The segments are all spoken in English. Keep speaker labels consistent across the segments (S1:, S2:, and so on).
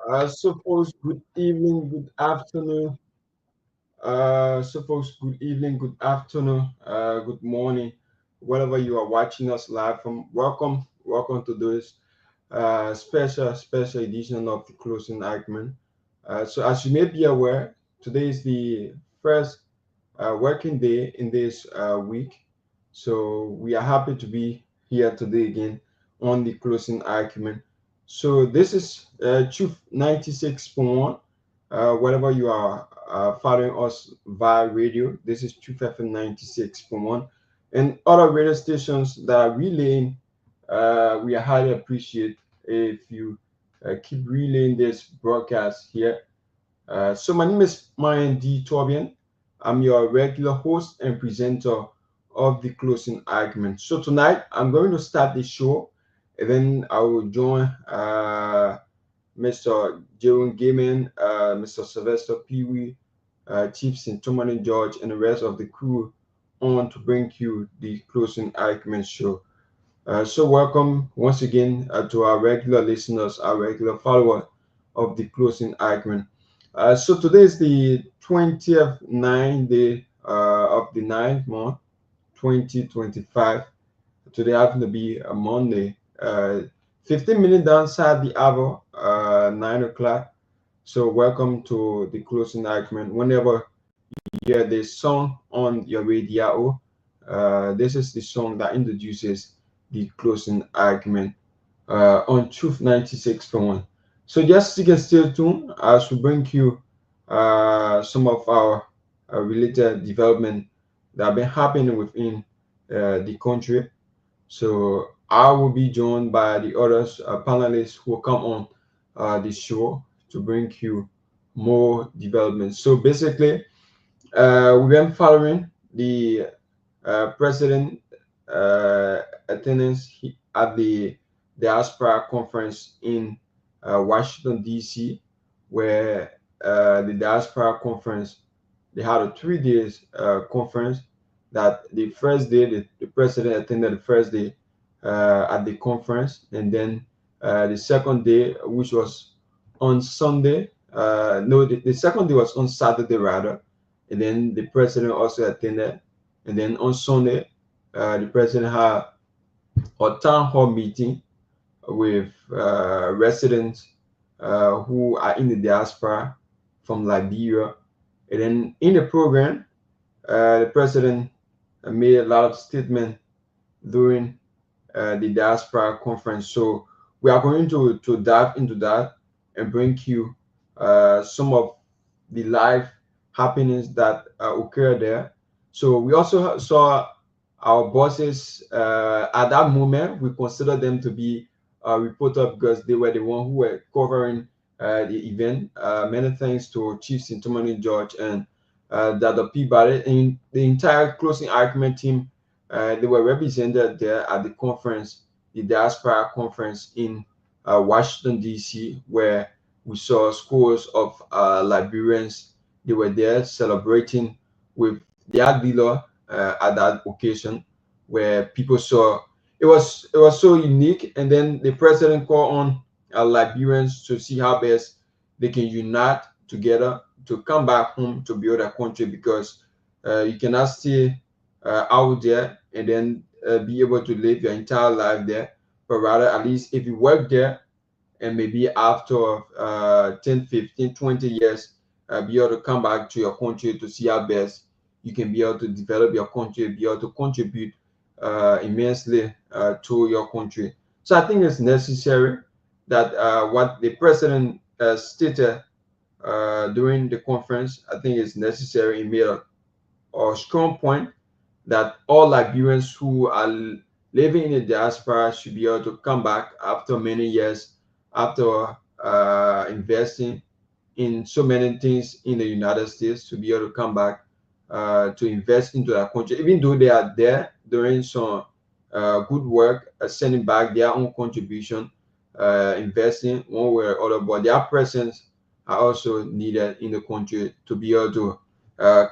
S1: So folks, good evening, good afternoon. So folks, good evening, good afternoon, good morning, wherever you are watching us live from. Welcome to this special edition of the closing argument. So as you may be aware, today is the first working day in this week. So we are happy to be here today again on the closing argument. So this is Truth 96.1. Wherever you are following us via radio, this is Truth FM 96.1. And other radio stations that are relaying, we highly appreciate if you keep relaying this broadcast here. So my name is Myean Torgbean. I'm your regular host and presenter of the closing argument. So tonight I'm going to start the show, and then I will join Mr. Jerome Gayman, Mr. Sylvester Pewee, Chiefs in Tomalin George, and the rest of the crew on to bring you the closing argument show. So welcome once again to our regular listeners, our regular followers of the closing argument. So today is the 20th day of the ninth month, 2025. Today happened to be a Monday. 15 minutes downside the hour, 9 o'clock. So welcome to the closing argument. Whenever you hear this song on your radio, this is the song that introduces the closing argument on Truth 96.1. So just you can stay tuned as we bring you some of our related development that have been happening within the country. So I will be joined by the others panelists who will come on the show to bring you more development. So basically, we've been following the president attendance at the diaspora conference in Washington D.C., where the diaspora conference they had a 3 days conference. That the first day the president attended the first day at the conference, and then the second day, which was on Sunday. No, the second day was on Saturday rather, and then the president also attended, and then on Sunday, the president had a town hall meeting with residents who are in the diaspora from Liberia. And then in the program, the president made a lot of statements during the diaspora conference. So we are going to dive into that and bring you some of the live happenings that occur there. So we also saw our bosses at that moment. We consider them to be a reporter because they were the one who were covering the event. Many thanks to Chief Sintomani George and Dr. Peabody and the entire closing argument team. They were represented there at the conference, the diaspora conference in Washington D.C., where we saw scores of Liberians. They were there celebrating with their dealer at that occasion, where people saw it was so unique. And then the president called on Liberians to see how best they can unite together to come back home to build a country, because you cannot stay out there and then be able to live your entire life there, but rather at least if you work there and maybe after 10, 15, 20 years, be able to come back to your country to see how best you can be able to develop your country, be able to contribute immensely to your country. So I think it's necessary that what the president stated during the conference, I think it's necessary. He made a strong point that all Liberians who are living in the diaspora should be able to come back after many years, after investing in so many things in the United States, to be able to come back to invest into their country, even though they are there doing some good work, sending back their own contribution, investing one way or other, but their presence are also needed in the country to be able to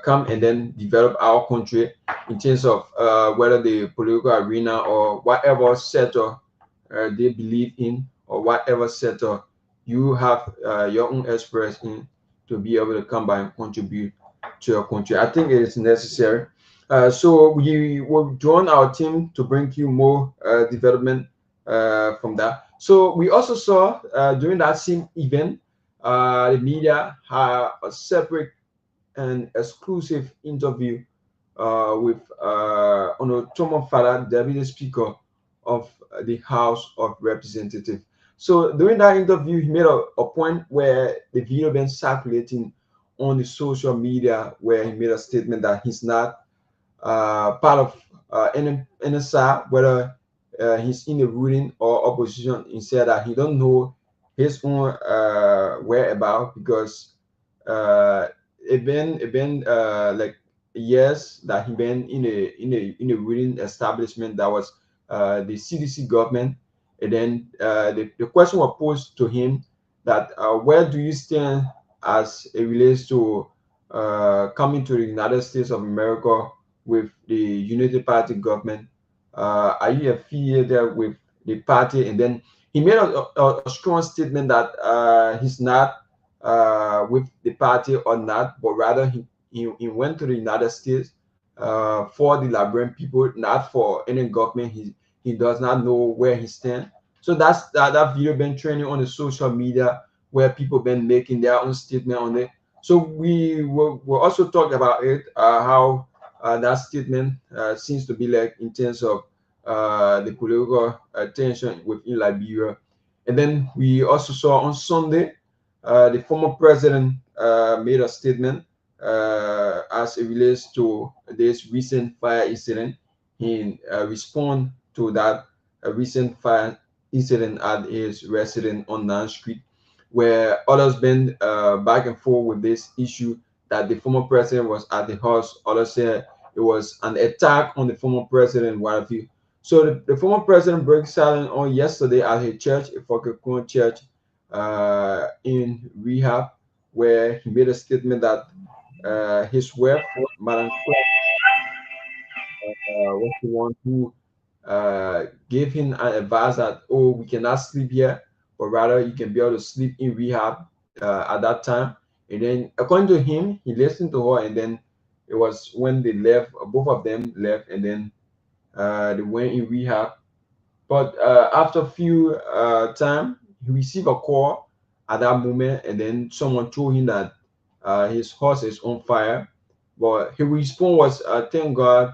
S1: come and then develop our country in terms of whether the political arena or whatever sector they believe in, or whatever sector you have your own expression to be able to come by and contribute to your country. I think it is necessary. So we will join our team to bring you more development from that. So we also saw during that same event, the media had a separate and exclusive interview with Tomo Fada, Deputy Speaker of the House of Representatives. So during that interview, he made a point where the video been circulating on the social media, where he made a statement that he's not part of any side, whether he's in the ruling or opposition. He said that he don't know his own whereabouts because uh, it been like years that he been in a ruling establishment that was the CDC government, and then the question was posed to him that where do you stand as it relates to coming to the United States of America with the Unity Party government? Are you affiliated with the party? And then he made a strong statement that he's not with the party or not, but rather he went to the United States for the Liberian people, not for any government. He does not know where he stands. So that video been trending on the social media where people been making their own statement on it. So we will also talk about it, how that statement seems to be like in terms of the political tension within Liberia. And then we also saw on Sunday the former president made a statement as it relates to this recent fire incident. He responded to that recent fire incident at his residence on 9th Street, where others been back and forth with this issue that the former president was at the house. Others said it was an attack on the former president, what have you. So the former president broke silence on yesterday at his church, a Fokakun church, in rehab, where he made a statement that his wife, Madam was the one who gave him an advice that, oh, we cannot sleep here, but rather you can be able to sleep in rehab at that time. And then, according to him, he listened to her, and then it was when they left, both of them left, and then they went in rehab. But after a few time, he received a call at that moment, and then someone told him that his house is on fire. But his response was, "Thank God,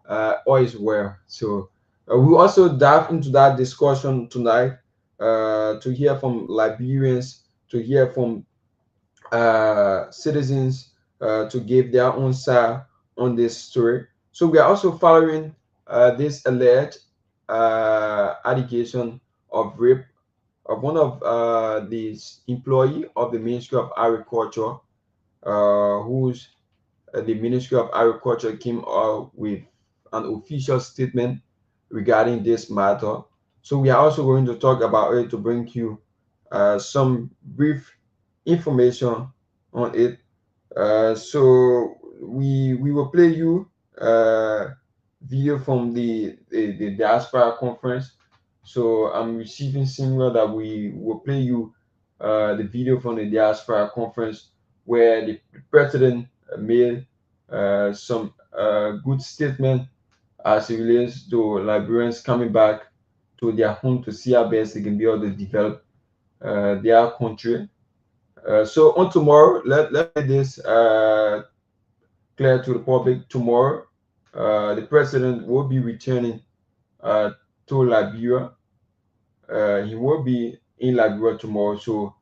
S1: all is well." So we also dive into that discussion tonight to hear from Liberians, to hear from citizens to give their own side on this story. So we are also following this alleged allegation of rape of one of the employee of the Ministry of Agriculture, whose the Ministry of Agriculture came out with an official statement regarding this matter. So we are also going to talk about it to bring you some brief information on it. So we will play you video from the diaspora conference. So I'm receiving similar that we will play you the video from the diaspora conference where the president made some good statement as it relates to Liberians coming back to their home to see how best they can be able to develop their country. So on tomorrow, let this clear to the public. Tomorrow, the president will be returning to Liberia. He will be in Liberia tomorrow. So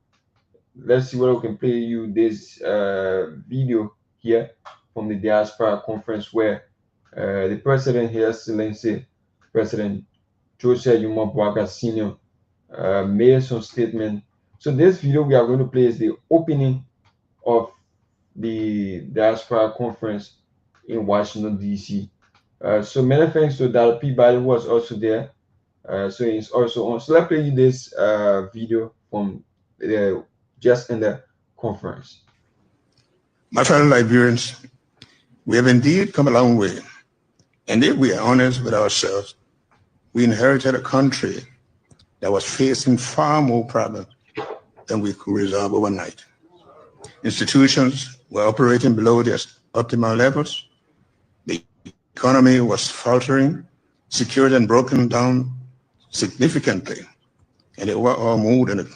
S1: let's see whether we can play you this video here from the diaspora conference where the president, His Excellency President Joseph Yuma Bwaga Sr. Made some statement. So this video we are going to play is the opening of the diaspora conference in Washington D.C. So many thanks to Dr. Peabody who was also there. So he's also on. So let's play you this video from the just in the conference.
S2: My fellow Liberians, we have indeed come a long way. And if we are honest with ourselves, we inherited a country that was facing far more problems than we could resolve overnight. Institutions were operating below their optimal levels. The economy was faltering, secured and broken down significantly, and the overall mood and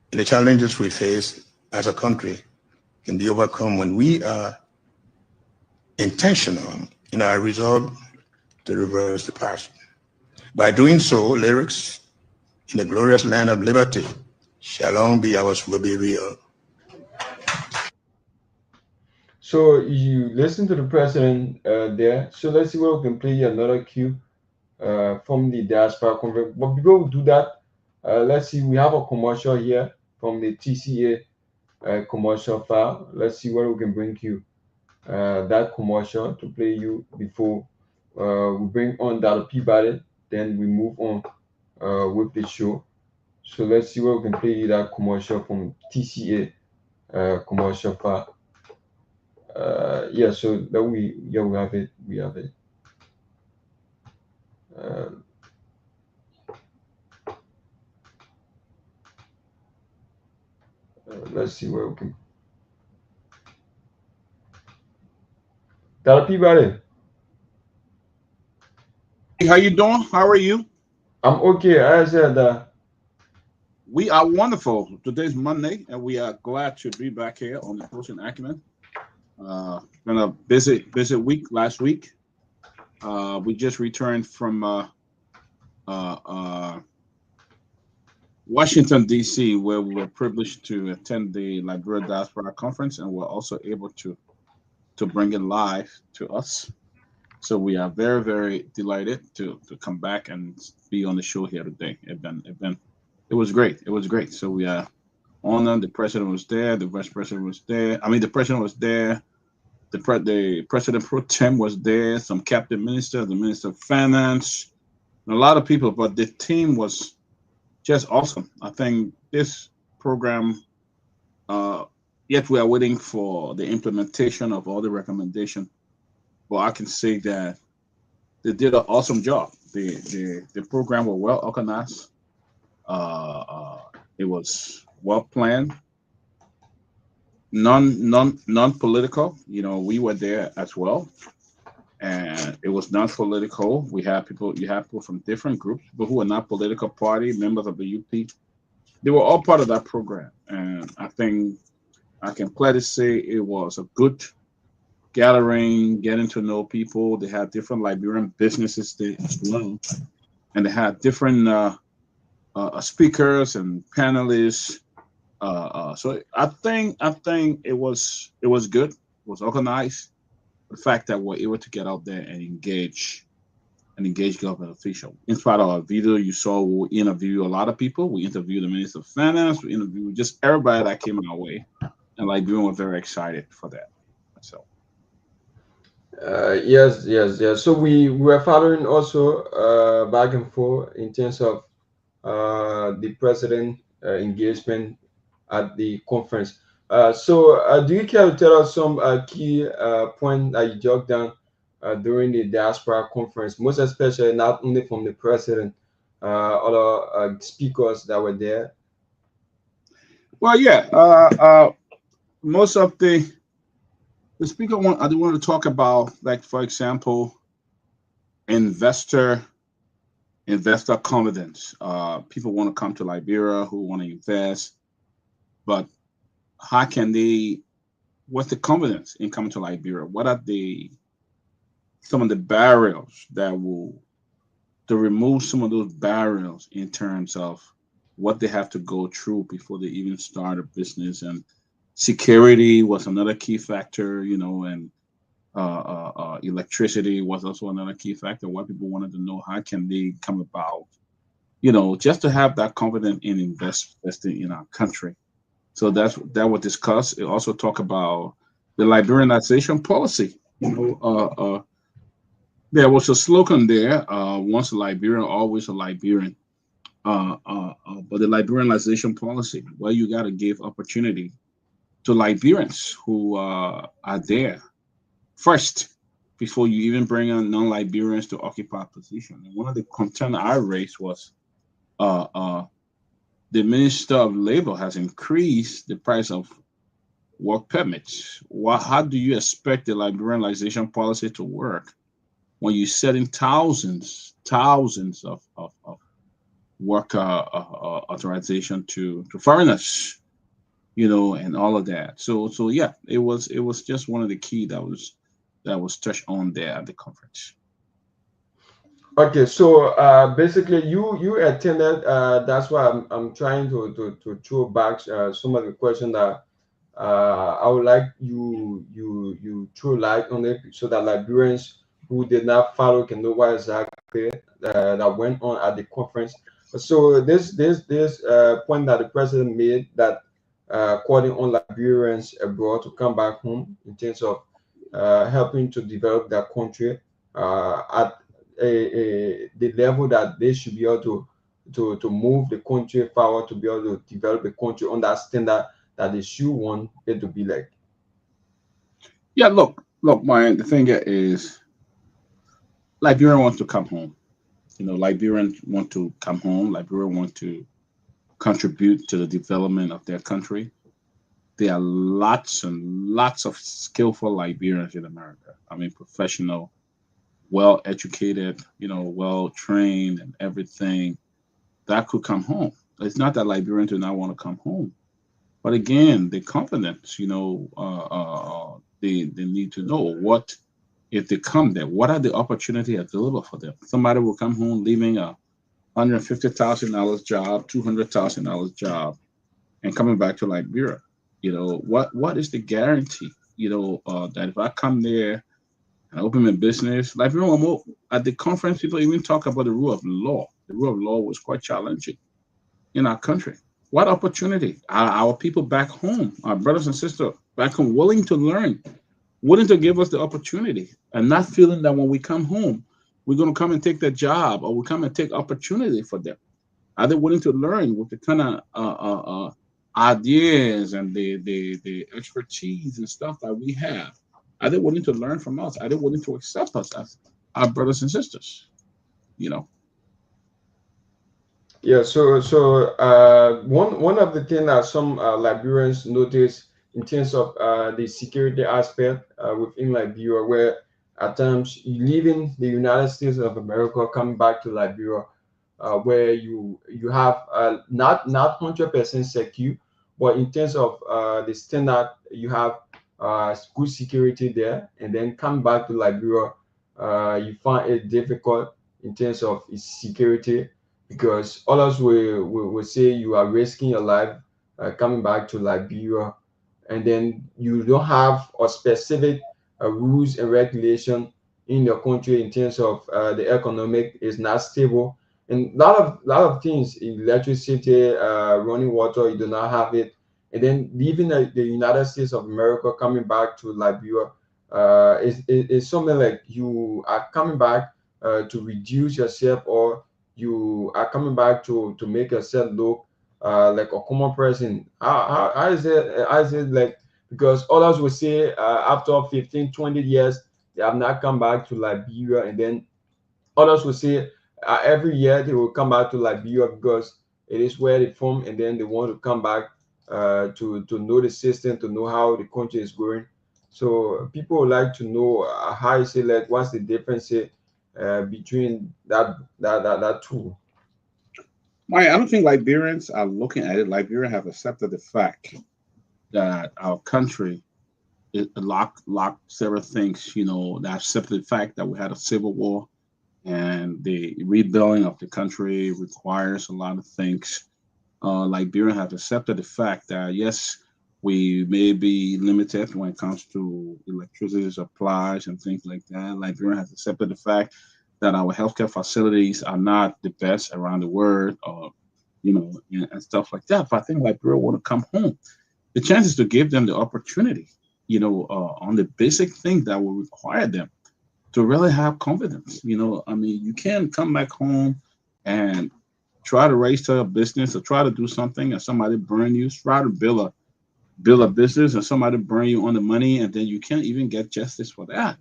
S2: the challenges we face as a country can be overcome when we are intentional in our resolve to reverse the past. By doing so, lyrics in the glorious land of liberty shall long be ours will be real.
S1: So you listen to the president there. So let's see where we can play another cue from the diaspora conference. But before we do that, let's see. We have a commercial here from the TCA commercial file. Let's see where we can bring you that commercial to play you before we bring on that Peabody. Then we move on with the show. So let's see where we can play you that commercial from TCA commercial file. Yeah, so that we have it. We have it. Let's see where we can. That Peabody.
S3: How you doing? How are you?
S1: I'm okay. I said that.
S3: We are wonderful. Today's Monday, and we are glad to be back here on the Coaching Acumen. Been a busy week last week. We just returned from Washington, D.C., where we were privileged to attend the Liberia Diaspora Conference, and we're also able to bring it live to us. So we are very, very delighted to come back and be on the show here today. It was great. It was great. So we are honored. The president was there. The vice president was there. I mean, the president was there. The president pro tem was there. Some cabinet ministers, the minister of finance, and a lot of people. But the team was just awesome. I think this program. Yet we are waiting for the implementation of all the recommendations. Well, I can say that they did an awesome job. The program was well organized. It was well planned. Non-political. You know, we were there as well, and it was non-political. We had people. You had people from different groups, people who were not political party members of the UP. They were all part of that program, and I think I can clearly say it was a good gathering, getting to know people. They had different Liberian businesses there as well, and they had different speakers and panelists. So I think it was good. It was organized. The fact that we're able to get out there and engage government officials. In spite of our video, you saw we interview a lot of people. We interviewed the Minister of Finance. We interviewed just everybody that came our way, and Liberians were very excited for that. So.
S1: Yes. So we were following also back and forth in terms of the president engagement at the conference. So do you care to tell us some key points that you jotted down during the diaspora conference, most especially not only from the president, other speakers that were there?
S3: Well, yeah. Most of the speaker I do want to talk about, like, for example, investor confidence. People want to come to Liberia who want to invest, but how can they? What's the confidence in coming to Liberia? What are some of the barriers that will to remove some of those barriers in terms of what they have to go through before they even start a business? And security was another key factor, you know, and electricity was also another key factor. What people wanted to know, how can they come about, you know, just to have that confidence in investing in our country. So that was discussed. It also talk about the Liberianization policy. You know, there was a slogan there: "Once a Liberian, always a Liberian." But the Liberianization policy, well, you got to give opportunity to Liberians who are there first before you even bring on non-Liberians to occupy a position. And one of the concerns I raised was the Minister of Labor has increased the price of work permits. How do you expect the liberalization policy to work when you're setting thousands of work authorization to foreigners, and all of that? So yeah, it was just one of the key that was touched on there at the conference.
S1: Okay, so basically, you attended. That's why I'm trying to throw back some of the questions that I would like you throw light on it so that Liberians who did not follow can know what exactly that went on at the conference. So this point that the president made, that calling on Liberians abroad to come back home in terms of helping to develop their country at the level that they should be able to move the country forward, to be able to develop the country on that standard that they should want it to be like.
S3: Yeah, look, Myean, the thing is, Liberian wants to come home. Liberians want to come home. Liberian want to contribute to the development of their country. There are lots and lots of skillful Liberians in America. I mean, professional, well educated, well trained and everything, that could come home. It's not that Liberians do not want to come home, but again, the confidence, they need to know what, if they come there, what are the opportunities available for them. Somebody will come home leaving a $150,000 job, $200,000 job, and coming back to Liberia. What is the guarantee? That if I come there and open my business, like at the conference, people even talk about the rule of law. The rule of law was quite challenging in our country. What opportunity are our people back home, our brothers and sisters back home, willing to learn, willing to give us the opportunity, and not feeling that when we come home, we're going to come and take their job, or we come and take opportunity for them? Are they willing to learn with the kind of ideas and the expertise and stuff that we have? Are they willing to learn from us? Are they willing to accept us as our brothers and sisters?
S1: Yeah, one of the things that some Liberians notice in terms of the security aspect within Liberia, where at times you leaving the United States of America, coming back to Liberia, where you have not 100% secure, but in terms of the standard, you have good security there, and then come back to Liberia, you find it difficult in terms of its security, because others will say you are risking your life coming back to Liberia, and then you don't have a specific rules and regulation in your country in terms of the economic is not stable, and lot of things, electricity, running water, you do not have it, and then leaving the United States of America, coming back to Liberia, is something like you are coming back to reduce yourself, or you are coming back to make yourself look like a common person. How is it like, because others will say after 15, 20 years they have not come back to Liberia, and then others will say every year they will come back to Liberia because it is where they from, and then they want to come back to know the system, to know how the country is going. So people would like to know how is it like, what's the difference between that two.
S3: I don't think Liberians are looking at it. Liberians have accepted the fact that our country it locked several things. They accepted the fact that we had a civil war, and the rebuilding of the country requires a lot of things. Liberians have accepted the fact that yes, we may be limited when it comes to electricity supplies and things like that. Liberia has accepted the fact that our healthcare facilities are not the best around the world, or and stuff like that. But I think Liberia want to come home. The chance is to give them the opportunity, on the basic thing that will require them to really have confidence. I mean, you can't come back home and try to raise a business or try to do something, and somebody burn you. Try to build a business, and somebody burn you on the money, and then you can't even get justice for that.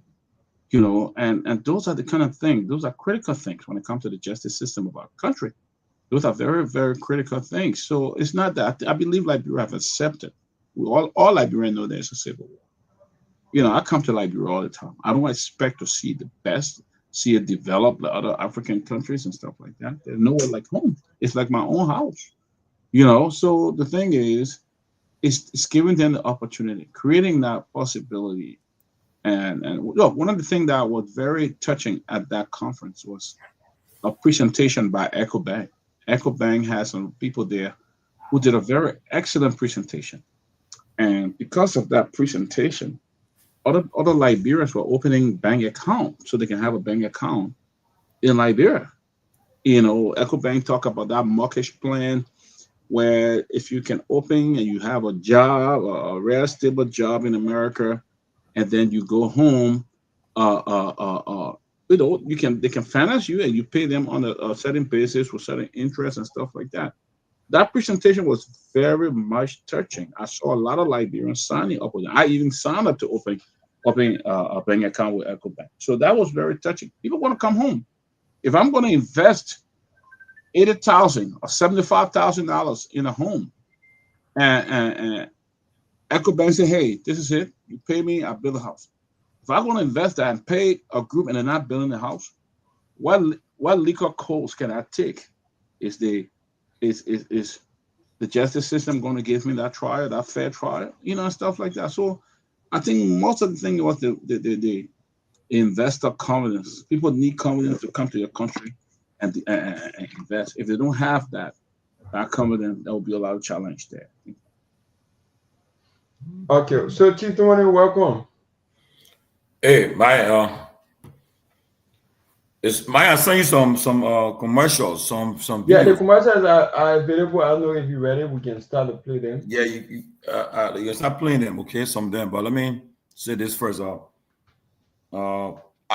S3: And those are the kind of things. Those are critical things when it comes to the justice system of our country. Those are very, very critical things. So it's not that I believe Liberia have accepted. We all Liberians know there's a civil war. You know, I come to Liberia all the time. I don't expect to see the best, see it develop like other African countries and stuff like that. There's nowhere like home. It's like my own house. You know, so the thing is, it's giving them the opportunity, creating that possibility. And look, one of the things that was very touching at that conference was a presentation by Echo Bank. Echo Bank has some people there who did a very excellent presentation. And because of that presentation, other Liberians were opening bank accounts so they can have a bank account in Liberia. You know, Echo Bank talk about that mortgage plan where if you can open and you have a job, a real stable job in America, and then you go home, uh, uh, uh, uh, you know, they can finance you and you pay them on a certain basis with certain interest and stuff like that. That presentation was very much touching. I saw a lot of Liberians signing up with it. I even signed up to open a bank account with EcoBank. So that was very touching. People want to come home. If I'm going to invest 80,000 or $75,000 in a home, and EcoBank say, "Hey, this is it. You pay me, I build a house." If I'm going to invest that and pay a group and they're not building the house, what legal codes can I take? Is the is the justice system going to give me that trial, that fair trial, you know, and stuff like that? So I think most of the thing was the investor confidence. People need confidence to come to your country and invest. If they don't have that confidence, there will be a lot of challenge there.
S1: Okay, so Chief Tumani, welcome.
S4: Hey, I sent you some commercials, some
S1: Yeah, the
S4: videos.
S1: commercials are available. I don't know if you're ready. We can start to play them.
S4: Yeah, you can start playing them, okay? Some of them, but let me say this first. I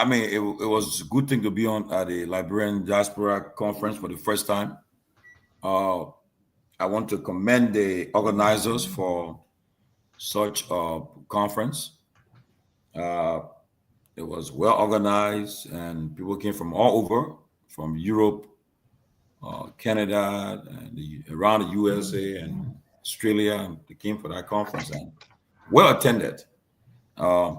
S4: mean, it was a good thing to be on at the Liberian Diaspora Conference for the first time. I want to commend the organizers for such a conference. It was well organized, and people came from all over, from Europe, Canada, and around the USA and Australia. And they came for that conference and well attended. Uh,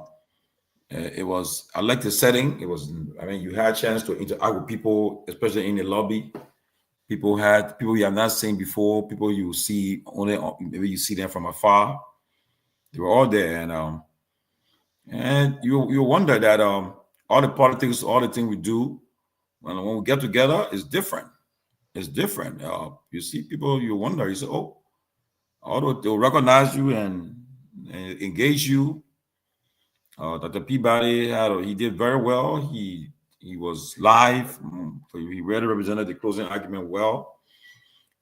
S4: it was. I like the setting. It was. I mean, you had a chance to interact with people, especially in the lobby. People you have not seen before. People you see only maybe you see them from afar. They were all there, and you wonder that all the politics, all the things we do, when we get together, is different. It's different. You see people, you wonder. You say, oh, although they'll recognize you and engage you. Dr. Peabody he did very well. He was live. He really represented the closing argument well.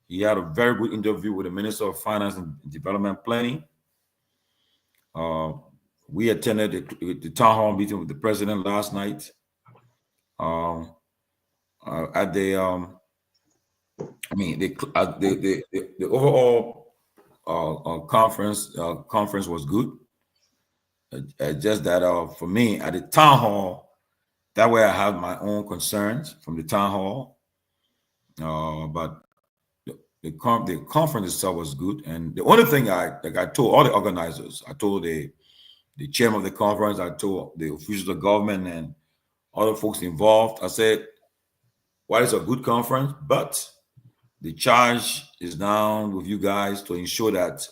S4: He had a very good interview with the Minister of Finance and Development Planning. We attended the town hall meeting with the president last night. At the I mean the overall conference was good. Just that for me at the town hall, that way I have my own concerns from the town hall. But the conference itself was good, and the only thing I told all the organizers, I told the chairman of the conference, I told the officials of government and other folks involved, I said, well, it's a good conference, but the charge is down with you guys to ensure that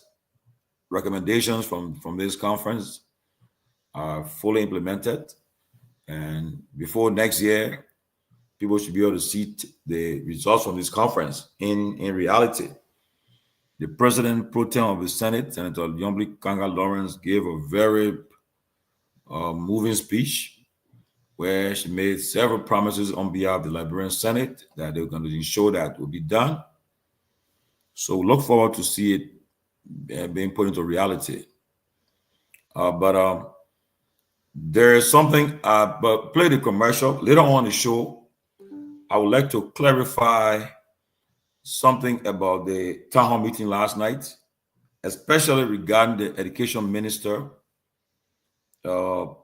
S4: recommendations from this conference are fully implemented. And before next year, people should be able to see the results from this conference in reality. The president pro tem of the Senate, Senator Yomble Kanga Lawrence, gave a very moving speech where she made several promises on behalf of the Liberian Senate that they were going to ensure that will be done. So we look forward to see it being put into reality. But there is something, but play the commercial. Later on in the show, I would like to clarify something about the town hall meeting last night, especially regarding the education minister. You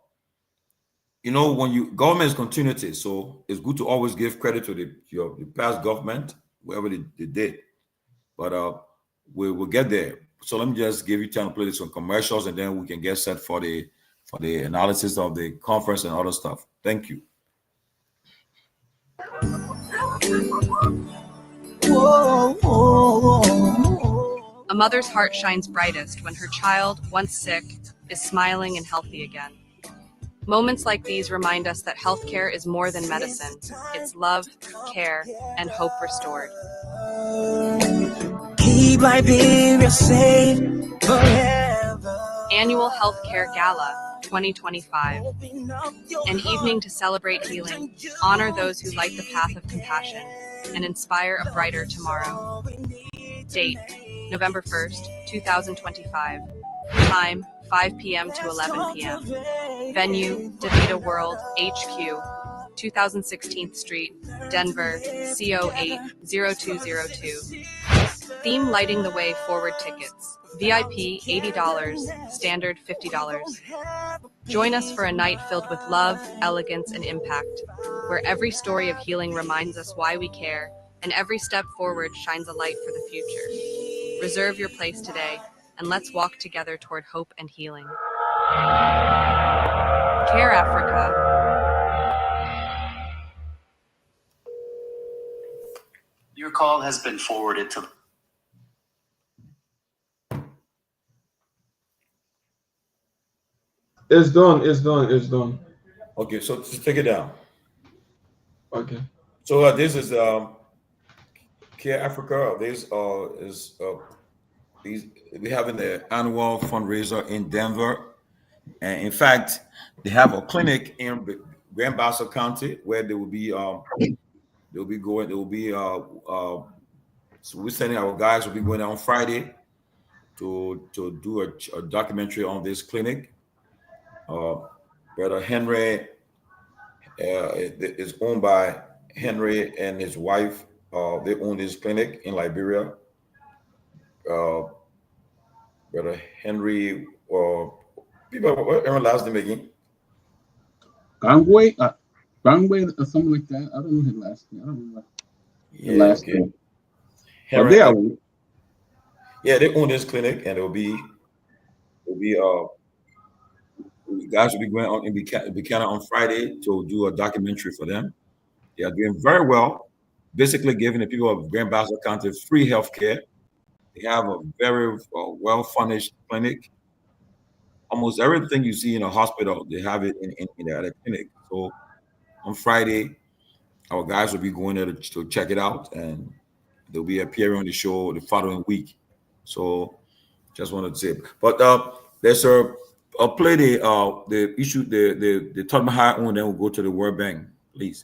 S4: know, when government is continuity, so it's good to always give credit to the past government whatever they did. But we will get there. So let me just give you time to play some commercials, and then we can get set for the analysis of the conference and other stuff. Thank you.
S5: A mother's heart shines brightest when her child, once sick, is smiling and healthy again. Moments like these remind us that healthcare is more than medicine. It's love, care, and hope restored. Keep Liberia safe forever. Annual Healthcare Gala 2025. An evening to celebrate healing, honor those who light the path of compassion, and inspire a brighter tomorrow. Date, November 1st, 2025. Time, 5 p.m. to 11 p.m. Venue, DeVita World, HQ, 2016th Street, Denver, CO80202. Theme Lighting the Way Forward tickets. VIP $80, standard $50. Join us for a night filled with love, elegance, and impact, where every story of healing reminds us why we care, and every step forward shines a light for the future. Reserve your place today, and let's walk together toward hope and healing. Care Africa.
S6: Your call has been forwarded to...
S1: It's done.
S4: Okay, so just take it down.
S1: Okay.
S4: So this is Care Africa. This is we having the annual fundraiser in Denver, and in fact, they have a clinic in Grand Bassa County where they will be so we're sending our guys will be going on Friday to do a documentary on this clinic. Brother Henry is owned by Henry and his wife. They own this clinic in Liberia. Brother Henry, people, what last name again?
S3: Garguah, or something like that. I don't know his last name. I don't know the last name.
S4: Henry, they own this clinic, and guys will be going on in Buchanan on Friday to do a documentary for them. They are doing very well, basically giving the people of Grand Bassa County free health care. They have a very well-furnished clinic. Almost everything you see in a hospital, they have it in the clinic. So on Friday, our guys will be going there to check it out, and they'll be appearing on the show the following week. So just wanted to say, but there's I'll play the issue, the Torgbean High on, then we'll go to the World Bank, please.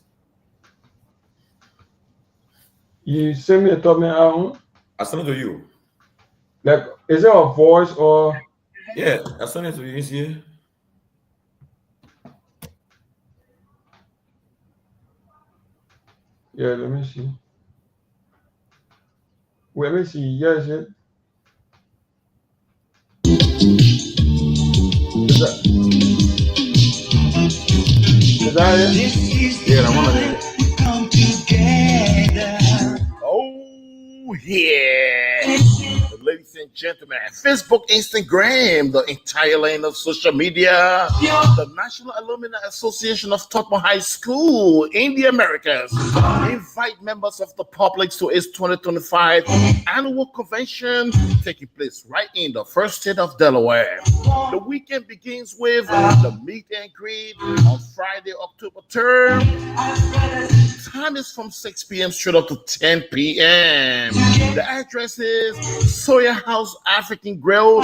S1: You send me a Torgbean High.
S4: I sent it to you.
S1: Like, is it a voice or?
S4: Yeah, I sent it to you. You see it?
S1: Yeah, let me see. Wait, let me see. Yes, it. Is that it?
S4: Yeah, I want to hear it.
S7: Oh, yeah. Ladies and gentlemen, Facebook, Instagram, the entire lane of social media, the National Alumni Association of Topoh High School in the Americas invite members of the public to its 2025 annual convention taking place right in the first state of Delaware. The weekend begins with the meet and greet on Friday, October 3rd. Time is from 6 p.m. straight up to 10 p.m. The address is Sawyer House African Grill,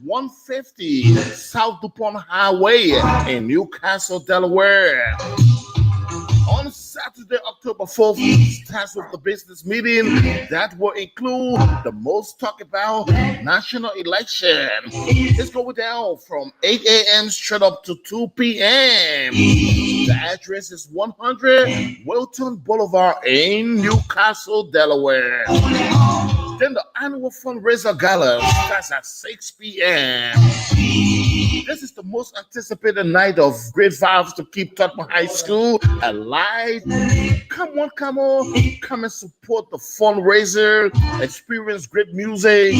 S7: 150 South Dopoh Highway in Newcastle, Delaware. On Saturday, October 4th, starts with the business meeting that will include the most talked about national election. It's going down from 8 a.m. straight up to 2 p.m. The address is 100 Wilton Boulevard in Newcastle, Delaware. Then the annual fundraiser gala starts at 6 p.m. This is the most anticipated night of great vibes to keep Topoh High School alive. Come on, come on. Come and support the fundraiser. Experience great music,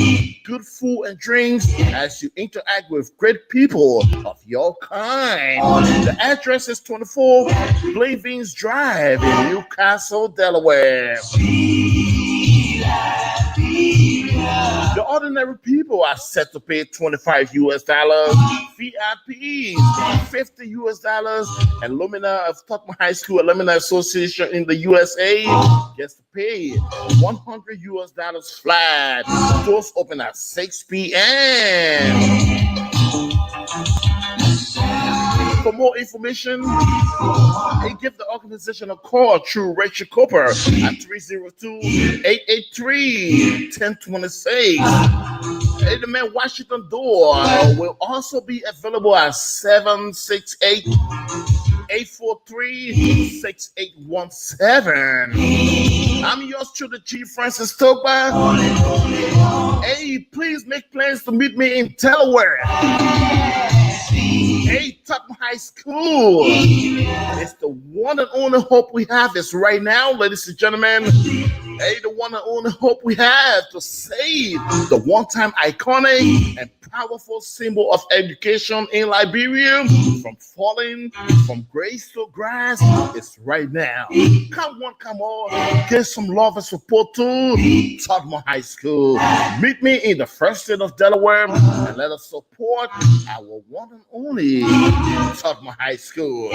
S7: good food and drinks as you interact with great people of your kind. The address is 24 Blavings Drive in Newcastle, Delaware. The ordinary people are set to pay $25 US, VIPs $50 US, and alumni of Tottenham High School Alumni Association in the USA gets to pay $100 US flat. Doors open at 6 p.m. For more information, give the organization a call through Rachel Cooper at 302-883-1026. The man Washington Door will also be available at 768-843-6817. I'm yours truly, Chief Francis Torgbean. Hey, please make plans to meet me in Delaware. Hey, Tottenham High School. It's the one and only hope we have is right now, ladies and gentlemen. Hey, the one and only hope we have to save the one-time iconic and powerful symbol of education in Liberia from falling from grace to grass is right now. Come on, get some love and support to Tottenham High School. Meet me in the first state of Delaware and let us support our one and only Tottenham High School.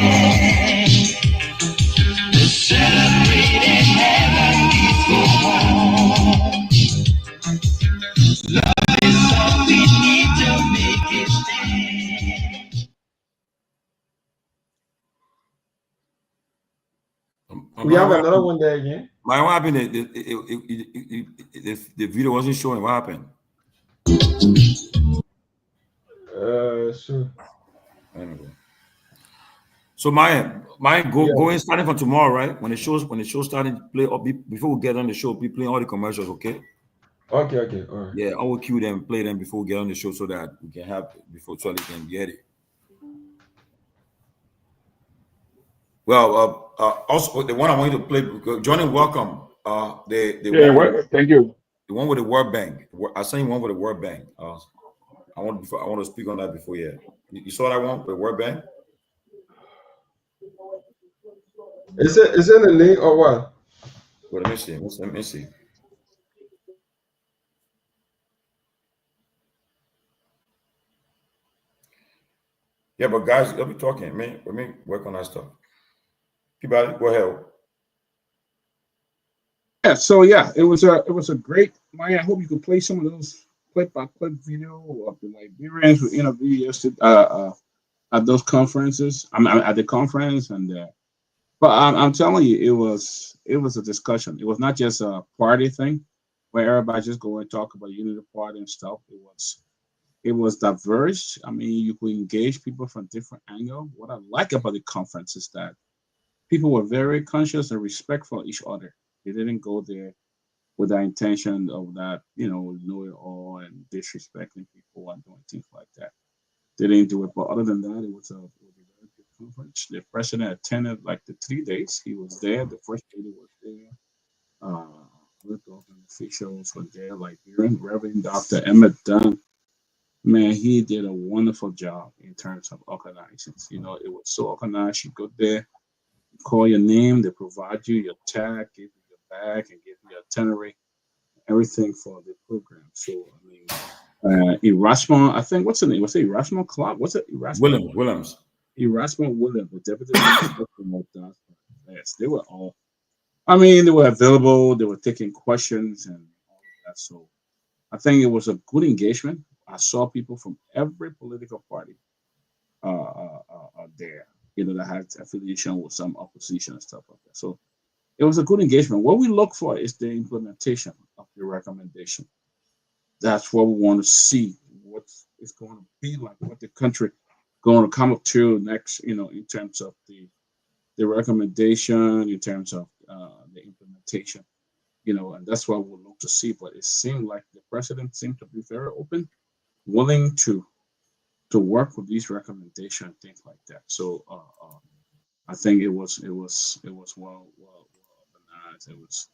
S1: We have another one there again.
S4: What happened? The video wasn't showing. What happened?
S1: So.
S4: Anyway. So Myean, going starting from tomorrow, right? When the show starting to play, before we get on the show, be playing all the commercials, okay?
S1: Okay, all right.
S4: Yeah, I will cue them, play them before we get on the show so that we can have so they can get it. Well, also the one I want you to play, Johnny, welcome.
S3: Thank you.
S4: The one with the World Bank. I sent you one with the World Bank. I want to speak on that before. Yeah, you saw that one with the World Bank.
S1: Is it a link or what?
S4: Well, let me see. Yeah, but guys, you'll be talking. Let me work on that stuff. Peabody, go ahead.
S3: Yeah, so it was a great. I hope you could play some of those clip-by-clip video of the Liberians who interviewed yesterday at those conferences. I'm at the conference, but I'm telling you, it was a discussion. It was not just a party thing where everybody just go and talk about unity party and stuff. It was diverse. I mean, you could engage people from different angles. What I like about the conference is that people were very conscious and respectful of each other. They didn't go there with the intention of that, know it all and disrespecting people and doing things like that. They didn't do it. But other than that, it was a very good conference. The president attended like the 3 days. He was there. The first lady was there. Government officials were there, like Reverend Dr. Emmett Dunn. Man, he did a wonderful job in terms of organizing. It was so organized. You go there, call your name, they provide you your tag, give you your bag, and give you your itinerary, everything for the program. So, I mean, Erasmus, I think, what's the name? What's it, Erasmus Clark? What's it? Erasmus
S4: Williams.
S3: Erasmus Williams, the deputy. Yes, they were all, I mean, they were available, they were taking questions and all of that. So, I think it was a good engagement. I saw people from every political party there, that had affiliation with some opposition and stuff like that. So it was a good engagement. What we look for is the implementation of the recommendation. That's what we want to see. What it's going to be like, what the country going to come up to next, in terms of the recommendation, in terms of the implementation, and that's what we'll look to see. But it seemed like the president seemed to be very open, willing to work with these recommendations, things like that. So I think it was well organized.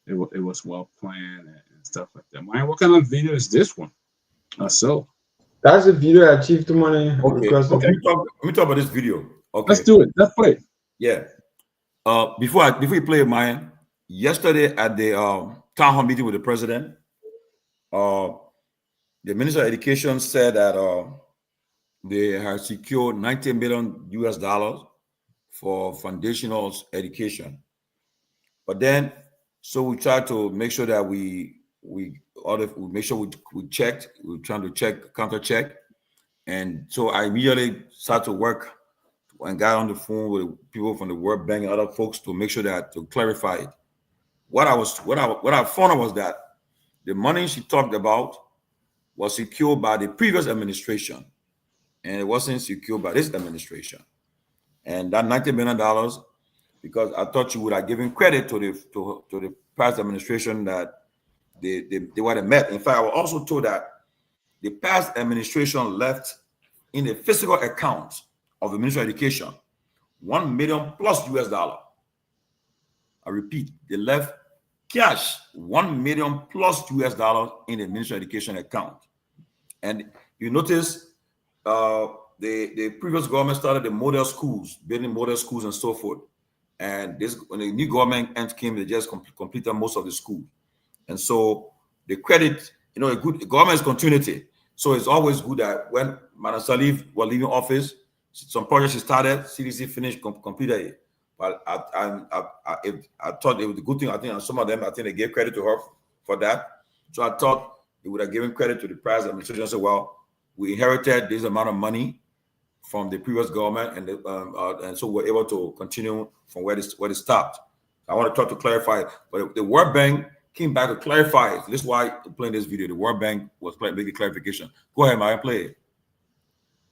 S3: It was well planned and stuff like that. Myean, what kind of video is this one? So
S1: That's the video that Chief Tomalin
S4: Okay.
S1: requested.
S4: Okay. Let me talk about this video. Okay.
S3: Let's do it. Let's play it.
S4: Yeah. Before you play it, Myean, yesterday at the town hall meeting with the president, the Minister of Education said that they have secured $90 million for foundational education. But then, so we try to make sure that we make sure we checked. We're trying to counter check, and so I immediately started to work and got on the phone with people from the World Bank and other folks to make sure that to clarify it. What I found was that the money she talked about was secured by the previous administration, and it wasn't secured by this administration. And that $90 million, because I thought you would have given credit to the past administration that they would have met. In fact, I was also told that the past administration left in the physical account of the Ministry of Education $1 million plus US dollar. I repeat, they left cash $1 million plus US dollar in the Ministry of Education account. And you notice the previous government started the model schools, building model schools and so forth. And when the new government came, they just completed most of the schools. And so the credit, a good government's continuity. So it's always good that when Madam Salif was leaving office, some projects she started, CDC finished, completed it. But I thought it was a good thing. I think some of them, they gave credit to her for that. So I thought they would have given credit to the past administration and said, well, we inherited this amount of money from the previous government, and so we're able to continue from where it stopped. I want to try to clarify it, but the World Bank came back to clarify it. This is why I'm playing this video. The World Bank was making clarification. Go ahead, Myean, play it.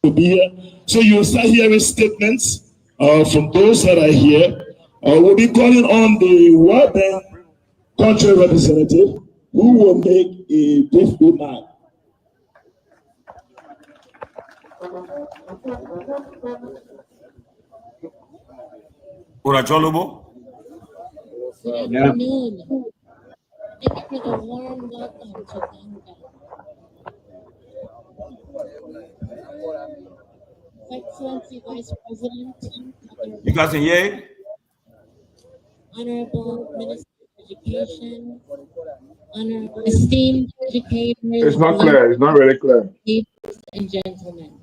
S8: To be here. So you'll start hearing statements from those that are here. We'll be calling on the World Bank country representative who will make a brief remark.
S4: Kehleboe?
S9: Good afternoon. Thank you for the warm welcome to Garguah. Excellency Vice President,
S4: You guys can hear it?
S9: Honorable Minister of Education, Honorable esteemed educators.
S8: It's not clear. It's not really clear.
S9: Ladies and gentlemen,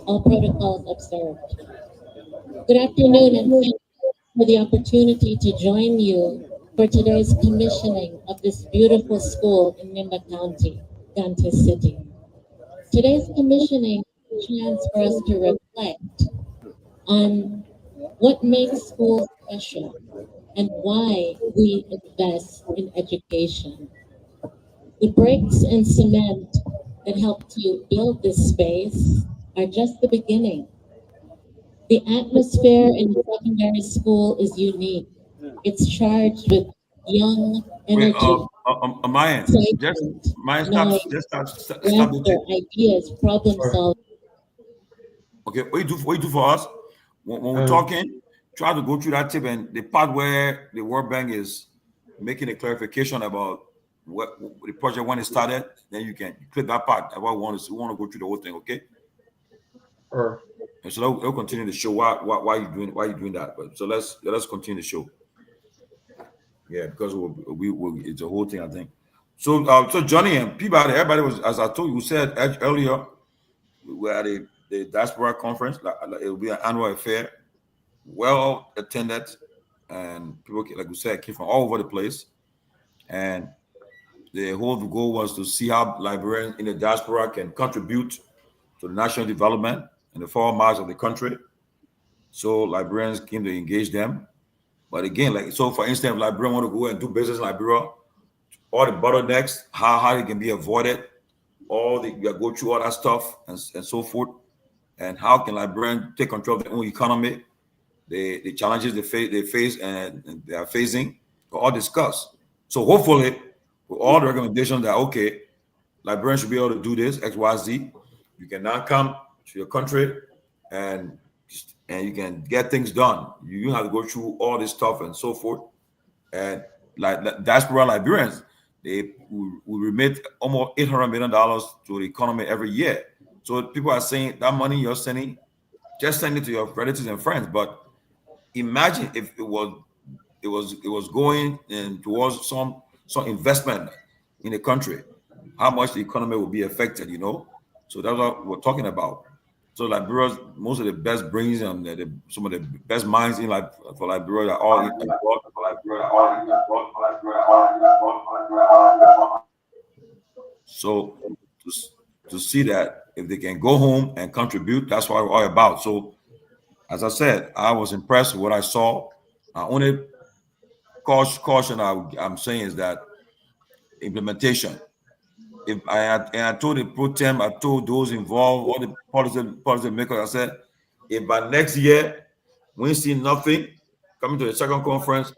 S9: all protocols observed. Good afternoon, and thank you for the opportunity to join you for today's commissioning of this beautiful school in Nimba County, Ganta City. Today's commissioning is a chance for us to reflect on what makes schools special and why we invest in education. The bricks and cement that help to build this space are just the beginning. The atmosphere in the secondary school is unique. It's charged with young energy,
S4: Myean, stop the tape.
S9: ideas, problem solving.
S4: Okay, what you do for us when we're talking, try to go through that tip and the part where the World Bank is making a clarification about what the project when it started, then you can click that part. We want to go through the whole thing, okay? And so we'll continue the show. Why you doing that? But so let us continue the show. Yeah, because we it's a whole thing, I think. So so Johnny and Peabody, everybody was, as I told you, said earlier, we were at the diaspora conference. It will be an annual affair, well attended, and people, like we said, came from all over the place. And the whole goal was to see how Liberians in the diaspora can contribute to the national development in the 4 miles of the country. So Liberians came to engage them. But again, so for instance, if Liberians want to go and do business in Liberia, all the bottlenecks, how it can be avoided, you go through all that stuff and so forth, and how can Liberians take control of their own economy, the challenges they face and they are facing, all discussed. So hopefully, with all the recommendations that, okay, Liberians should be able to do this, X, Y, Z, you can now come to your country and you can get things done. You have to go through all this stuff and so forth. And like diaspora Liberians, they will remit almost $800 million to the economy every year. So people are saying that money you're sending, just send it to your relatives and friends. But imagine if it was going in towards some investment in the country, how much the economy will be affected, you know. So that's what we're talking about. So Liberia, most of the best brains and some of the best minds in for Liberia are all in abroad. So to see that if they can go home and contribute, that's what we're all about. So as I said, I was impressed with what I saw. Only caution I'm saying is that implementation. If I told the pro tem, I told those involved, all the policy makers, I said, if by next year we see nothing coming to the second conference,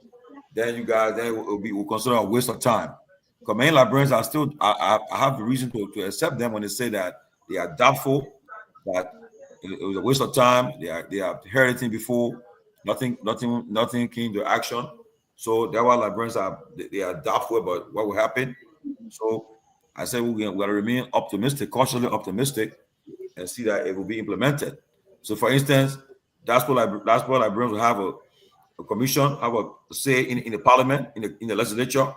S4: then you guys we'll consider a waste of time. Because many Liberians are still, I have the reason to accept them when they say that they are doubtful, that it was a waste of time. They have heard anything before, nothing came to action. So that's why Liberians they are doubtful about what will happen. So I said we'll remain optimistic, cautiously optimistic, and see that it will be implemented. So, for instance, that's what Liberians will have a commission, have a say in the parliament, in the legislature.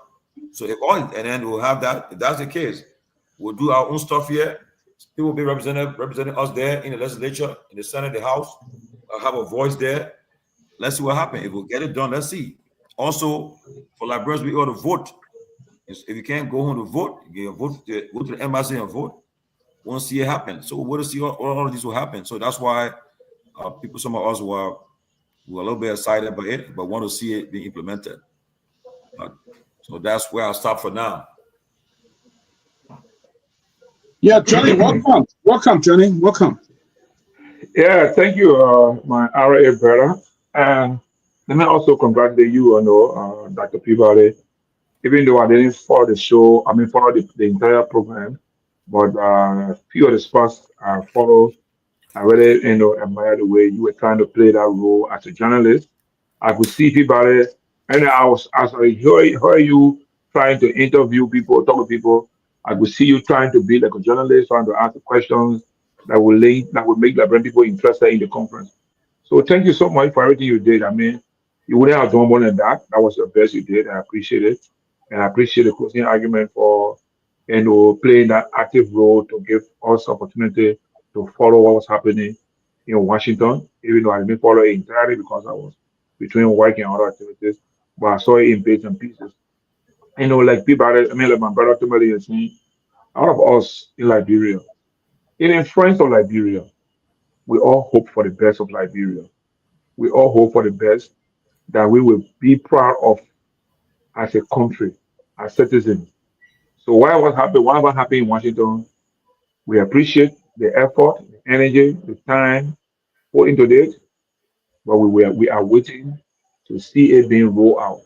S4: So and then we'll have that. If that's the case, we'll do our own stuff here. People will be representing us there in the legislature, in the Senate, the House. I'll have a voice there. Let's see what happens. If we'll get it done, let's see. Also, for Liberians, we ought to vote. If you can't go home to vote, you can go to the embassy and vote. We want to see it happen. So we want to see all of this will happen. So that's why some of us were a little bit excited by it, but want to see it being implemented. So that's where I'll stop for now.
S3: Yeah, Johnny, welcome. Welcome, Johnny. Welcome.
S10: Yeah, thank you, my RA brother. And let me also congratulate you, Dr. Peabody. Even though I didn't follow the show, follow the entire program, but a few of the spots I followed, I really, admire the way you were trying to play that role as a journalist. I could see Peabody, and as I heard you trying to interview people, talk to people, I could see you trying to be like a journalist, trying to ask the questions that would make Liberian people interested in the conference. So thank you so much for everything you did. You wouldn't have done more than that. That was the best you did. I appreciate it. And I appreciate the closing argument for playing that active role to give us opportunity to follow what was happening in Washington, even though I didn't follow it entirely because I was between work and other activities, but I saw it in bits and pieces. Like people, like my brother Tomalin is saying, all of us in Liberia, even friends of Liberia, we all hope for the best of Liberia. We all hope for the best that we will be proud of as a country, as citizens. So whatever happened in Washington, we appreciate the effort, the energy, the time put into it, but we are waiting to see it being rolled out.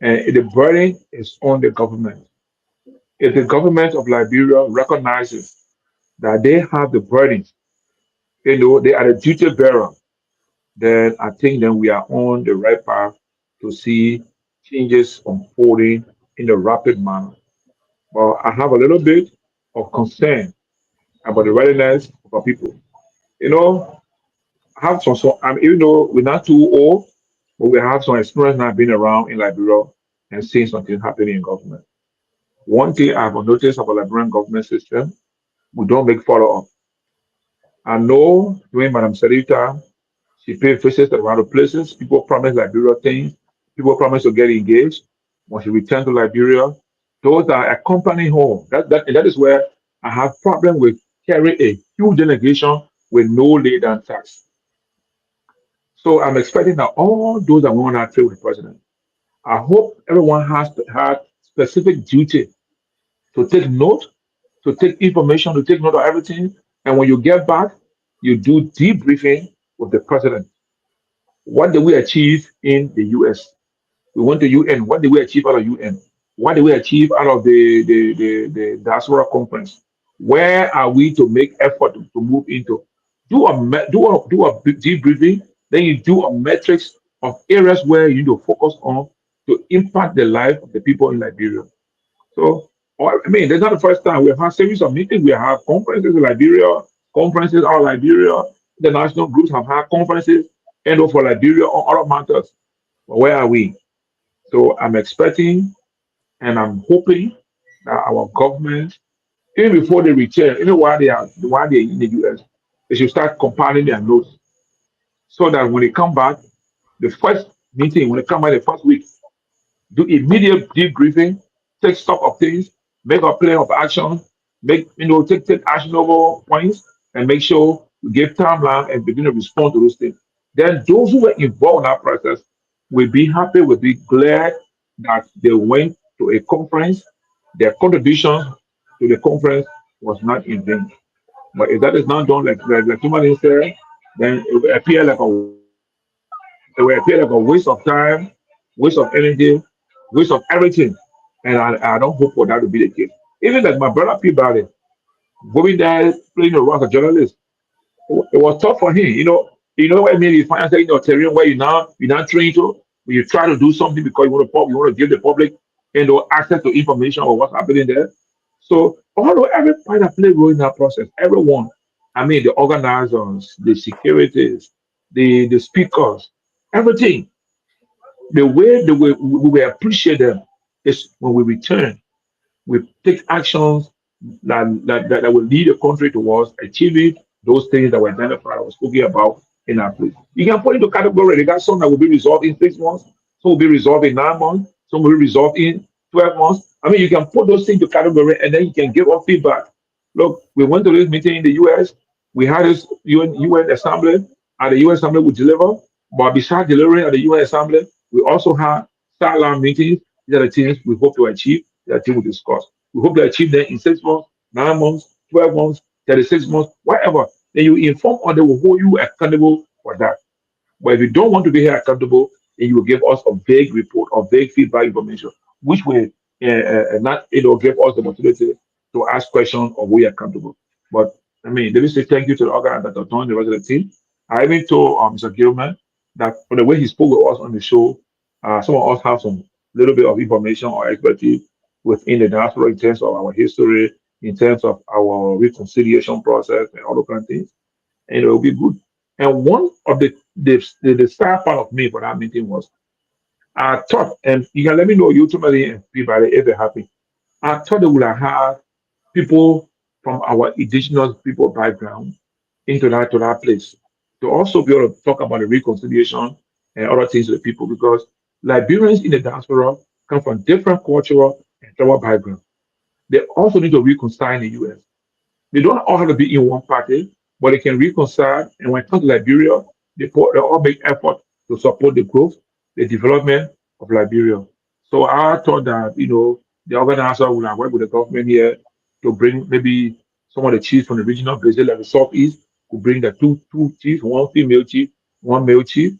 S10: And the burden is on the government. If the government of Liberia recognizes that they have the burden, they are the duty bearer, then I think then we are on the right path to see changes unfolding in a rapid manner. But I have a little bit of concern about the readiness of our people. I have even though we're not too old, but we have some experience now being around in Liberia and seeing something happening in government. One thing I have noticed about Liberian government system, we don't make follow up. I know during Madam Sarita, she paid visits around the places. People promise Liberia things. People promise to get engaged. When she returned to Liberia, those are accompanying home. That is where I have problem with carrying a huge delegation with no laid down tax. So I'm expecting that all those that want to trade with the president, I hope everyone has to have specific duty to take note, to take information, to take note of everything. And when you get back, you do debriefing with the president. What did we achieve in the US? We went to UN. What did we achieve out of UN? What did we achieve out of the diaspora conference? Where are we to make effort to move into? Do a debriefing. Then you do a metrics of areas where you need to focus on to impact the life of the people in Liberia. So, I mean, that's not the first time. We've had series of meetings. We have conferences in Liberia, conferences out of Liberia. The national groups have had conferences, and for Liberia on other matters. But where are we? So I'm expecting and I'm hoping that our government, even before they return, even while they're in the US, they should start compiling their notes so that when they come back, the first meeting, when they come back the first week, do immediate debriefing, take stock of things, make a plan of action, take actionable points, and make sure we give timeline and begin to respond to those things. Then those who were involved in that process will be happy, will be glad that they went to a conference. Their contribution to the conference was not in vain. But if that is not done, like Tomalin said, then it will appear like a waste of time, waste of energy, waste of everything. And I don't hope for that to be the case. Even like my brother Peabody, going there playing the role as a journalist, it was tough for him. You know what I mean? You find yourself in your terrain where you're not trained to, when you try to do something because you want to give the public access to information or what's happening there. So although every part that play a role in that process, everyone, I mean the organizers, the securities, the speakers, everything, the way we will appreciate them is when we return, we take actions that will lead the country towards achieving those things that were identified or spoken about in our place. You can put into category, they got some that will be resolved in 6 months, some will be resolved in 9 months, some will be resolved in 12 months. I mean, you can put those things into category and then you can give us feedback. Look, we went to this meeting in the US, we had this UN Assembly, and the UN Assembly would deliver, but besides delivering at the UN Assembly, we also had sideline meetings. These are the things we hope to achieve, that thing we discuss. We hope to achieve them in 6 months, 9 months, 12 months, 36 months, whatever. Then you inform or they will hold you accountable for that. But if you don't want to be held accountable, then you will give us a vague report or vague feedback information, which will not give us the opportunity to ask questions or we accountable. But I mean, let me say thank you to the organizer that joined the rest of the team. I even told Mr. Gilman that for the way he spoke with us on the show, some of us have some little bit of information or expertise within the diaspora in terms of our history, in terms of our reconciliation process and all those kind of things. And it will be good. And one of the star part of me for that meeting was I thought, and you can let me know you ultimately and Peabody if they're happy. I thought they would have had people from our indigenous people background into that place to also be able to talk about the reconciliation and other things with people because Liberians in the diaspora come from different cultural and tribal backgrounds. They also need to reconcile in the US. They don't all have to be in one party, but they can reconcile. And when it comes to Liberia, they all make effort to support the growth, the development of Liberia. So I thought that, the organizer would have worked with the government here to bring maybe some of the chiefs from the regional Brazil like the Southeast, to bring the two chiefs, one female chief, one male chief,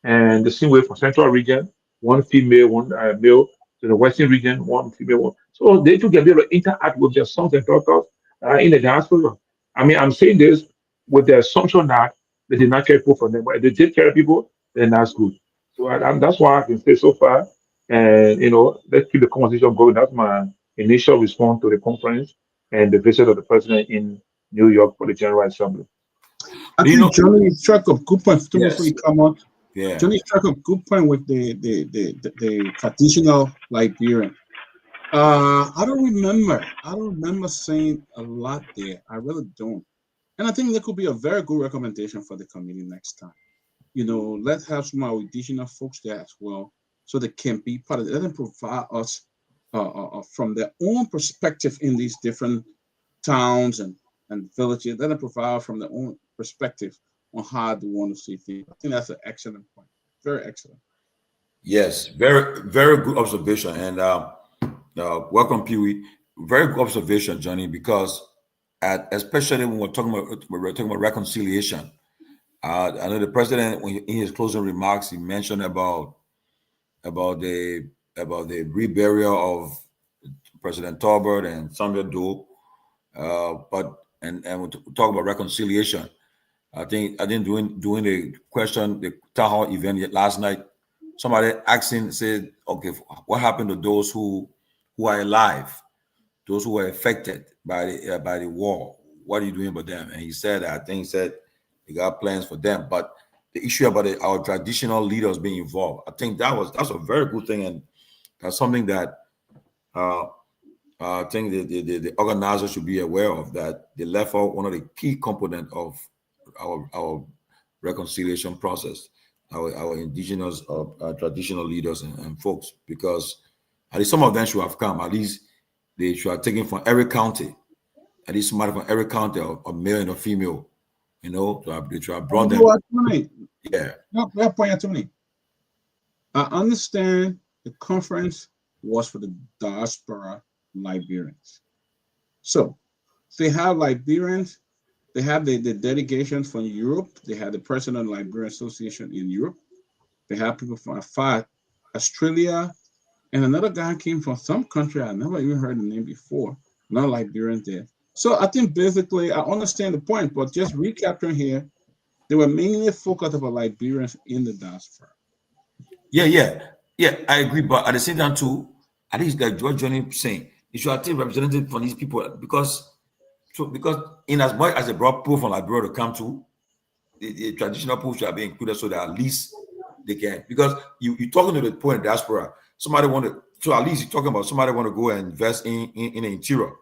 S10: and the same way for Central region, one female, one male, to the Western region, one female, one. So they two can be able to interact with their sons and daughters in the diaspora. I mean, I'm saying this with the assumption that they did not care people from them, but if they did care people, then that's good. So that's why I can say so far. And let's keep the conversation going. That's my initial response to the conference and the visit of the president in New York for the General Assembly.
S3: I think Johnny struck a good point before you come on.
S4: Yeah.
S3: Johnny struck a good point with the traditional Liberian. I don't remember saying a lot there. I really don't. And I think that could be a very good recommendation for the committee next time. Let's have some of our indigenous folks there as well, so they can be part of it. Let them provide us from their own perspective in these different towns and villages. Let them provide from their own perspective on how they want to see things. I think that's an excellent point. Very excellent.
S4: Yes, very, very good observation. And welcome, Pewee. Very good observation, Johnny, because especially when we're talking about reconciliation, I know the president, in his closing remarks, he mentioned about the reburial of President Torgbean and Samuel Doe, and we talk about reconciliation. I think doing the town hall event last night, somebody asking, said, okay, what happened to those who are alive, those who were affected by the war? What are you doing about them? And he said, I think he said he got plans for them. But the issue about our traditional leaders being involved, I think that's a very good thing, and that's something that I think the organizers should be aware of, that they left out one of the key components of our reconciliation process, our indigenous traditional leaders and folks, because at least some of them should have come. At least they should have taken from every county, at least somebody from every county, a male and a female, you know, to have brought them. Yeah.
S3: I understand the conference was for the diaspora Liberians. So they have Liberians, they have the delegations from Europe, they had the president of the Liberian Association in Europe, they have people from Australia, and another guy came from some country I never even heard the name before, not Liberian there. So I think basically I understand the point, but just recapping here, they were mainly focused about Liberians in the diaspora. Yeah, I agree. But at the same time, too, I think like George Johnny saying, you should take representatives from these people because in as much as they brought people from Liberia to come to, the traditional people should have been included so that at least they can. Because you're talking to the poor in diaspora, somebody want to, so at least you're talking about somebody want to go and invest in the interior.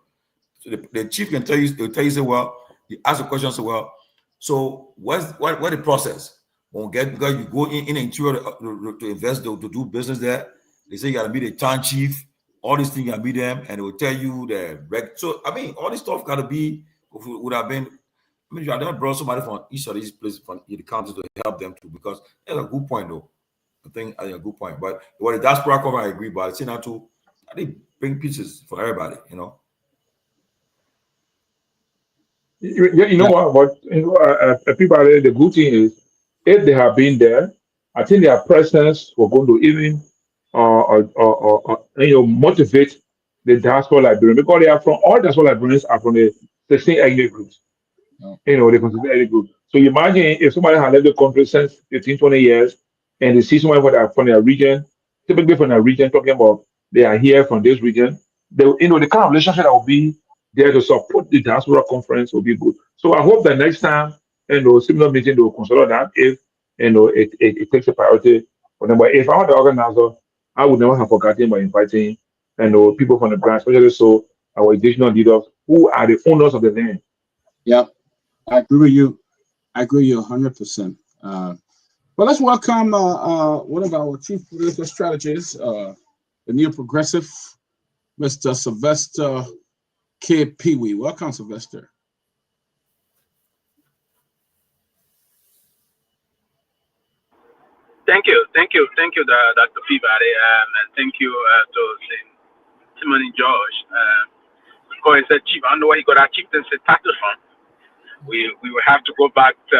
S3: So the chief can tell you, they'll tell you, say, well, you ask the question, say, well, so what the process? Won't get, because you go in the interior to invest, to do business there. They say you gotta meet the town chief, all these things, you gotta meet them, and they will tell you so I mean, all this stuff gotta be, would have been, I mean, you have never brought somebody from each of these places from the county to help them too, because that's a good point though. I think a good point. But what the diaspora cover, I agree, but I say now too, I think bring pieces for everybody, you know.
S10: You know what? But you know, people, the good thing is, if they have been there, I think their presence will going to even you know, motivate the diaspora Liberian, because they are from, all diaspora Liberians are from the same ethnic groups. You know, they consider ethnic group. So you imagine if somebody has left the country since 15, 20 years, and they see somebody from their region, typically from their region, talking about they are here from this region, they, you know, the kind of relationship that will be there to support the diaspora conference will be good. So I hope that next time, you know, similar meeting, they will consider that if, you know, it takes a priority for them. But if I were the organizer, I would never have forgotten by inviting, you know, people from the branch, especially so our indigenous leaders who are the owners of the land.
S3: Yeah, I agree with you. I agree with you 100%. But let's welcome one of our chief political strategists, the new progressive, Mr. Sylvester Pewee. Welcome, Sylvester.
S11: Thank you, Dr. Peabody, and thank you to Tomalin George. Of course, the chief. I don't know where he got our chieftaincy title from. We will have to go back to.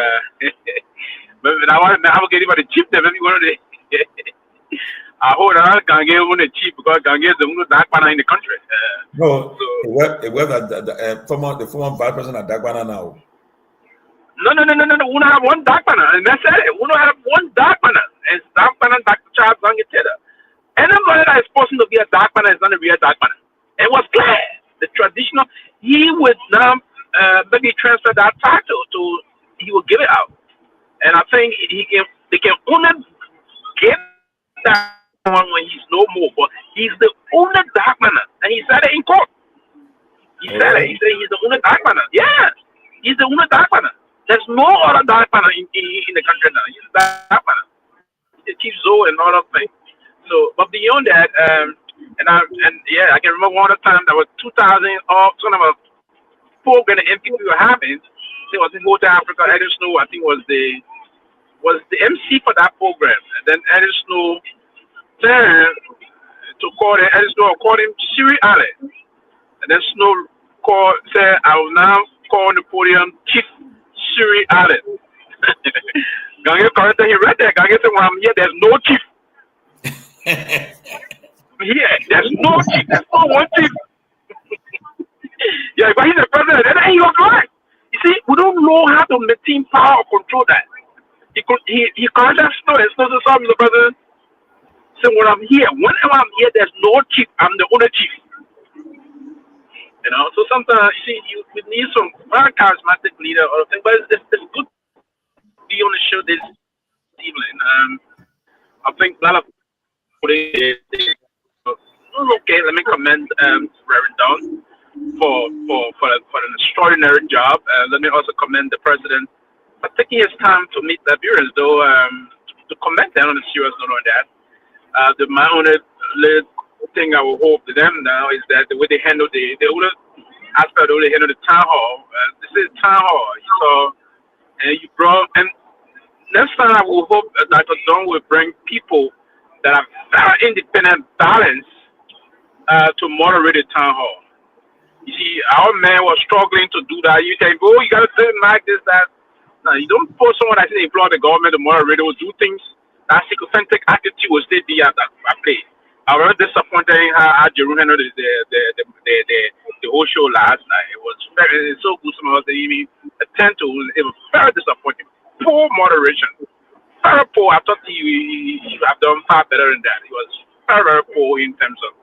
S11: But I want to get him the chieftain. Maybe one of the. I hope I can get one the chief because Gange is the only Dagbana in the country.
S4: No, so, the former vice president at Dagbana now.
S11: No. We don't have one Dagbana, and that's it. We don't have one Dagbana. It's Dagbana, Dr. Charles Gange Taylor. Anybody that is supposed to be a Dagbana is not a real Dagbana. It was clear. The traditional, he would now maybe transfer that title to, he will give it out. And I think they can only get that one when he's no more. But he's the only Dagbana, and he said it in court. He said it. He said he's the only Dagbana. Yeah, he's the only Dagbana. There's no other Dagbana in the country now. He's the Dagbana. The chief zoo and all that thing. So, but beyond that, I can remember one of the time that was 2000 or some of a program the MP we were having. It was in Hotel Africa. Eddie Snow, I think, was the MC for that program. And then Eddie Snow turned to call him. Eddie Snow called him Siri Allen. And then Snow said, "I will now call the podium Chief Siri Allen." Gange corrected. He read that. Gange said, "When I'm here, there's no chief." Yeah, there's no chief. There's no one chief. Yeah, but he's the president, and he was right. You see, we don't know how to maintain power or control that. He corrected Snow, and Snow said, "Sorry, Mr. President, So when I'm here, whenever I'm here, there's no chief. I'm the only chief. You know, so sometimes you see, you need some very charismatic leader or thing, but it's good to be on the show this evening. I think a lot of okay. Let me commend Reverend Don for an extraordinary job. Let me also commend the president for taking his time to meet Liberians, though to comment them on a serious note on that. My only little thing I will hope to them now is that the way they handle the only aspect of the way they handle the town hall. This is town hall, so you brought and next time I will hope that Dr. Don will bring people that are very independent, balanced to moderate the town hall. You see, our man was struggling to do that. You can go, you got to say like this, that. No, you don't put someone that employ the government to moderate or do things. That sycophantic attitude will still be at play. I was disappointed in how Jerome handled the whole show last night. It was so good. Some of us didn't even attend to. It was very disappointing. Poor moderation. Very poor. I thought you have done far better than that. It was very, very poor in terms of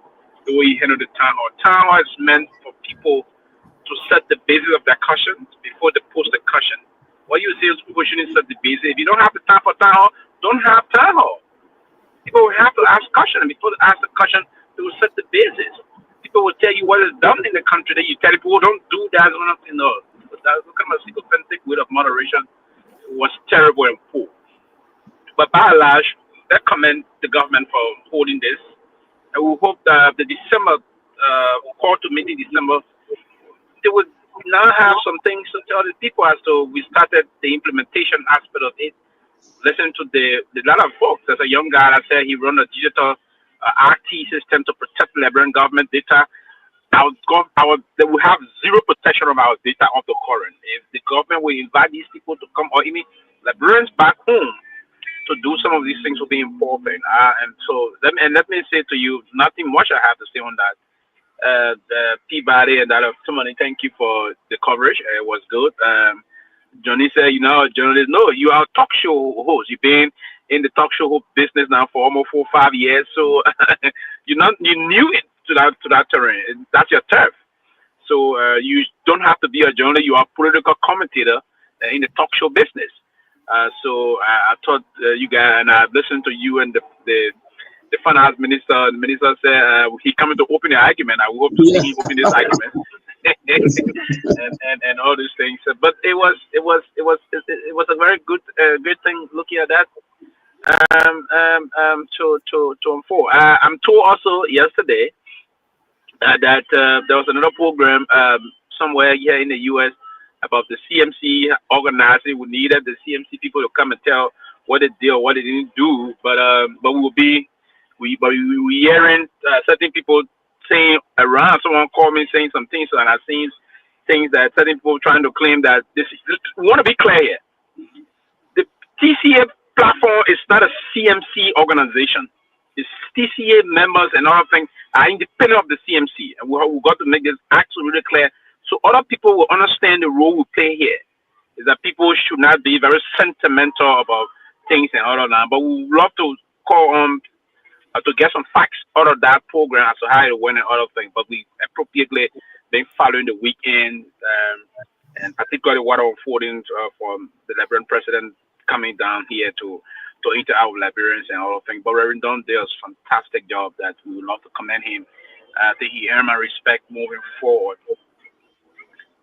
S11: the way he handled the town hall. Town hall is meant for people to set the basis of their caution before they post the caution. What you say is people shouldn't set the basis. If you don't have the time for town hall, don't have town hall. People will have to ask caution, and before they ask the caution, they will set the basis. People will tell you what is done in the country. That you tell people don't do that. No, that kind of sycophantic way of moderation was terrible and poor. But by and large, I commend the government for holding this. And we hope that the December call to meeting December, they would now have some things to tell the people as to we started the implementation aspect of it. Listen to the lot of folks. There's a young guy that said he run a digital RT system to protect Liberian government data. They will have zero protection of our data of the current. If the government will invite these people to come, or even Liberians back home to do some of these things, will be important. And so, let me say to you, nothing much I have to say on that. The Peabody and that of Tomalin, thank you for the coverage. It was good. Johnny said, journalists, no, you are a talk show host. You've been in the talk show business now for almost 4 or 5 years, so you knew it to that terrain. That's your turf. So you don't have to be a journalist. You are a political commentator in the talk show business. So I thought you guys, and I listened to you and the finance minister. The minister said he coming to open the argument. I hope to see him open this argument. and all these things, but it was a very good thing looking at that to unfold. I'm told also yesterday that there was another program somewhere here in the U.S. about the CMC organizing. We needed the CMC people to come and tell what they did or what they didn't do, but we hearing certain people saying around. Someone called me saying some things, and I've seen things that certain people trying to claim that we want to be clear here. The TCA platform is not a CMC organization. It's TCA members and other things are independent of the CMC, and we've got to make this absolutely clear so other people will understand the role we play here. Is that people should not be very sentimental about things and all of that, but we would love to call on to get some facts out of that program as to how it went and other things. But we appropriately been following the weekend, and particularly what unfolding from the Liberian president coming down here to interact with Liberians and all of things. But Reverend Don did a fantastic job that we would love to commend him. I think he earned my respect moving forward.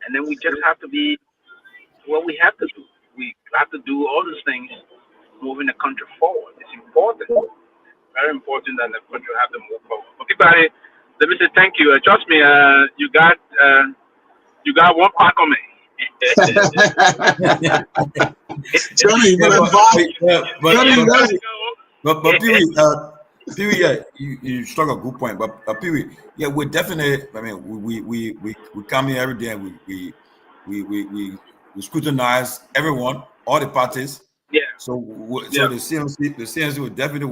S11: And then we just have to be what we have to do. We have to do all these things moving the country forward. It's important. Very important that the country have to move forward. Okay, buddy, let me say thank you. Trust me, you got one pack on me.
S4: Johnny, but Pewee, yeah, you struck a good point. But Pewee, yeah, we're definitely. I mean, we come here every day and we scrutinize everyone, all the parties.
S11: Yeah.
S4: So the CMC will definitely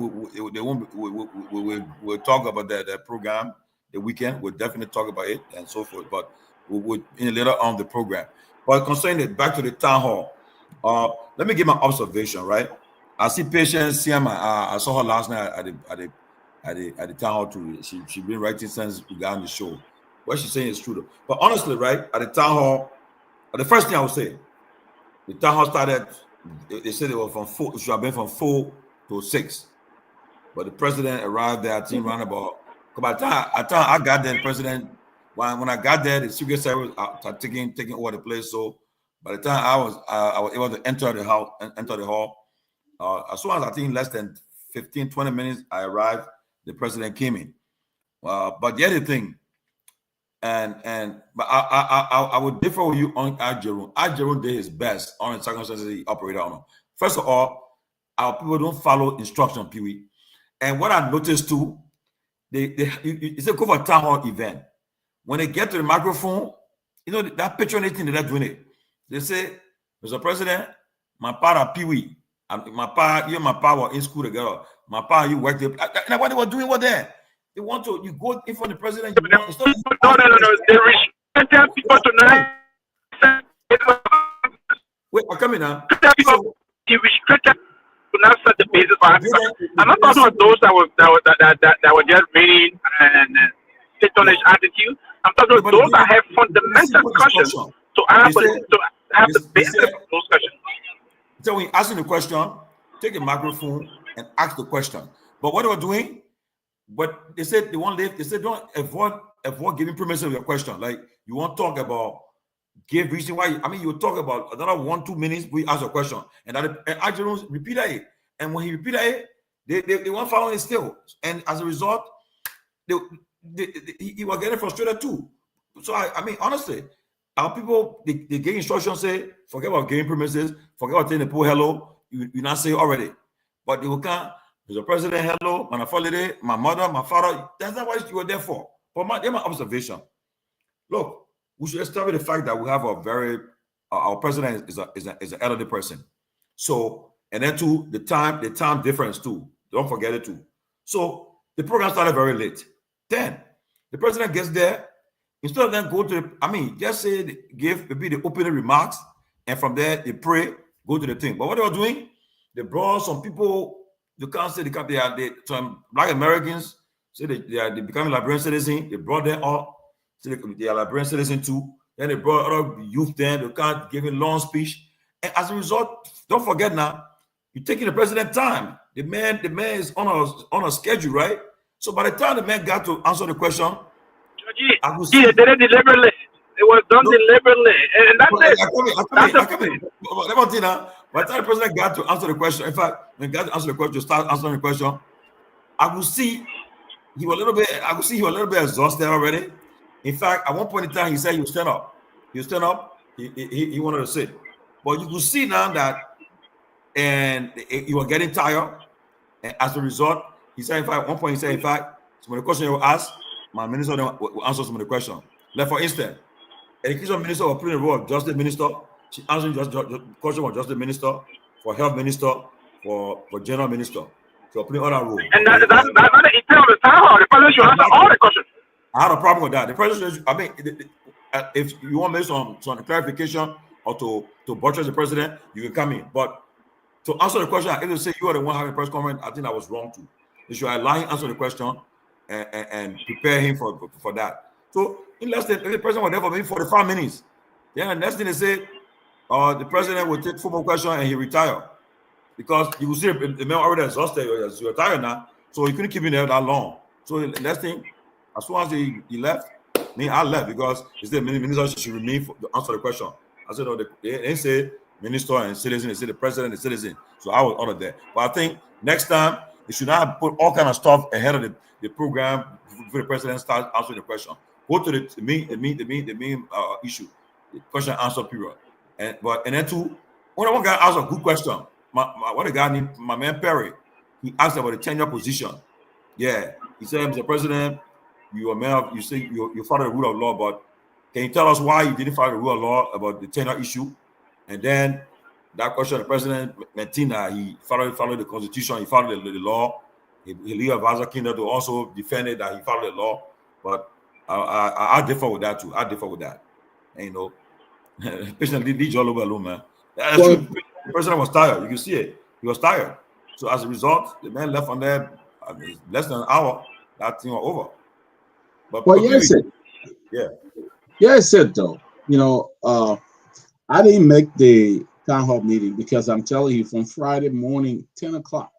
S4: they won't we'll talk about that program the weekend. We'll definitely talk about it and so forth. But we would later on the program. But concerning it, back to the town hall, let me give my observation. Right, I see Patience. I saw her last night at at the town hall too. She's been writing since we got on the show. What she's saying is true though. But honestly, right, at the town hall, the first thing I would say, the town hall started. They said they were from 4. It should have been from 4 to 6. But the president arrived there, I think, around about. By the time I got there, the president, when I got there, the Secret Service started taking over the place. So by the time I was able to enter the hall. As soon as I think less than 15, 20 minutes, I arrived, the president came in. But the other thing, but I would differ with you on Jerome. Jerome did his best on the circumstances he operated on. First of all, our people don't follow instruction, Pewee. And what I noticed too, they say go for a town hall event. When they get to the microphone, you know that picture anything they're doing it. They say, Mr. President, my father Pewee, my pa, you and my pa were in school together. My pa, you worked there. And what they were doing was there. They want to, you go in front of the president. You want,
S11: no. They restricted people tonight.
S4: Wait, I'm coming now.
S11: He restricted to not set the basis for Africa. I'm not talking about those that were just reading and sit on his attitude. I'm talking about those that have fundamental questions to have the basis of those questions.
S4: So when asking the question, take a microphone and ask the question. But what they were doing, but they said they won't leave. They said don't avoid giving permission of your question. Like you won't talk about give reason why. You will talk about another 1-2 minutes. We ask a question, and Jerome repeated it. And when he repeated it, they weren't following it still. And as a result, he was getting frustrated too. So honestly, our people they get instructions say forget about giving premises, forget about telling the poor hello. You not say already, but they will come. Mr. President, hello, my mother, my father. That's not what you were there for. But my observation. Look, we should establish the fact that we have our president is an elderly person. So, and then too, the time difference too. Don't forget it too. So the program started very late. Then the president gets there. Instead of them go to just say give maybe the opening remarks, and from there they pray, go to the thing. But what they were doing, they brought some people. You can't say some Black Americans say they are becoming Liberian citizens. They brought them up, so they are Liberian citizens too. Then they brought other youth there. They can't give a long speech, and as a result, don't forget now, you're taking the president time. The man is on a schedule, right? So by the time the man got to answer the question,
S11: they did it deliberately. It was done deliberately, and that's it.
S4: By the time the president got to answer the question, in fact, when he got to answer the question, start answering the question, I could see he was a little bit exhausted already. In fact, at one point in time, he said he would stand up. He wanted to sit, but you could see now that, and he was getting tired. And as a result, he said, in fact, at one point, some of the questions you were asked, my minister will answer some of the questions. Like for instance, education minister was putting the role of justice minister. She answered just question for justice minister, for health minister, for general minister. So putting all that role.
S11: And that's not the intent of the town hall. The president should answer all the questions.
S4: I had a problem with that. The president, if you want me some clarification or to buttress the president, you can come in. But to answer the question, if they say you are the one having a press conference, I think that was wrong too. They should allow him to answer the question and prepare him for that. So in less than the president was there for maybe 45 minutes. Then the next thing they say, the president will take 4 more questions and he retire. Because you will see the man already exhausted, you're tired now. So he couldn't keep him there that long. So the next thing, as soon as he left, I left because he said minister should remain to answer the question. I said, no, they didn't say minister and citizen, they said the president and citizen. So I was out of there. But I think next time, they should not put all kind of stuff ahead of the program before the president starts answering the question. Go to the main issue, the question and answer period. And then too, when one guy asked a good question, my man Perry, he asked about the tenure position. Yeah, he said, Mr. President, you are man, you say you follow the rule of law, but can you tell us why you didn't follow the rule of law about the tenure issue? And then that question, the president, Martina, he followed the constitution, he followed the law. He leave advisor Kinder to also defend it that he followed the law. But I differ with that too. I differ with that. And, patient lead all over alone, man. That's true. The president was tired. You can see it. He was tired. So as a result, the man left on there. I mean, less than an hour, that thing was over. But
S12: Well, yes, it.
S4: Yeah.
S12: Yeah, it's it though. You know, I didn't make the town hall meeting because I'm telling you, from Friday morning 10 o'clock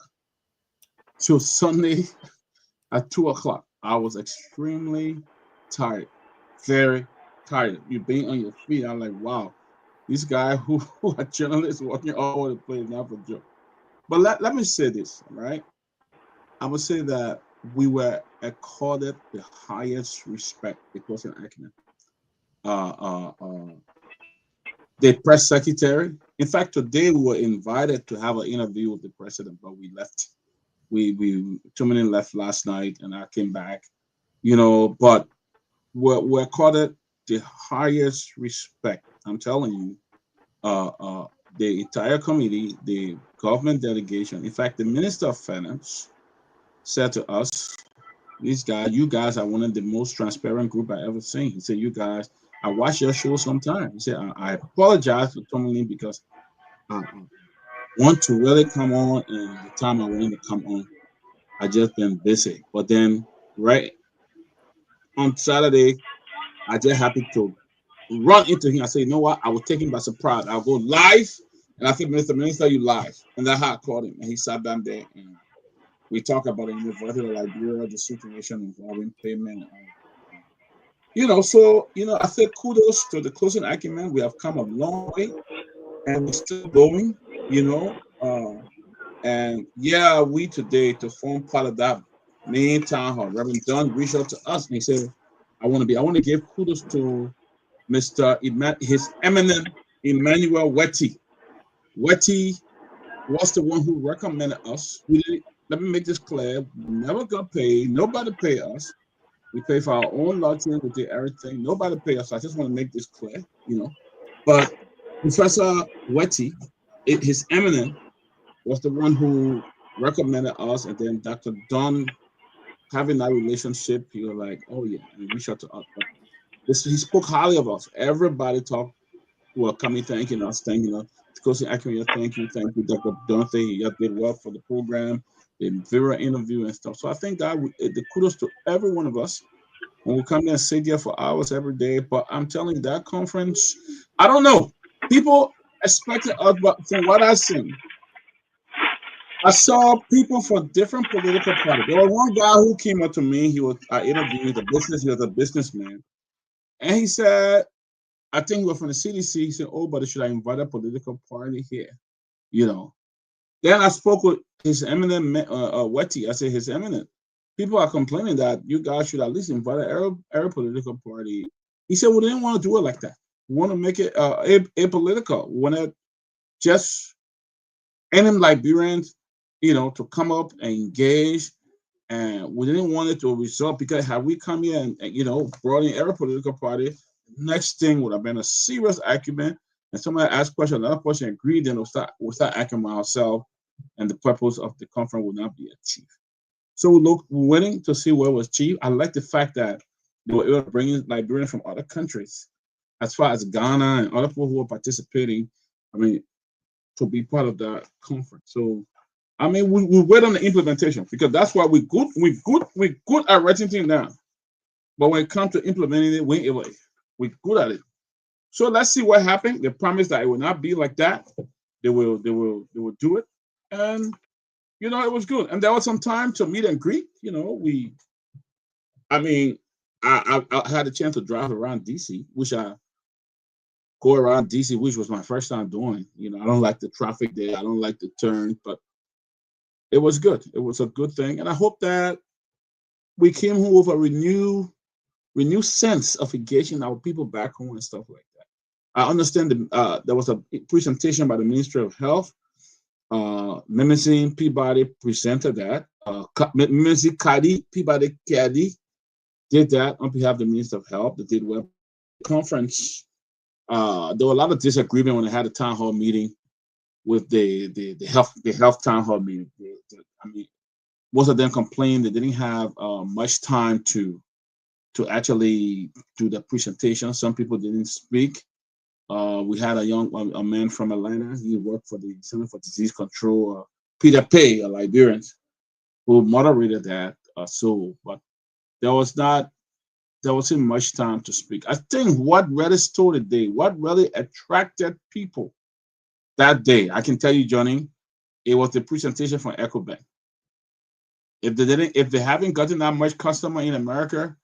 S12: to Sunday at 2 o'clock, I was extremely tired, very tired. You being on your feet, I'm like, wow, these guys who are journalists walking all over the place, not for joke. But let me say this, right? I would say that we were accorded the highest respect because of Ackman. The press secretary. In fact, today we were invited to have an interview with the president, but we left. We Tomalin left last night, and I came back. You know, but we're accorded the highest respect. I'm telling you, the entire committee, the government delegation. In fact, the Minister of Finance said to us, you guys are one of the most transparent group I ever seen. He said, you guys, I watch your show sometime. He said, I apologize for Tomalin because I want to really come on, and the time I wanted to come on, I just been busy. But then, right on Saturday, I just happened to run into him. I said, you know what? I will take him by surprise. I'll go live, and I think, Mr. Minister, you live. And that's how I called him. And he sat down there, and we talked about the University of Liberia, the situation involving payment. You know, so, you know, I say kudos to the closing acumen. We have come a long way, and we're still going, you know. And yeah, we today, to form part of that main town hall, Reverend Dunn reached out to us, and he said, I want to give kudos to His Eminent Emmanuel Wetty. Wetty was the one who recommended us. Let me make this clear. We never got paid. Nobody paid us. We pay for our own lodging. We did everything. Nobody paid us. I just want to make this clear, you know. But Professor Wetty, His Eminent, was the one who recommended us. And then Dr. Dunn, having that relationship, he was like, oh yeah, and reached out to us. But he spoke highly of us. Everybody talked, were coming, thanking us. Thank you, thank you, Dr. Dunn. You did well for the program, the Vera interview and stuff. So I think that the kudos to every one of us. When we come there and sit there for hours every day. But I'm telling you, that conference, I don't know. People expected us, but from what I've seen, I saw people from different political parties. There was one guy who came up to me. He was interviewing he was a businessman. And he said, I think he was from the CDC. He said, oh, but should I invite a political party here? You know. Then I spoke with His Eminent Wetty. I said, His Eminent, people are complaining that you guys should at least invite a political party. He said, well, they didn't want to do it like that. We want to make it apolitical. We want to just any Liberians, you know, to come up and engage. And we didn't want it to result, because had we come here and you know, brought in every political party, next thing would have been a serious argument. And somebody asked a question, another person agreed, then we'll start arguing with ourselves, and the purpose of the conference will not be achieved. So we're waiting to see what was achieved. I like the fact that they were able to bring in Liberians from other countries, as far as Ghana and other people who are participating, I mean, to be part of that conference. So, I mean, we wait on the implementation, because that's why we're good at writing things down. But when it comes to implementing it, we're good at it. So let's see what happens. They promised that it will not be like that. They will do it. And you know, it was good. And there was some time to meet and greet. You know, I had a chance to drive around DC, which I go around DC, which was my first time doing. You know, I don't like the traffic there. I don't like the turn, but it was good. It was a good thing. And I hope that we came home with a renewed sense of engaging our people back home and stuff like that. I understand there was a presentation by the Ministry of Health. Myean Peabody presented that. Myean Peabody did that on behalf of the Minister of Health. They did well. Conference. There were a lot of disagreement when they had a town hall meeting with the health town hall meeting. I mean, most of them complained they didn't have much time to actually do the presentation. Some people didn't speak. We had a man from Atlanta. He worked for the Center for Disease Control, Peter Pay, a Liberian. who moderated that. But there wasn't much time to speak. I think what really stole the day, what really attracted people that day, I can tell you, Johnny, it was the presentation from EcoBank. If they haven't gotten that much customer in America,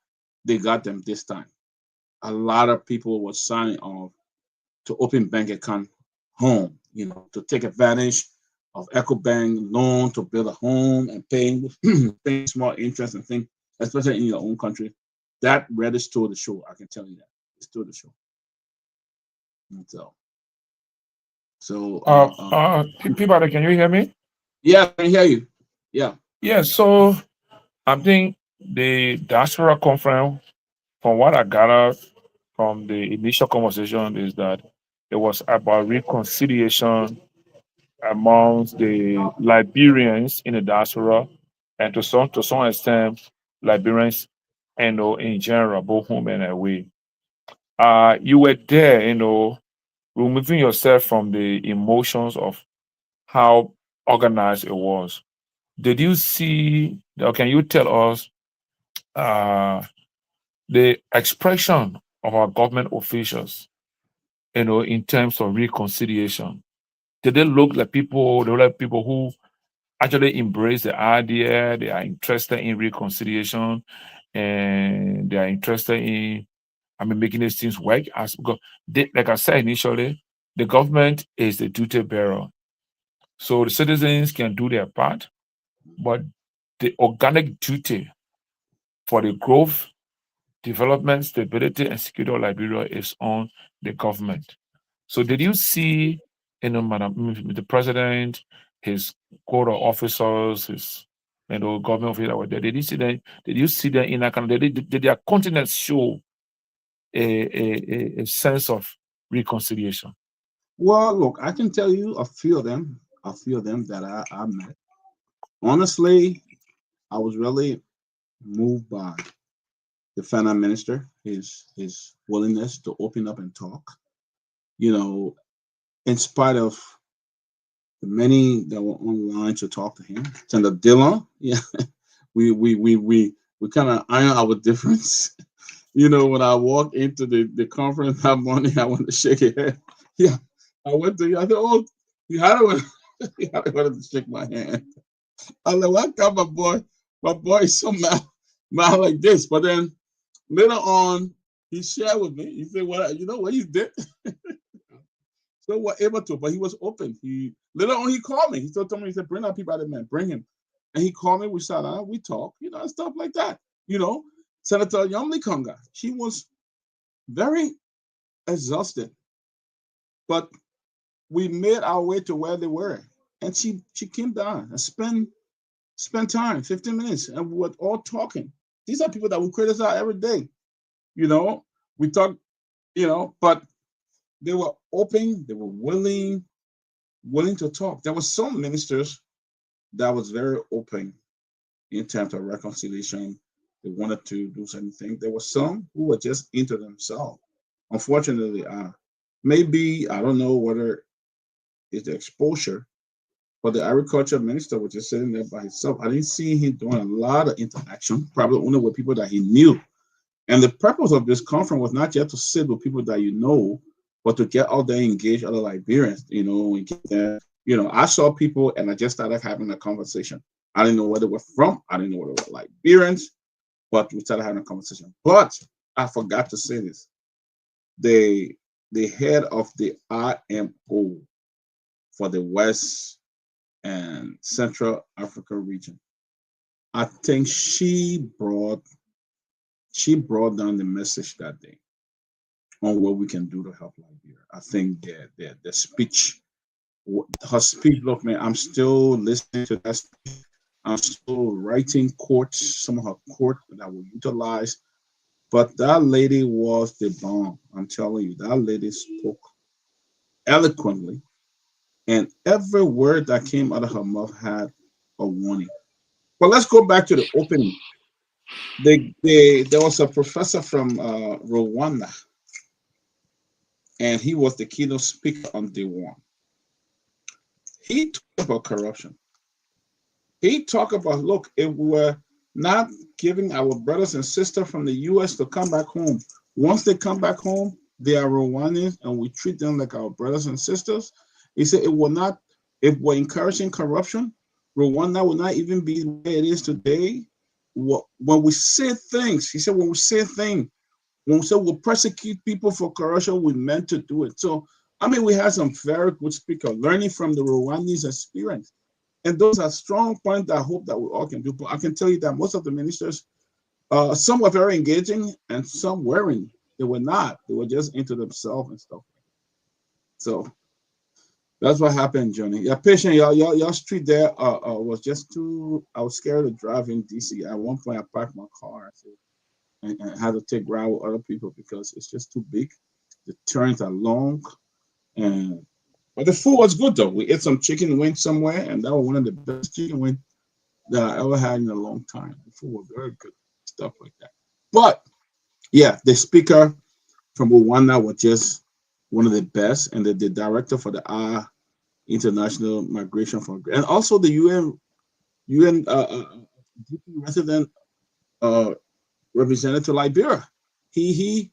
S12: they got them this time. A lot of people were signing off to open bank account home, to take advantage of EcoBank loan to build a home and paying small interest and things, especially in your own country. That really stole the show. I can tell you that. It stole the show.
S13: Peabody, can you hear me?
S12: Yeah, I can hear you. Yeah.
S13: Yeah, so I think the diaspora conference, from what I gathered from the initial conversation, is that it was about reconciliation amongst the Liberians in the diaspora, and to some extent, Liberians, in general, both home and away. You were there, removing yourself from the emotions of how organized it was. Did you see, or can you tell us the expression of our government officials, in terms of reconciliation? Did they look like people who actually embrace the idea, they are interested in reconciliation, and they are interested in, making these things work? Because like I said initially, the government is the duty bearer. So the citizens can do their part, but the organic duty for the growth, development, stability, and security of Liberia is on the government. So did you see, the president, his court of officers, his government officials that were there? Did you see them? Did you see them in that kind of? Did their countenance show a sense of reconciliation?
S12: Well, look, I can tell you a few of them that I met. Honestly, I was really moved by the finance minister, his willingness to open up and talk. In spite of the many that were online to talk to him, Senator Dillon, yeah, we kind of iron our difference. When I walked into the conference that morning, I wanted to shake his hand. Yeah, I went to. I said, "Oh, you had to shake my hand." I was like, "What got my boy? My boy is so mad like this." But then later on, he shared with me. He said, "Well, you know what you did." So we're able to, but he was open. Later on he called me. He told me, he said, "Bring our people out of man, bring him." And he called me. We sat down, we talked, and stuff like that. Senator Yomli Konga, she was very exhausted, but we made our way to where they were, and she came down and spent time, 15 minutes, and we were all talking. These are people that we criticize every day. We talk, but they were open, they were willing to talk. There were some ministers that was very open in terms of reconciliation. They wanted to do certain things. There were some who were just into themselves. Unfortunately, maybe, I don't know whether it's the exposure, but the agriculture minister was just sitting there by himself. I didn't see him doing a lot of interaction, probably only with people that he knew. And the purpose of this conference was not just to sit with people that but to get out there and engage other Liberians, and get there. I saw people and I just started having a conversation. I didn't know where they were from. I didn't know where they were Liberians, but we started having a conversation. But I forgot to say this. The head of the IMO for the West and Central Africa region, I think she brought down the message that day on what we can do to help Liberia. I think the speech, her speech, look, man, I'm still listening to that speech. I'm still writing quotes, some of her quotes that I will utilize. But that lady was the bomb. I'm telling you, that lady spoke eloquently, and every word that came out of her mouth had a warning. But let's go back to the opening. There was a professor from Rwanda, and he was the keynote speaker on day one. He talked about corruption. he talked about, look, if we're not giving our brothers and sisters from the U.S. to come back home, once they come back home, they are Rwandans, and we treat them like our brothers and sisters. He said it will not, if we're encouraging corruption, Rwanda will not even be where it is today. When we say things, he said, when we say things, when we say we'll persecute people for corruption, we meant to do it. So, I mean, we have some very good speakers learning from the Rwandese experience. And those are strong points that I hope that we all can do. But I can tell you that most of the ministers, some were very engaging and some weren't. They were not. They were just into themselves and stuff. So that's what happened, Johnny. Yeah, patient, your street there was just too. I was scared of driving DC. At one point, I parked my car and had to take ride with other people because it's just too big. The turns are long, but the food was good though. We ate some chicken wings somewhere, and that was one of the best chicken wings that I ever had in a long time. The food was very good, stuff like that. But yeah, the speaker from Rwanda was just one of the best, and the director for the International Migration Fund, and also the UN resident representative to Liberia. He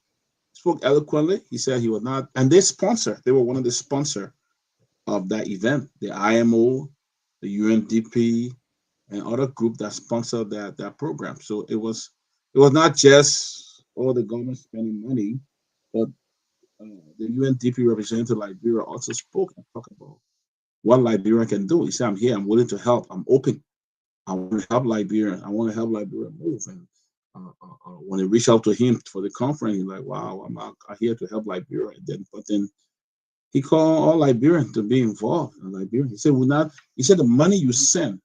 S12: spoke eloquently. He said he was not, and they were one of the sponsors of that event, the IMO, the UNDP, and other group that sponsored that program. So it was not just all the government spending money, but the UNDP representative Liberia also spoke and talked about what Liberia can do. He said, I'm here, I'm willing to help, I'm open. I want to help Liberia. I want to help Liberia move. And when they reached out to him for the conference, he's like, wow, I'm here to help Liberia. But then he called all Liberians to be involved in Liberia. He said, he said the money you send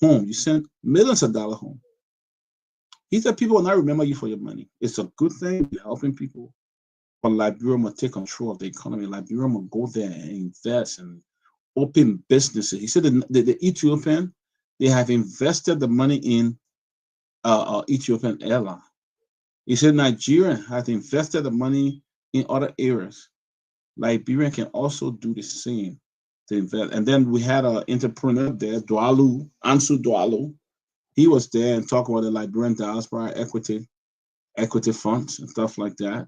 S12: home, you send millions of dollars home. He said people will not remember you for your money. It's a good thing, you're helping people, but Liberia will take control of the economy. Liberia will go there and invest and open businesses. He said the Ethiopian, they have invested the money in Ethiopian airline. He said Nigeria has invested the money in other areas. Liberia can also do the same to invest. And then we had an entrepreneur there, Ansu Dwalu. He was there and talked about the Liberian diaspora equity funds and stuff like that.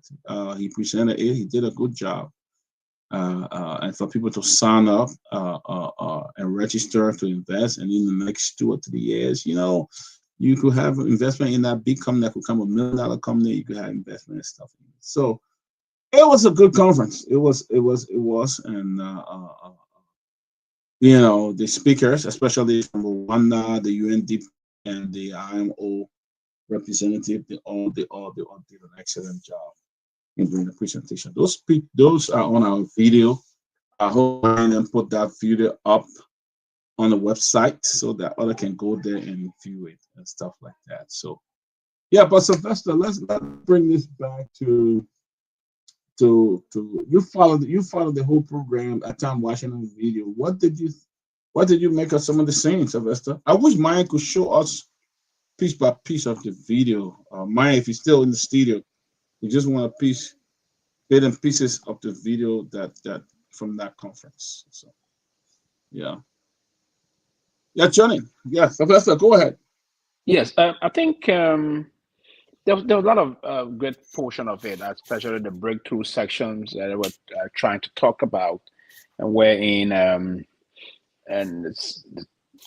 S12: He presented it. He did a good job. And for people to sign up and register to invest, and in the next 2 or 3 years, you could have investment in that big company that could come $1 million company. You could have investment and stuff. So it was a good conference. It was, and the speakers, especially from Rwanda, the UNDP, and the IMO representative, they all did an excellent job in doing the presentation. Those are on our video. I hope I can put that video up on the website so that others can go there and view it and stuff like that. So yeah, but Sylvester, let's bring this back to you followed the whole program at time watching the video. What did you make of some of the scenes, Sylvester? I wish Myean could show us piece by piece of the video. Myean, if he's still in the studio, we just want a bit and pieces of the video that from that conference. So yeah, Johnny. Yeah, Sylvester, go ahead.
S14: Yes, I think there was a lot of great portion of it, especially the breakthrough sections that I was trying to talk about, and wherein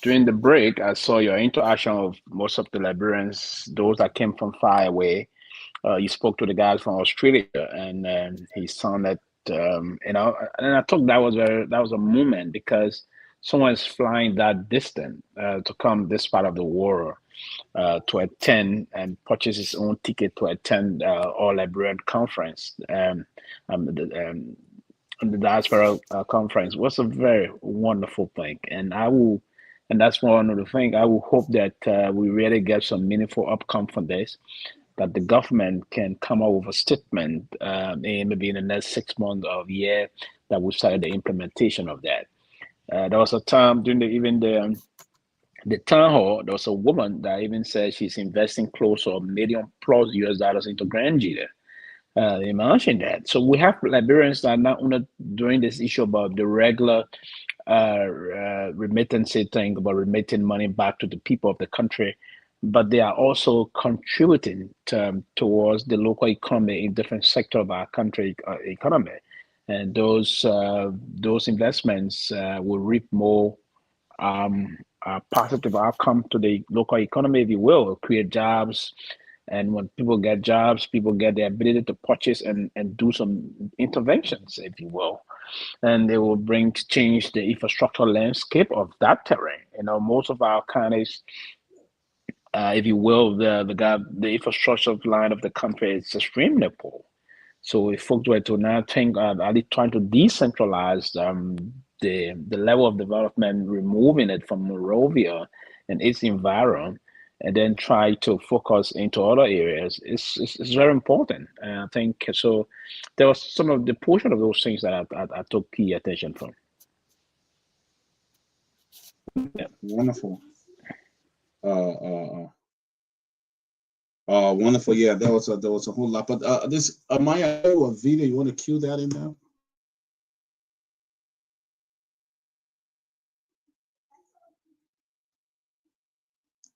S14: during the break, I saw your interaction with most of the Liberians, those that came from far away. You spoke to the guys from Australia, and he sounded, and I thought that was a moment, because someone is flying that distant to come this part of the world to attend and purchase his own ticket to attend All Liberian Conference. The diaspora conference was a very wonderful thing, and that's one of the things I will hope that we really get some meaningful outcome from this, that the government can come up with a statement maybe in the next 6 months or year that will start the implementation of that. There was a time during the town hall, there was a woman that even said she's investing close to $1 million+ US into Nigeria. They mentioned that. So we have Liberians that are not only doing this issue about the regular remittance thing about remitting money back to the people of the country, but they are also contributing towards the local economy in different sectors of our country economy, and those investments will reap more positive outcome to the local economy, if you will, create jobs. And when people get jobs, people get the ability to purchase and do some interventions, if you will. And they will change the infrastructural landscape of that terrain. Most of our counties, if you will, the infrastructure line of the country is extremely poor. So if folks were to now think, are they trying to decentralize the level of development, removing it from Monrovia and its environment, and then try to focus into other areas, it's very important. And I think so. There was some of the portion of those things that I took key attention from.
S12: Yeah. Wonderful. Wonderful. Yeah, there was a whole lot. But this Maya or video, you want to cue that in now?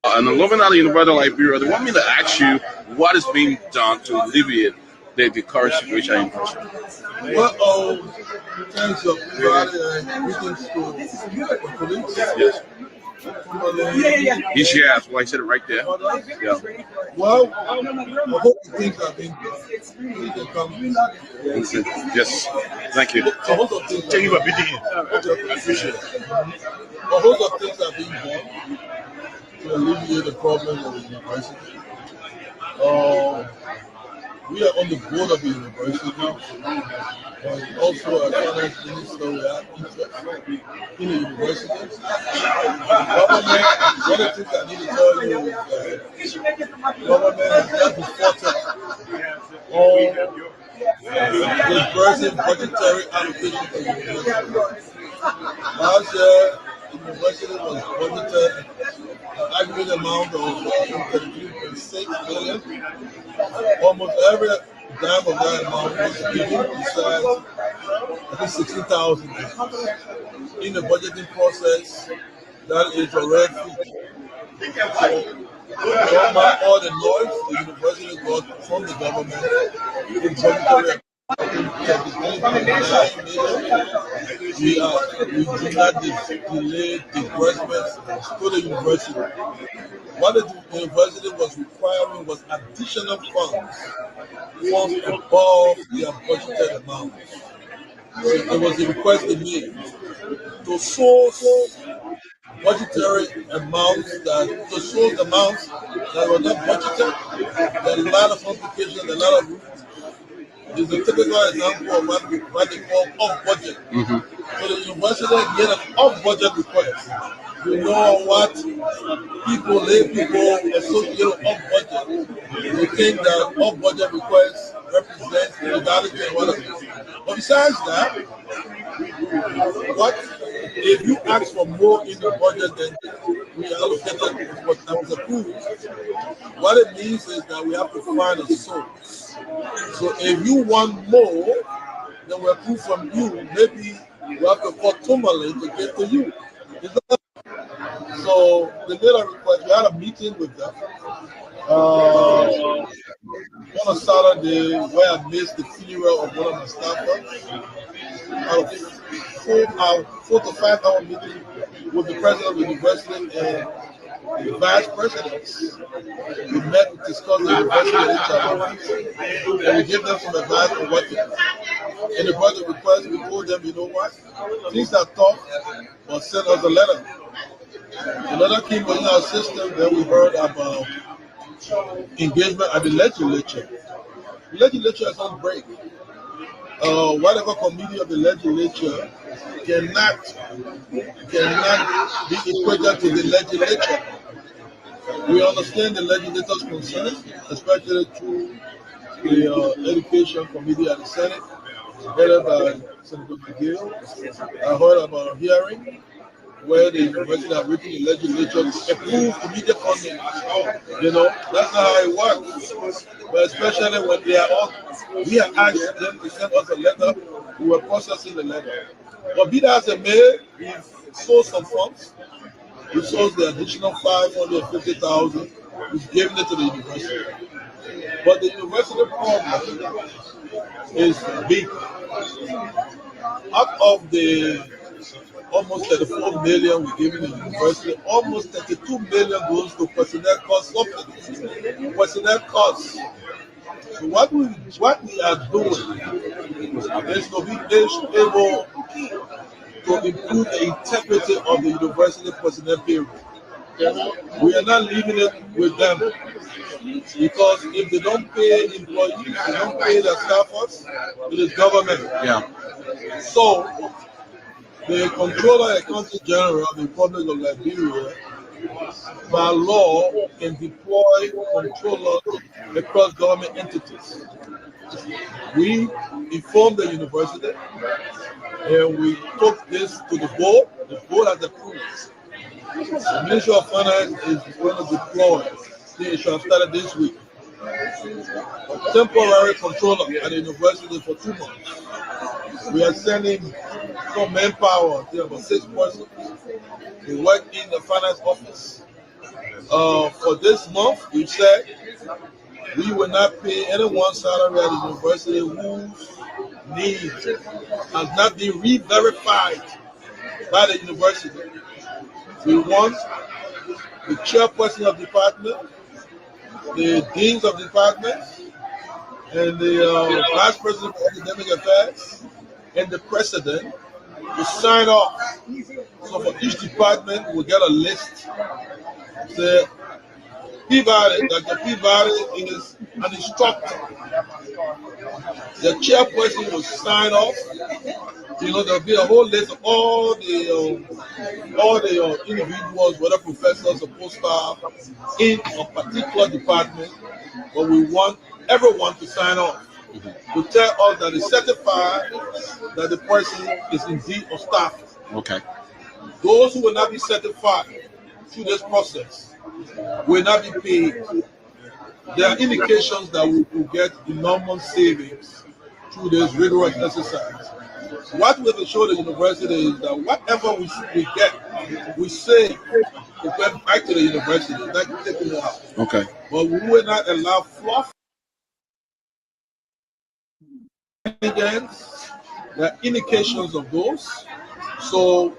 S11: An alumni of the University of Liberia, they want me to ask you what is being done to alleviate the current situation in Russia.
S15: Well, in terms of greetings to the police.
S11: Yes. He's here as well. I said it right there. Yeah.
S15: Well, I hope things are being done.
S11: Yes. Thank you.
S15: A host of things are being done to alleviate the problem of the university. We are on the board of the university now. And also, as finance minister, we are interested in the university. Government, one of the things I need to tell you is that government has not reported all disbursing budgetary allocation to the university. Last year, the university was budgeted an aggregate amount of 33.6 billion. Almost every dime of that amount was given besides, I think, 16,000. In the budgeting process, that is a red fee. So, all the noise the university got from the government in budgetary we do not delay disbursements to the university. What the university was requiring was additional funds above their budgeted amount. So it was a request they made to source budgetary amounts that were not budgeted. There are a lot of complications, a lot of is a typical example of what they call off-budget. Mm-hmm. So the university get an off-budget request. You know what lay people associate with off-budget. They think that off-budget requests represent legality and whatever. But besides that, if you ask for more in the budget than we allocated what was approved, what it means is that we have to find a source. So if you want more than we approve from you, maybe we have to call Tomalin to get to you. So they made a request. We had a meeting with them on a Saturday where I missed the funeral of one of my staffers. A 4 to 5 hour meeting with the president of the university and the vice presidents. We met to discuss the university and each other, and we gave them some advice on what to do. And the budget request, we told them, you know what, things are tough, but send us a letter. The letter came in our system, then we heard about engagement at the legislature. The legislature is on break. Whatever committee of the legislature cannot be equated to the legislature. We understand the legislature's concerns, especially through the education committee at the Senate, headed by Senator McGill. I heard about a hearing where the university have written the legislature to approve immediate funding. You know, that's not how it works. But especially when we have asked them to send us a letter, we were processing the letter. But be that as it may, we've sold some funds. We sold the additional 550,000. We've given it to the university. But the university problem is big. Out of the almost 34 million we give in the university, almost 32 million goes to personnel cost subsidies. Personnel costs. So what we are doing is to be able to improve the integrity of the university personnel payroll. We are not leaving it with them because if they don't pay employees, they don't pay their staffers, it is government.
S3: Yeah.
S15: So the Controller and Accountant General of the Republic of Liberia, by law, can deploy controllers across government entities. We informed the university and we took this to the board. The board has approved. The Ministry of Finance is going to deploy. It should have started this week. Temporary controller at the university for 2 months. We are sending some manpower, there are about 6 persons to work in the finance office. For this month, we said we will not pay anyone's salary at the university whose needs has not been re-verified by the university. We want the chairperson of the department, the deans of departments, and the vice president of academic affairs, and the president to sign off. So for each department, we'll get a list. Say, Peabody, Dr. Peabody is an instructor. The chairperson will sign off. There'll be a whole list of all the individuals, whether professors or post-staff, in a particular department. But we want everyone to sign off to tell us that it's certified that the person is indeed a staff.
S3: Okay.
S15: Those who will not be certified through this process will not be paid. There are indications that we will get enormous savings through this rigorous exercise. What we have to show the university is that whatever we get, we save to get back to the university, not taking it out.
S3: Okay.
S15: But we will not allow fluff. There are indications of those. So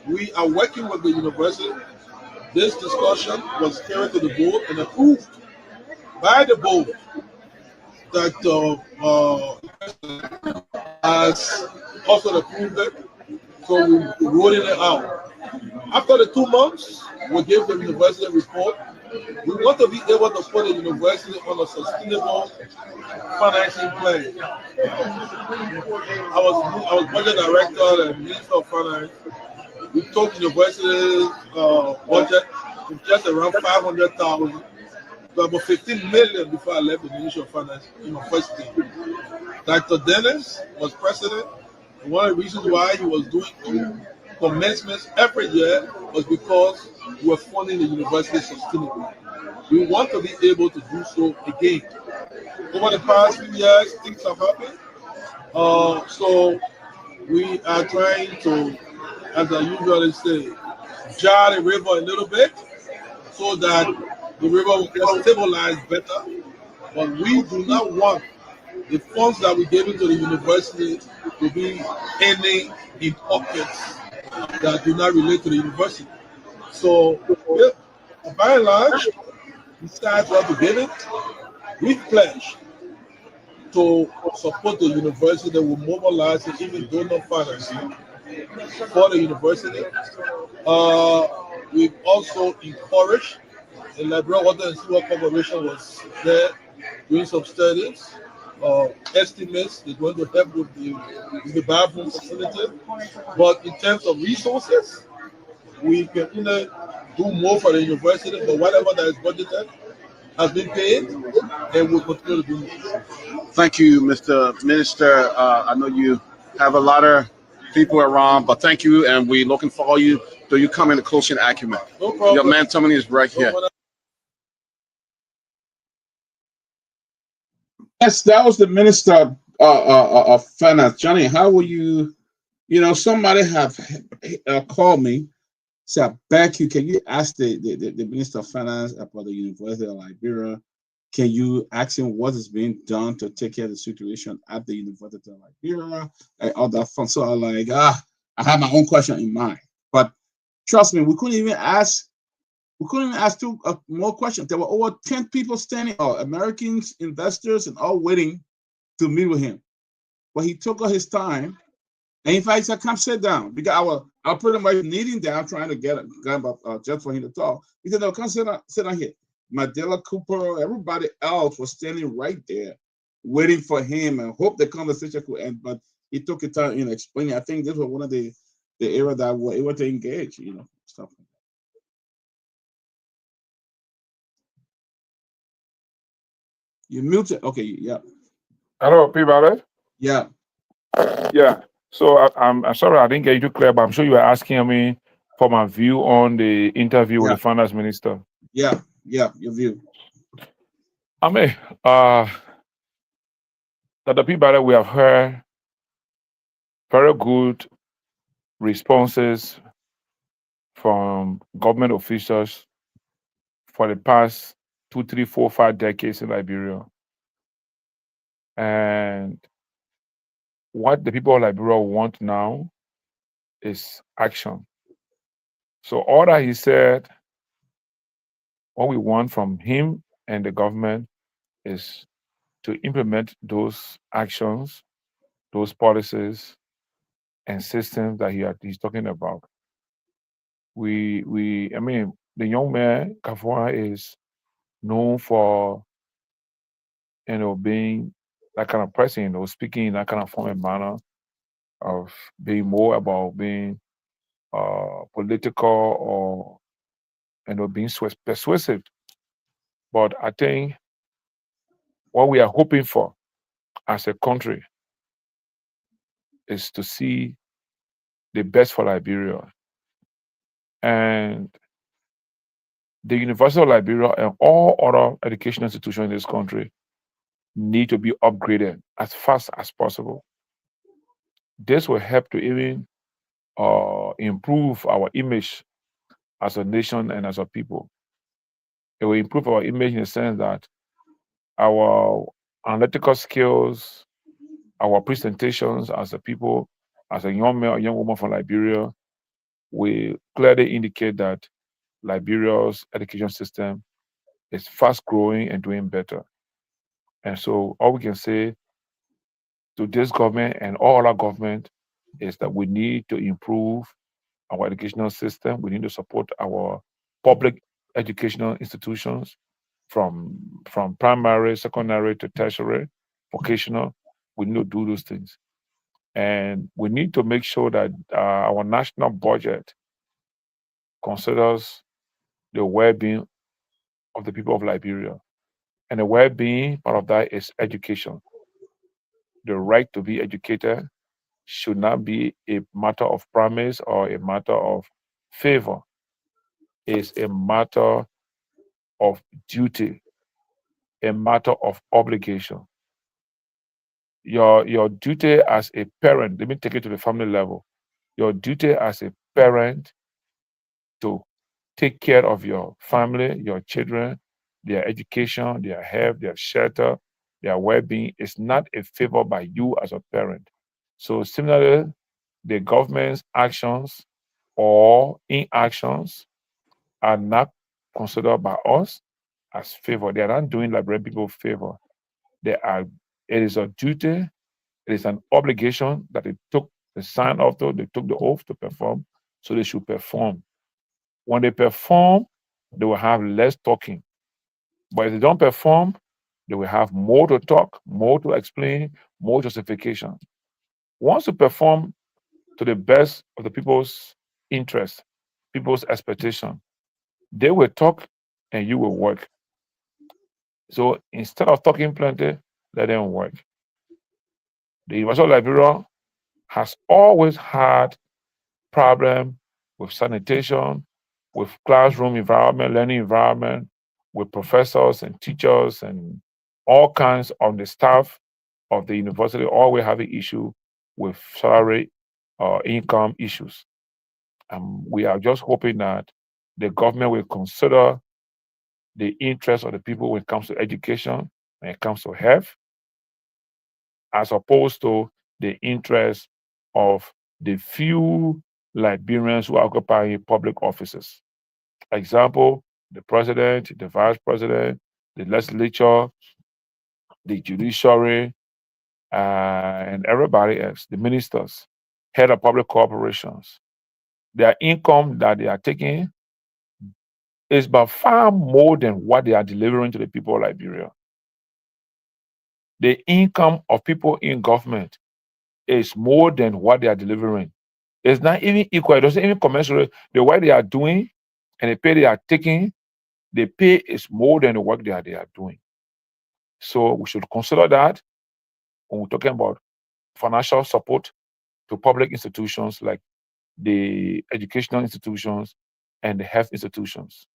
S15: we are working with the university. This discussion was carried to the board and approved by the board that has also approved it. So we're rolling it out. After the 2 months, we give the university a report. We want to be able to put the university on a sustainable financing plan. I was budget director and minister of finance. We took the university's budget to just around 500,000 to about 15 million before I left the Ministry of Finance in my first team. Dr. Dennis was president. And one of the reasons why he was doing 2 commencements every year was because we were funding the university sustainably. We want to be able to do so again. Over the past few years, things have happened. So we are trying to, as I usually say, jar the river a little bit so that the river will get stabilized better. But we do not want the funds that we gave into the university to be ending in pockets that do not relate to the university. So, by and large, we start at the beginning. We pledged to support the university that will mobilize and even donor financing for the university. We've also encouraged the Liberia Water and Sewer Corporation was there doing some studies, estimates. They're going to help with the bathroom facility. But in terms of resources, we can do more for the university, but whatever that is budgeted has been paid, and we'll continue to do more.
S3: Thank you, Mr. Minister. I know you have a lot of people around, but thank you, and we're looking for you to you come in the closing argument.
S15: No problem.
S3: Your man Tomalin is right here.
S12: Yes, that was the Minister of Finance. Johnny, how will you somebody have called me, said, "Back you, can you ask the Minister of Finance about the University of Liberia? Can you ask him what is being done to take care of the situation at the University of Liberia and all that fun?" So I'm like, I have my own question in mind, but trust me, we couldn't even ask two more questions. There were over 10 people standing, Americans, investors, and all waiting to meet with him. But he took all his time. And in fact, he said, "Come sit down." Because I was pretty much kneeling down trying to get him just for him to talk. He said, "No, come sit down here." Mandela Cooper, everybody else was standing right there waiting for him and hope the conversation could end. But he took his time in explaining. I think this was one of the area that we were able to engage, stuff like that. You muted. Okay, yeah.
S13: Hello, Peabody.
S12: Yeah.
S13: Yeah. So I'm sorry I didn't get you too clear, but I'm sure you were asking me for my view on the interview with the finance minister.
S12: Yeah, your view.
S13: I mean, that the people that we have heard very good responses from government officials for the past 2, 3, 4, 5 decades in Liberia. And what the people of Liberia want now is action. So all that he said, what we want from him and the government is to implement those actions, those policies and systems that he's talking about. I mean, the young man, Garguah, is known for, being that kind of person, speaking in that kind of form and manner of being more about being political or, being persuasive. But I think what we are hoping for as a country is to see the best for Liberia. And the University of Liberia and all other educational institutions in this country need to be upgraded as fast as possible. This will help to even improve our image as a nation and as a people. It will improve our image in the sense that our analytical skills, our presentations as a people, as a young man or young woman from Liberia, will clearly indicate that Liberia's education system is fast growing and doing better. And so all we can say to this government and all other government is that we need to improve our educational system. We need to support our public educational institutions from primary, secondary to tertiary, vocational. We need to do those things. And we need to make sure that our national budget considers the well-being of the people of Liberia. And the well-being, part of that is education. The right to be educated should not be a matter of promise or a matter of favor. It's a matter of duty, a matter of obligation. Your duty as a parent, let me take it to the family level. Your duty as a parent to take care of your family, your children, their education, their health, their shelter, their well-being is not a favor by you as a parent. So similarly, the government's actions or inactions are not considered by us as favor. They are not doing Liberian people favor. It is a duty, it is an obligation that they took the sign off to, they took the oath to perform, so they should perform. When they perform, they will have less talking. But if they don't perform, they will have more to talk, more to explain, more justification. Once you perform to the best of the people's interest, people's expectation, they will talk and you will work. So instead of talking plenty, let them work. The University of Liberia has always had problem with sanitation, with classroom environment, learning environment, with professors and teachers and all kinds of the staff of the university always have an issue with salary income issues. We are just hoping that the government will consider the interest of the people when it comes to education, when it comes to health, as opposed to the interest of the few Liberians who occupy public offices. Example, the president, the vice president, the legislature, the judiciary, and everybody else, the ministers, head of public corporations. Their income that they are taking is by far more than what they are delivering to the people of Liberia. The income of people in government is more than what they are delivering. It's not even equal. It doesn't even commensurate. The work they are doing and the pay they are taking, the pay is more than the work they are doing. So we should consider that when we're talking about financial support to public institutions like the educational institutions and the health institutions.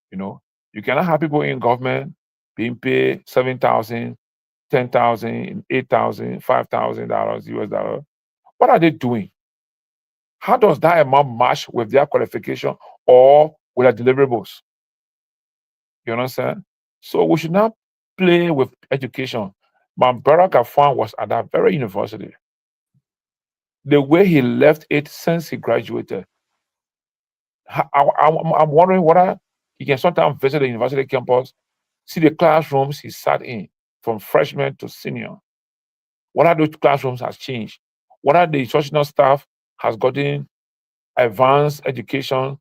S13: You cannot have people in government being paid $7,000, $10,000, $8,000, $5,000 US dollar. What are they doing? How does that amount match with their qualification or with their deliverables? You understand? So we should not play with education. My brother Gafan was at that very university. The way he left it since he graduated, I'm wondering whether he can sometimes visit the university campus, see the classrooms he sat in from freshman to senior. What are those classrooms has changed? What are the instructional staff has gotten advanced education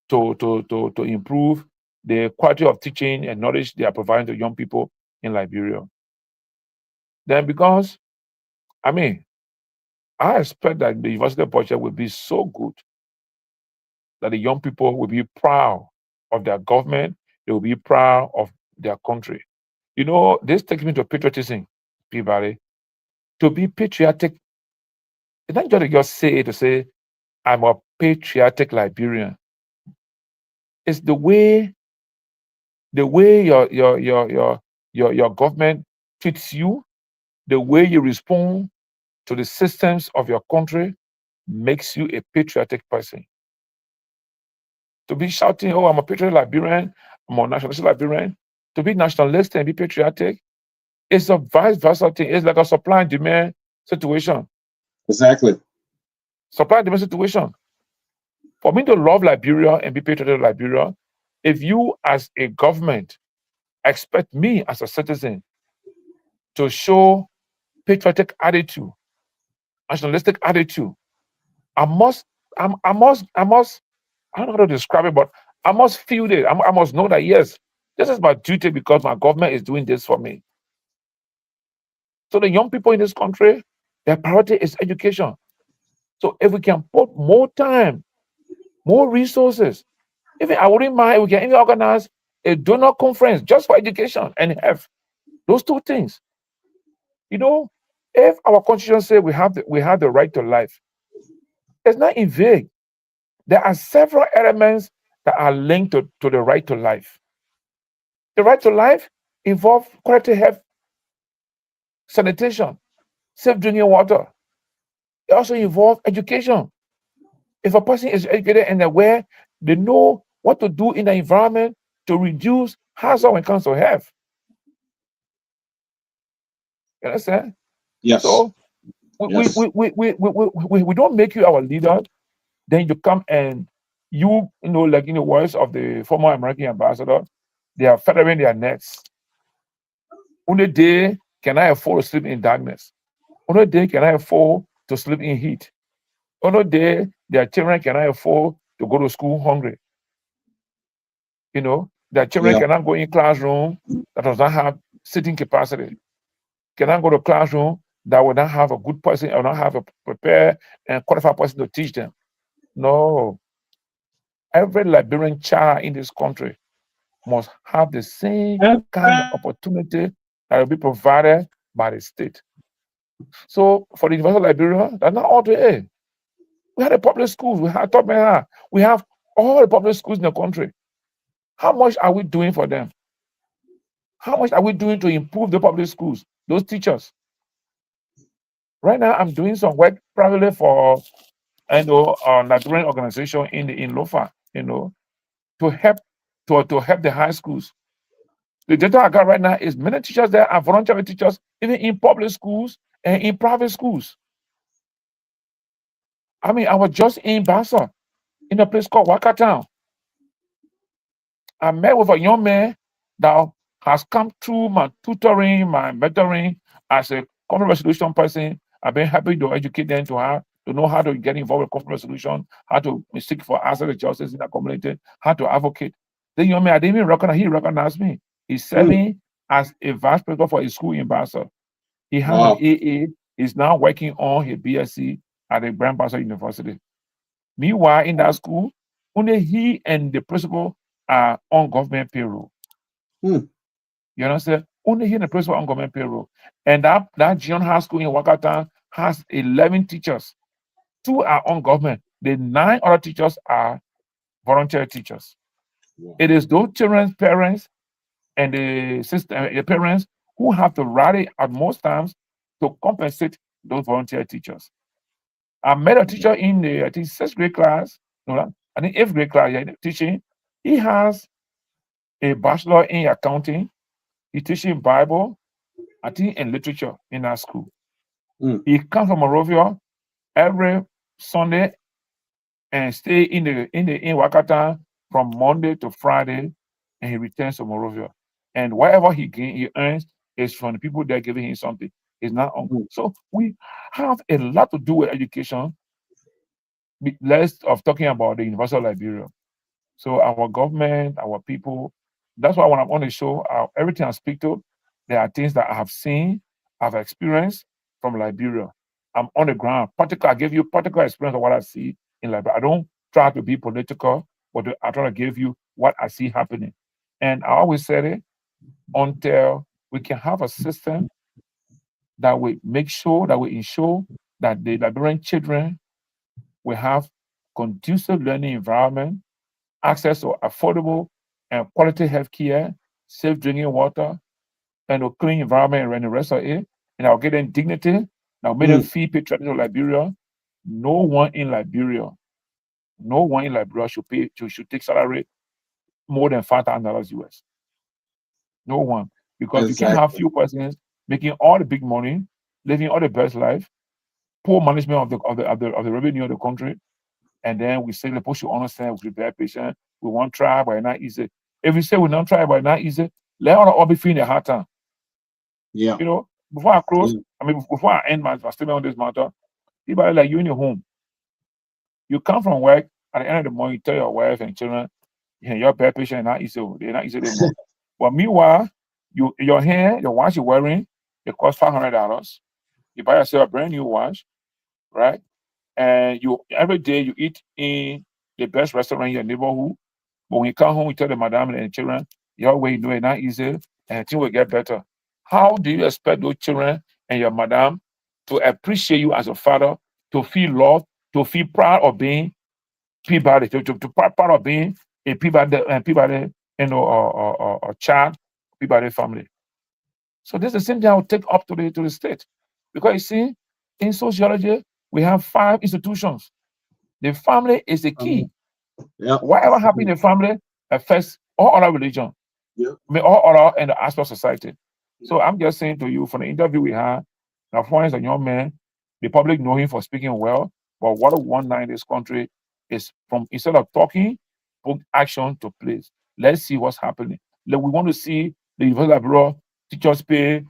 S13: to improve the quality of teaching and knowledge they are providing to young people in Liberia? Then because, I expect that the university budget will be so good that the young people will be proud of their government, they will be proud of their country. This takes me to patriotism, Peabody. To be patriotic, it's not just to say, I'm a patriotic Liberian. It's the way your government treats you, the way you respond to the systems of your country makes you a patriotic person. To be shouting, oh, I'm a patriotic Liberian, I'm a nationalist Liberian, to be nationalistic and be patriotic, it's a vice versa thing. It's like a supply and demand situation.
S3: Exactly.
S13: Supply and demand situation. For me to love Liberia and be patriotic of Liberia, if you as a government expect me as a citizen to show patriotic attitude, nationalistic attitude, I don't know how to describe it, but I must feel it. I must know that, yes, this is my duty because my government is doing this for me. So the young people in this country, their priority is education. So if we can put more time, more resources, even I wouldn't mind, we can even organize a donor conference just for education and health. Those two things. If our constitution says we have the right to life, it's not in vague. There are several elements that are linked to the right to life. The right to life involves quality health, sanitation, safe drinking water. It also involves education. If a person is educated and aware, they know what to do in the environment to reduce hazard when it comes to health. You understand?
S3: Yes.
S13: So we don't make you our leader, then you come and like in the words of the former American ambassador, they are feathering their nets. Only day can I afford to sleep in darkness. Only day can I afford to sleep in heat. Only day their children can I afford to go to school hungry. Their children cannot go in classroom that does not have sitting capacity. Cannot go to classroom that will not have a good person or not have a prepared and qualified person to teach them. No. Every Liberian child in this country must have the same kind of opportunity that will be provided by the state. So for the University of Liberia, that's not all to it. We have the public schools, we have Torgbean, we have all the public schools in the country. How much are we doing for them? How much are we doing to improve the public schools, those teachers? Right now, I'm doing some work privately for Nigerian organization in Lofa, to help to help the high schools. The data I got right now is many teachers there are voluntary teachers, even in public schools and in private schools. I mean, I was just in Bassa, in a place called Wakatown. I met with a young man that has come through my tutoring, my mentoring as a conflict resolution person. I've been happy to educate them to know how to get involved with conflict resolution, how to seek for access to justice in the community, how to advocate. The young man, I didn't even recognize, he recognized me. He's serving as a vice principal for a school in Bassa. He has an AA. He's now working on his BSc at the Grand Bassa University. Meanwhile, in that school, only he and the principal are on government payroll. You understand? Only he and the principal on government payroll. And that Gion High School in Wakatan has 11 teachers. 2 are on government. The 9 other teachers are volunteer teachers. It is those children's parents and the parents who have to rally at most times to compensate those volunteer teachers. I met a teacher in the, I think, 6th grade class, no, I think 8th grade class, yeah, teaching. He has a bachelor in accounting. He's teaching Bible, I think, and literature in our school. He comes from Monrovia every Sunday and stay in Wakatan from Monday to Friday, and he returns to Monrovia. And whatever he earns is from the people that are giving him something. It's not on. So we have a lot to do with education, less of talking about the University of Liberia. So our government, our people, that's why when I'm on the show, everything I speak to, there are things that I have seen, I've experienced from Liberia. I'm on the ground. I give you particular experience of what I see in Liberia. I don't try to be political, but I try to give you what I see happening. And I always said it, until we can have a system that will make sure, that will ensure that the Liberian children will have conducive learning environment, access to affordable and quality health care, safe drinking water, and a clean environment and the rest of it. And I'll get them dignity. I'll make them feel patriotic of Liberia. No one in Liberia should take salary more than $5,000 US. No one. Because you can't have few persons making all the big money, living all the best life, poor management of the revenue of the country, and then we say the push you understand, we prepare patient, we want try, but it's not easy. If we say we don't try, but it's not easy, let all be feeling the hard time.
S12: Yeah.
S13: Before I close, before I end my statement on this matter, people are like you in your home. You come from work, at the end of the morning, you tell your wife and children, your bad patient not easy, they're not easy anymore. But meanwhile, your hair, your watch you're wearing, it costs $500. You buy yourself a brand new watch, right? And every day you eat in the best restaurant in your neighborhood. But when you come home, you tell the madam and the children, your way, it's not easy, and things will get better. How do you expect those children and your madam to appreciate you as a father, to feel loved, to feel proud of being Peabody, to proud of being a Peabody, a child, Peabody family? So this is the same thing I will take up to the state. Because you see, in sociology, we have 5 institutions. The family is the key. Whatever happens in the family affects all other religion, all other and the aspect of society. So I'm just saying to you, from the interview we had, now for instance, a young man, the public know him for speaking well, but what we want now in this country is from instead of talking, put action to place. Let's see what's happening. We want to see the University of Liberia teachers pay,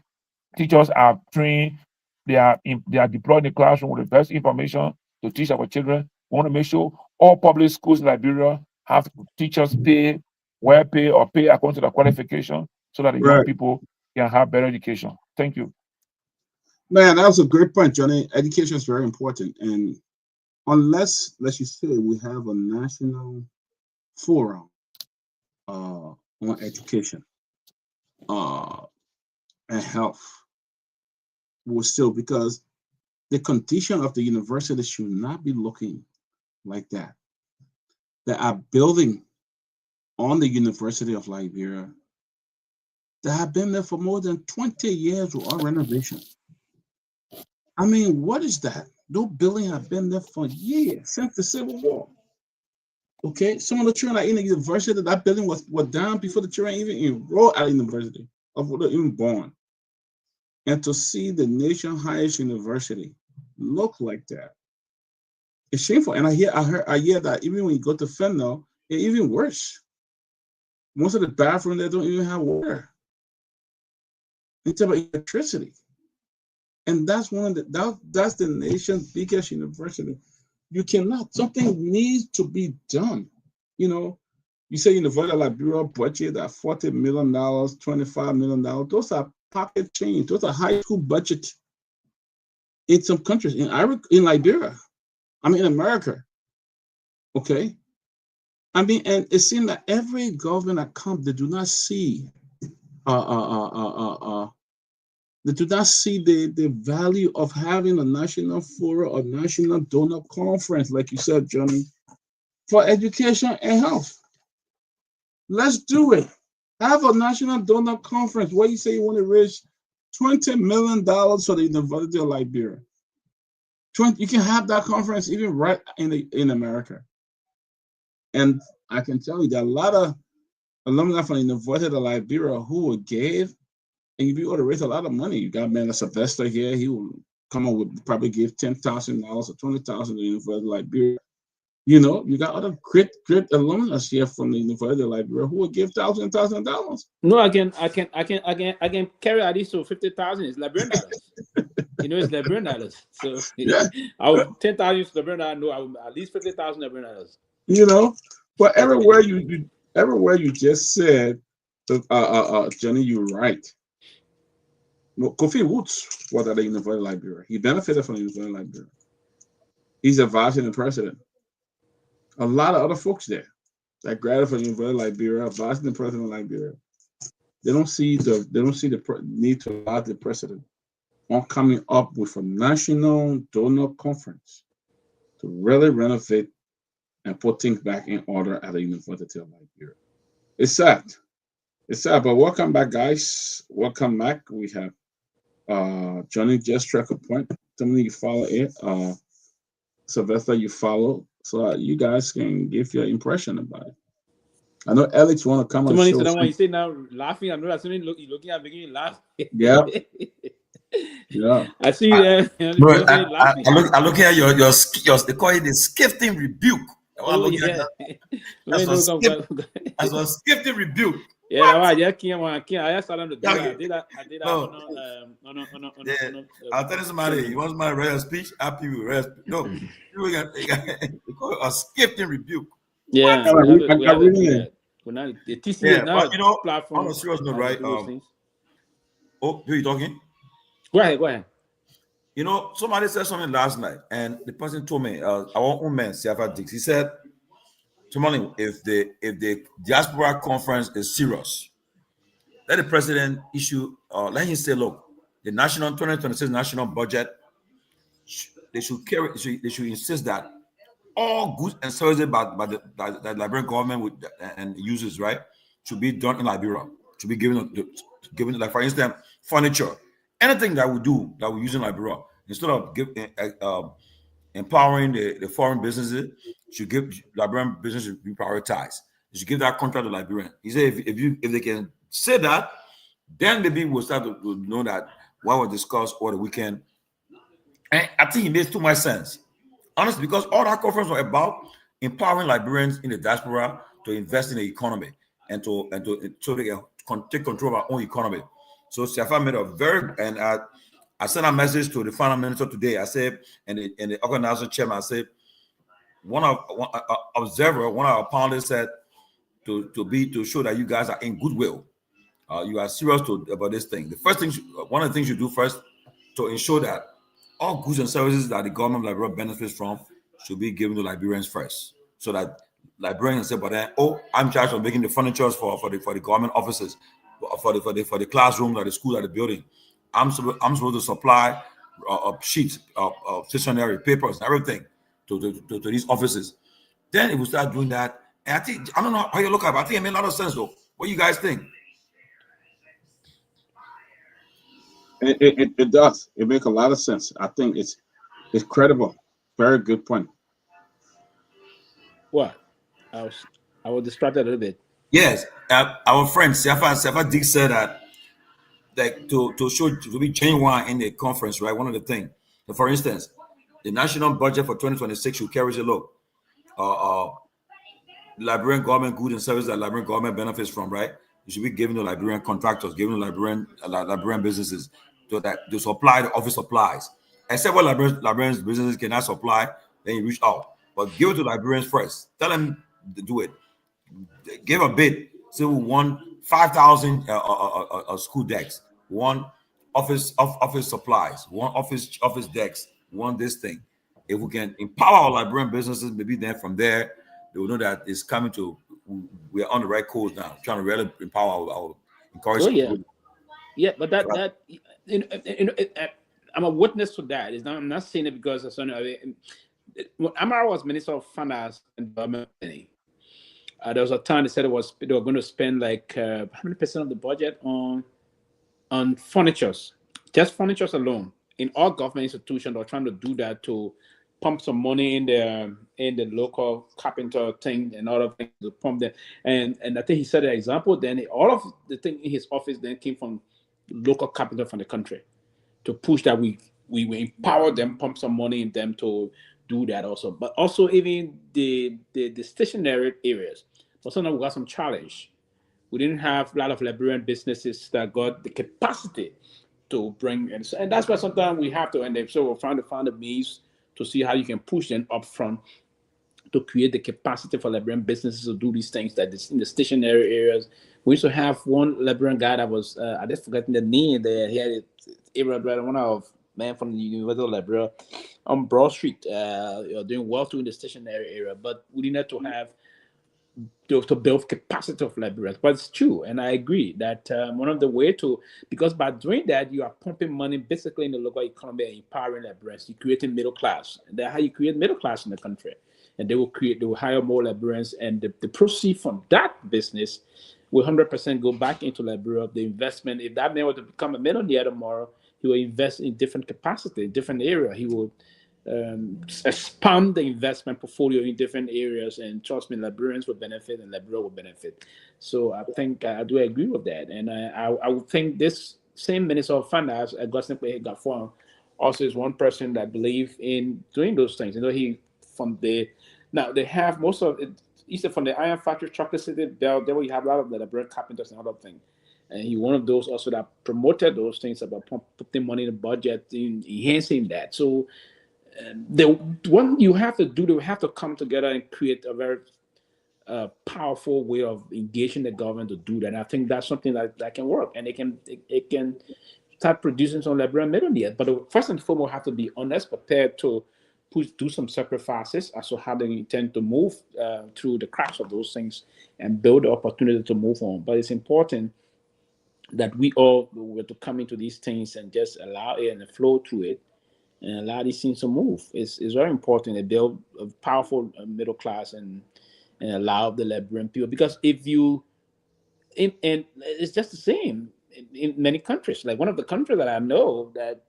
S13: teachers are trained, they are deployed in the classroom with the best information to teach our children. We want to make sure all public schools in Liberia have teachers pay, well pay, or pay according to the qualification so that the young people can have better education. Thank you.
S12: Man, that was a great point, Johnny. Education is very important. And unless, let's just say, we have a national forum on education and health, will still, because the condition of the university should not be looking like that. There are buildings on the University of Liberia that have been there for more than 20 years without renovation. I mean, what is that? Those buildings have been there for years, since the Civil War. Okay, some of the children are in the university, that building was down before the children even enrolled at the university, or were even born. And to see the nation's highest university look like that, it's shameful. And I hear that even when you go to Fentanyl, it's even worse. Most of the bathrooms they don't even have water. It's about electricity. And that's that's the nation's biggest university. You cannot, something needs to be done. You know, you say University of Liberia budget at $40 million, $25 million. Those are pocket change. Those are high school budget in some countries. In Liberia, I mean, in America. Okay. I mean, and it seems that every government that comes, they do not see they do not see the value of having a national forum or national donor conference, like you said, Johnny, for education and health. Let's do it. Have a national donor conference where you say you want to raise $20 million for the University of Liberia. You can have that conference even right in America. And I can tell you that a lot of alumni from the University of Liberia who gave, and if you ought to raise a lot of money, you got man Sylvester here, he will come up with probably give $10,000 or $20,000 to the University of Liberia. You know, you got other great alumni here from the University of Liberia who will give $1,000.
S14: No, I can carry at least to 50,000. It's Liberian dollars. You know, it's Liberian dollars. So
S12: yeah,
S14: I would 10,000 Liberian dollars. No, I would at least 50,000 Liberian dollars.
S12: You know, but everywhere you just said, Johnny, you're right. Well, Kofi Woods was at the University of Liberia. He benefited from the University of Liberia. He's advising the president. A lot of other folks there that graduated from the University of Liberia, advising the president of Liberia. They don't see the need to advise the president on coming up with a national donor conference to really renovate and put things back in order at the University of Liberia. It's sad. It's sad, but welcome back, guys. Welcome back. We have Johnny just struck a point. Something you follow it. Sylvester, you follow, so that you guys can give your impression about it. I know Alex want to come on the show.
S14: Someone you say now laughing. I know that somebody looking at making you laugh.
S12: Yeah. Yeah.
S14: I see you there.
S4: I look at your they call it the skifting rebuke.
S14: Oh, yeah.
S4: That's a skifting rebuke.
S14: Yeah, I just started to do that. I did that.
S4: I'll tell you somebody, you want somebody to read a speech? Happy with read. No, they call it a skifting rebuke.
S14: Yeah,
S4: but you know,
S14: platform.
S4: on a serious note, right? Who are you talking?
S14: Go ahead.
S4: You know, somebody said something last night, and the person told me, our own man, Siafa Dix, he said, Tomalin, if the diaspora conference is serious, let the president issue, let him say, look, the national 2026 national budget, they should insist that all goods and services by the Liberian government and uses, right, should be done in Liberia, should be given like, for instance, furniture, anything that we do that we use in Liberia, instead of empowering the foreign businesses, should give Liberian businesses be prioritized. You should give that contract to Liberian. He said if they can say that, then maybe we'll start to know that what was discussed over the weekend. And I think it makes too much sense. Honestly, because all that conference was about empowering Liberians in the diaspora to invest in the economy and so they can take control of our own economy. So Siafa made I sent a message to the finance minister today. I said, and the organizing chairman, I said, one observer, one of our panelists said to show that you guys are in goodwill. You are serious about this thing. The first thing, one of the things you do first to ensure that all goods and services that the government of Liberia benefits from should be given to Liberians first, so that Liberians say, but then, I'm in charge of making the furniture for the government offices, for the classrooms or the school or the building. I'm supposed to supply sheets of stationery, papers, and everything to these offices. Then if we start doing that, and I don't know how you look at it, but I think it made a lot of sense though. What do you guys think?
S3: It does. It makes a lot of sense. I think it's credible. Very good point.
S14: What? I was distracted a little bit.
S4: Yes, our friend Sefa Dick said that, like, to show to be genuine in the conference, right? One of the things, for instance, the national budget for 2026 should carry a look. Liberian government goods and services that Liberian government benefits from, right? You should be giving the Liberian contractors, giving the Liberian businesses to supply the office supplies. Except what Liberian businesses cannot supply, then you reach out. But give it to Liberians first. Tell them to do it. Give a bid. Say we want 5,000 school decks, one office supplies, one office decks, one this thing. If we can empower our Liberian businesses, maybe then from there they will know that it's coming to. We are on the right course now, trying to really empower our encourage.
S14: Oh yeah, yeah. But that I'm a witness to that. I'm not saying it because when Kamara was Minister of Finance and Development, there was a time they said they were going to spend like how many percent of the budget on furnitures, just furnitures alone. In all government institutions, they're trying to do that to pump some money in the local carpenter thing and other things to pump them. And I think he said an example. Then all of the thing in his office then came from local carpenter from the country to push that we empower them, pump some money in them to do that also. But also even the stationary areas. But sometimes we got some challenge. We didn't have a lot of Liberian businesses that got the capacity to bring in. And that's why sometimes we have to, and so we're trying to find a means to see how you can push them up front to create the capacity for Liberian businesses to do these things that is in the stationary areas. We used to have one Liberian guy that was, I just forgotten the name there. He had one of man from the University of Liberia on Broad Street, doing well too in the stationary area. But we didn't have to have to build capacity of Liberians. But it's true, and I agree that one of the way to, because by doing that, you are pumping money basically in the local economy and empowering Liberians. You're creating middle class, and that's how you create middle class in the country. And they will hire more Liberians, and the proceeds from that business will 100% go back into Liberia. The investment, if that man were to become a millionaire tomorrow, he will invest in different capacity, different area. He will expand the investment portfolio in different areas, and trust me, Liberians will benefit and Liberia will benefit. So I think I do agree with that, and I would think this same Minister of Finance, Augustine Garguah, also is one person that believe in doing those things. You know, now they have most of it, either from the iron factory, chocolate city, there we have a lot of the Liberian carpenters and other things. And he one of those also that promoted those things about putting money in the budget, in enhancing that. So the one you have to do, they have to come together and create a very powerful way of engaging the government to do that. And I think that's something that can work, and it can start producing some Liberian millionaires. But first and foremost, have to be honest, prepared to do some sacrifices as to how they intend to move through the cracks of those things and build the opportunity to move on. But it's important that we all were to come into these things and just allow it and flow through it and allow these things to move. It's very important to build a powerful middle class and allow the Liberian people, because if you, and it's just the same in many countries. Like one of the countries that I know that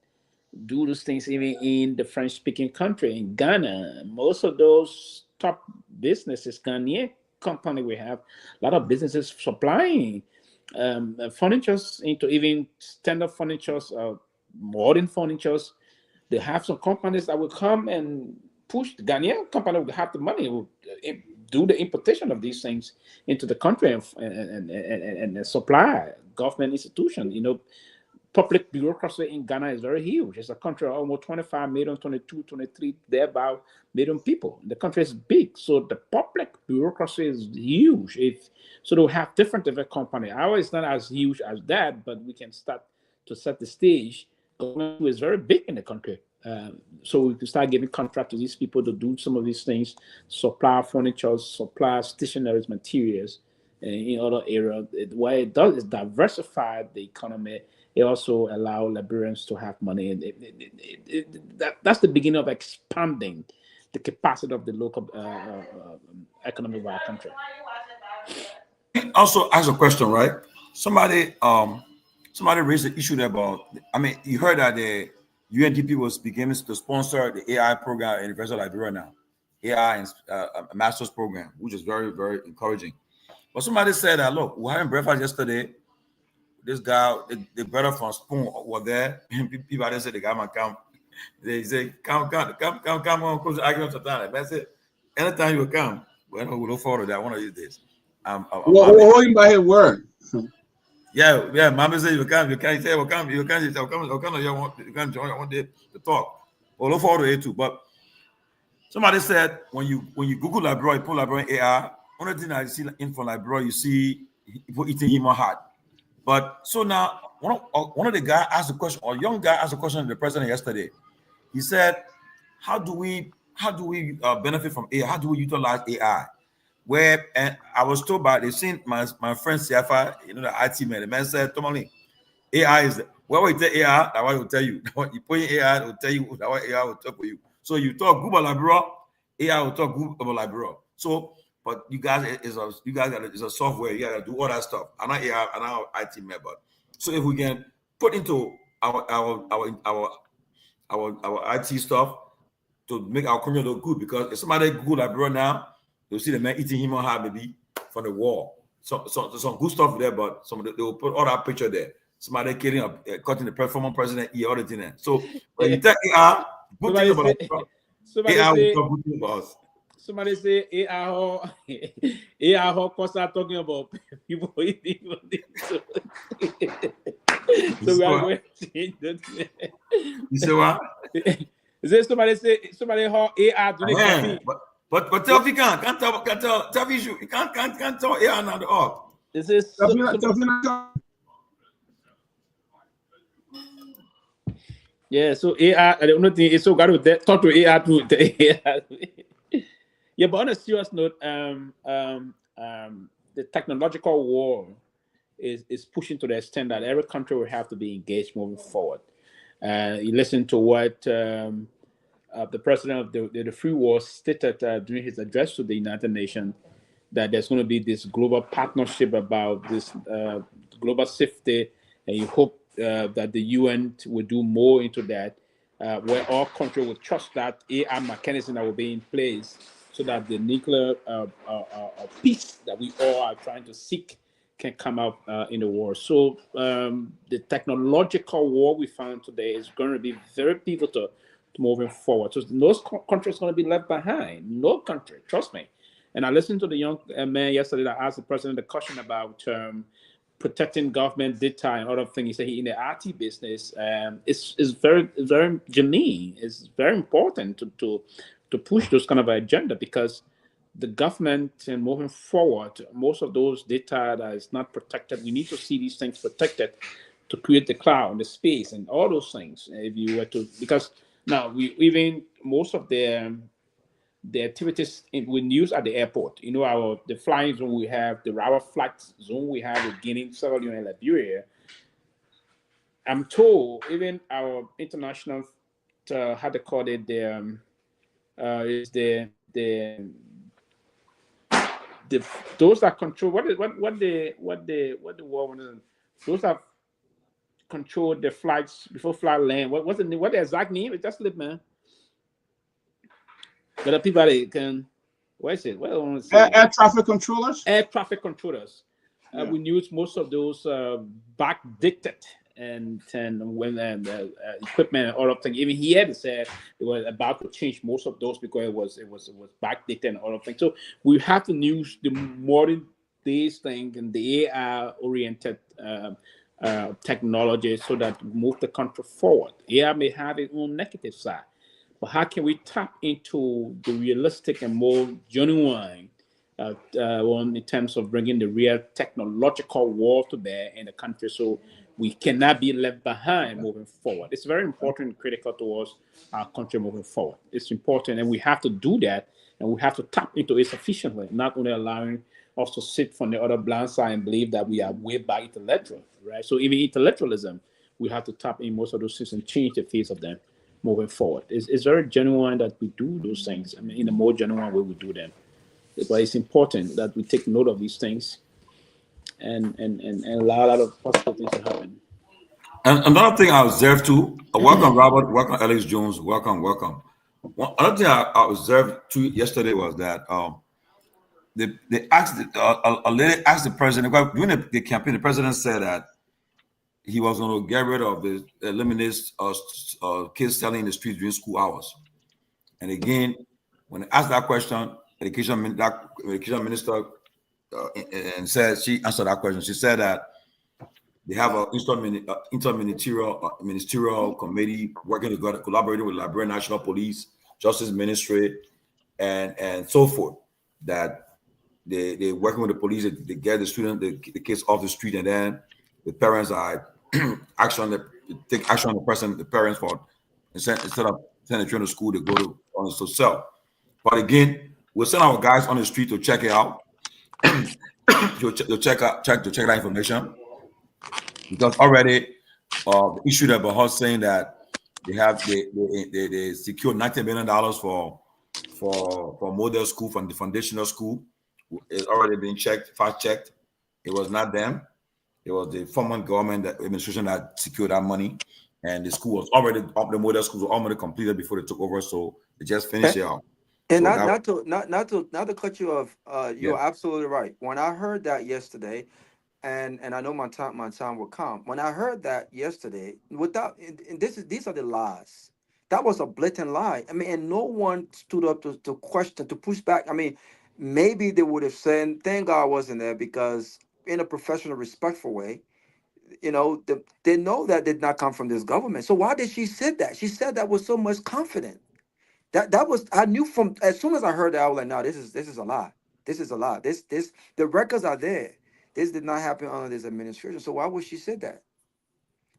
S14: do those things, even in the French-speaking country, in Ghana, most of those top businesses, Ghanaian company, we have a lot of businesses supplying furnitures into even standard furnitures, modern furnitures. They have some companies that will come and push. The Ghanaian company will have the money, will do the importation of these things into the country and supply government institutions. You know, public bureaucracy in Ghana is very huge. It's a country of almost 25 million, 22, 23, thereby million people. The country is big, so the public bureaucracy is huge. So they'll have different companies. Ours is not as huge as that, but we can start to set the stage. Government is very big in the country. So we can start giving contract to these people to do some of these things, supply furniture, supply stationery materials in other areas. What it does is diversify the economy. It also allows Liberians to have money. And that's the beginning of expanding the capacity of the local economy of our country.
S4: Also ask a question, right? Somebody somebody raised the issue about, I mean, you heard that the UNDP was beginning to sponsor the AI program at University of Liberia now, AI and a master's program, which is very, very encouraging. But somebody said that, look, we were having breakfast yesterday. This guy, the brother from Spoon was there. People didn't say the guy might come. They say, come on, close the argument sometime. That's it. Anytime you come, well, we look forward to that one of these days.
S12: Hold him by his word.
S4: Yeah. Mama said you can say, well, come, you can join one day to talk. We'll look forward to it too. But somebody said when you Google Liberia, you put Liberia AI, only thing I see in for Liberia, you see people eating human heart. But so now one of the guys asked a question, or young guy asked a question to the president yesterday. He said, how do we benefit from AI? How do we utilize AI? Where, and I was told by, they've seen my friend Siafa, the IT man, the man said, Tomalin, AI is, where you tell AI, that's what it will tell you. You put in AI, it will tell you what AI will talk for you. So you talk Google Liberia, AI will talk Google Liberia. So, but you guys is a software, you gotta do all that stuff. I'm not AI, I'm not IT member. So if we can put into our IT stuff to make our community look good, because if somebody Google Liberia now, you'll see the man eating human heart maybe from the wall. So some good stuff there, but they will put all that picture there. Somebody killing cutting the former president ear, all the thing there. So when you take AI, good thing about AI will talk good thing about us.
S16: Somebody say AI Costa talking about people eating. So we are going to change that.
S4: You say what?
S16: Is there somebody how AI doing
S4: it? But tell you can't tell you can't tell AI now the art.
S16: This is yeah. So AI, the only thing is so got to talk to AI to the AI. Yeah, but on a serious note, the technological war is pushing to the extent that every country will have to be engaged moving forward. You listen to what the president of the Free World stated during his address to the United Nations, that there's going to be this global partnership about this global safety, and you hope that the UN will do more into that, where all countries will trust that AI mechanism that will be in place, so that the nuclear peace that we all are trying to seek can come out in the war. So the technological war we found today is going to be very pivotal to moving forward. So no country is going to be left behind. No country, trust me. And I listened to the young man yesterday that asked the president the question about protecting government data and other things. He said he in the IT business, it's very, very genuine. It's very important to push those kind of agenda, because the government and moving forward, most of those data that is not protected, we need to see these things protected to create the cloud, the space, and all those things. If you were to, because now we even most of the activities we use at the airport, the flying zone we have, our flight zone we have with Guinea, Sierra Leone, and Liberia. I'm told even our international, how they call it, is the those that control what the war, those that control the flights before flight land. What the exact name? It just slip, man. But the people that can, what is it? What I want to say?
S12: Air traffic controllers.
S16: Air traffic controllers. We use most of those backdated and when equipment and all of things. Even he had said it was about to change most of those because it was backdated and all of things. So we have to use the modern days thing and the AI oriented technology so that move the country forward. AI may have its own negative side, but how can we tap into the realistic and more genuine one in terms of bringing the real technological world to bear in the country, so we cannot be left behind moving forward. It's very important and critical towards our country moving forward. It's important, and we have to do that, and we have to tap into it sufficiently, not only allowing us to sit from the other blind side and believe that we are way back intellectual, right? So even intellectualism, we have to tap in most of those things and change the face of them moving forward. It's very genuine that we do those things. I mean, in a more genuine way we do them. But it's important that we take note of these things and allow a lot of positive things to happen.
S4: And another thing I observed too, welcome Robert, welcome Alex Jones, welcome. Another thing I observed too yesterday was that they asked a lady asked the president during the campaign. The president said that he was going to get rid of eliminate kids selling in the streets during school hours. And again, when I asked that question, education minister and said she answered that question. She said that they have an interministerial committee working together, collaborating with Liberia National Police, Justice Ministry, and so forth. That they working with the police, they get the kids off the street, and then the parents are take action on the parents for instead of sending children to school, they go to sell. But again, we'll send our guys on the street to check it out, to check that information, because already the issue that Bahar saying that they secured $90 million for model school from the foundational school. It's already been fact-checked. It was not them. It was the former government administration that secured that money, and the school was already the model schools were already completed before they took over. So they just finished it out.
S17: And
S4: so
S17: not to cut you off. You're absolutely right. When I heard that yesterday, and I know my time will come. When I heard that yesterday, these are the lies. That was a blatant lie. I mean, and no one stood up to question, to push back. I mean, maybe they would have said, "Thank God I wasn't there," because in a professional, respectful way, they know that did not come from this government. So why did she say that? She said that with so much confidence. That was, I knew from as soon as I heard that, I was like, no, this is a lie. This is a lie. This the records are there. This did not happen under this administration. So why would she say that?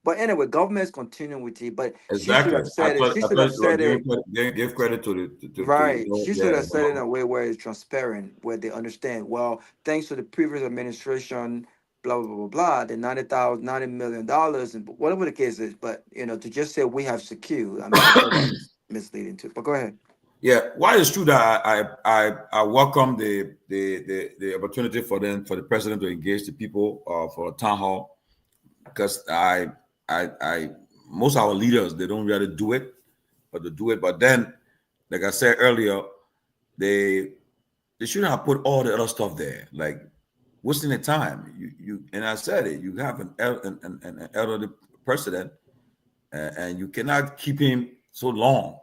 S17: But anyway, government's continuing with it. But
S4: exactly.
S17: She should have said it. She should have said it.
S4: Give credit to the
S17: right. She should have said it in a way where it's transparent, where they understand. Well, thanks to the previous administration, blah blah blah blah, the $90 million, and whatever the case is. But to just say we have secured, I mean, I thought that was misleading too. But go ahead.
S4: Yeah, while it's true that I welcome the opportunity for the president to engage the people for a town hall, because I most of our leaders, they don't really do it, but they do it. But then, like I said earlier, they shouldn't have put all the other stuff there. Like, wasting the time. You and I said it. You have an elderly president, and you cannot keep him so long.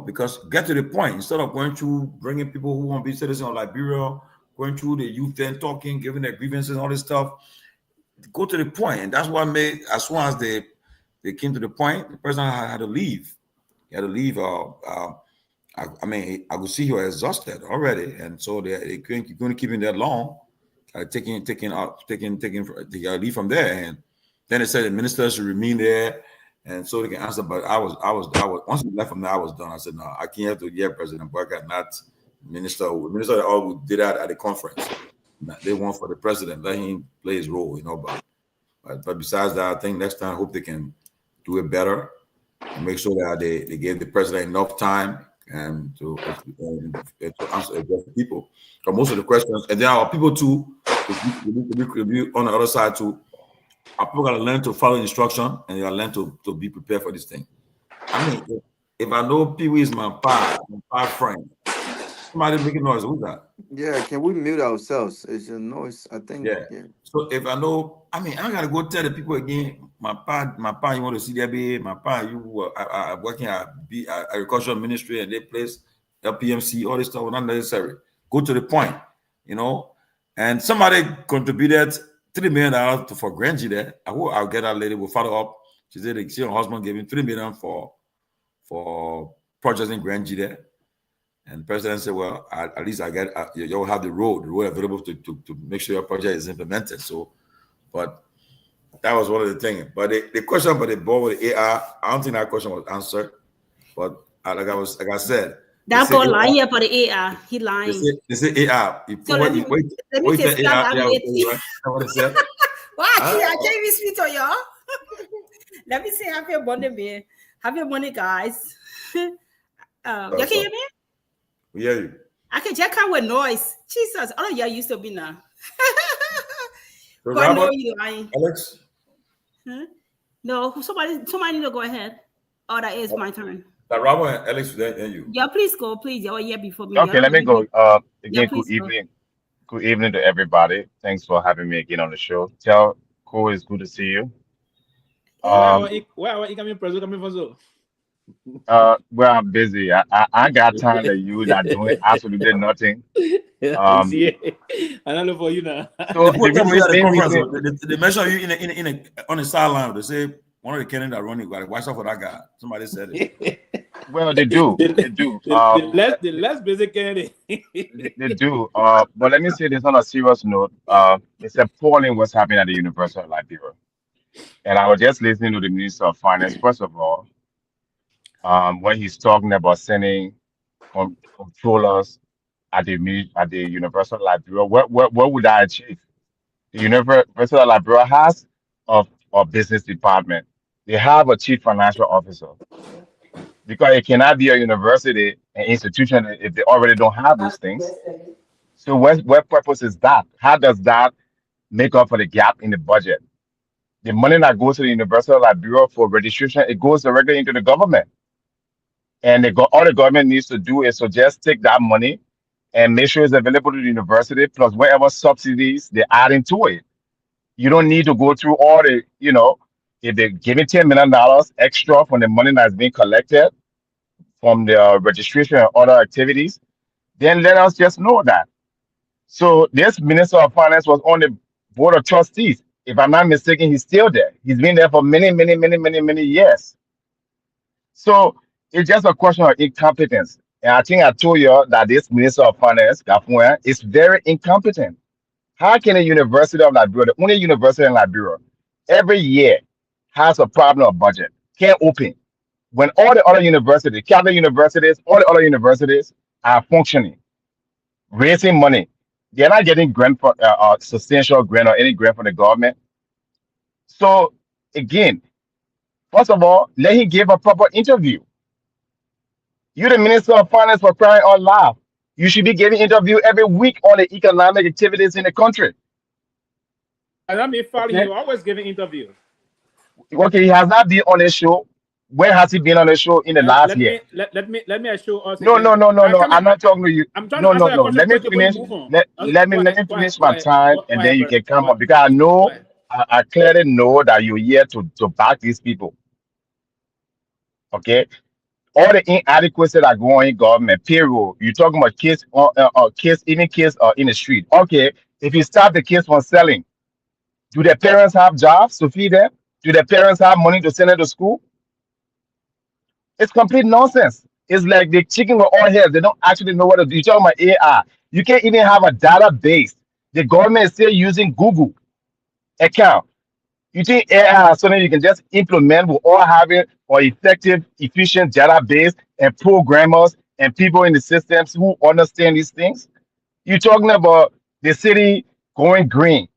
S4: Because get to the point. Instead of going through bringing people who want to be citizens of Liberia, going through the youth and talking, giving their grievances and all this stuff, go to the point. And that's what made, as soon as they came to the point, the president had to leave. He had to leave. I mean, I could see he was exhausted already, and so they couldn't keep him there long. Taking leave from there, and then they said the ministers should remain there. And so they can answer, but I was once we left from there, I was done. I said, no, I can't have to President Barker, not minister that all did that at the conference. They want for the president, let him play his role, but besides that, I think next time I hope they can do it better and make sure that they gave the president enough time and to answer the people. Because most of the questions, and there are people too, on the other side too. People gotta learn to follow instruction, and they gotta learn to be prepared for this thing. I mean, if I know Pewee is my pie friend, somebody making noise. Who's that?
S17: Yeah, can we mute ourselves? It's a noise, I think.
S4: Yeah. So if I know, I mean, I gotta go tell the people again. My pa, you want to see their baby? My pa, you are working at agricultural ministry, and they place LPMC, all this stuff was not necessary. Go to the point, And somebody contributed $3 million for Grangie there. I hope I'll get that lady. We'll follow up. She said her husband gave him $3 million for projects in Grangie there. And the president said, well, at least I get you'll have the road available to make sure your project is implemented. So, but that was one of the things. But the question about the board with the AI, I don't think that question was answered. But like I said,
S18: that guy lying here for the AI. He lying.
S4: They say AI.
S18: So let me say
S4: what it said.
S18: Wow, I can't even speak to y'all. Let me say happy Monday, man. Happy Monday, guys. You can hear me?
S4: We hear you.
S18: I can just come with noise. Jesus, all of y'all used to be now.
S4: So Robert,
S18: you lying.
S4: Alex?
S18: Huh? No, somebody need to go ahead. Oh, that is my turn.
S4: Robert and Alex, then you.
S18: Yeah, please go, please. Oh, yeah, before me.
S19: Okay, let me go. Again,
S18: please
S19: good evening. Good evening to everybody. Thanks for having me again on the show. Tell Cool, it's good to see you.
S16: Where you coming from?
S19: Well, I'm busy. I got time that you are doing absolutely nothing.
S16: I don't know for you now.
S19: So
S4: they
S19: the
S4: put at the
S19: main
S4: conference.
S19: reason,
S4: They mention you on the sideline. They say one of the candidates that running. Got to watch out for that guy. Somebody said it.
S19: well, they do. They do.
S16: The less busy candidate.
S19: They do. But let me say this on a serious note. It's appalling what's happening at the University of Liberia. And I was just listening to the Minister of Finance. First of all, when he's talking about sending controllers at the University of Liberia, what would that achieve? The University of Liberia has a business department. They have a chief financial officer because it cannot be a university, an institution if they already don't have those things. So what purpose is that? How does that make up for the gap in the budget? The money that goes to the University of Liberia for registration, it goes directly into the government. And all the government needs to do is to just take that money and make sure it's available to the university, plus whatever subsidies they add into it. You don't need to go through all the, if they give it $10 million extra from the money that's being collected from the registration and other activities, then let us just know that. So this Minister of Finance was on the Board of Trustees. If I'm not mistaken, he's still there. He's been there for many years. So it's just a question of incompetence. And I think I told you that this Minister of Finance, Garguah, is very incompetent. How can a university of Liberia, the only university in Liberia, every year has a problem of budget, can't open, when all the other universities, Catholic universities, all the other universities are functioning, raising money? They're not getting grant for substantial grant or any grant from the government. So again, first of all, let him give a proper interview. You're the Minister of Finance, for crying out loud. You should be giving interview every week on the economic activities in the country.
S16: And I'm following you, always giving interviews.
S19: Okay, he has not been on a show. When has he been on a show in the last year?
S16: Let me assure us.
S19: No. I'm not talking to you.
S16: I'm trying to answer your question.
S19: Let me finish. Let me finish my time, and then you can come up, because I know I clearly know that you're here to back these people. Okay, all the inadequacies that are going in government, payroll. You're talking about kids, even kids in the street. Okay, if you stop the kids from selling, do their parents have jobs to feed them? Do their parents have money to send them to school? It's complete nonsense. It's like the chicken with all heads. They don't actually know what to do. You're talking about AI. You can't even have a database. The government is still using Google account. You think AI is something you can just implement with all having an effective, efficient database and programmers and people in the systems who understand these things? You're talking about the city going green.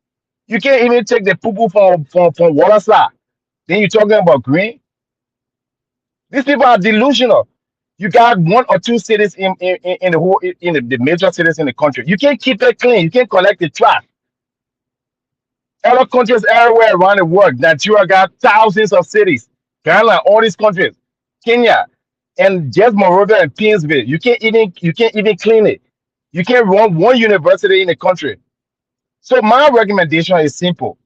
S19: You can't even take the poo-poo from water side. Then you're talking about green. These people are delusional. You got one or two cities in the major cities in the country. You can't keep it clean. You can't collect the trash. Other countries everywhere around the world, Nigeria got thousands of cities. Ghana, all these countries, Kenya, and just Monrovia and Painesville. You can't even clean it. You can't run one university in the country. So my recommendation is simple.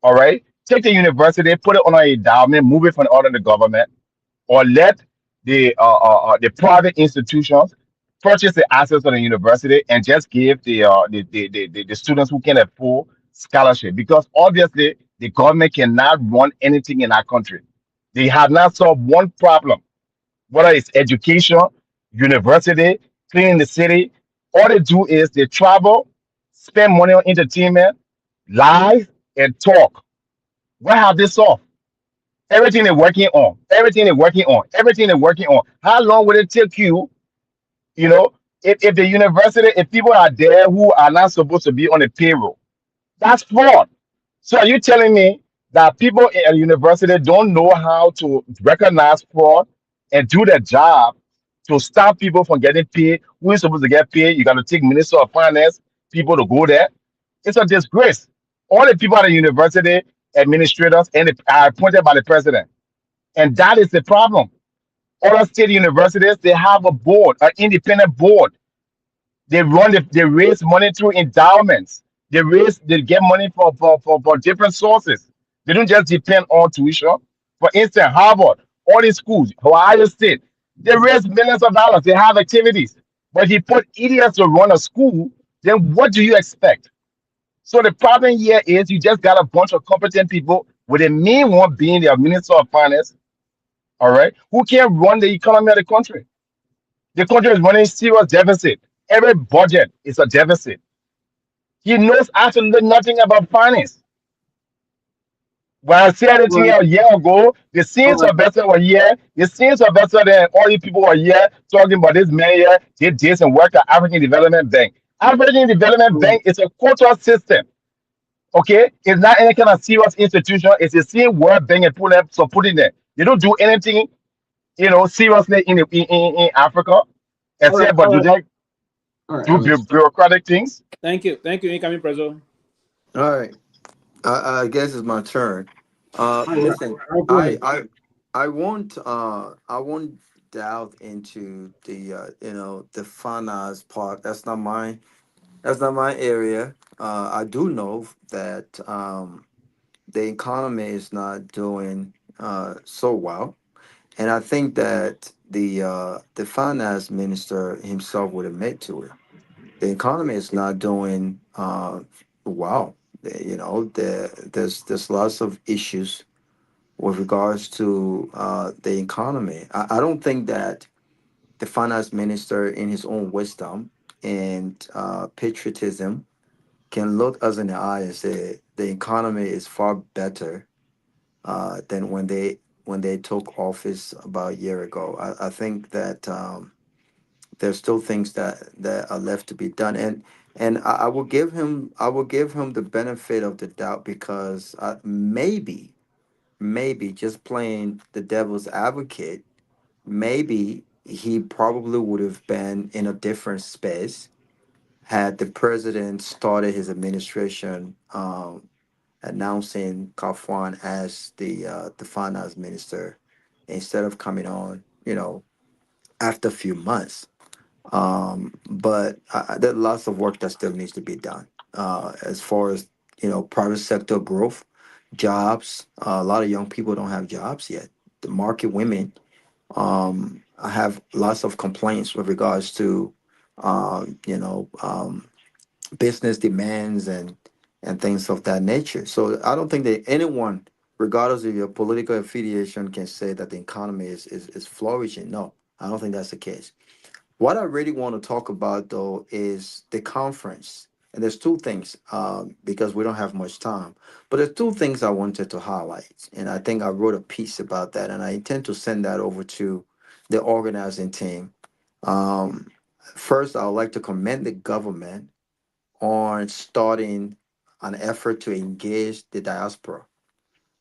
S19: All right, take the university, put it on an endowment, move it from under the government, or let the private institutions purchase the assets of the university and just give the students who can afford scholarship. Because obviously the government cannot run anything in our country. They have not solved one problem, whether it's education, university, cleaning the city. All they do is they travel, spend money on entertainment, lie, and talk. What have they solved? Everything they're working on. How long will it take you? If the university, if people are there who are not supposed to be on the payroll, that's fraud. So are you telling me that people at a university don't know how to recognize fraud and do their job to stop people from getting paid? Who is supposed to get paid? You got to take Minister of Finance people to go there. It's a disgrace. All the people at the university, administrators and are appointed by the president. And that is the problem. Other state universities, they have a board, an independent board. They raise money through endowments. They get money for different sources. They don't just depend on tuition. For instance, Harvard, all these schools, Ohio State, they raise millions of dollars. They have activities. But if you put idiots to run a school, then what do you expect? So the problem here is you just got a bunch of competent people with the main one being the Minister of Finance, all right, who can run the economy of the country. The country is running serious deficit. Every budget is a deficit. He knows absolutely nothing about finance. When I said it here a year ago, the scenes of better were here. The scenes of better than all you people were here talking about this man here did this and worked at African Development Bank. African Development Bank is a quota system. Okay, it's not any kind of serious institution. It's the same World Bank and putting there. They don't do anything, seriously in Africa, except but do they do bureaucratic things.
S16: Thank you, incoming President.
S17: All right. I guess it's my turn. Listen, I won't delve into the finance part. That's not mine. That's not my area. I do know that the economy is not doing so well, and I think that the finance minister himself would admit to it. The economy is not doing well. There's lots of issues with regards to the economy. I don't think that the finance minister, in his own wisdom and patriotism, can look us in the eye and say the economy is far better than when they took office about a year ago. I think that there's still things that are left to be done, and I will give him the benefit of the doubt because maybe just playing the devil's advocate, maybe he probably would have been in a different space had the president started his administration announcing Kafwan as the finance minister instead of coming on, after a few months. But there's lots of work that still needs to be done as far as private sector growth, jobs. A lot of young people don't have jobs yet. The market women have lots of complaints with regards to business demands and things of that nature. So I don't think that anyone, regardless of your political affiliation, can say that the economy is flourishing. No, I don't think that's the case. What I really want to talk about, though, is the conference. And there's two things, because we don't have much time. But there's two things I wanted to highlight. And I think I wrote a piece about that. And I intend to send that over to the organizing team. First, I would like to commend the government on starting an effort to engage the diaspora.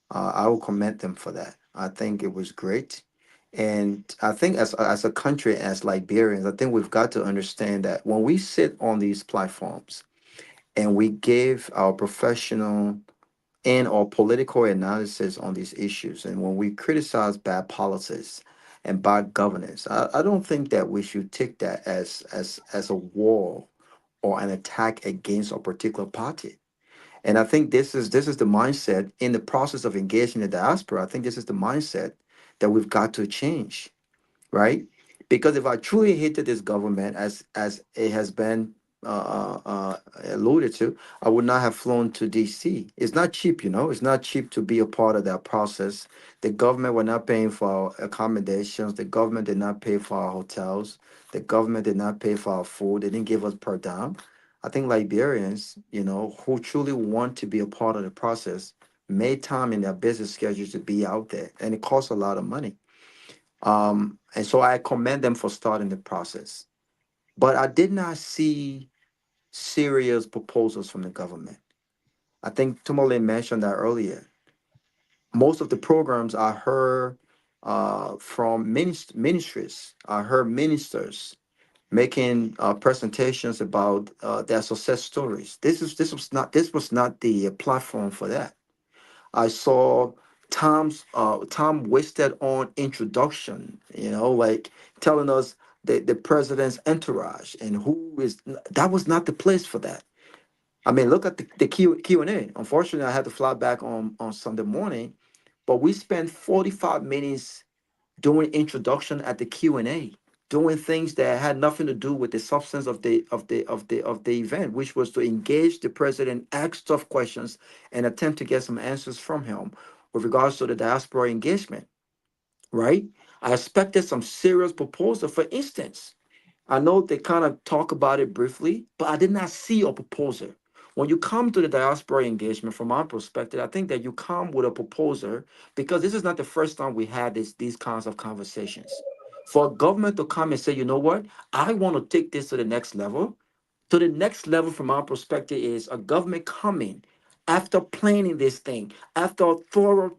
S17: I will commend them for that. I think it was great. And I think as a country, as Liberians, I think we've got to understand that when we sit on these platforms and we give our professional and our political analysis on these issues, and when we criticize bad policies and bad governance, I don't think that we should take that as a war or an attack against a particular party. And I think this is the mindset in the process of engaging the diaspora. I think this is the mindset that we've got to change, right? Because if I truly hated this government, as it has been alluded to, I would not have flown to DC. It's not cheap, It's not cheap to be a part of that process. The government were not paying for our accommodations. The government did not pay for our hotels. The government did not pay for our food. They didn't give us per diem. I think Liberians, who truly want to be a part of the process, made time in their business schedules to be out there, and it costs a lot of money. And so I commend them for starting the process. But I did not see serious proposals from the government. I think Tomalin mentioned that earlier. Most of the programs I heard from ministries, I heard ministers making presentations about their success stories. This was not the platform for that. I saw Tom wasted on introduction, like telling us the president's entourage and who is that was not the place for that. I mean, look at the Q&A. Unfortunately, I had to fly back on Sunday morning, but we spent 45 minutes doing introduction at the Q&A, doing things that had nothing to do with the substance of the event, which was to engage the president, ask tough questions, and attempt to get some answers from him with regards to the diaspora engagement. Right? I expected some serious proposal. For instance, I know they kind of talk about it briefly, but I did not see a proposal. When you come to the diaspora engagement, from my perspective, I think that you come with a proposal because this is not the first time we had these kinds of conversations. For a government to come and say, you know what, I want to take this to the next level. To the next level, from our perspective, is a government coming after planning this thing, after a thorough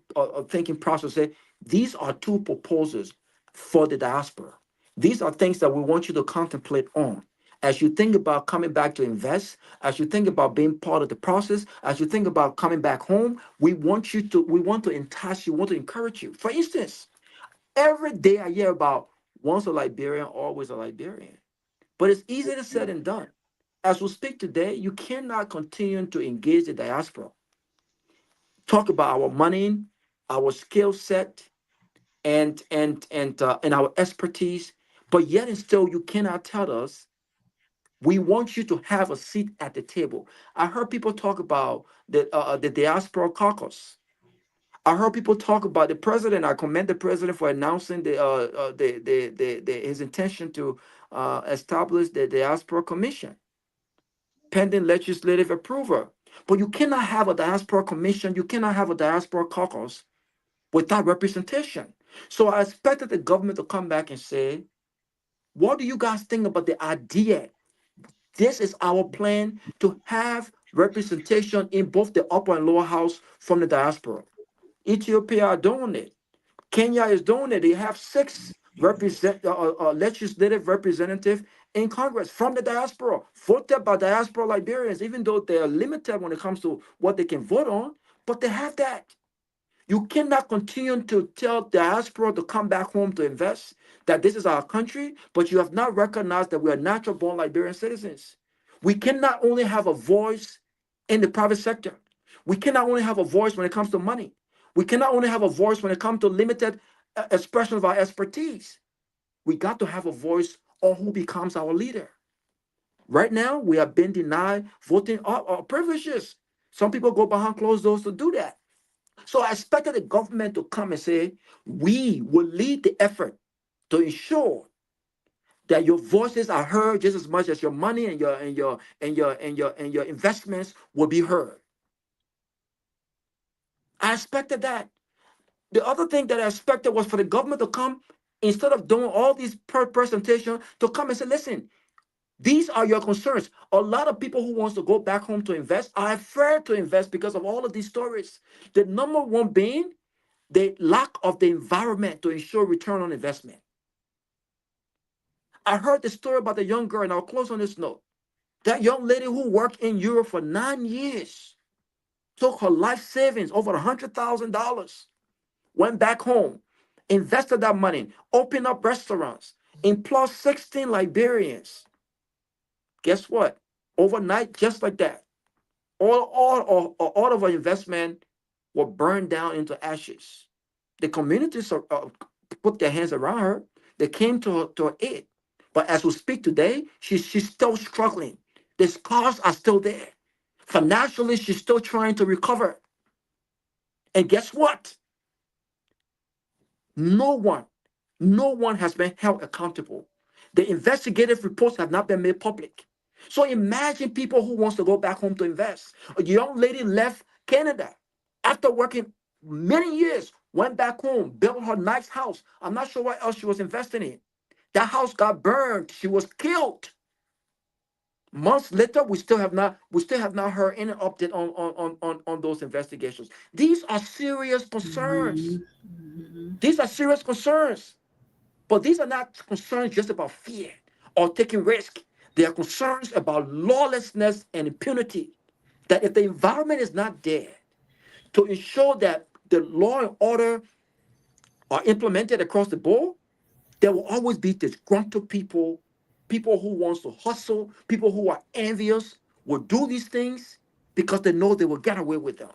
S17: thinking process. Say, these are two proposals for the diaspora. These are things that we want you to contemplate on. As you think about coming back to invest, as you think about being part of the process, as you think about coming back home, we want to entice you, want to encourage you. For instance, every day I hear about once a Liberian, always a Liberian. But it's easier said than done. As we speak today, you cannot continue to engage the diaspora. Talk about our money, our skill set, and our expertise, but yet and still you cannot tell us we want you to have a seat at the table. I heard people talk about the diaspora caucus. I heard people talk about the president. I commend the president for announcing his intention to establish the diaspora commission pending legislative approval. But you cannot have a diaspora commission. You cannot have a diaspora caucus without representation. So I expected the government to come back and say, what do you guys think about the idea? This is our plan to have representation in both the upper and lower house from the diaspora. Ethiopia are doing it. Kenya is doing it. They have 6 legislative representatives in Congress from the diaspora, voted by diaspora Liberians, even though they are limited when it comes to what they can vote on, but they have that. You cannot continue to tell diaspora to come back home to invest, that this is our country, but you have not recognized that we are natural born Liberian citizens. We cannot only have a voice in the private sector. We cannot only have a voice when it comes to money. We cannot only have a voice when it comes to limited expression of our expertise. We got to have a voice on who becomes our leader. Right now, we have been denied voting privileges. Some people go behind closed doors to do that. So I expected the government to come and say, we will lead the effort to ensure that your voices are heard just as much as your money and your investments will be heard. I expected that. The other thing that I expected was for the government to come, instead of doing all these presentations, to come and say, listen, these are your concerns. A lot of people who wants to go back home to invest are afraid to invest because of all of these stories. The number one being the lack of the environment to ensure return on investment. I heard the story about the young girl, and I'll close on this note. That young lady who worked in Europe for 9 years, took her life savings, over $100,000, went back home, invested that money, opened up restaurants, employed 16 Liberians. Guess what? Overnight, just like that, all of our investment were burned down into ashes. The communities put their hands around her. They came to her aid. But as we speak today, she's still struggling. The scars are still there. Financially, she's still trying to recover. And guess what? No one has been held accountable. The investigative reports have not been made public. So imagine people who wants to go back home to invest. A young lady left Canada after working many years, went back home, built her nice house. I'm not sure what else she was investing in. That house got burned. She was killed. Months later, we still have not heard any update on those investigations. These are serious concerns. These are serious concerns. But these are not concerns just about fear or taking risk. They are concerns about lawlessness and impunity. That if the environment is not there to ensure that the law and order are implemented across the board, there will always be disgruntled people, people who wants to hustle, people who are envious, will do these things because they know they will get away with them.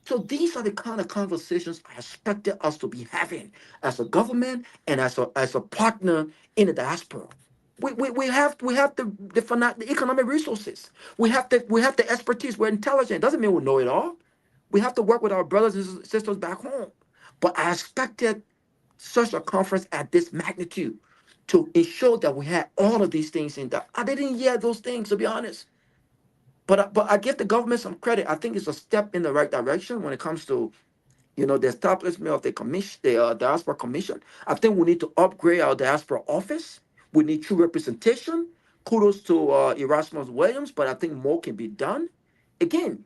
S17: So these are the kind of conversations I expected us to be having as a government and as a partner in the diaspora. We have the economic resources. We have the expertise. We're intelligent. Doesn't mean we know it all. We have to work with our brothers and sisters back home. But I expected such a conference at this magnitude to ensure that we had all of these things in there. I didn't hear those things, to be honest. But I give the government some credit. I think it's a step in the right direction when it comes to, the establishment of the commission, the diaspora commission. I think we need to upgrade our diaspora office. We need true representation. Kudos to Erasmus Williams, but I think more can be done. Again,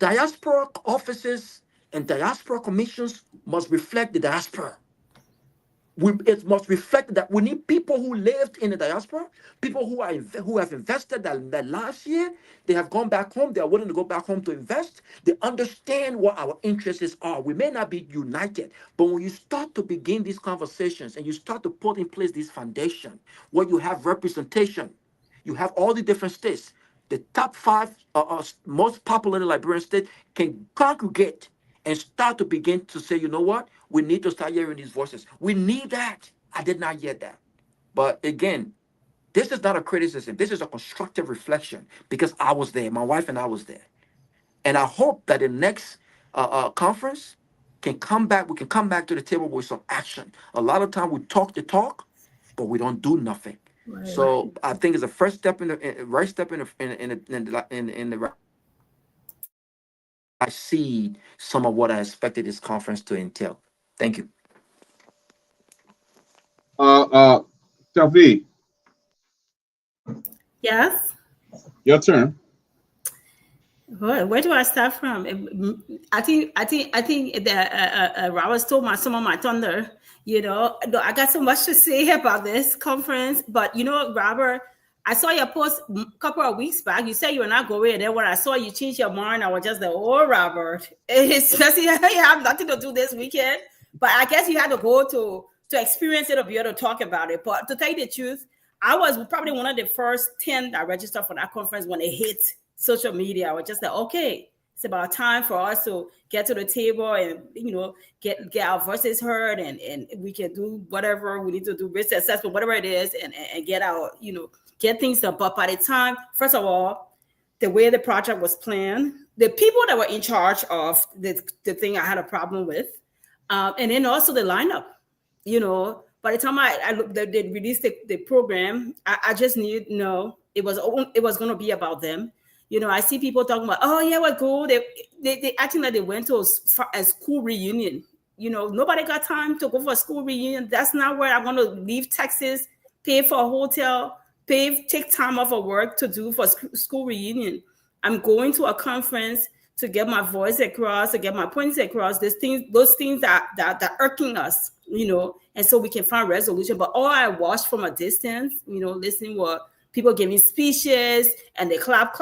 S17: diaspora offices and diaspora commissions must reflect the diaspora. It must reflect that we need people who lived in the diaspora, people who have invested their lives here. They have gone back home. They are willing to go back home to invest. They understand what our interests are. We may not be united, but when you start to begin these conversations and you start to put in place this foundation where you have representation, you have all the different states, the top 5 most populated Liberian states can congregate and start to begin to say, you know what? We need to start hearing these voices. We need that. I did not hear that. But again, this is not a criticism. This is a constructive reflection because I was there. My wife and I was there. And I hope that the next conference can come back. We can come back to the table with some action. A lot of time we talk the talk, but we don't do nothing. Right. So I think it's a first step in the right step in the right. I see some of what I expected this conference to entail. Thank you.
S3: Sanvee.
S18: Yes.
S3: Your turn.
S18: Where do I start from? I think that Robert stole some of my thunder. I got so much to say about this conference, but Robert, I saw your post a couple of weeks back. You said you were not going, and then when I saw you change your mind, I was just like, "Oh, Robert, especially you have nothing to do this weekend." But I guess you had to go to experience it or be able to talk about it. But to tell you the truth, I was probably one of the first 10 that registered for that conference when it hit social media. I was just like, okay, it's about time for us to get to the table and get our voices heard, and we can do whatever we need to do, risk assessment, whatever it is, and get our get things done. But by the time, first of all, the way the project was planned, the people that were in charge of the thing I had a problem with, and then also the lineup, by the time they released the program, I just knew, it was going to be about them. I see people talking about, oh yeah, we're cool. They acting like they went to a school reunion. Nobody got time to go for a school reunion. That's not where I'm going to leave Texas, pay for a hotel, take time off of work to do for school reunion. I'm going to a conference to get my voice across, to get my points across. Those things that irking us, and so we can find resolution. But all I watched from a distance, listening what people giving speeches and they clap,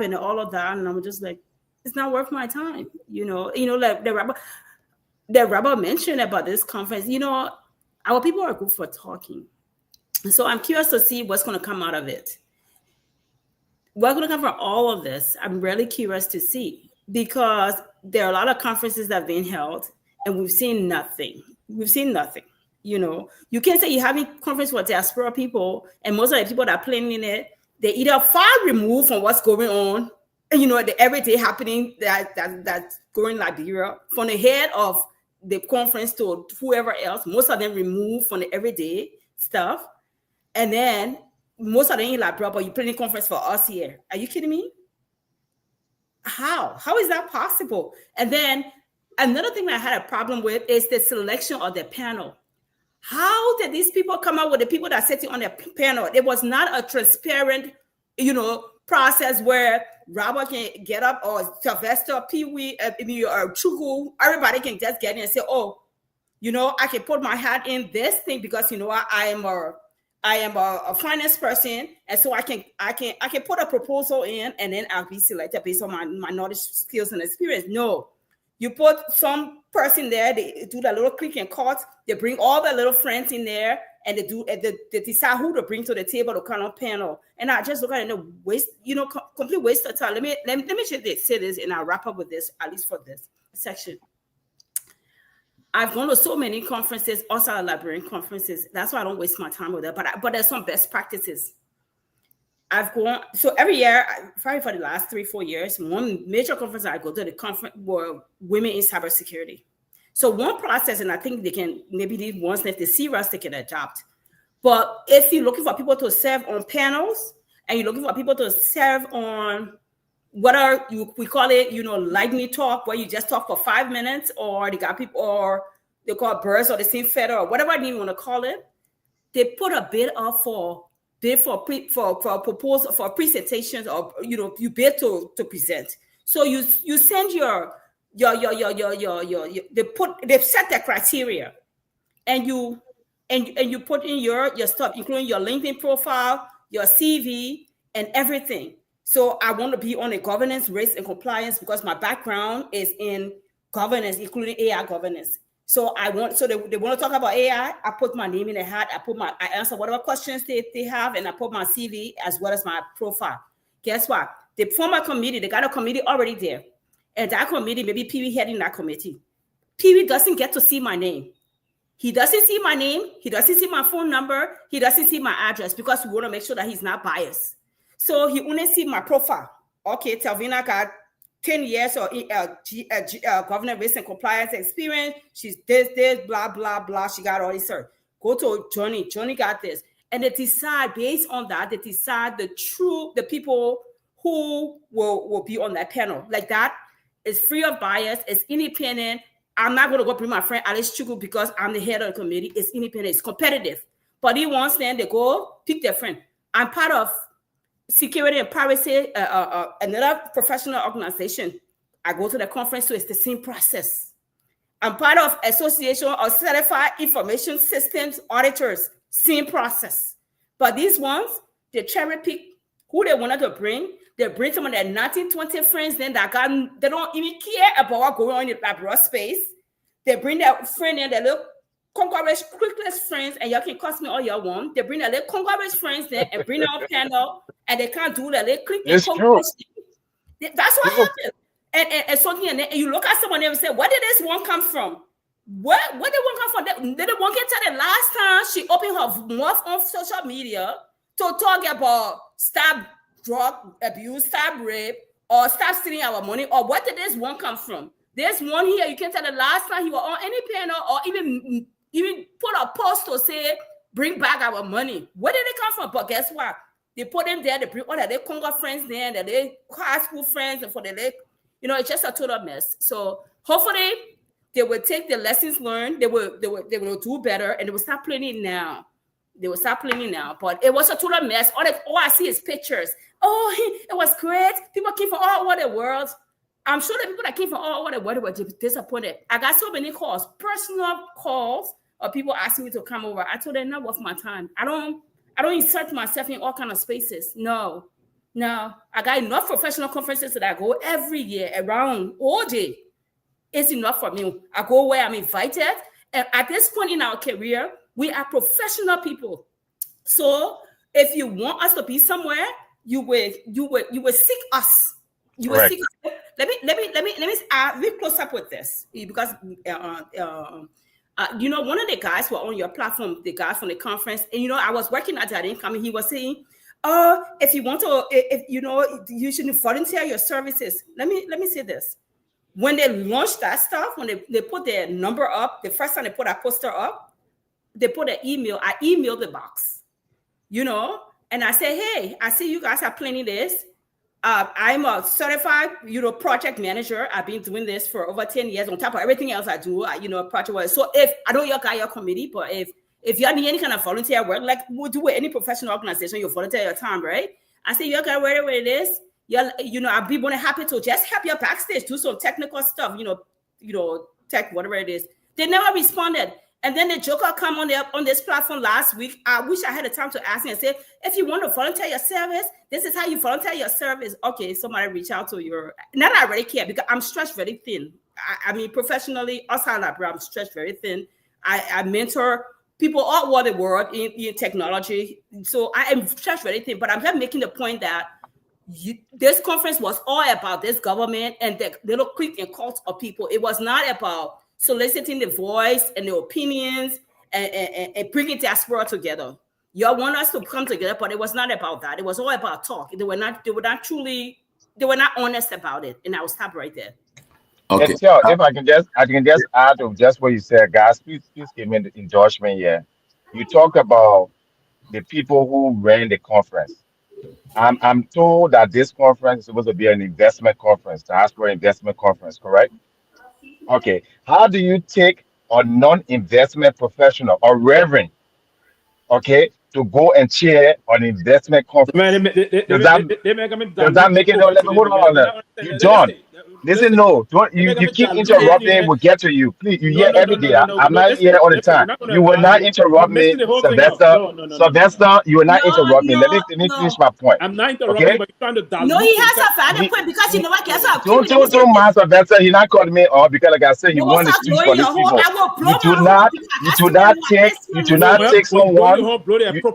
S18: and all of that, and I'm just like, it's not worth my time. Like the rabbi mentioned about this conference. Our people are good for talking. So I'm curious to see what's going to come out of it. What's going to come from all of this? I'm really curious to see, because there are a lot of conferences that have been held and we've seen nothing. You can't say you're having conference for diaspora people, and most of the people that are planning in it, they're either far removed from what's going on, the everyday happening that's going Liberia, from the head of the conference to whoever else. Most of them removed from the everyday stuff. And then most of them in Liberia, but you're planning conference for us here. Are you kidding me? How is that possible? And then another thing that I had a problem with is the selection of the panel. How did these people come up with the people that sitting on the panel? It was not a transparent, process where Robert can get up, or Sylvester Pewee, or Chuku, everybody can just get in and say, oh, I can put my hat in this thing because I am a finance person, and so I can put a proposal in, and then I'll be selected based on my knowledge, skills, and experience. No, You put some person there, they do the little click and cut, they bring all the little friends in there, and they decide who to bring to the table to kind of panel. And I just look at it and waste, complete waste of time. Let me say this, and I'll wrap up with this, at least for this section. I've gone to so many conferences, outside of Liberian conferences. That's why I don't waste my time with that. But there's some best practices. I've gone, so every year, probably for the last 3-4 years, one major conference I go to, the conference were women in cybersecurity. So one process, and I think they can, maybe these ones, if they see us, they can adopt. But if you're looking for people to serve on panels, and you're looking for people to serve on we call it, lightning talk, where you just talk for 5 minutes, or they got people, or they call it birds or the same feather, or whatever you want to call it, they put a bid up for proposal, for presentations, or you bid to present. So you send they set the criteria, and you put in your stuff, including your LinkedIn profile, your CV, and everything. So I want to be on a governance, risk, and compliance, because my background is in governance, including AI governance. So they want to talk about AI. I put my name in the hat. I answer whatever questions they have, and I put my CV as well as my profile. Guess what? They form a committee. They got a committee already there. And that committee, maybe Pewee heading that committee. Pewee doesn't get to see my name. He doesn't see my name. He doesn't see my phone number. He doesn't see my address, because we want to make sure that he's not biased. So he only see my profile. Okay, Telvina got 10 years of governance, risk, and compliance experience. She's this, blah, blah, blah. She got all this. Go to Johnny. Johnny got this. And they decide, based on that, they decide the people who will be on that panel. Like that is free of bias. It's independent. I'm not going to go bring my friend Alice Chuku because I'm the head of the committee. It's independent. It's competitive. But he wants them, they go pick their friend. I'm part of Security and Privacy, another professional organization. I go to the conference, so it's the same process. I'm part of Association of Certified Information Systems Auditors, same process. But these ones, they cherry pick who they wanted to bring. They bring some of their 1920 friends, then they don't even care about what's going on in the Liberia space. They bring their friend in, their little Congolese quickless friends, and y'all can cost me all y'all want. They bring their little Congolese friends there and bring their panel, and they can't do their little click. That's what happened. And something, and you look at someone and say, where did this one come from? Where did one come from? Did the one get to the last time she opened her mouth on social media to talk about stop drug abuse, stop rape, or stop stealing our money, or what did this one come from? There's one here, you can't tell the last time he was on any panel, or even put a post to say, bring back our money. Where did it come from? But guess what? They put them there, they bring all their Congo friends there, and their high school friends, and for the lake, it's just a total mess. So hopefully they will take the lessons learned, they will do better, and they will start planning now. But it was a total mess. All I see is pictures. Oh, it was great. People came from all over the world. I'm sure the people that came from all over the world were disappointed. I got so many calls, personal calls, of people asking me to come over. I told them, not worth my time. I don't insert myself in all kind of spaces. No. I got enough professional conferences that I go every year around all day. It's enough for me. I go where I'm invited. And at this point in our career, we are professional people. So if you want us to be somewhere, you will seek us. You will seek us. Let me close up with this, because one of the guys were on your platform, the guy from the conference, and I was working at that income, and he was saying, if you want to, you should volunteer your services. Let me say this. When they launched that stuff, when they put their number up, the first time they put a poster up, they put an email. I emailed the box, and I said, hey, I see you guys are planning this. I'm a certified, project manager. I've been doing this for over 10 years on top of everything else I do, project work. So if I know your committee, but if you need any kind of volunteer work, like we do with any professional organization, you volunteer your time, right? I say, you got whatever it is. I'll be more than happy to just help you backstage, do some technical stuff, tech, whatever it is. They never responded. And then the joker come on this platform last week. I wish I had the time to ask him and say, if you want to volunteer your service, this is how you volunteer your service. Okay, somebody reach out to your. Not that I really care, because I'm stretched very thin. I mean, professionally, outside Liberia, I'm stretched very thin. I mentor people all over the world in technology. So I am stretched very thin, but I'm just making the point that this conference was all about this government and the little clique and cult of people. It was not about soliciting the voice and the opinions and bringing diaspora together. Y'all want us to come together, but it was not about that. It was all about talk. They were not honest about it. And I will stop right there.
S19: Okay. If I can just add to just what you said, guys. Please give me the endorsement here. You talked about the people who ran the conference. I'm told that this conference is supposed to be an investment conference, diaspora investment conference, correct? Okay. How do you take a non-investment professional or reverend, okay, to go and chair an investment conference? Does that make it? Hold on. You don't. Listen, no, don't you keep interrupting. We'll get to you. Please, you hear every day. I'm not here all the time. You will not interrupt me, Sylvester. Sylvester, you will not interrupt me. Let me finish my point.
S16: I'm not interrupting, but you're trying to dilute.
S18: No, he has a valid point because you know what?
S19: Don't mind Sylvester. He's not calling me off because, like I said, he won the speech for these people.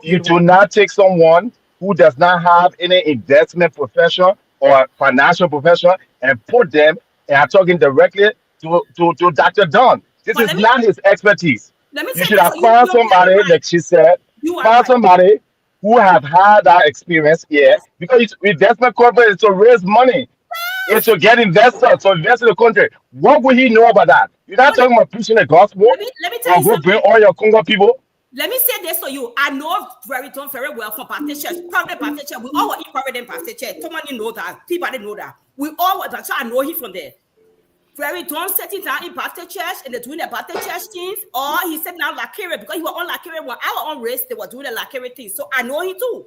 S19: You do not take someone who does not have any investment profession or financial profession and put them, and I'm talking directly to Dr. Dunn. This is not his expertise. You should have found somebody, like she said, somebody who have had that experience here, because investment corporate is to raise money. It's to get investors, to invest in the country. What would he know about that? You're not talking about preaching the gospel.
S18: Let me tell you
S19: go bring all your Congo people.
S18: Let me say this to you. I know very well from Patricia. Probably Patricia. We all were in Patricia. Tomalin know that. Peabody know that. We all were, so I know him from there. Very Don sitting down in Baptist church and they're doing the Baptist church things, or he said now Lakere because he was on Lakere when our own race, they were doing the Lakere thing. So I know him too.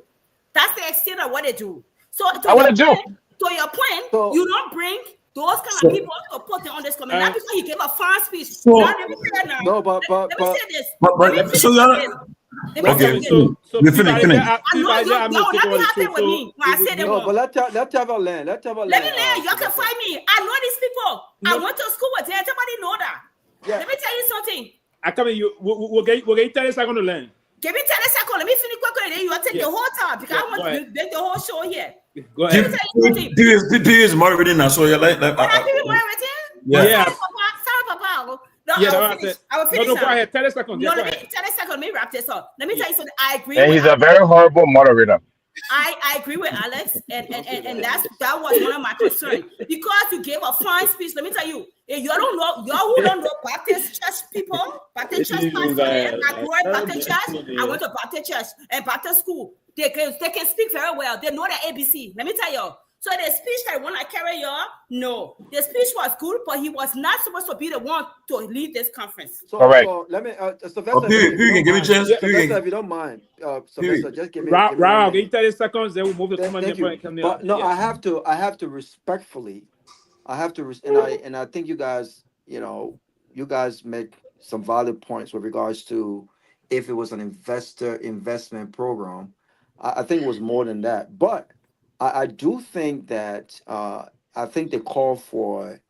S18: That's the extent of what they do. So to your point, you don't bring those kind of people to put them on this comment. Not because he gave a fine speech. Let me say this. Let me say this.
S8: Finish.
S18: I know you not be happy with me when I say them.
S17: No, but let's have a land. Let me land.
S18: You can find me. I know these people. I went to school with them. Everybody know that. Yeah. Let me tell you something.
S16: I come in. We'll get 30 seconds to land.
S18: Give me 30 seconds. Let me finish quickly. Then you will take the whole time because I want to make the whole show here.
S16: Go ahead.
S4: P is married in so you like
S18: Yeah. Sorry, Papa. No, I will finish.
S16: No, go ahead. 30 seconds.
S18: No, 30 seconds. Let me wrap this up. Let me tell you something. I agree.
S19: And he's a very horrible moderator.
S18: I agree with Alex, and that was one of my concerns because you gave a fine speech. Let me tell you, you don't know, y'all who don't know Baptist church people, Baptist church pastors. I grew up Baptist church. I went to Baptist church and Baptist school. They can speak very well. They know the ABC. Let me tell you. So the speech that when I carry y'all, no, the speech was good, but he was not supposed to be the one to lead this conference.
S17: So let me, Sylvester,
S4: you can give me a chance.
S17: Sylvester, if you don't mind, Sylvester, just give me.
S16: Give me 30 seconds. Then we'll move to Tomalin.
S17: But no, I have to respectfully, and I think you guys, you guys make some valid points with regards to if it was an investment program. I think it was more than that, but I do think that I think the call for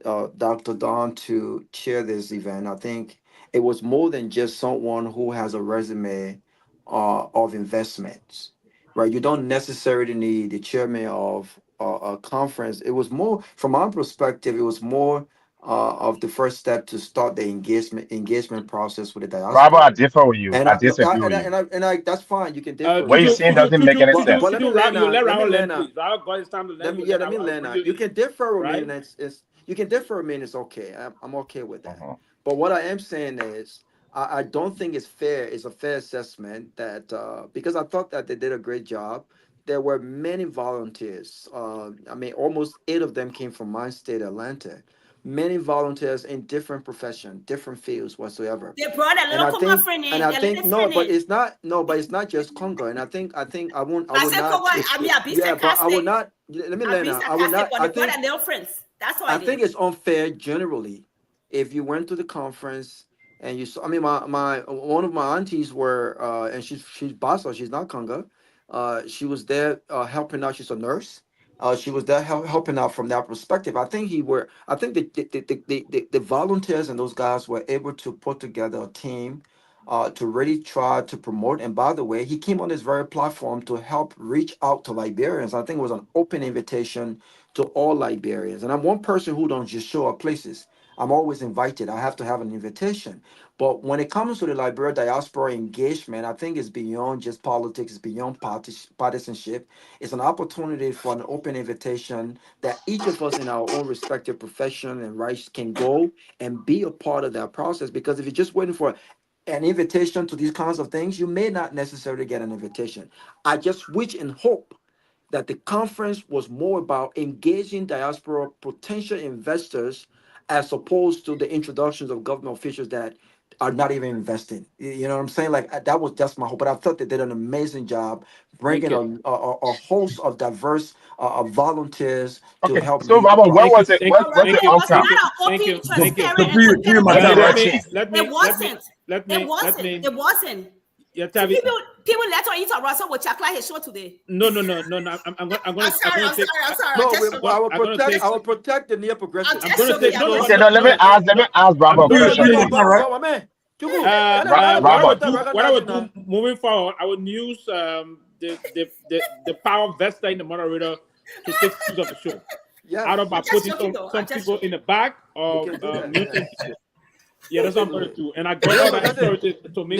S17: Dr. Don to chair this event, I think it was more than just someone who has a resume of investments, right? You don't necessarily need the chairman of a conference. It was more, from my perspective, it was more of the first step to start the engagement process with the diaspora.
S19: Robert, I differ with you. I disagree with you.
S17: And I that's fine. You can differ.
S19: What you're saying doesn't make any sense.
S17: But let me land now.
S16: Let me
S17: land now. You can differ with me, and you can differ with me, and it's okay. I'm okay with that. But what I am saying is, I don't think it's fair. It's a fair assessment that because I thought that they did a great job. There were many volunteers. I mean, almost 8 of them came from my state, Atlanta. Many volunteers in different professions, different fields whatsoever.
S18: They brought a little Congo friend in.
S17: And I think but it's not just Congo. And I think I would not. But I would not. Let me learn now. I would not. I think
S18: little friends. That's what
S17: I think it's unfair generally. If you went to the conference and you saw, I mean, my one of my aunties were, and she's Basa. She's not Congo. She was there helping out. She's a nurse. She was there helping out from that perspective. I think the volunteers and those guys were able to put together a team to really try to promote. And by the way, he came on this very platform to help reach out to Liberians. I think it was an open invitation to all Liberians. And I'm one person who don't just show up places. I'm always invited. I have to have an invitation. But when it comes to the Liberia diaspora engagement, I think it's beyond just politics, it's beyond partisanship. It's an opportunity for an open invitation that each of us in our own respective profession and rights can go and be a part of that process. Because if you're just waiting for an invitation to these kinds of things, you may not necessarily get an invitation. I just wish and hope that the conference was more about engaging diaspora potential investors as opposed to the introductions of government officials that are not even investing. You know what I'm saying? Like that's my hope. But I thought they did an amazing job bringing a host of diverse volunteers to
S19: Okay,
S17: help
S19: so
S17: lead the
S19: Robert, what was
S17: process.
S19: it? What's the outcome?
S18: It wasn't.
S16: Yeah,
S18: People let her eat a Russell with chocolate his show today.
S16: No. I'm going
S18: I'm sorry.
S17: I will protect the near progressive.
S19: Let me ask Robert a question.
S16: What I would do moving forward, I would use the power vested in the moderator to take use of the show.
S17: Yeah.
S16: Out of by putting some people in the back or muting people. Yeah, that's what I'm going to do. And I got all that authority to me.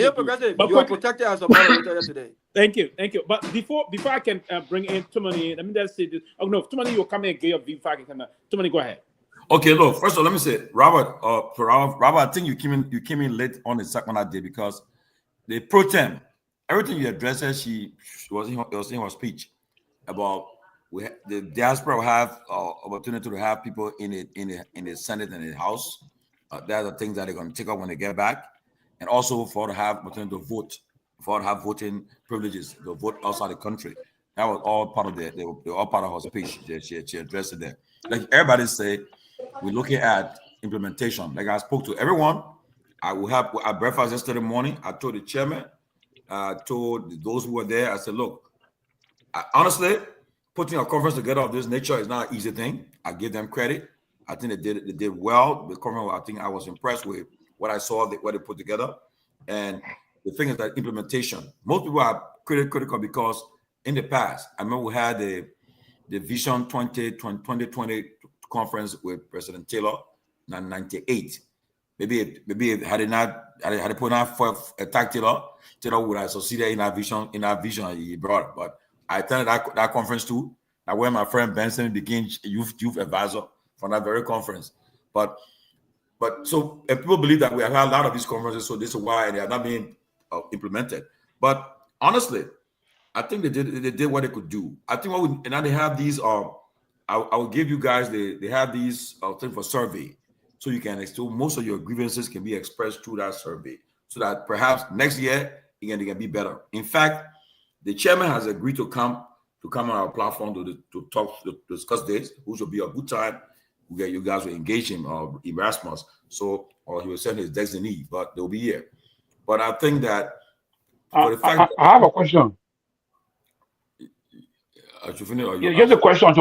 S17: But you are protected as a moderator today.
S16: Thank you. But before I can bring in Tomalin, let me just say this. Oh no, Tomalin, you'll come in and give your view. Tomalin, go ahead.
S4: Okay, look. First of all, let me say, Robert. Robert, I think you came in late on the second day because the pro tem, everything you addressed, she was in her speech about the diaspora will have opportunity to have people in the Senate and the House. They're the things that they're going to take up when they get back, and also for to have opportunity to vote, for to have voting privileges, to vote outside the country. That was all part of they were all part of her speech. She addressed it there. Like everybody say, we're looking at implementation. Like I spoke to everyone. I will have at breakfast yesterday morning. I told the chairman, I told those who were there. I said, look, honestly, putting a conference together of this nature is not an easy thing. I give them credit. I think they did well. The conference, I think I was impressed with what I saw, what they put together. And the thing is that implementation. Most people are critical because in the past, I remember we had the Vision 2020 conference with President Taylor in 98. Maybe had it put out for attack Taylor would have succeeded in our vision he brought. But I attended that conference too. I went my friend Ben Sanvee became youth advisor from that very conference. But so and people believe that we have had a lot of these conferences, so this is why they are not being implemented. But honestly, I think they did what they could do. I think now they have these. I will give you guys they have these thing for survey, so you can most of your grievances can be expressed through that survey, so that perhaps next year they can be better. In fact, the chairman has agreed to come on our platform to talk to discuss this, which will be a good time. You guys will engage him or Erasmus, or he will send his designee, but they'll be here. But I think that
S10: I have a question. Just a question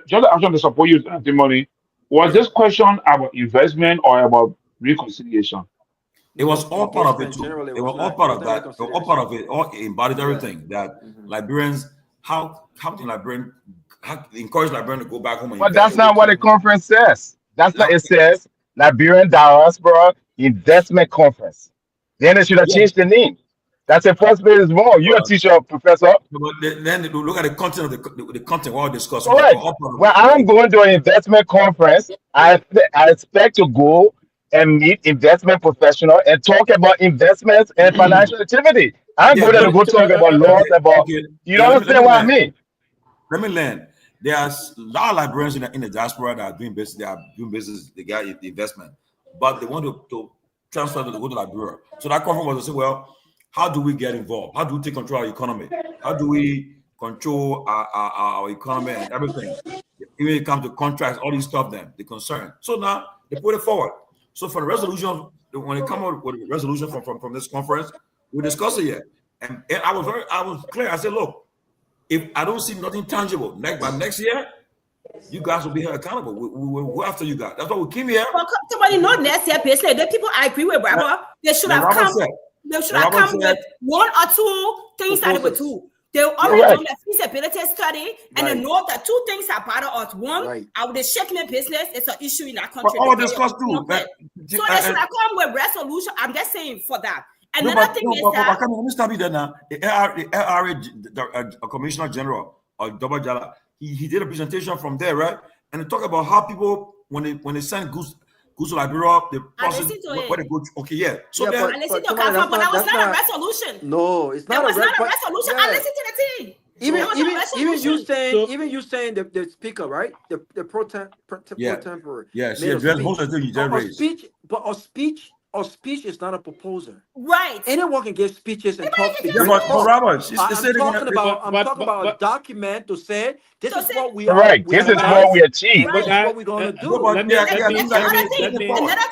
S10: just to support you, Timothy. Was this question about investment or about reconciliation?
S4: It was all part of it too. It was all part of that. All part of it. All embodied everything that Liberians. How can Liberian encourage Liberian to go back home?
S19: But that's not what the conference says. That's not. It says Liberian Diaspora Investment Conference. Then they should have changed the name. That's the first place is wrong. You're a teacher, professor.
S4: But then look at the content of the content we're discussing.
S19: Correct. Well, I'm going to an investment conference. I expect to go and meet investment professionals and talk about investments and financial activity. I'm going to go talk about laws about. You understand what I mean?
S4: Let me learn. There's a lot of Liberians in the diaspora that are doing business. They got investment, but they want to transfer to go to Liberia. So that conference was to say, well, how do we get involved? How do we take control of our economy? How do we control our economy and everything? When it comes to contracts, all these stuff, then the concern. So now they put it forward. So for the resolution, when they come out with a resolution from this conference, we discuss it here. And I was clear. I said, look, if I don't see nothing tangible by next year, you guys will be held accountable. We will go after you guys. That's why we came here.
S18: Well, somebody know next year, basically, the people I agree with Robert. They should have come. They should have come with one or two things that they would do. They already done the feasibility study, and they know that two things are bother us. One, I would shake my business. It's an issue in that country.
S4: All discussed too.
S18: So they should have come with resolution. I'm just saying for that. Another thing is that.
S4: Let me stop you there now. The LRA Commissioner General or Dopoh Jala, he did a presentation from there, right? And he talked about how people when they send goods to Liberia, the process where they go. Okay, yeah. So
S17: but
S18: that was not a resolution.
S17: No, it's not.
S18: That was not a resolution. I listened to the team.
S17: Even you saying the speaker, right? The pro tempore.
S4: Yeah, she addressed most of the things you just raised.
S17: But speech is not a proposer.
S18: Right.
S17: Anyone can give speeches and talk.
S4: I'm
S17: talking about a document to say this is what we
S19: are. This is what we achieved.
S17: This is what we're going to do.
S18: Another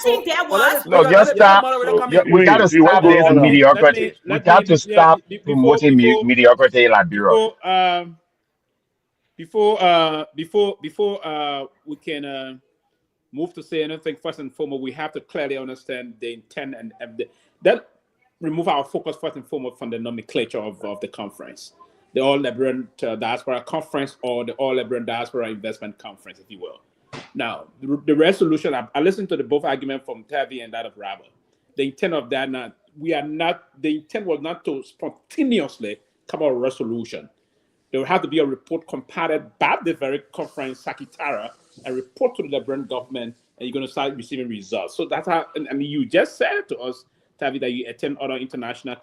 S18: thing there was.
S19: No, just stop. We got to stop this mediocrity. We got to stop promoting mediocrity in Liberia.
S16: Before we can move to say anything, first and foremost, we have to clearly understand the intent and that remove our focus first and foremost from the nomenclature of the conference, the All Liberian Diaspora Conference or the All Liberian Diaspora Investment Conference, if you will. Now, the resolution, I listened to the both argument from Tavi and that of Rabba. The intent of that, the intent was not to spontaneously come out with a resolution. There will have to be a report compiled by the very conference secretary and report to the Liberian government, and you're going to start receiving results. So that's how, I mean, you just said to us, Tavi, that you attend other international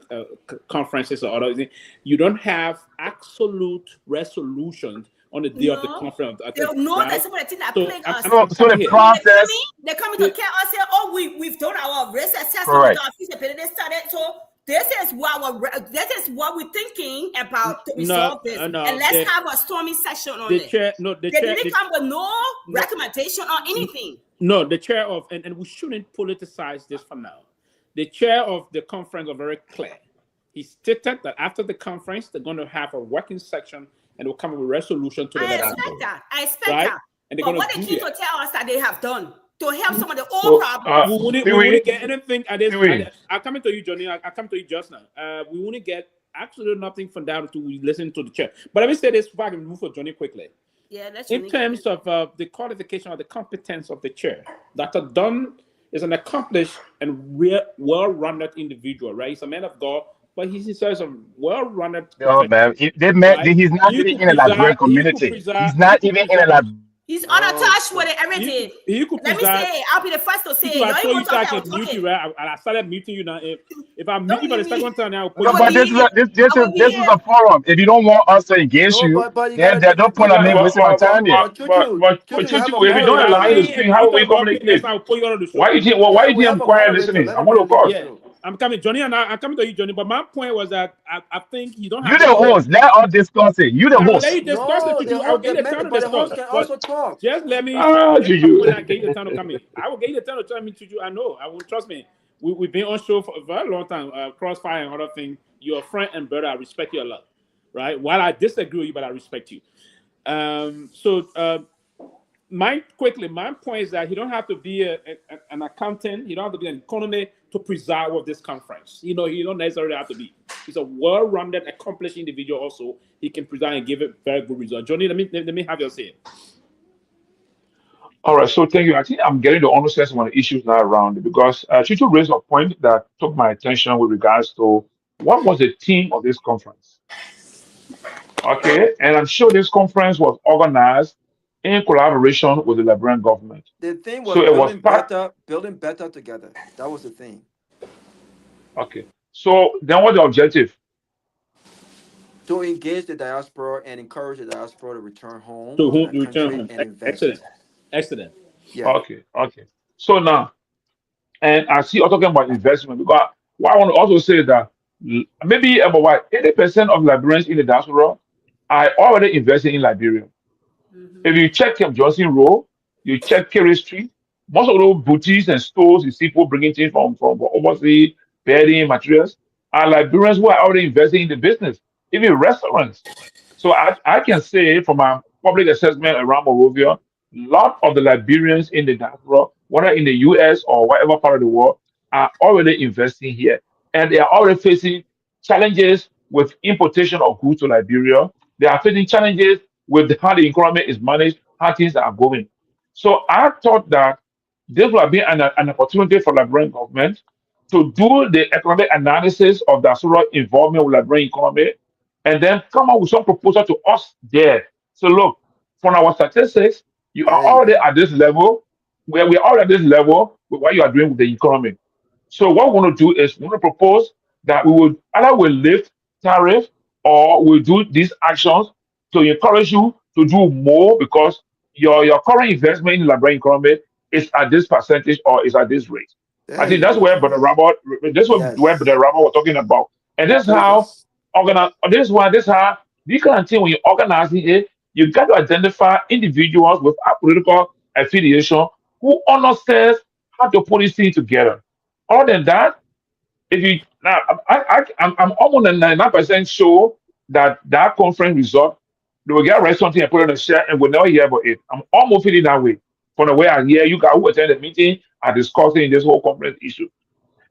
S16: conferences or other things. You don't have absolute resolutions on the day of the conference.
S18: That's some of the things that plague us.
S19: So the process.
S18: They're coming to care us here. Oh, we've done our risk assessment, our feasibility study. So this is what we're thinking about to resolve this. And let's have a stormy session on it. They didn't come with no recommendation or anything.
S16: No, the chair of, and we shouldn't politicize this for now. The chair of the conference was very clear. He stated that after the conference, they're going to have a working section and will come with a resolution to the
S18: I expect that. And but what they keep to tell us that they have done to help some of the old problems.
S16: We wouldn't get anything at this. I'm coming to you, Johnny. I come to you just now. We wouldn't get absolutely nothing from that to listen to the chair. But let me say this before I can move for Johnny quickly.
S18: Yeah, that's
S16: in terms of the qualification or the competence of the chair. Dr. Dunn is an accomplished and well-rounded individual, right? He's a man of God, but he's a well-rounded.
S19: No, man. He's not even in a Liberian community. He's not even in a Liberian.
S18: He's unattached with it, everything. Let me say, I'll be the first to say.
S16: I told you I can mute you, right? I started muting you now. If I mute you for the second time now,
S19: but this is a forum. If you don't want us to engage you, then there's no point of me wasting my time here.
S10: But if you don't allow you to speak, how will we communicate? Why you think I'm quiet listening? I'm going to call.
S16: I'm coming, Johnny, and I'm coming to you, Johnny. But my point was that I think you don't have.
S19: You the host. Let us discuss it. You the host.
S16: Let you discuss it. I'll get the time to discuss.
S17: Can also talk.
S16: Just let me. When I get you the time to come in, I will get you the time to tell me to you. I know. I will trust me. We've been on show for a very long time. Crossfire and other things. You're a friend and brother. I respect you a lot, right? While I disagree with you, but I respect you. My point is that you don't have to be an accountant. You don't have to be an economist to preside with this conference. You don't necessarily have to be. He's a well-rounded, accomplished individual. Also, he can preside and give a very good result. Johnny, let me have your say.
S10: All right, so thank you. I think I'm getting the understanding on the issues now around it because Chicho raised a point that took my attention with regards to what was the theme of this conference. Okay, and I'm sure this conference was organized in collaboration with the Liberian government.
S17: The thing was, building better together. That was the thing.
S10: Okay. So then what's the objective?
S17: To engage the diaspora and encourage the diaspora to return home.
S16: To return home. Excellent.
S17: Yeah.
S10: Okay. So now, and I see you talking about investment because what I want to also say that maybe about 80% of Liberians in the diaspora are already investing in Liberia. If you check Camp Johnson Road, you check Kerry Street, most of those boutiques and stores you see people bringing things from overseas, bedding, materials, are Liberians who are already investing in the business, even restaurants. So I can say from public assessment around Monrovia, a lot of the Liberians in the diaspora, whether in the US or whatever part of the world, are already investing here. And they are already facing challenges with importation of goods to Liberia. They are facing challenges with how the economy is managed, how things are going. So I thought that this would have been an opportunity for Liberian government to do the economic analysis of the sort of involvement with Liberian economy and then come up with some proposal to us there. So look, from our statistics, you are already at this level, where we are at this level with what you are doing with the economy. So what we want to do is we want to propose that we would either will lift tariff or we'll do these actions to encourage you to do more because your current investment in the Liberian economy is at this percentage or is at this rate. I
S17: There
S10: think
S17: you
S10: that's
S17: go.
S10: where Brother Robert, this is where Brother Robert was talking about. And this is how organize, this is how you can think when you're organizing it, you got to identify individuals with a political affiliation who understands how to put this thing together. Other than that, if you now, I'm almost 99% sure that that conference result, they will get write something and put it on a share and we'll never hear about it. I'm almost feeling that way. From the way I hear you guys who attend the meeting are discussing this whole conference issue.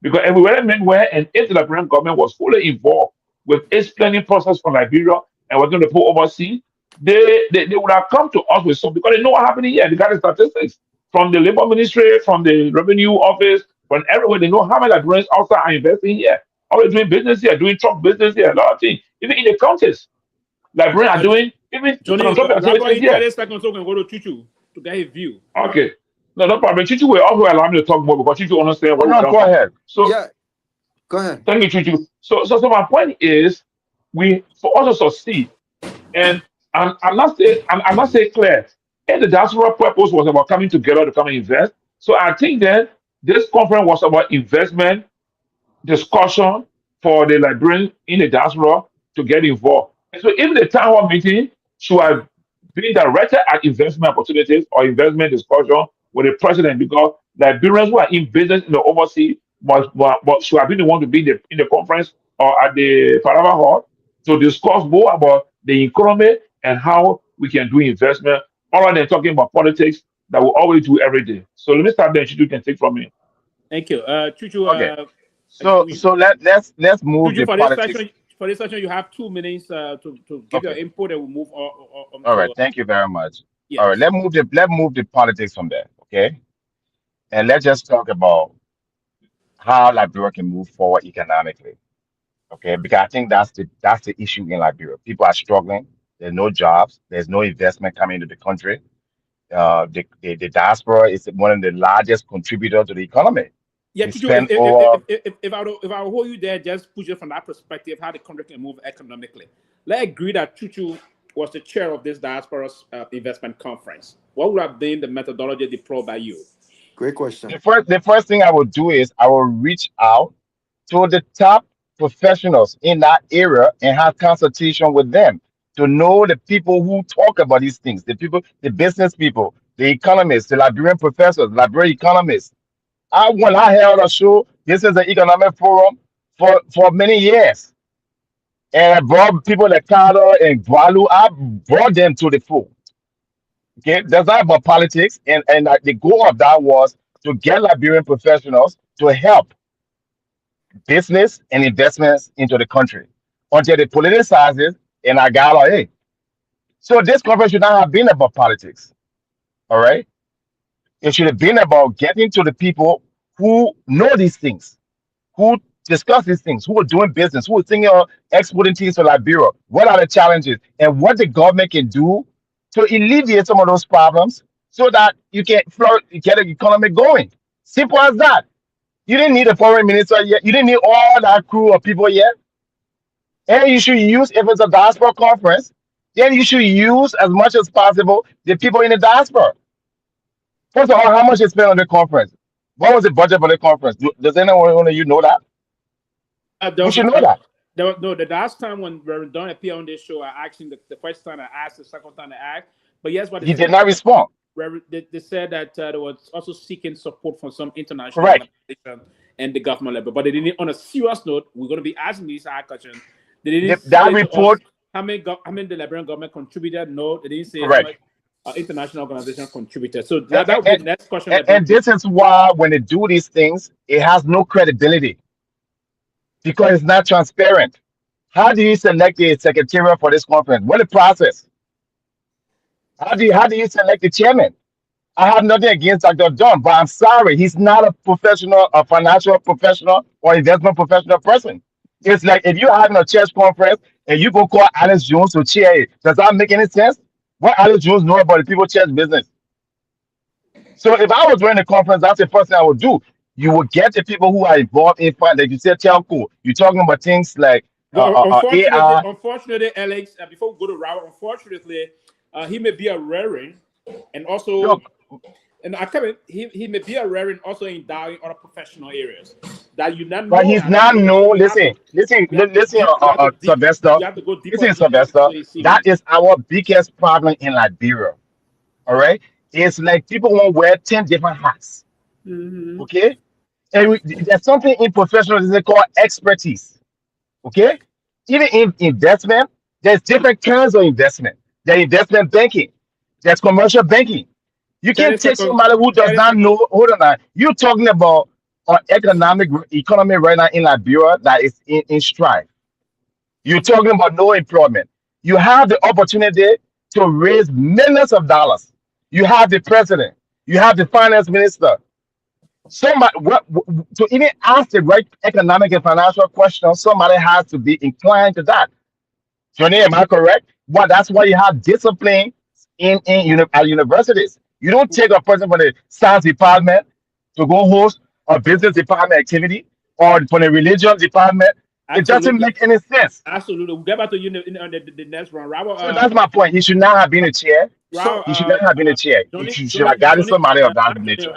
S10: Because if we were and if the Liberian government was fully involved with its planning process for Liberia and was going to put overseas, they would have come to us with something because they know what happened here. They got the statistics from the labor ministry, from the revenue office, from everywhere. They know how many Liberians outside are investing here, already doing business here, doing truck business here, a lot of things. Even in the counties, Liberians are doing even
S16: Johnny,
S10: some activities here.
S16: 30 seconds so we can go to Chuchu to get his view.
S10: Okay. No problem. Chuchu will also allow me to talk more because Chuchu understand what
S19: No, go ahead.
S10: So
S17: yeah, go ahead.
S10: thank you, Chuchu. So my point is, for us to succeed, and I'm not saying clear. And the diaspora purpose was about coming together to come and invest. So I think that this conference was about investment discussion for the Liberians in the diaspora to get involved. And so if the town hall meeting should have been directed at investment opportunities or investment discussion with the president, because Liberians who are in business in the overseas but should have been the one to be in the conference or at the Farava Hall to discuss more about the economy and how we can do investment, other than talking about politics that we always do every day. So let me start there. You can take from me.
S16: Thank you. Chuchu,
S19: Okay. So let's move
S16: Chuchu,
S19: the politics.
S16: For this section, you have 2 minutes to give your input and we'll move on.
S19: All right, thank you very much.
S16: Yes.
S19: All right, let's move the politics from there, okay? And let's just talk about how Liberia can move forward economically. Okay, because I think that's the issue in Liberia. People are struggling. There's no jobs. There's no investment coming into the country. The diaspora is one of the largest contributors to the economy.
S16: Yeah,
S19: We
S16: Chuchu,
S19: spend
S16: if I will hold you there, just push it from that perspective, how the country can move economically. Let's agree that Chuchu was the chair of this diaspora investment conference. What would have been the methodology deployed by you?
S17: Great question.
S19: the first thing I will do is I will reach out to the top professionals in that area and have consultation with them to know the people who talk about these things, the business people, the economists, the Liberian professors, Liberian economists. When I held a show, this is the economic forum for many years. And I brought people like Carter and Gualu, I brought them to the fore. Okay, that's not about politics. And the goal of that was to get Liberian professionals to help business and investments into the country until they politicize it and I got like, hey. So this conference should not have been about politics. All right. It should have been about getting to the people who know these things, who discuss these things, who are doing business, who are thinking of exporting things to Liberia. What are the challenges and what the government can do to alleviate some of those problems so that you can get the economy going. Simple as that. You didn't need a foreign minister yet. You didn't need all that crew of people yet. And you should use, if it's a diaspora conference, then you should use as much as possible the people in the diaspora. First of all, how much they spent on the conference? What was the budget for the conference? Does anyone of you know that? We should know that.
S16: The last time when Reverend Don appeared on this show, I asked him the first time I asked, the second time I asked. But yes, what
S19: he did not respond.
S16: They said that they were also seeking support from some international organization and the government level. But they didn't, on a serious note, we're going to be asking these questions.
S19: That report
S16: how many the Liberian government contributed? No, they didn't say how
S19: Correct.
S16: much international organization contributed. So that would be the next question.
S19: And this is why when they do these things, it has no credibility because it's not transparent. How do you select a secretariat for this conference? What the process? How do you select the chairman? I have nothing against Dr. John, but I'm sorry, he's not a professional, a financial professional or investment professional person. It's like if you're having a church conference and you go call Alex Jones to chair it, does that make any sense? What Alex Jones know about the people church business? So if I was running a conference, that's the first thing I would do. You would get the people who are involved in fund, like you said, telco. You're talking about things like AI.
S16: Unfortunately, Alex, before we go to Robert, unfortunately, he may be a reverend, and also, and I come in, he may be a reverend also in dying other professional areas that you not know.
S19: But he's not known. Listen, Sylvester. Listen, Sylvester. That is our biggest problem in Liberia. All right, it's like people won't wear 10 different hats. Okay, and there's something in professionalism called expertise. Okay, even in investment, there's different kinds of investment. There's investment banking, there's commercial banking. You can't take somebody who does not know. Hold on, now. You're talking about an economy right now in Liberia that is in strife. You're talking about no employment. You have the opportunity to raise millions of dollars. You have the president. You have the finance minister. Somebody to even ask the right economic and financial question, somebody has to be inclined to that. Johnny, am I correct? Well, that's why you have discipline at universities. You don't take a person from the science department to go host a business department activity or from the religion department. It doesn't make any sense.
S16: Absolutely. We'll get back to you in the next round. Robert,
S19: so that's my point. He should not have been a chair. He should not have been a chair. He should have gotten somebody of that nature.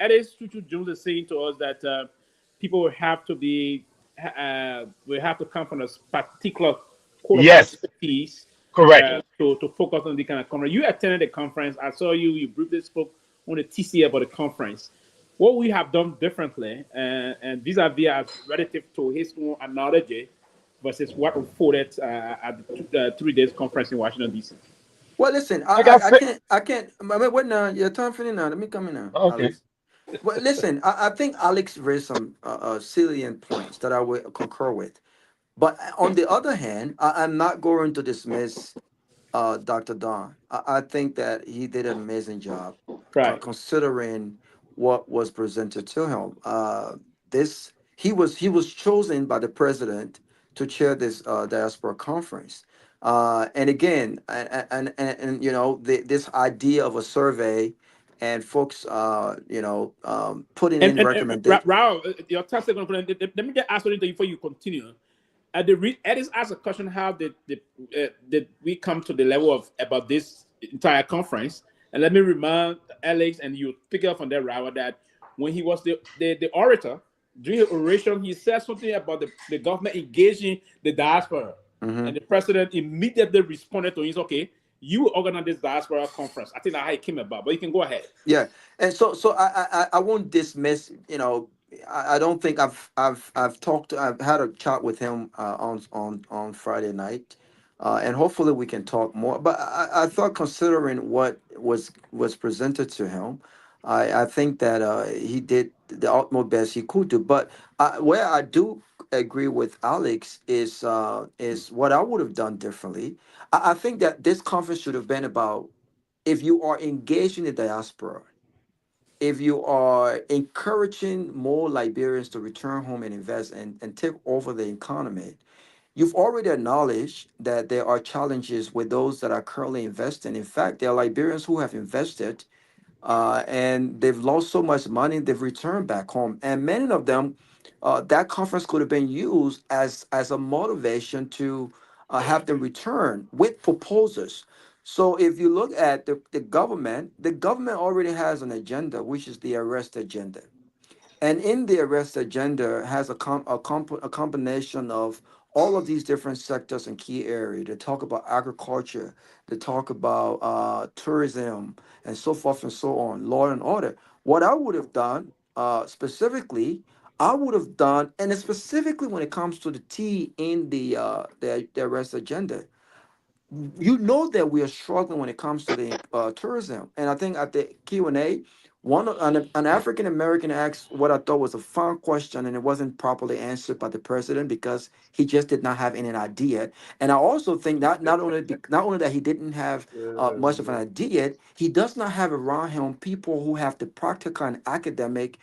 S16: Edis Chuchu Jones is saying to us that people will have to be will have to come from a particular core of expertise.
S19: Correct.
S16: To focus on the kind of conference. You attended the conference. I saw you briefly spoke on the TCA about the conference. What we have done differently, and vis-a-vis relative to his own analogy versus what unfolded at the 3 days conference in Washington, D.C.
S17: Well, listen, I can't. What now? Your time for now. Let me come in now.
S19: Okay.
S17: Alex. Well, listen, I think Alex raised some salient points that I would concur with. But on the other hand, I'm not going to dismiss Dr. Don. I think that he did an amazing job, considering what was presented to him. He was chosen by the president to chair this diaspora conference. And again, and you know, this idea of a survey and folks, putting in recommendations.
S16: Raul, your time is going to put in. Let me just ask something before you continue. Edis asked a question: how did we come to the level of about this entire conference? And let me remind Alex, and you pick up on that, Raul, that when he was the orator during the oration, he said something about the government engaging the diaspora, and the president immediately responded to him. Okay, you organize this diaspora conference. I think that's how it came about. But you can go ahead.
S17: Yeah, and so I won't dismiss. I don't think I've had a chat with him on Friday night, and hopefully we can talk more. But I thought, considering what was presented to him, I think that he did the utmost best he could do. But where I do agree with Alex is what I would have done differently. I think that this conference should have been about, if you are engaged in the diaspora, if you are encouraging more Liberians to return home and invest and take over the economy, you've already acknowledged that there are challenges with those that are currently investing. In fact, there are Liberians who have invested and they've lost so much money, they've returned back home. And many of them, that conference could have been used as a motivation to have them return with proposals. So if you look at the government already has an agenda, which is the arrest agenda. And in the arrest agenda has a combination of all of these different sectors and key areas. They talk about agriculture, they talk about tourism, and so forth and so on, law and order. What I would have done specifically, I would have done, and specifically when it comes to the T in the rest agenda, you know that we are struggling when it comes to the tourism. And I think at the Q&A, an African American asked what I thought was a fun question, and it wasn't properly answered by the president because he just did not have any idea. And I also think that not only that he didn't have much of an idea, he does not have around him people who have the practical and academic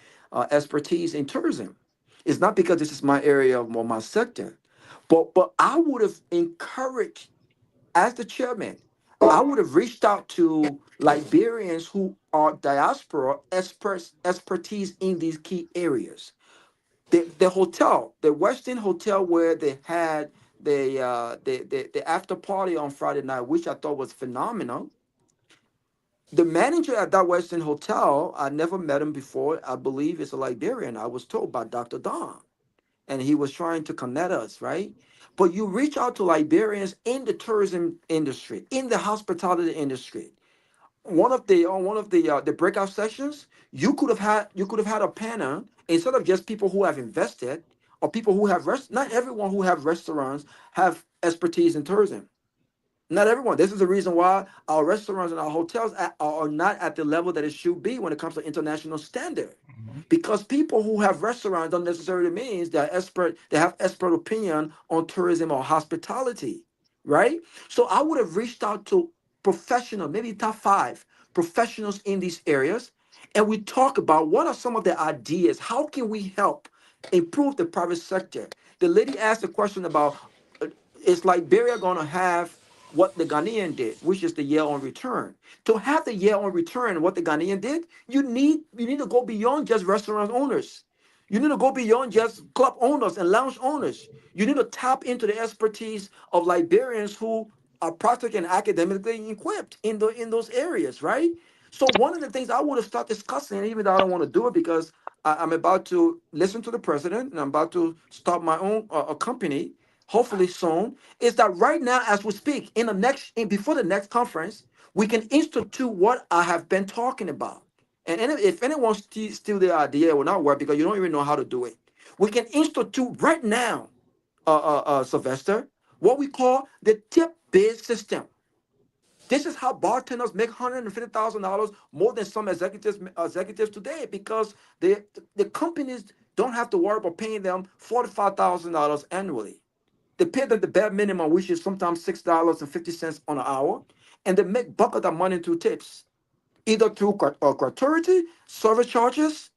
S17: expertise in tourism. It's not because this is my area or my sector, but I would have encouraged, as the chairman, I would have reached out to Liberians who are diaspora expertise in these key areas. The hotel, the Westin Hotel, where they had the after party on Friday night, which I thought was phenomenal. The manager at that Westin Hotel, I never met him before. I believe it's a Liberian. I was told by Dr. Don, and he was trying to connect us, right? But you reach out to Liberians in the tourism industry, in the hospitality industry. One of the breakout sessions, you could have had a panel instead of just people who have invested or people who have not everyone who have restaurants have expertise in tourism. Not everyone. This is the reason why our restaurants and our hotels are not at the level that it should be when it comes to international standard. Because people who have restaurants don't necessarily mean they're expert, they have expert opinion on tourism or hospitality, right? So I would have reached out to professional, maybe top 5 professionals in these areas, and we talk about what are some of the ideas. How can we help improve the private sector? The lady asked a question about is Liberia going to have what the Ghanaian did, which is the year on return? To have the year on return, what the Ghanaian did, you need to go beyond just restaurant owners. You need to go beyond just club owners and lounge owners. You need to tap into the expertise of Liberians who are practically and academically equipped in those areas, right? So one of the things I would have started discussing, even though I don't want to do it because I'm about to listen to the president and I'm about to start my own company, hopefully soon, is that right now as we speak, before the next conference, we can institute what I have been talking about. And if anyone steal the idea, it will not work because you don't even know how to do it. We can institute right now, Sylvester, what we call the tip bid system. This is how bartenders make $150,000 more than some executives today because the companies don't have to worry about paying them $45,000 annually. They pay them the bare minimum, which is sometimes $6.50 on an hour, and they make bucket of money through tips, either through gratuity, service charges,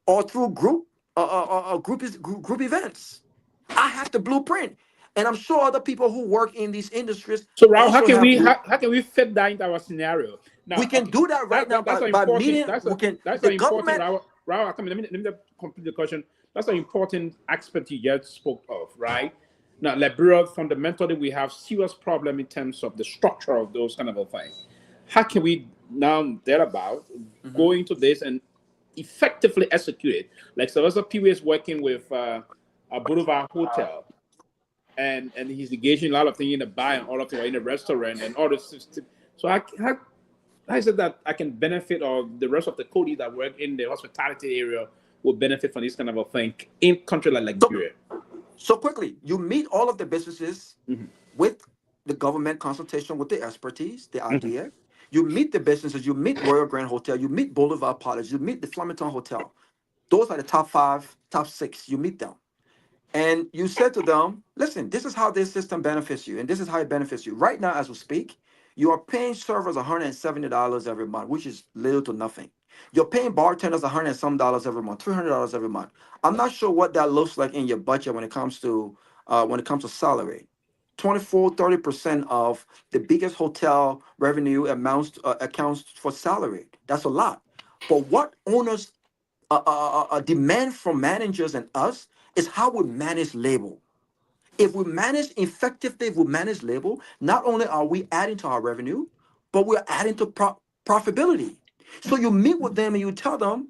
S17: or through group events. I have the blueprint, and I'm sure other people who work in these industries
S16: So, Raul,
S17: also have.
S16: how can we fit that into our scenario? Now,
S17: We can do that right now
S16: that's
S17: by
S16: important.
S17: meeting.
S16: That's
S17: The
S16: important.
S17: government.
S16: Raul, let me complete the question. That's an important aspect you just spoke of, right? Now, Liberia, fundamentally, we have serious problem in terms of the structure of those kind of a thing. How can we now thereabout go into this and effectively execute it? Like Sylvester Pewee is working with a Boulevard Hotel, and he's engaging a lot of things in the bar and all of it, or in the restaurant and all the system. So how is it that I can benefit, or the rest of the Cody that work in the hospitality area will benefit from this kind of a thing in country like Liberia?
S17: So quickly, you meet all of the businesses with the government consultation, with the expertise, the idea. You meet the businesses, you meet Royal Grand Hotel, you meet Boulevard Palace, you meet the Flemington Hotel. Those are the top 5, top 6. You meet them. And you said to them, listen, this is how this system benefits you, and this is how it benefits you. Right now, as we speak, you are paying servers $170 every month, which is little to nothing. You're paying bartenders $100 and some dollars every month, $300 every month. I'm not sure what that looks like in your budget when it comes to salary. 24-30% of the biggest hotel revenue accounts for salary. That's a lot. But what owners demand from managers and us is how we manage labor. If we manage effectively, if we manage labor, not only are we adding to our revenue, but we're adding to profitability. So you meet with them and you tell them,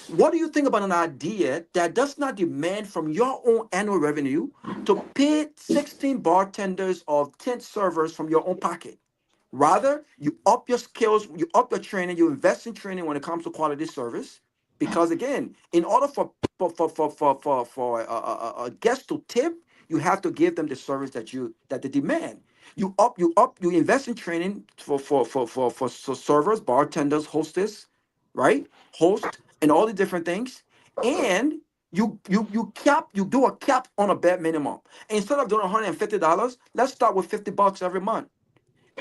S17: what do you think about an idea that does not demand from your own annual revenue to pay 16 bartenders or 10 servers from your own pocket? Rather, you up your skills, you up your training, you invest in training when it comes to quality service, Because again, in order for a guest to tip, you have to give them the service that they demand. You invest in training for servers, bartenders, hostess, right? Host and all the different things. And you do a cap on a bare minimum. Instead of doing $150, let's start with $50 every month.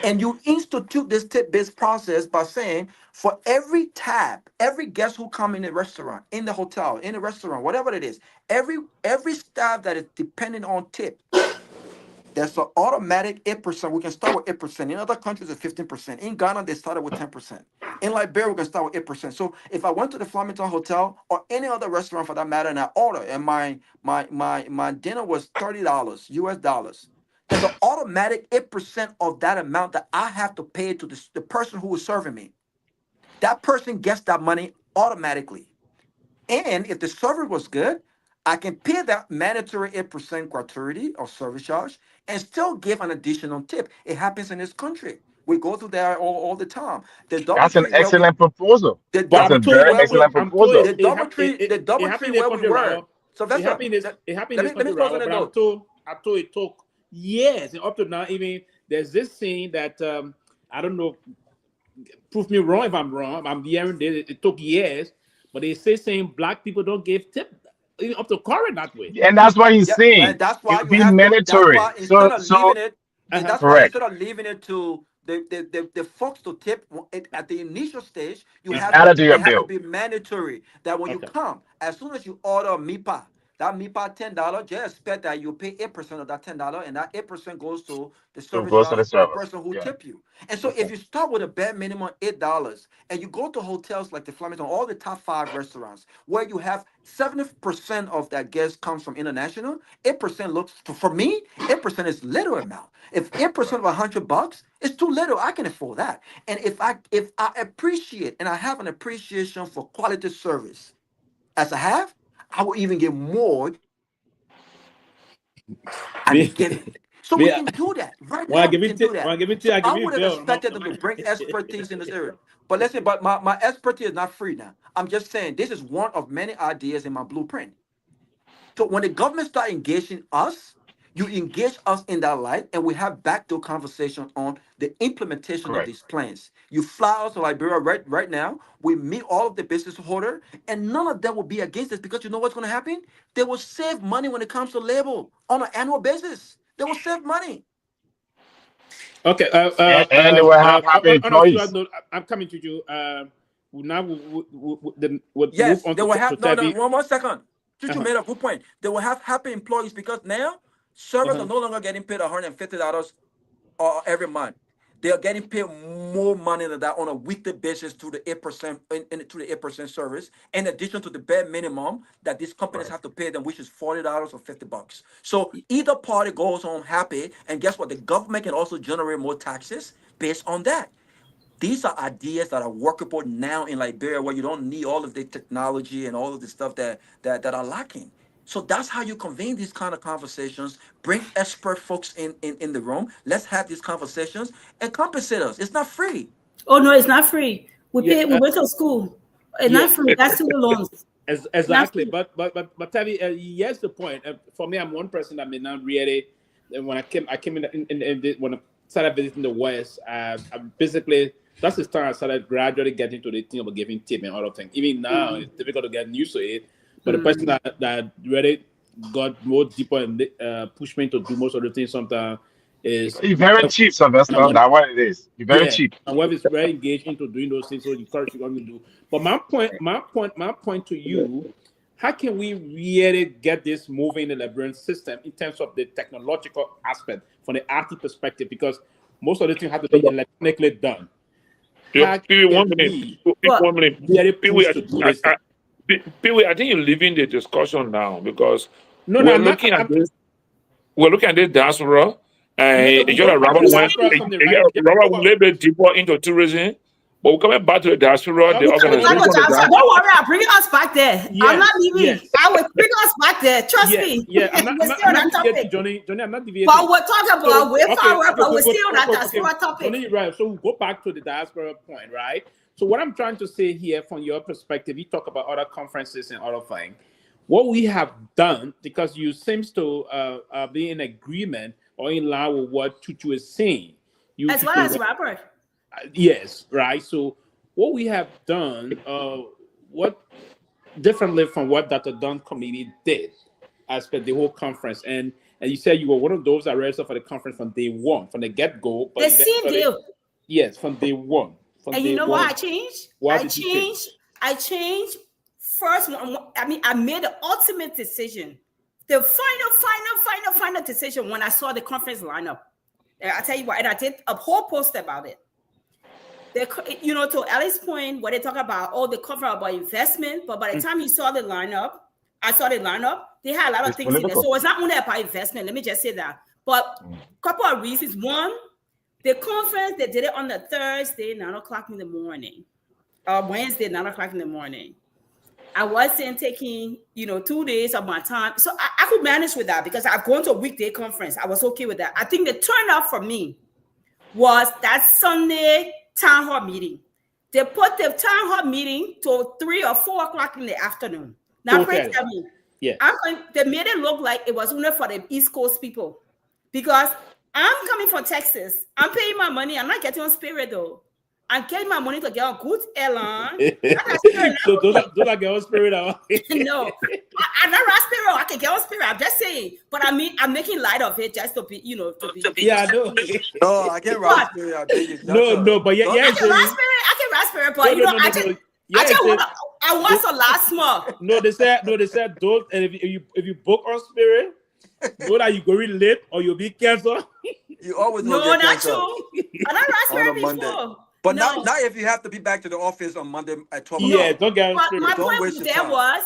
S17: And you institute this tip-based process by saying, for every tab, every guest who come in the restaurant, in the hotel, in the restaurant, whatever it is, every staff that is dependent on tip, there's an automatic 8%. We can start with 8%. In other countries, it's 15%. In Ghana, they started with 10%. In Liberia, we can start with 8%. So if I went to the Flamington Hotel or any other restaurant for that matter, and I order, and my dinner was $30 US dollars, there's an automatic 8% of that amount that I have to pay to the person who is serving me. That person gets that money automatically. And if the server was good, I can pay that mandatory 8% gratuity or service charge and still give an additional tip. It happens in this country. We go through there all the time. The
S19: That's an
S17: Doubletree where
S19: excellent proposal.
S17: the
S19: That's a
S17: Doubletree
S19: very
S17: where we
S19: excellent proposal.
S17: the Doubletree where we were. So that's
S16: It happened in this country,
S17: close on
S16: Robert,
S17: the
S16: but
S17: note.
S16: I'm told it took years, and up to now, even there's this saying that I don't know. Prove me wrong if I'm wrong. I'm hearing this. It took years, but they saying black people don't give tip even up to current that way.
S19: And that's what he's saying.
S17: And that's why
S19: It'll
S17: you
S19: be
S17: have to. That's
S19: mandatory.
S17: why instead of leaving it, that's why
S19: Correct.
S17: instead of leaving it to the folks to tip at the initial stage,
S19: It's added to your
S17: it has to
S19: bill.
S17: be mandatory that when you come, as soon as you order MIPA, that MIPA $10, just expect that you pay 8% of that $10, and that 8% goes to the
S19: So it
S17: service
S19: goes to
S17: charge
S19: the
S17: for the
S19: server.
S17: person who
S19: Yeah.
S17: tip you. And so if you start with a bare minimum $8, and you go to hotels like the Flamington, all the top 5 restaurants, where you have 70% of that guest comes from international, 8% looks for me, 8% is little amount. If 8% of $100 is too little, I can afford that. And if I appreciate and I have an appreciation for quality service, as I have, I will even get more and get it. So we can do that right
S16: When I
S17: now.
S16: give
S17: We
S16: it
S17: can
S16: to,
S17: do that.
S16: when I give it to
S17: So
S16: you, I give
S17: I
S16: you
S17: would have
S16: bill.
S17: expected them to bring expertise in this area. But listen, but my expertise is not free now. I'm just saying this is one of many ideas in my blueprint. So when the government start engaging us, you engage us in that light, and we have backdoor conversation on the implementation of
S19: Correct.
S17: these plans. You fly out to Liberia right now. We meet all of the business holder, and none of them will be against this because you know what's going to happen? They will save money when it comes to labor on an annual basis. They will save money.
S16: Okay.
S19: And they will have happy
S16: On a serious
S19: employees.
S16: note, I'm coming to you. Now we'll move
S17: Yes,
S16: on
S17: they will have.
S16: to
S17: No,
S16: Tevi.
S17: one second. Chuchu made a good point. They will have happy employees because now servers are no longer getting paid $150 every month. They are getting paid more money than that on a weekly basis to the 8% to the 8% service, in addition to the bare minimum that these companies have to pay them, which is $40 or $50. So either party goes home happy, and guess what? The government can also generate more taxes based on that. These are ideas that are workable now in Liberia, where you don't need all of the technology and all of the stuff that are lacking. So that's how you convene these kind of conversations. Bring expert folks in the room. Let's have these conversations and compensate us. It's not free.
S18: Oh no, it's not free. We went to school. It's not free. That's student loans.
S16: Exactly, but Tevi, here's the point. For me, I'm one person that may not really. When I came when I started visiting the West, I basically that's the time I started gradually getting to the thing of giving tip and all of things. Even now, it's difficult to get used to it. But the person that really got more deeper and pushed me to do most of the things sometimes is
S19: You're very cheap, Sylvester. That's what it is. You're very cheap.
S16: And web is very engaged into doing those things, so you encourage you to do. But my point to you, how can we really get this moving in the Liberian system in terms of the technological aspect from the IT perspective? Because most of the things have to be electronically done.
S13: Pewee, 1 minute. 1 minute. Pewee, I think you're leaving the discussion now because we're looking at this diaspora, and Robert went a little bit deeper into tourism. But we're coming back to the diaspora, the organization.
S18: Don't worry, I'll bring us back there. I'm not leaving. I will bring us back there. Trust me.
S16: I'm not deviating, Johnny, I'm not deviating.
S18: But we're talking about way forward, but we're still on that diaspora topic.
S16: Johnny, right. So we'll go back to the diaspora point, right? So what I'm trying to say here, from your perspective, you talk about other conferences and other things. What we have done, because you seems to be in agreement or in line with what Tutu is saying.
S18: As well as Robert.
S16: Yes, right. So what we have done, what differently from what Dr. Dunn committee did as per the whole conference, and you said you were one of those that registered for the conference from day one, from the get-go.
S18: The same day.
S16: Yes, from day one.
S18: And you know what I changed? I changed first. I mean, I made the ultimate decision, the final decision when I saw the conference lineup. And I tell you what, and I did a whole post about it. To Ali's point, what they talk about, the conference about investment, but by the time you saw the lineup, they had a lot of things in there. So it's not only about investment. Let me just say that. But a couple of reasons. One, the conference, they did it on the Thursday, 9 o'clock in the morning, or Wednesday, 9 o'clock in the morning. I wasn't taking, 2 days of my time. So I could manage with that because I've gone to a weekday conference. I was okay with that. I think the turnout for me was that Sunday town hall meeting. They put the town hall meeting to 3 or 4 o'clock in the afternoon. Now, please tell me, they made it look like it was only for the East Coast people because I'm coming from Texas. I'm paying my money. I'm not getting on Spirit though. I'm getting my money to get on good airline.
S16: So don't get on Spirit out.
S18: No, I'm not on Spirit. I can get on Spirit. I'm just saying, but I mean, I'm making light of it just to be,
S16: Yeah, I know.
S17: No, I can't ride Spirit. I beg you.
S16: No, but yeah,
S18: I can ride Spirit, but I want to last month.
S16: No, they said don't. And if you book on Spirit, know that you go really late or you'll be canceled.
S17: You always
S18: no, not true. I don't ride Spirit before.
S17: But not if you have to be back to the office on Monday at 12 o'clock.
S16: Yeah, don't get on Spirit.
S18: My point there was,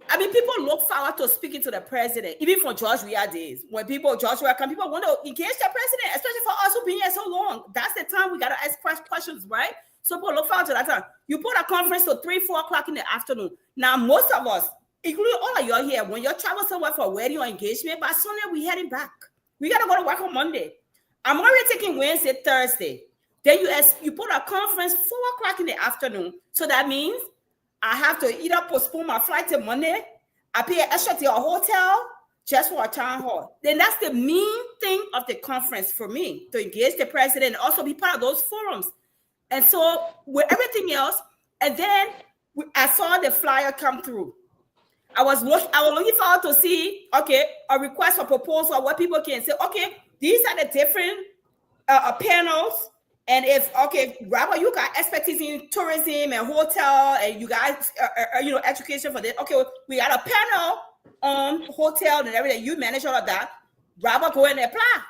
S18: people look forward to speaking to the president, even from George Weah days. When George Weah come, people want to engage the president, especially for us who've been here so long. That's the time we got to ask questions, right? So people look forward to that time. You put a conference to 3, 4 o'clock in the afternoon. Now, most of us, including all of y'all here, when you travel somewhere for a wedding or engagement, by Sunday, we heading back. We got to go to work on Monday. I'm already taking Wednesday, Thursday. Then you put a conference 4 o'clock in the afternoon. So that means I have to either postpone my flight till Monday. I pay extra to a hotel just for a town hall. Then that's the main thing of the conference for me, to engage the president and also be part of those forums. And so with everything else, and then I saw the flyer come through. I was looking forward to see, a request for proposal, what people can say, these are the different panels. And if, Robert, you got expertise in tourism and hotel, and you guys, education for this. We got a panel on hotel and everything. You manage all of that. Robert, go and apply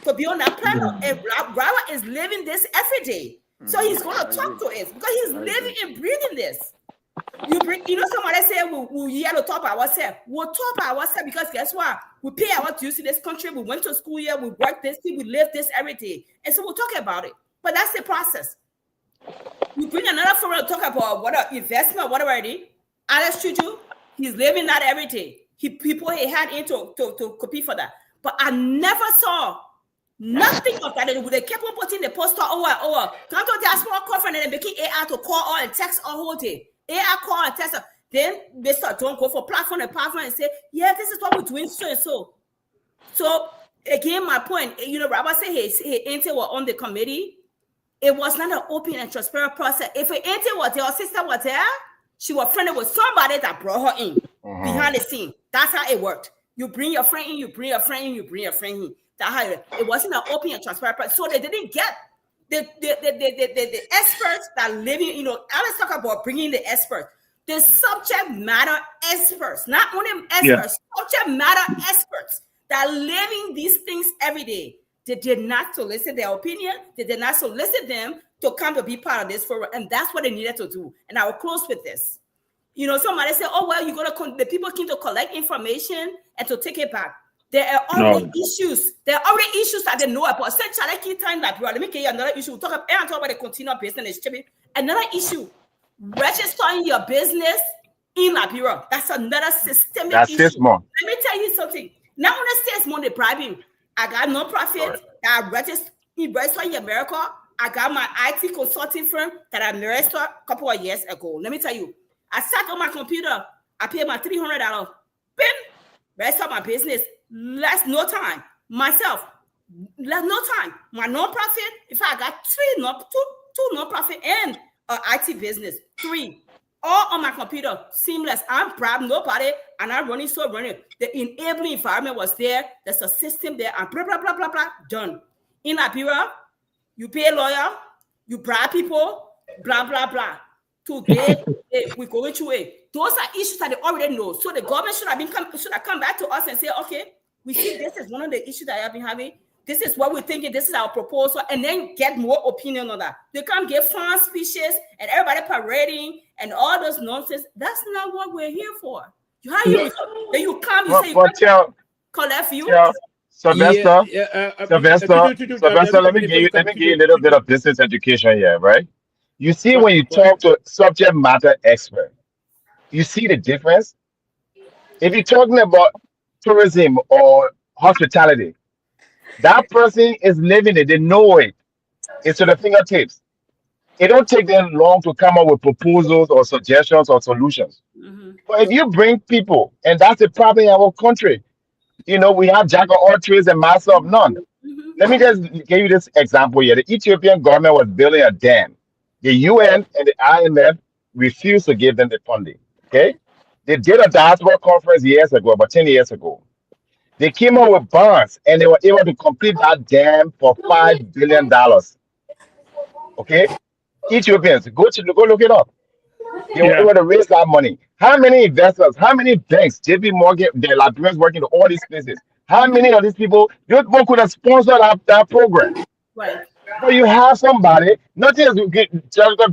S18: to be on that panel. And Robert is living this every day. So he's going to talk to us because he's living and breathing this. Somebody said we have to talk about ourselves. We'll talk about ourselves because guess what? We pay our dues in this country. We went to school here. We work this thing. We live this every day. And so we'll talk about it. But that's the process. You bring another forum to talk about what investment, whatever it is. Alex Chuchu, he's living that every day. He put his hand in to compete for that. But I never saw nothing of that. They kept on putting the poster come to the diaspora conference and they making AI to call all and text all whole day. AI call and text. Then they start don't go for platform and say, yeah, this is what we're doing so and so. So again, my point, Robert said his auntie was on the committee. It was not an open and transparent process. If her auntie was there, her sister was there, she was friendly with somebody that brought her in behind the scene. That's how it worked. You bring your friend in, you bring your friend in, you bring your friend in. That's how it wasn't an open and transparent process. So they didn't get the experts that living, let's talk about bringing the experts. The subject matter experts, not only experts, subject matter experts that are living these things every day. They did not solicit their opinion. They did not solicit them to come to be part of this forum. And that's what they needed to do. And I will close with this. Somebody said, the people came to collect information and to take it back. There are already issues. There are already issues that they know about. Let me give you another issue. We'll talk about the continual business. Another issue, registering your business in Liberia. That's another systemic issue. Let me tell you something. Not only 6 months they bribing. I got non-profit that register in America. I got my IT consulting firm that I registered a couple of years ago. Let me tell you, I sat on my computer. I paid my $300. Bim, rest of my business. No time. Myself, no time. My nonprofit. In fact, I got two nonprofit and an IT business. 3, all on my computer, seamless. I'm proud. Nobody, and I'm running. The enabling environment was there. There's a system there, and blah blah blah blah blah. Done. In Liberia, you pay a lawyer, you bribe people, blah, blah, blah. Today, we're going through it. Those are issues that they already know. So the government should have come back to us and say, okay, we see this is one of the issues that I have been having. This is what we're thinking. This is our proposal. And then get more opinion on that. They can't give fun speeches and everybody parading and all those nonsense. That's not what we're here for. Then you come, you say, collect views.
S19: Sylvester, Sylvester, let me give you a little bit of business education here, right? You see, when you talk to subject matter expert, you see the difference. If you're talking about tourism or hospitality, that person is living it. They know it. It's to the fingertips. It don't take them long to come up with proposals or suggestions or solutions. But if you bring people, and that's the problem in our country, you know, we have jack of all trades and master of none. Let me just give you this example here. The Ethiopian government was building a dam. The UN and the IMF refused to give them the funding. Okay? They did a diaspora conference years ago, about 10 years ago. They came up with bonds and they were able to complete that dam for $5 billion. Okay? Ethiopians, go look it up. They were able to raise that money. How many investors, how many banks, JP Morgan, the Liberians working in all these places, how many of these people, those people could have sponsored that program?
S18: Right.
S19: But you have somebody, nothing is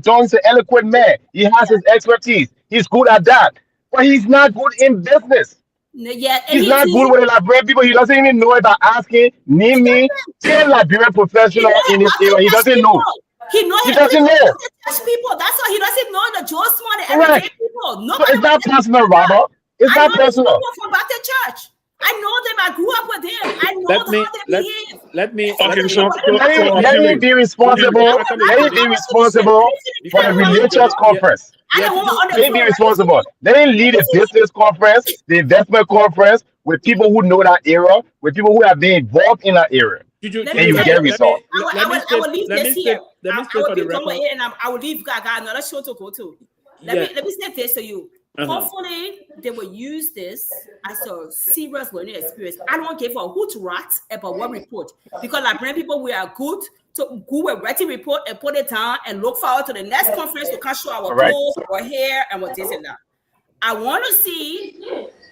S19: John's an eloquent man. He has his expertise. He's good at that. But he's not good in business.
S18: Yeah,
S19: he's not good with the Liberian people. He doesn't even know about asking, name me 10 Liberian professionals in his area. He doesn't know.
S18: He
S19: doesn't know.
S18: People. That's why he doesn't know the Joe Smart and
S19: Correct.
S18: everyday people.
S19: So it's not personal, Robert. It's not personal.
S18: I know from Baptist Church. I know them. I grew up with them. I know
S19: Let me be responsible. Let me be responsible for the religious conference. Let me be responsible. Let me lead a business conference, the investment conference with people who know that area, with people who have been involved in that area. And you get results.
S18: I will leave this here. I will be going here and I will leave. I got another show to go to. Let me say this to you. Hopefully, they will use this as a serious learning experience. I don't give a hoot rat about what report because Liberian people, we are good to go and write a report and put it down and look forward to the next conference to show our clothes, our hair, and what this and that. I want to see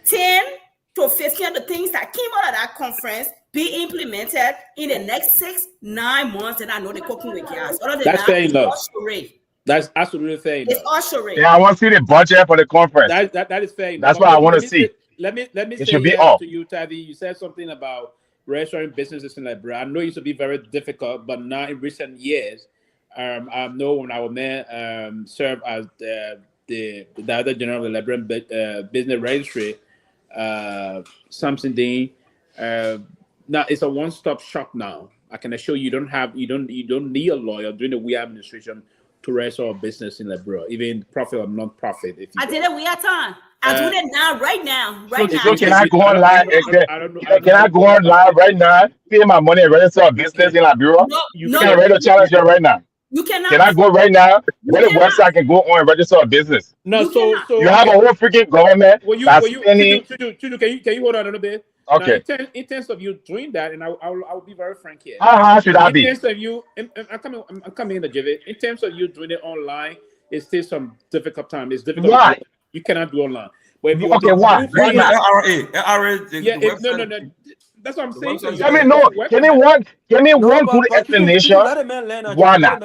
S18: 10 to 15 of the things that came out of that conference be implemented in the next 6-9 months, and I know they're cooking with gas.
S16: That's fair enough. That's absolutely fair enough.
S18: It's all charade.
S19: Yeah, I want to see the budget for the conference.
S16: That is fair enough.
S19: That's what I want to see.
S16: Let me
S19: it
S16: say
S19: should be off.
S16: To you, Tavi. You said something about restaurant businesses in Liberia. I know it used to be very difficult, but now in recent years, I know when our man served as the Director General of the Liberian Business Registry, Samson Dean. Now it's a one-stop shop now. I can assure you, you don't need a lawyer during the WE administration to register a business in Liberia, even profit or non-profit.
S18: I did it. We have time. I do that now, right now.
S19: So can I go online? Can I go online right now, pay my money and register a business in Liberia?
S18: No.
S19: Can I register a challenge here right now?
S18: You cannot.
S19: Can I go right now? Where the website I can go on and register a business?
S16: No, so
S19: you have a whole freaking government.
S16: Can you hold on a little bit?
S19: Okay.
S16: Now, in terms of you doing that, and I'll be very frank here.
S19: How hard should I be?
S16: In terms of you, I'm coming in the Jivet. In terms of you doing it online, it's still some difficult time. It's difficult.
S19: Why?
S16: You cannot do online. But if you
S19: why?
S16: No. That's what I'm saying.
S19: Give me one good explanation. Why not?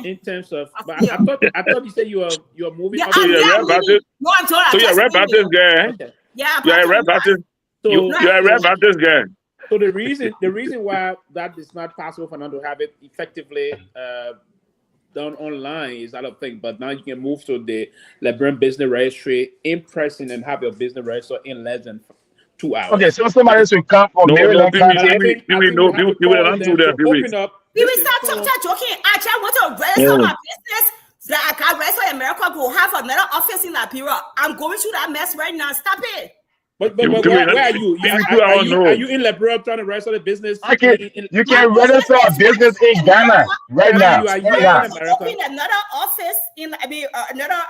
S16: In terms of, but I thought you said you are moving.
S10: So you're a Red Baptist guy.
S18: Yeah,
S10: you're a Red Baptist. You're a Red Baptist guy.
S16: So the reason why that is not possible for them to have it effectively done online is I don't think, but now you can move to the Liberian Business Registry in person and have your business registered in less than 2 hours.
S19: Okay, so somebody should come from Maryland County.
S16: Open up.
S18: We will start joking. I just want to register my business. That I can register in America, go have another office in Liberia. I'm going through that mess right now. Stop it.
S16: But where are you? Are you in Liberia trying to register the business?
S19: You can register a business in Ghana right now.
S16: Are you in America?
S18: Open another office in another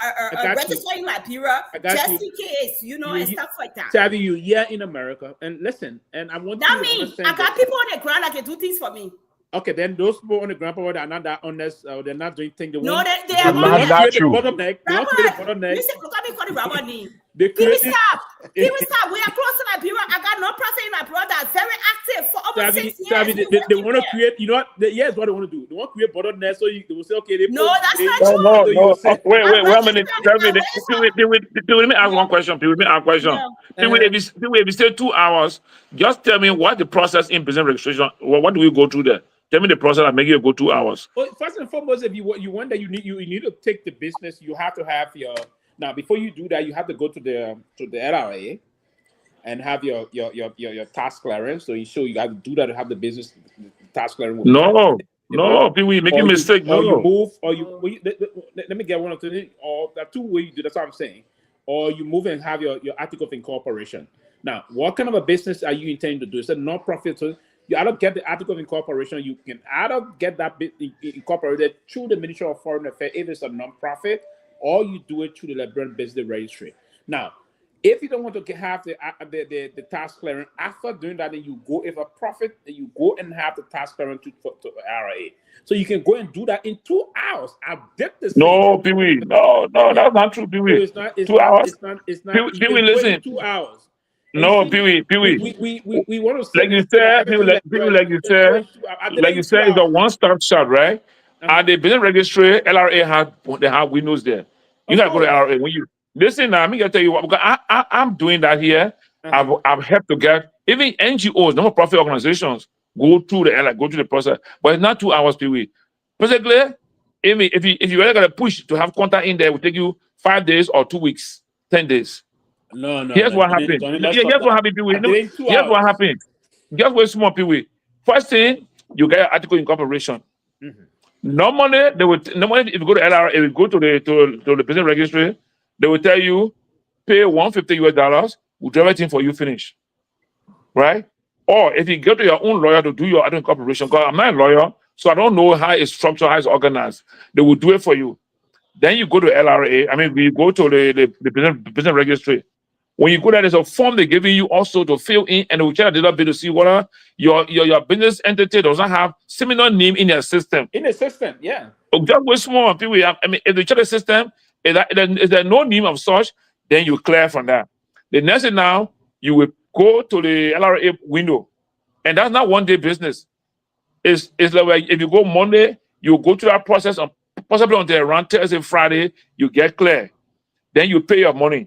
S18: register in Liberia just in case, and stuff like that.
S16: Savvy, you in America, and listen, and I want
S18: that means I got people on the ground that can do things for me.
S16: Okay, then those people on the ground power that are not that honest, they're not doing things.
S18: They are
S19: not that true.
S18: Listen, look at me call the rubber knee. People stop. We are close to Liberia. I got no person in Liberia that's very active for over 6 years.
S16: They want to create, here's what they want to do. They want to create bottlenecks so they will say, okay,
S18: that's not true.
S13: No. Wait a minute. Let me ask one question. If you say 2 hours, just tell me what the process in business registration, what do we go through there? Tell me the process and make you go 2 hours.
S16: Well, first and foremost, if you want that, you need to take the business. You have to have your. Now, before you do that, you have to go to the LRA and have your tax clearance. So you show you got to do that to have the business tax clearance.
S13: No, Pewee, making a mistake.
S16: Or you move, or you. Let me get one of the. Or there are two ways you do. That's what I'm saying. Or you move and have your article of incorporation. Now, what kind of a business are you intending to do? It's a non-profit. So you either get the article of incorporation. You can either get that bit incorporated through the Ministry of Foreign Affairs if it's a non-profit, or you do it through the Liberian Business Registry. Now, if you don't want to have the tax clearance, after doing that, then you go, if a profit, then you go and have the tax clearance to RA. So you can go and do that in 2 hours. I did this.
S13: No, Pewee. No, that's not true, Pewee.
S16: So it's
S13: 2 hours.
S16: It's not.
S13: Pewee, listen.
S16: 2 hours.
S13: No, Pewee.
S16: We want to say,
S13: like you said, it's a one-stop shop, right? At the business registry, LRA they have windows there. You gotta go to LRA when you listen. Now, I'm gonna tell you what, because I'm doing that here. I've helped to get even NGOs, non-profit organizations, go through the process, but it's not 2 hours, Pewee. Basically, if you really gotta push to have contact in there, it will take you 5 days or 2 weeks, 10 days.
S16: No.
S13: Here's what happened. Here's what happened, Pewee. Here's what happened. Just wait small, Pewee. First thing, you get an article incorporation. Normally, if you go to LRA, if you go to the business registry, they will tell you pay $150, we'll do everything for you, finish. Right? Or if you go to your own lawyer to do your article incorporation, because I'm not a lawyer, so I don't know how it's structured, how it's organized. They will do it for you. Then you go to LRA. We go to the business registry. When you go there, there's a form they're giving you also to fill in, and they will check a little bit to see whether your business entity doesn't have similar name in your system.
S16: In the system, yeah.
S13: Just with small people, if they check the system, if there's no name of such, then you clear from that. The next thing now, you will go to the LRA window, and that's not one day business. It's like if you go Monday, you go through that process, and possibly until around Thursday, Friday, you get clear. Then you pay your money.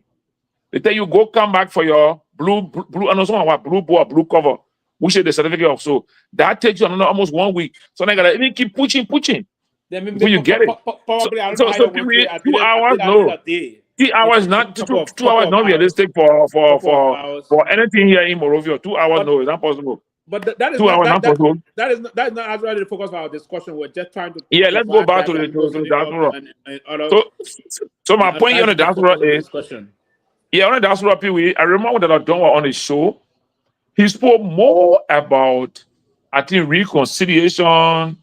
S13: They tell you go come back for your blue board, blue cover, which is the certificate of so. That takes you almost 1 week. So now you gotta even keep pushing. Before you get it. So 2 hours, no. 3 hours not 2 hours not realistic for anything here in Morovia. 2 hours, no, it's not possible.
S16: But that is
S13: 2 hours not possible.
S16: That is not actually the focus of our discussion. We're just trying to.
S13: Yeah, let's go back to the diaspora. So my point here on the diaspora is. Yeah, on the diaspora, Pewee, I remember that Don was on the show. He spoke more about, I think, reconciliation.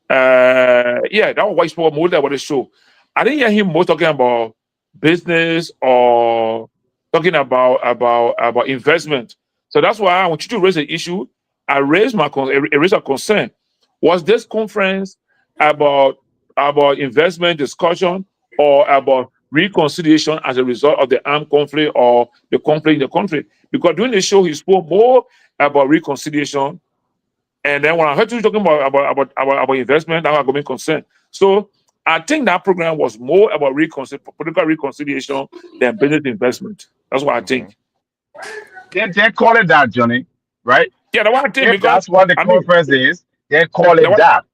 S13: That was why he spoke more about the show. I didn't hear him more talking about business or talking about investment. So that's why I want you to raise the issue. I raised a concern. Was this conference about investment discussion or about reconciliation as a result of the armed conflict or the conflict in the country? Because during the show, he spoke more about reconciliation. And then when I heard you talking about investment, that was going to be concerned. So I think that program was more about political reconciliation than business investment. That's what I think.
S19: They call it that, Johnny, right?
S13: Yeah, that's what I think.
S19: Because that's what the conference is. They call it that.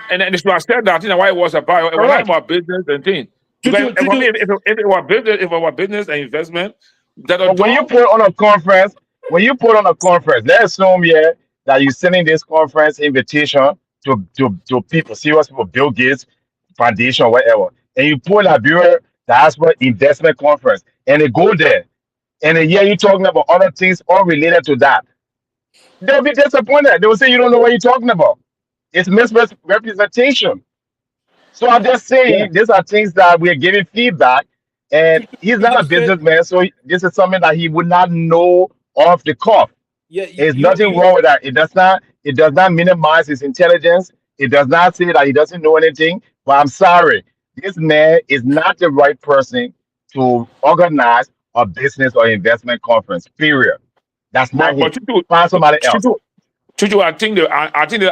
S13: And then I said that, I think why it was about. It was not about business and things. If it were business and investment,
S19: when you put on a conference, when you put on a conference, let's assume that you're sending this conference invitation to people, serious people, Bill Gates Foundation, whatever, and you put Liberia Diaspora Investment Conference, and they go there, and then you talking about other things unrelated to that. They'll be disappointed. They will say you don't know what you're talking about. It's misrepresentation. So I'm just saying these are things that we're giving feedback, and he's
S16: You
S19: not a
S16: just said,
S19: businessman, so this is something that he would not know off the cuff.
S16: yeah,
S19: There's nothing wrong with that. It does not minimize his intelligence. It does not say that he doesn't know anything. But I'm sorry, this man is not the right person to organize a business or investment conference. Period. That's not
S13: But
S19: him. Find somebody else.
S13: Chuchu, I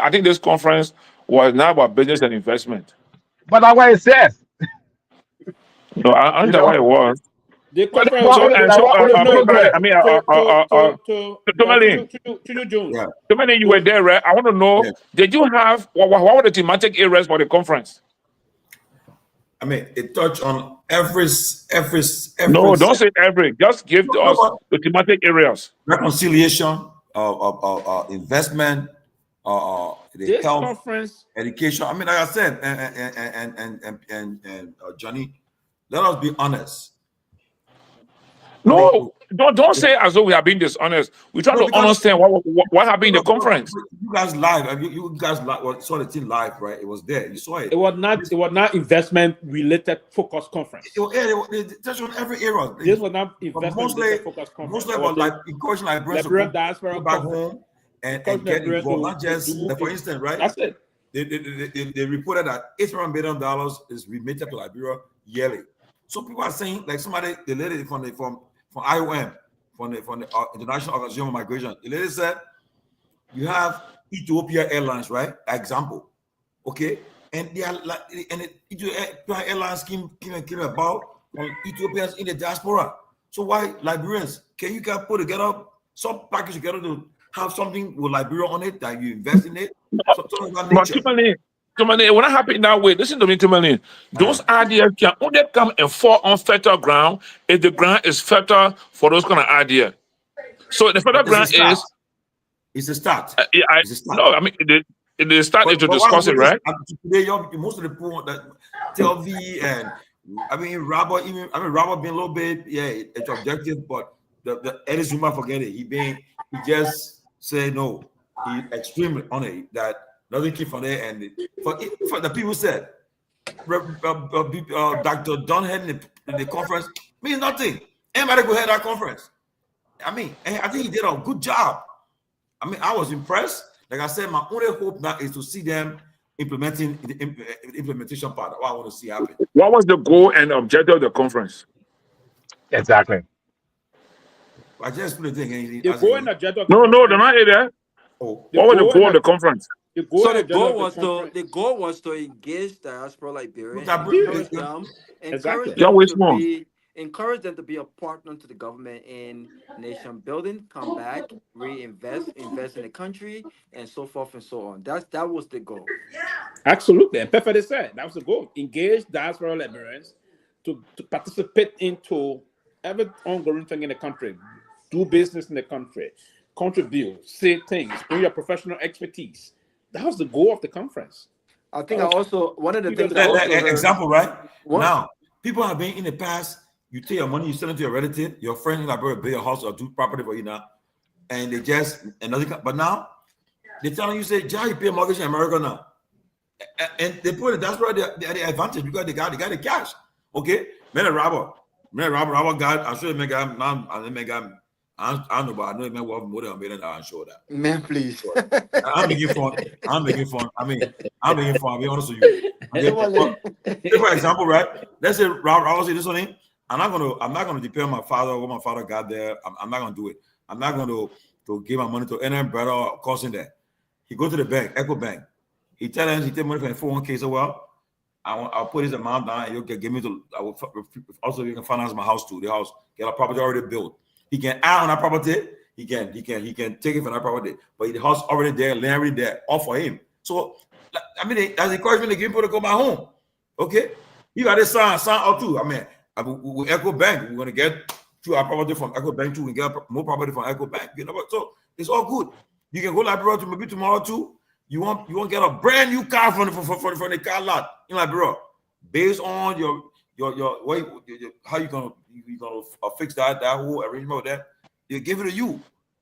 S13: think this conference was not about business and investment.
S19: But that's what it says.
S13: No, I don't know what it was.
S16: the
S19: But
S16: conference
S19: that's
S16: was
S19: what, that's what the
S13: Peabody, I
S19: program.
S13: mean, Tomalin,
S16: Jones.
S4: Yeah.
S13: Tomalin, you were there, right? I want to know,
S4: Yeah.
S13: did you have, what were the thematic areas for the conference?
S4: I mean, it touched on every.
S13: No, don't say every. Just give us the thematic areas.
S4: Reconciliation, investment, the
S16: This
S4: health,
S16: conference,
S4: education. I mean, like I said, and Johnny, let us be honest.
S13: No, don't say as though we are being dishonest. We try to understand what happened in the conference.
S4: You guys live. You guys saw the thing live, right? It was there. You saw it.
S16: it was not investment related focus conference.
S4: It touched on every area.
S16: This was not investment related focus conference.
S4: Mostly about like encouraging Liberians
S16: Liberia
S4: to
S16: diaspora
S4: go back home and get involved. Not just, for instance, right?
S16: That's it.
S4: They reported that $800 million is remitted to Liberia yearly. So people are saying, like somebody, the lady from IOM, from the International Organization of Migration, the lady said, you have Ethiopia Airlines, right? Example, okay, and they are like, and Ethiopia Airlines came about on Ethiopians in the diaspora. So why Liberians? Can you guys put together some package together to have something with Liberia on it that you invest in it?
S13: But Tomalin, when I happen that way, listen to me, Tomalin. Those ideas can only come and fall on fertile ground if the ground is fertile for those kind of ideas. So the fertile ground is.
S4: It's a start.
S13: No, I mean the start is to discuss it, right?
S4: Today, most of the people that Telvi and Robert being a little bit, it's objective, but the Eddie Zuma forget it. He just said no. He extremely on it that nothing came from there, and for the people said Dr. Dunhead in the conference means nothing. Anybody go ahead that conference. I mean, I think he did a good job. I mean, I was impressed. Like I said, my only hope now is to see them implementing the implementation part. What I want to see happen.
S13: What was the goal and objective of the conference?
S19: Exactly.
S4: I just put the thing.
S16: The goal and objective.
S13: No, they're not there.
S4: Oh,
S13: what was the goal of the conference?
S17: The goal was to engage diaspora Liberians, encourage them to be a partner to the government in nation building, come back, invest in the country, and so forth and so on. That was the goal.
S16: Absolutely, and perfectly said. That was the goal. Engage diaspora Liberians to participate into every ongoing thing in the country, do business in the country, contribute, say things, bring your professional expertise. That was the goal of the conference.
S17: I think one of the things
S4: example, right? Now, people have been in the past. You take your money, you send it to your relative, your friend in Liberia, build a house or do property for you now, and they just but now they're telling you say, "Jai, you pay a mortgage in America now," and they put it. That's where the advantage because they got the cash. Okay, Robert got. I'm sure I don't know, but I know it may worth more than $1 million. I'm sure that.
S17: Man, please.
S4: I'm making fun. I'm making fun. I'll be honest with you. For example, right? Let's say Robert say this on him. I'm not gonna depend on my father, what my father got there. I'm not gonna do it. I'm not gonna to give my money to any brother or cousin there. He go to the bank, Echo Bank. He tell him he take money from the 401k. So I'll put his amount down and you can give me to. I will also you can finance my house too. The house get a property already built. He can add on that property. He can take it from that property, but the house already there, land already there, all for him. So I mean, that's encouragement to give people to go back home. Okay, you got this sign out too. I mean, with Echo Bank, we're gonna get through our property from EcoBank too. We get more property from EcoBank. You know, so it's all good. You can go Liberia to maybe tomorrow too. You want get a brand new car from the car lot in Liberia, based on your way, how you gonna fix that whole arrangement with that. They give it to you.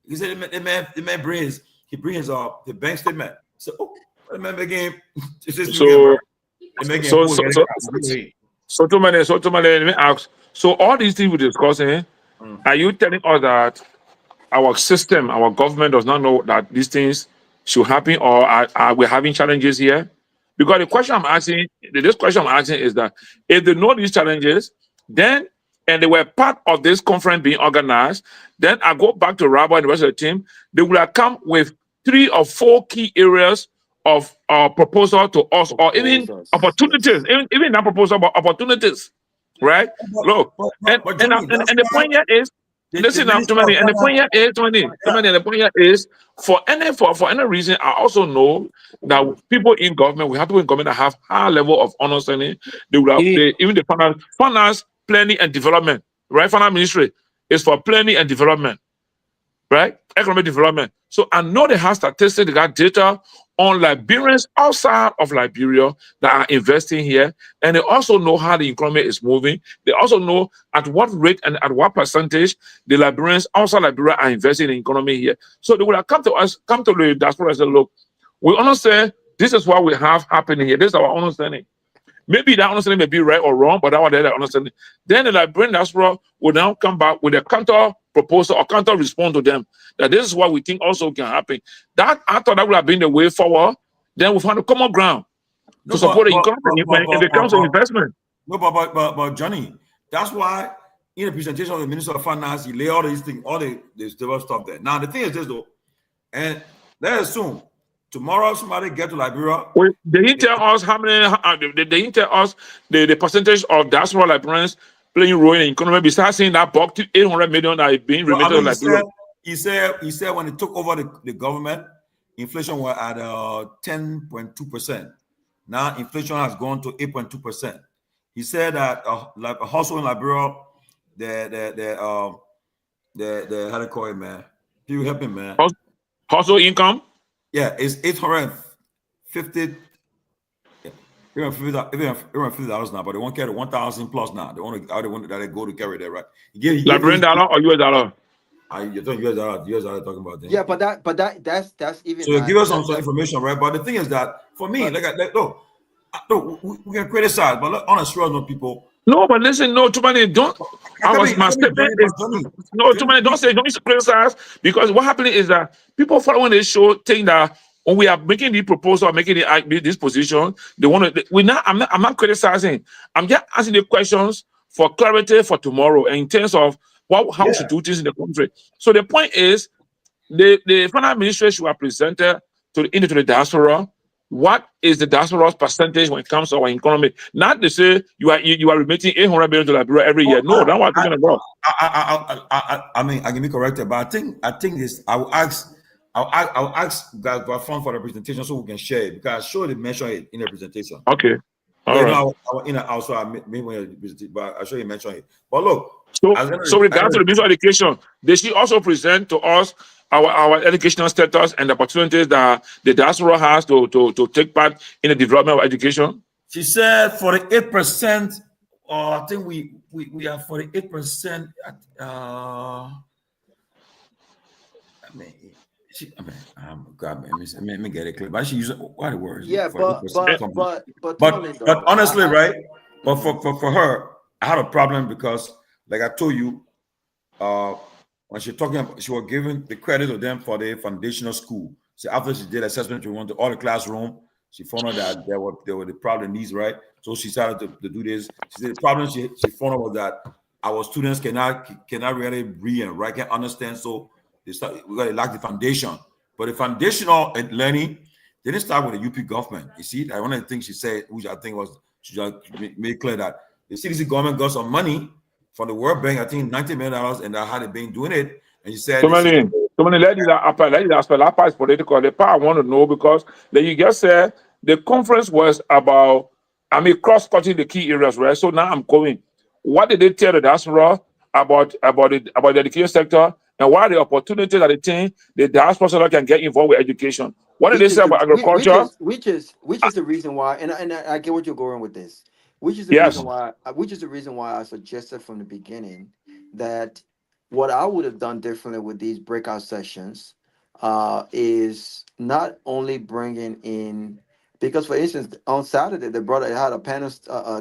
S4: He said the man brings the bank statement. So the man again.
S13: So too many. Let me ask. So all these things we're discussing, are you telling us that our system, our government does not know that these things should happen, or are we having challenges here? Because this question I'm asking is that if they know these challenges, then and they were part of this conference being organized, then I go back to Rabbi and the rest of the team. They will have come with 3 or 4 key areas of proposal to us, or even opportunities, even not proposal, but opportunities, right? Look, and the point here is, listen up to me. And the point here is, the point here is, for any reason, I also know that people in government, we have people in government that have high level of understanding. They will have, even the finance, planning and development, right? Finance ministry is for planning and development, right? Economic development. So I know they have statistics, they got data on Liberians outside of Liberia that are investing here, and they also know how the economy is moving. They also know at what rate and at what percentage the Liberians outside Liberia are investing in the economy here. So they would have come to us, come to the diaspora and say, look, we understand this is what we have happening here. This is our understanding. Maybe that understanding may be right or wrong, but that was their understanding. Then the Liberian diaspora will now come back with a counter proposal or counter response to them that this is what we think also can happen. That I thought that would have been the way forward. Then we found a common ground to support the economy when it comes to investment.
S4: No, but Johnny, that's why in the presentation of the Minister of Finance, he lay all these things, all the stuff there. Now the thing is this though, and let's assume tomorrow somebody get to Liberia.
S13: Wait, they didn't tell us how many. They didn't tell us the percentage of diaspora Liberians playing a role in the economy. Besides saying that bulk 800 million that is being remitted to Liberia.
S4: He said when he took over the government, inflation was at 10.2%. Now inflation has gone to 8.2%. He said that like a household in Liberia, the how do you call it, man? You help me, man.
S13: Household income?
S4: Yeah, it's $850 now, but they won't carry 1,000 plus now. They want that they go to carry that, right?
S13: Liberian dollar or US dollar?
S4: You're talking US dollar talking about that.
S17: Yeah, but that's even.
S4: So give us some information, right? But the thing is that for me, look, we can criticize, but look, on a sure no people.
S13: No, but listen, no, too many don't. My statement is no, too many don't say don't criticize, because what happening is that people following this show think that when we are making the proposal, making this position, they want to. I'm not criticizing. I'm just asking the questions for clarity for tomorrow, and in terms of how we should do things in the country. So the point is, the finance ministry should have presented to the diaspora. What is the diaspora's percentage when it comes to our economy? Not to say you are remitting 800 billion to Liberia every year. No, that's what I'm talking about.
S4: I mean, I can be corrected, but I think this. I'll ask Garguah for the presentation so we can share it, because I sure they mention it in the presentation.
S13: Okay. All right.
S4: Also, but I sure you mentioned it. But look,
S13: so regarding the Ministry of Education, they should also present to us our educational status and the opportunities that the diaspora has to take part in the development of education.
S4: She said 48%. I think we are 48%. God, let me get it clear. But she used what the words?
S17: Yeah, but
S4: honestly, right? But for her, I had a problem because, like I told you, when she was giving the credit to them for the foundational school. So after she did assessment, we went to all the classroom. She found out that there were the problem needs, right? So she started to do this. She said the problem she found out was that our students cannot really read and write, can't understand. So we got to lack the foundation. But the foundational learning didn't start with the UP government. You see, one of the things she said, which I think was she just made clear that the CDC government got some money from the World Bank, I think $90 million, and I had been doing it. And you said,
S13: Tomalin, let that part is political. The part I want to know, because like you just said, the conference was about, cross-cutting the key areas, right? So now I'm going. What did they tell the diaspora about the education sector, and what are the opportunities that they think the diaspora can get involved with education? What did they
S17: which
S13: say
S17: is the
S13: about agriculture?
S17: which is the reason why, and I get what you're going with this.
S13: Yes.
S17: Which is the reason why I suggested from the beginning that what I would have done differently with these breakout sessions is not only bringing in, because for instance on Saturday they had a panel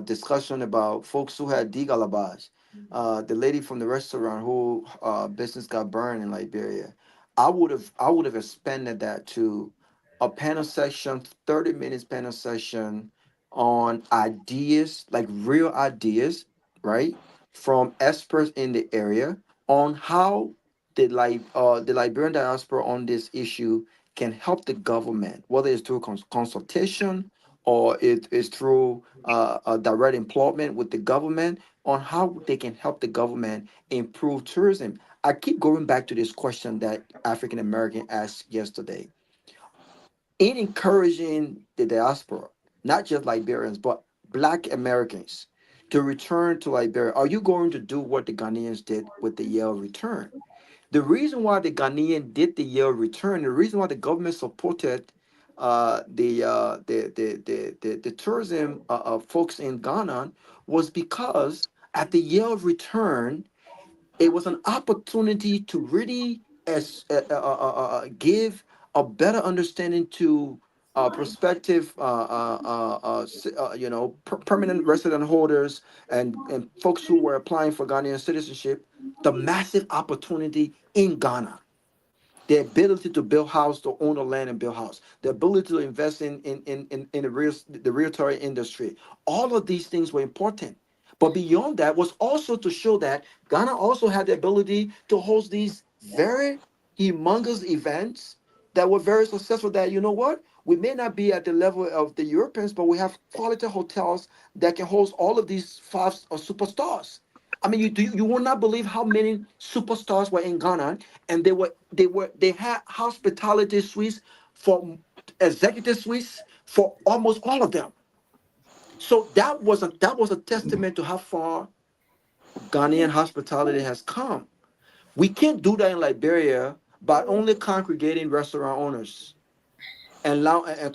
S17: discussion about folks who had degalabage. The lady from the restaurant who business got burned in Liberia. I would have expanded that to a panel session, 30 minutes panel session on ideas, like real ideas, right? From experts in the area on how the Liberian diaspora on this issue can help the government, whether it's through consultation or it is through a direct employment with the government on how they can help the government improve tourism. I keep going back to this question that African American asked yesterday. In encouraging the diaspora, not just Liberians, but Black Americans to return to Liberia, are you going to do what the Ghanaians did with the Yale return? The reason why the Ghanaian did the Yale return, the reason why the government supported the tourism folks in Ghana was because at the Yale return, it was an opportunity to really give a better understanding to prospective permanent resident holders and folks who were applying for Ghanaian citizenship the massive opportunity in Ghana, the ability to build house, to own a land and build house, the ability to invest in the realtor industry. All of these things were important. But beyond that was also to show that Ghana also had the ability to host these very humongous events that were very successful. That, you know what, we may not be at the level of the Europeans, but we have quality hotels that can host all of these five superstars. I mean, you will not believe how many superstars were in Ghana, and they had hospitality suites for executive suites for almost all of them. So that was a testament to how far Ghanaian hospitality has come. We can't do that in Liberia by only congregating restaurant owners and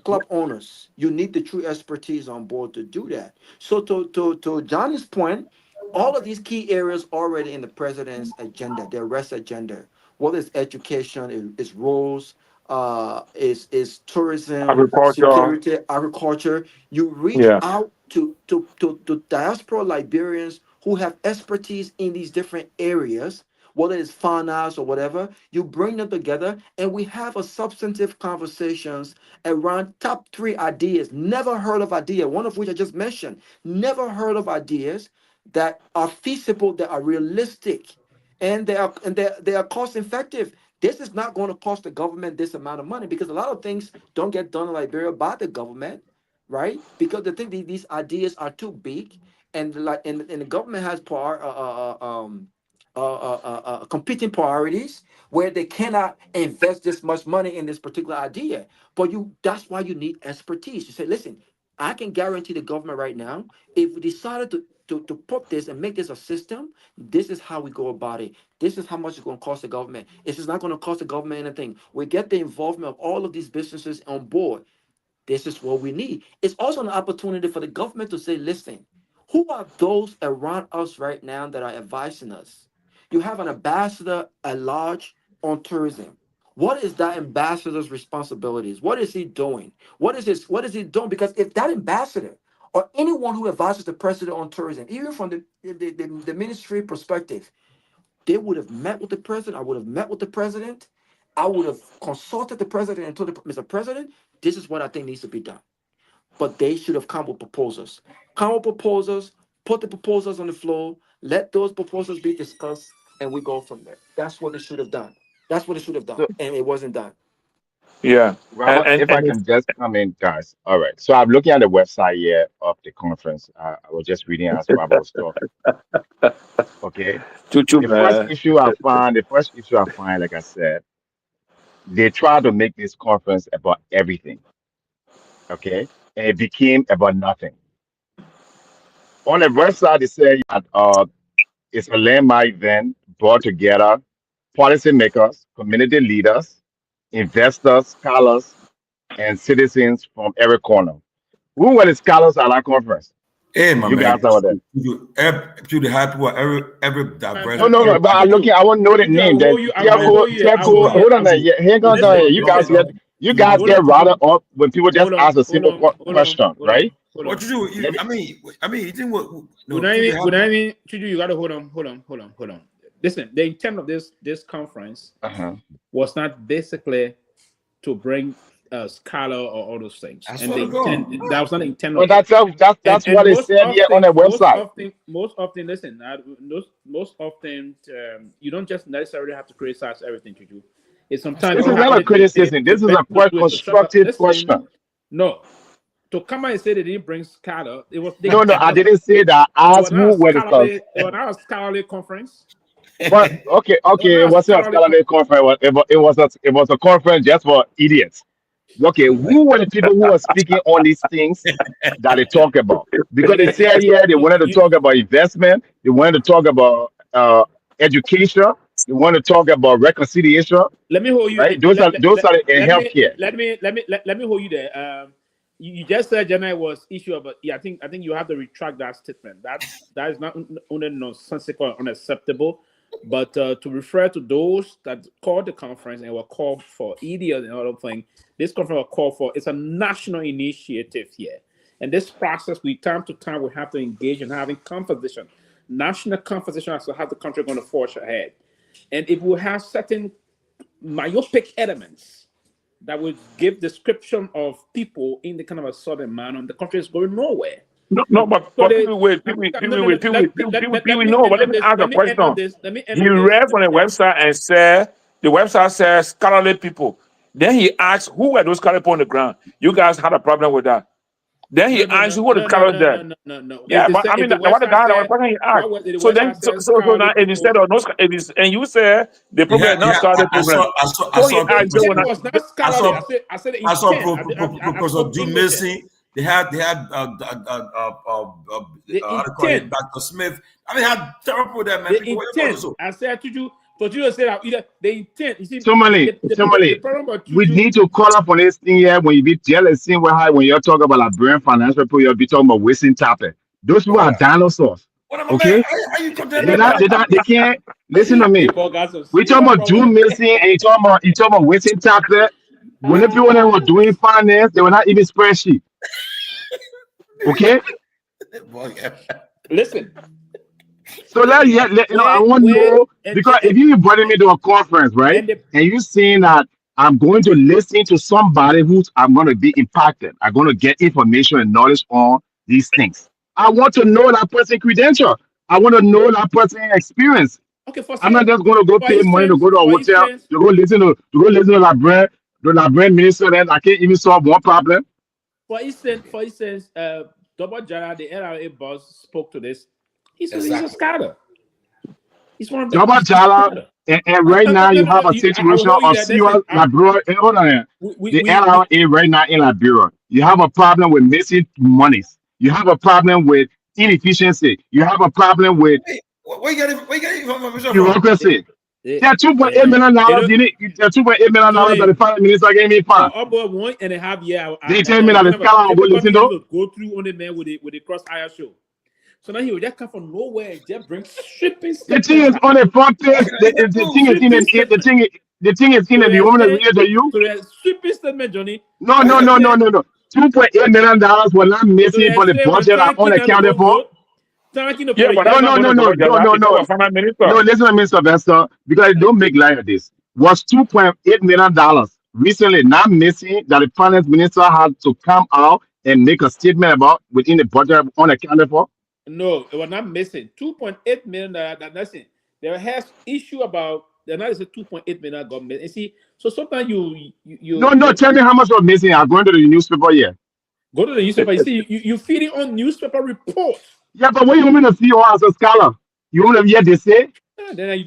S17: club owners. You need the true expertise on board to do that. So to Johnny's point, all of these key areas already in the president's agenda, their rest agenda, whether it's education, is roads, is tourism,
S13: Agriculture.
S17: security, agriculture. You reach
S13: Yeah.
S17: out to diaspora Liberians who have expertise in these different areas, whether it's finance or whatever. You bring them together and we have a substantive conversations around top 3 ideas, never heard of idea, one of which I just mentioned, never heard of ideas that are feasible, that are realistic, and they are cost effective. This is not going to cost the government this amount of money, because a lot of things don't get done in Liberia by the government, right? Because they think these ideas are too big, and and the government has competing priorities where they cannot invest this much money in this particular idea. But that's why you need expertise. You say, listen, I can guarantee the government right now, if we decided to put this and make this a system, this is how we go about it. This is how much it's going to cost the government. This is not going to cost the government anything. We get the involvement of all of these businesses on board. This is what we need. It's also an opportunity for the government to say, listen, who are those around us right now that are advising us? You have an ambassador at large on tourism. What is that ambassador's responsibilities? What is he doing? What is he doing? Because if that ambassador or anyone who advises the president on tourism, even from the ministry perspective, they would have met with the president. I would have met with the president. I would have consulted the president and told the Mr. President, this is what I think needs to be done. But they should have come with proposals. Come with proposals, put the proposals on the floor, let those proposals be discussed, and we go from there. That's what they should have done. That's what they should have done.
S19: So,
S17: And it wasn't done.
S13: Yeah.
S19: Robert, if I can just come in, guys. All right. So I'm looking at the website here of the conference. I was just reading as Robert was talking. Okay.
S13: Choo-choo, man.
S19: The first issue I find, like I said, they tried to make this conference about everything. Okay. And it became about nothing. On the website, they say It's a landmark event brought together policymakers, community leaders, investors, scholars, and citizens from every corner. Who were the scholars at that conference?
S4: Hey, my
S19: You
S4: man,
S19: guys over there.
S4: to the high people, every diverse.
S19: No, but I'm looking. I want to know the name. That hold on. Hang on. You guys get routed up when people just ask a simple question, right?
S4: What you do? I mean, you think what?
S16: You gotta hold on. Listen, the intent of this conference was not basically to bring a scholar or all those things, and that was not the intent.
S19: But that's what it said here on the website.
S16: Most often, listen. Most often, you don't just necessarily have to criticize everything to do. It's sometimes
S19: this is not a criticism. This is a quite constructive question.
S16: No, to come and say they didn't bring scholar, it was
S19: no. I didn't say that. Ask who were the scholars.
S16: It was not a scholarly conference.
S19: But okay, it wasn't a scholarly conference. It was a conference just for idiots. Okay, who were the people who were speaking on these things that they talk about? Because they said here they wanted to talk about investment, they wanted to talk about education, they wanted to talk about reconciliation.
S16: Let me hold you.
S19: Right? Those are in healthcare.
S16: Let me hold you there. You just said Jenna was issue of. I think you have to retract that statement. That is not only nonsensical and unacceptable. But to refer to those that called the conference and were called for idiots and other things, this conference was called for. It's a national initiative here. And this process, time to time, we have to engage in having conversation, national conversation as to how the country is going to forge ahead. And if we have certain myopic elements that would give description of people in the kind of a sudden manner, the country is going nowhere.
S10: No, but people wait. But let me ask a question. He read from the website and said, the website says scholarly people. Then he asked, who were those scholarly people on the ground? You guys had a problem with that. Then he asked, who were the scholars there?
S16: No.
S10: Yeah, but I mean, the question he asked. So then, so now, and instead of no, and you said the program is not scholarly program.
S4: I saw Professor June Mason. They had Dr. Smith. I mean, had terrible that man.
S16: The intent. I said to you, but you say that the intent. You see,
S19: Somali, we need to call up on this thing here when you be jealous. When you're talking about like brand financial people, you'll be talking about wasting topic. Those people are dinosaurs. Okay, they can't listen to me. We talking about June Mason and you talking about wasting topic. When the people that were doing finance, they were not even spreadsheet. Okay.
S16: Listen.
S19: So I want to know, because if you invited me to a conference, right, and you're saying that I'm going to listen to somebody who's I'm going to be impacted, I'm going to get information and knowledge on these things. I want to know that person's credential. I want to know that person's experience.
S16: Okay,
S19: I'm not just going to go pay money to go to a hotel to go listen to the brand minister, and I can't even solve one problem.
S16: For instance, Dopoh Jara, the NRA boss, spoke to this. He's a scholar. He's one of the
S19: Dopoh Jara, and right now you have a situation of Liberia. Hold on. The NRA right now in Liberia, you have a problem with missing monies. You have a problem with inefficiency. You have a problem with bureaucracy. There are $2.8 million. There are $2.8 million that the finance minister gave me fine.
S16: About 1.5 years.
S19: They tell me that the scholar will go listen to.
S16: Go through on the man with the cross eye show. So now he will just come from nowhere and just bring stripping.
S19: The thing is on the front page. The thing is in the thing is in the you want me to read it to you?
S16: So the stripping statement, Johnny.
S19: No. $2.8 million were not missing for the budget are unaccounted for.
S10: No.
S19: No, listen to me, Sylvester, because I don't make light of this. Was $2.8 million recently not missing that the finance minister had to come out and make a statement about within the budget unaccounted for?
S16: No, it was not missing. $2.8 million. That's it. There has issue about the analysis. $2.8 million got missing. See, so sometimes you.
S19: No. Tell me how much was missing. I'm going to the newspaper here.
S16: Go to the newspaper. You see, you feed it on newspaper reports.
S19: Yeah, but what you want me to see as a scholar? You want to hear they say?
S16: Then I mean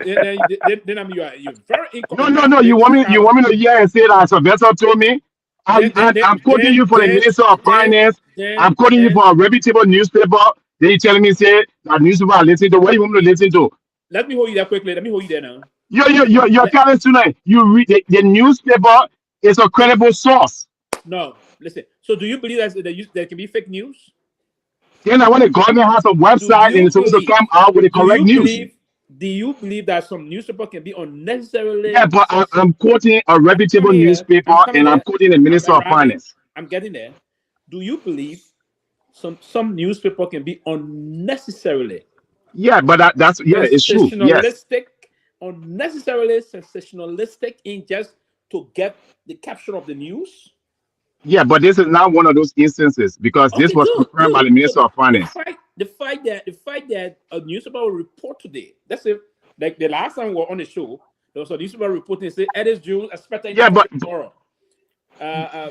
S16: you're very
S19: incorrect. No. You want me to hear and say that Sylvester told me? I'm quoting you for the Minister of Finance. I'm quoting you for a reputable newspaper. Then you telling me say that newspaper I listen to. What you want me to listen to?
S16: Let me hold you there quickly. Let me hold you there now.
S19: You're telling tonight. You read the newspaper is a credible source.
S16: No, listen. So do you believe that there can be fake news?
S19: Then when the government has a website and it's supposed to come out with the correct news.
S16: Do you believe that some newspaper can be unnecessarily?
S19: Yeah, but I'm quoting a reputable newspaper and I'm quoting the Minister of Finance.
S16: I'm getting there. Do you believe some newspaper can be unnecessarily?
S19: Yeah, but that's it's true. Yes.
S16: Unnecessarily sensationalistic in just to get the capture of the news?
S19: Yeah, but this is not one of those instances because this was confirmed by the Minister of Finance.
S16: The fact that a newspaper will report today. That's it. Like the last time we were on the show, there was a newspaper reporting say Edis June expected tomorrow.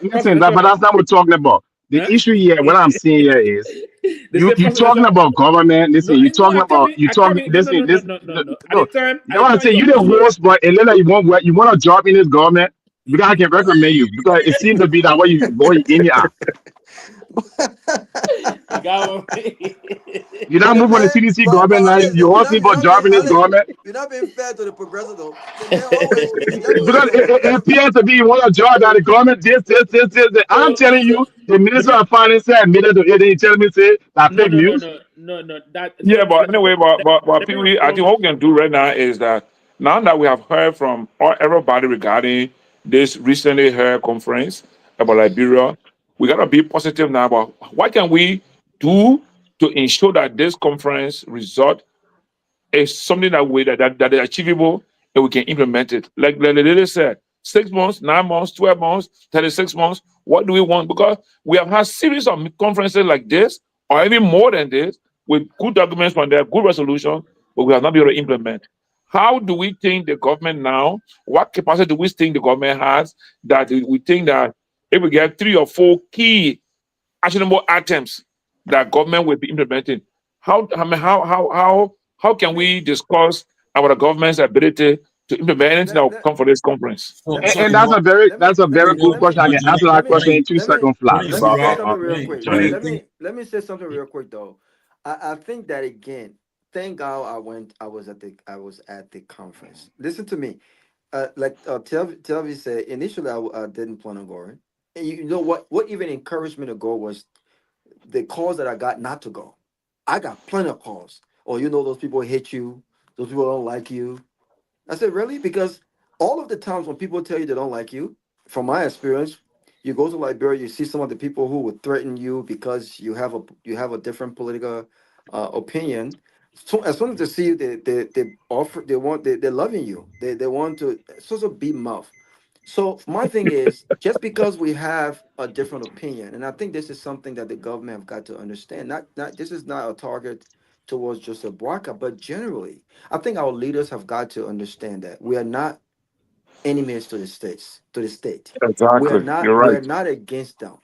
S19: Listen, but that's not what we're talking about. The issue here, what I'm saying here is you're talking about government. Listen, you're talking about listen. You want to say you're the host, but and then you want a job in this government because I can recommend you because it seems to be that way you go in here. You're not moving the CDC government now. You're asking for a job in this government.
S17: You're not being fair to the progressive though.
S19: Because it appears to be you want a job out of the government. This. I'm telling you, the Minister of Finance said admitted to it. Then you telling me say that fake news.
S16: No.
S13: Yeah, but anyway, but Pewee, I think what we can do right now is that now that we have heard from everybody regarding this recently held conference about Liberia, we gotta be positive now about what can we do to ensure that this conference result is something that is achievable and we can implement it. Like the lady said, 6 months, 9 months, 12 months, 36 months. What do we want? Because we have had series of conferences like this, or even more than this, with good documents from there, good resolution, but we have not been able to implement. How do we think the government now? What capacity do we think the government has that we think that if we get 3 or 4 key actionable items that government will be implementing, how can we discuss our government's ability to implement anything that will come for this conference?
S19: And that's a very good question. I can answer that question in 2 seconds flat.
S17: Let me say something real quick though. I think that again, thank God I was at the conference. Listen to me. Like Telvi said, initially I didn't plan on going. And you know what even encouraged me to go was the calls that I got not to go. I got plenty of calls. Oh, those people hate you. Those people don't like you. I said, really? Because all of the times when people tell you they don't like you, from my experience, you go to Liberia, you see some of the people who would threaten you because you have a different political opinion. So as soon as they see you, they're loving you. They want to sort of be mouth. So my thing is, just because we have a different opinion, and I think this is something that the government have got to understand. Not this is not a target towards just a Barca, but generally, I think our leaders have got to understand that we are not enemies to the state.
S13: Exactly.
S17: We are not.
S13: You're right.
S17: We are not against them.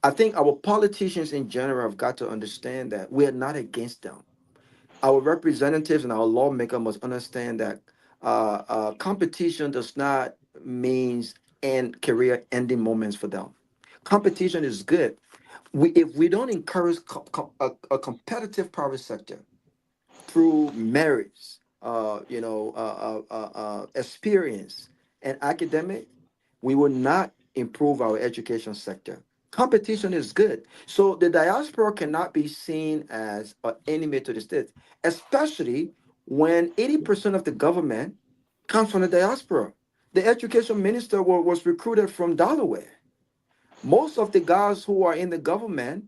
S17: I think our politicians in general have got to understand that we are not against them. Our representatives and our lawmakers must understand that competition does not means end career ending moments for them. Competition is good. If we don't encourage a competitive private sector through merits, experience and academic, we will not improve our education sector. Competition is good. So the diaspora cannot be seen as an enemy to the state, especially when 80% of the government comes from the diaspora. The education minister was recruited from Delaware. Most of the guys who are in the government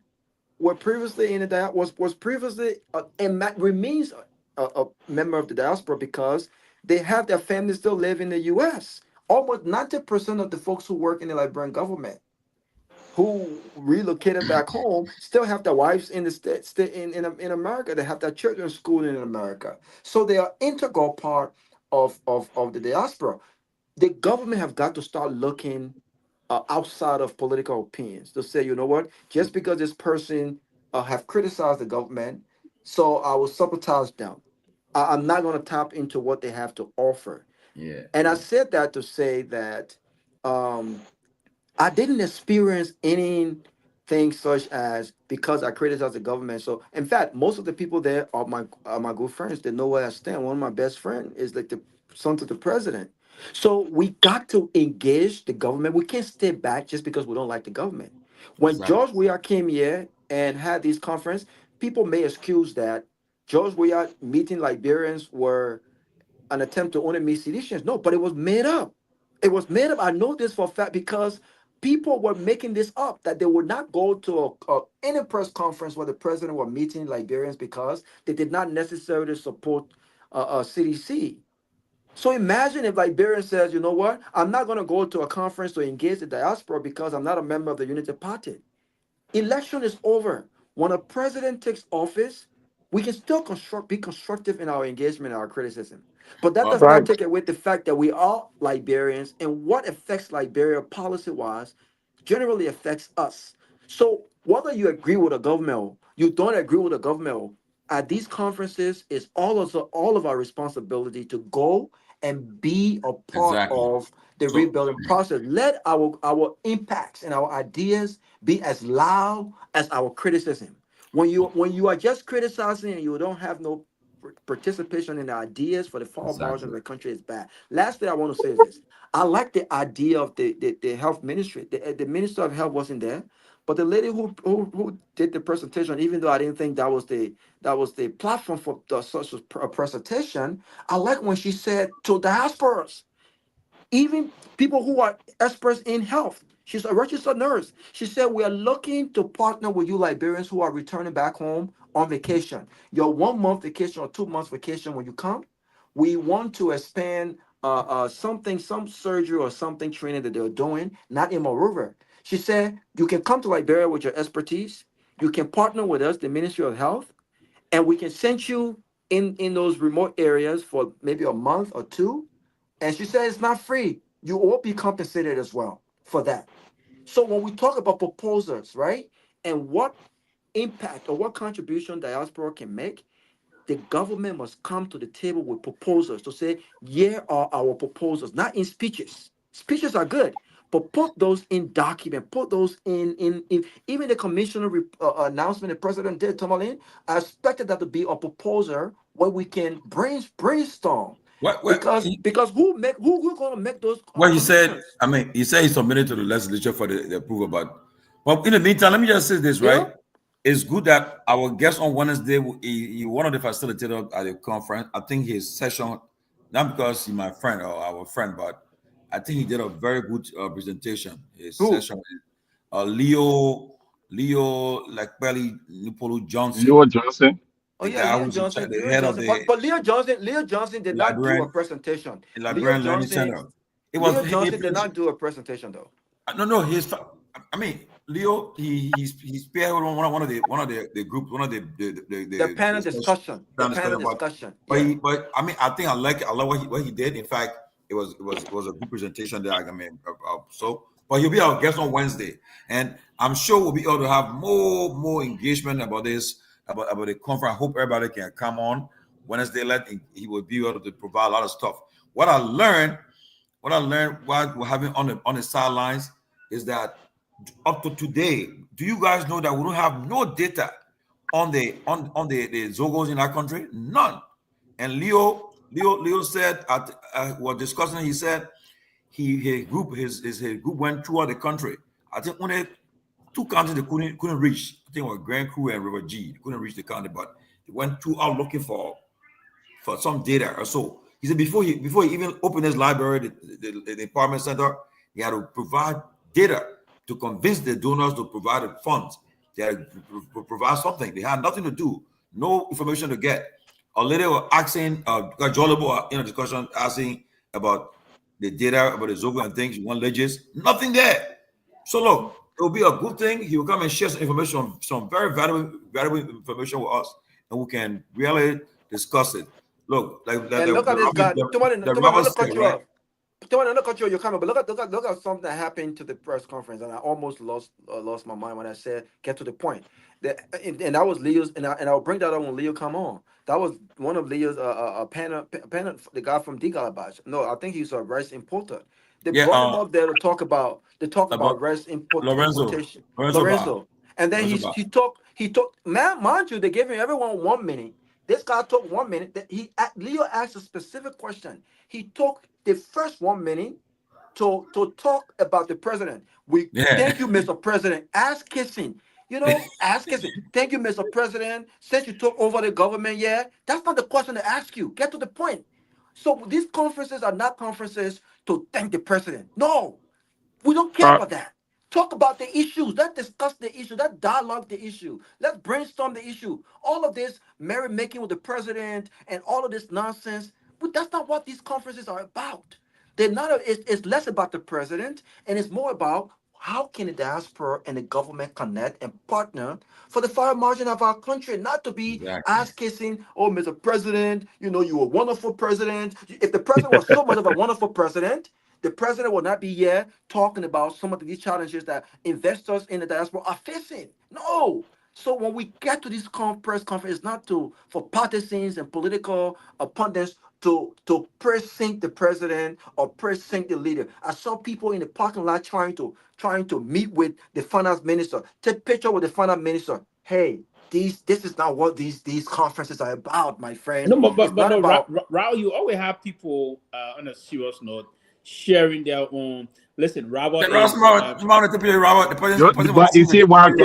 S17: were previously in the was previously and remains a member of the diaspora because they have their families still live in the U.S. Almost 90% of the folks who work in the Liberian government who relocated back home still have their wives in the states in America. They have their children schooling in America, so they are integral part of the diaspora. The government have got to start looking outside of political opinions to say, you know what, just because this person have criticized the government, so I will sabotage them. I'm not going to tap into what they have to offer.
S4: Yeah.
S17: And I said that to say that I didn't experience any things such as because I criticize the government. So in fact, most of the people there are my good friends. They know where I stand. One of my best friends is like the son to the president. So we got to engage the government. We can't stay back just because we don't like the government. When
S4: Exactly.
S17: George Weah came here and had this conference, people may excuse that George Weah meeting Liberians were an attempt to only meet seditions. No, but it was made up. It was made up. I know this for a fact because people were making this up that they would not go to any press conference where the president were meeting Liberians because they did not necessarily support CDC. So imagine if Liberian says, you know what, I'm not going to go to a conference to engage the diaspora because I'm not a member of the Unity Party. Election is over. When a president takes office, we can still be constructive in our engagement and our criticism. But that does not
S10: Right.
S17: take away the fact that we are Liberians and what affects Liberia policy-wise generally affects us. So whether you agree with the government or you don't agree with the government, or, at these conferences, it's all of our responsibility to go and be a part
S4: Exactly.
S17: of the
S4: So
S17: rebuilding process. Let our impacts and our ideas be as loud as our criticism. When you are just criticizing and you don't have no participation in the ideas for the far margin of
S4: exactly.
S17: the country is bad. Lastly, I want to say is this. I like the idea of the health ministry. The minister of health wasn't there, but the lady who did the presentation, even though I didn't think that was the platform for such a presentation, I like when she said to diasporas, even people who are experts in health. She's a registered nurse. She said, we are looking to partner with you Liberians who are returning back home on vacation. Your 1 month vacation or 2 months vacation when you come, we want to expand some surgery or something training that they're doing, not in Monrovia. She said, you can come to Liberia with your expertise. You can partner with us, the Ministry of Health, and we can send you in those remote areas for maybe a month or two, and she said it's not free. You will be compensated as well for that. So when we talk about proposals, right, and what impact or what contribution diaspora can make, the government must come to the table with proposals to say, here are our proposals, not in speeches. Speeches are good, but put those in document, put those in even the commissioner announcement the president did, Tomalin, I expected that to be a proposal where we can brainstorm.
S4: What
S17: Because who's gonna make those
S4: what he said,
S17: commissions?
S4: I mean, he said he submitted to the legislature for the approval, but in the meantime, let me just say this,
S17: You
S4: right?
S17: know?
S4: It's good that our guest on Wednesday, he one of the facilitators at the conference. I think his session, not because he's my friend or our friend, but I think he did a very good presentation. His
S17: Who?
S4: session, Leo like Belly Nupolu Johnson,
S19: Leo Johnson.
S17: Oh
S4: the
S17: yeah,
S4: guy
S17: Leo
S4: who's
S17: Johnson,
S4: the
S17: Leo
S4: head of
S17: Johnson.
S4: the
S17: But Leo Johnson did not do a
S4: Liberian
S17: presentation. Leo
S4: Liberian Learning
S17: Johnson,
S4: Center. It was
S17: Leo Johnson did not do a presentation though.
S4: no. I mean, Leo. He's paired with one of the group, one of
S17: The panel
S4: the special
S17: discussion. The
S4: panel
S17: panel
S4: discussion.
S17: discussion.
S4: But
S17: Yeah.
S4: I mean, I think I love what he did. In fact, it was a good presentation that I mean, but he'll be our guest on Wednesday, and I'm sure we'll be able to have more engagement about this about the conference. I hope everybody can come on Wednesday. He will be able to provide a lot of stuff. What I learned while we're having on the sidelines is that up to today, do you guys know that we don't have no data on the Zogos in our country? None. And Leo said was discussing. He said his group went throughout the country. I think only two counties they couldn't reach. I think it was Grand Crew and River G. They couldn't reach the county, but they went throughout looking for some data or so. He said before he even opened his library, the department center, he had to provide data to convince the donors to provide the funds. They had to provide something. They had nothing to do, no information to get. A lady was asking, Kehleboe, in a discussion, asking about the data about the Zogo and things, one legis, nothing there. So look, it will be a good thing. He will come and share some information, some very valuable information with us, and we can really discuss it. Look, like
S17: And look at this guy.
S4: the
S17: Tomorrow,
S4: Robert
S17: not to
S4: said,
S17: cut you
S4: right?
S17: off. Tomorrow, not to cut you off your comment, but look at something that happened to the press conference, and I almost lost my mind when I said get to the point. And that was Leo's, and I'll bring that up when Leo come on. That was one of Leo's panel, the guy from Digalabash. No, I think he's a rice importer. They
S4: Yeah,
S17: brought him up there to talk about
S4: about
S17: rice
S4: Lorenzo
S17: importation.
S4: Bar.
S17: Lorenzo. And then he took man, mind you, they gave him everyone 1 minute. This guy took 1 minute. Leo asked a specific question. He took the first 1 minute to talk about the president. Thank you, Mr. President. Ass kissing. Ass kissing. Thank you, Mr. President. Since you took over the government, that's not the question to ask you. Get to the point. So these conferences are not conferences to thank the president. No, we don't care about that. Talk about the issues. Let's discuss the issue. Let's dialogue the issue. Let's brainstorm the issue. All of this merrymaking with the president and all of this nonsense, but that's not what these conferences are about. They're not. It's less about the president and it's more about how can the diaspora and the government connect and partner for the fire margin of our country, not to be ass kissing. Oh, Mr. President, you're a wonderful president. If the president was so much of a wonderful president, the president will not be here talking about some of these challenges that investors in the diaspora are facing. No. So when we get to this press conference, it's not for partisans and political pundits to press-sync the president or press-sync the leader. I saw people in the parking lot trying to meet with the finance minister, take picture with the finance minister. Hey, this is not what these conferences are about, my friend.
S16: No, but
S17: not
S16: no,
S17: about.
S16: Raul, you always have people on a serious note sharing their own. Listen, Robert.
S19: But you see, those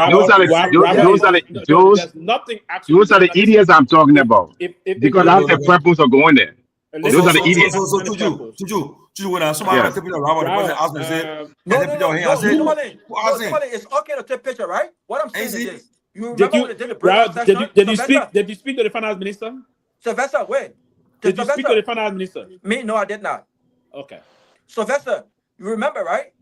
S19: are the idiots I'm talking about. Because that's the purpose of going there. Those are the idiots.
S4: When somebody took Robert, the president asked me to say,
S17: no, it's okay to take picture, right? What I'm saying is this. You remember when they did the breakout session?
S16: Did you speak to the finance minister?
S17: Sylvester, wait.
S16: Did you speak to the finance minister?
S17: Me? No, I did not.
S16: Okay.
S17: Sylvester, you remember, right?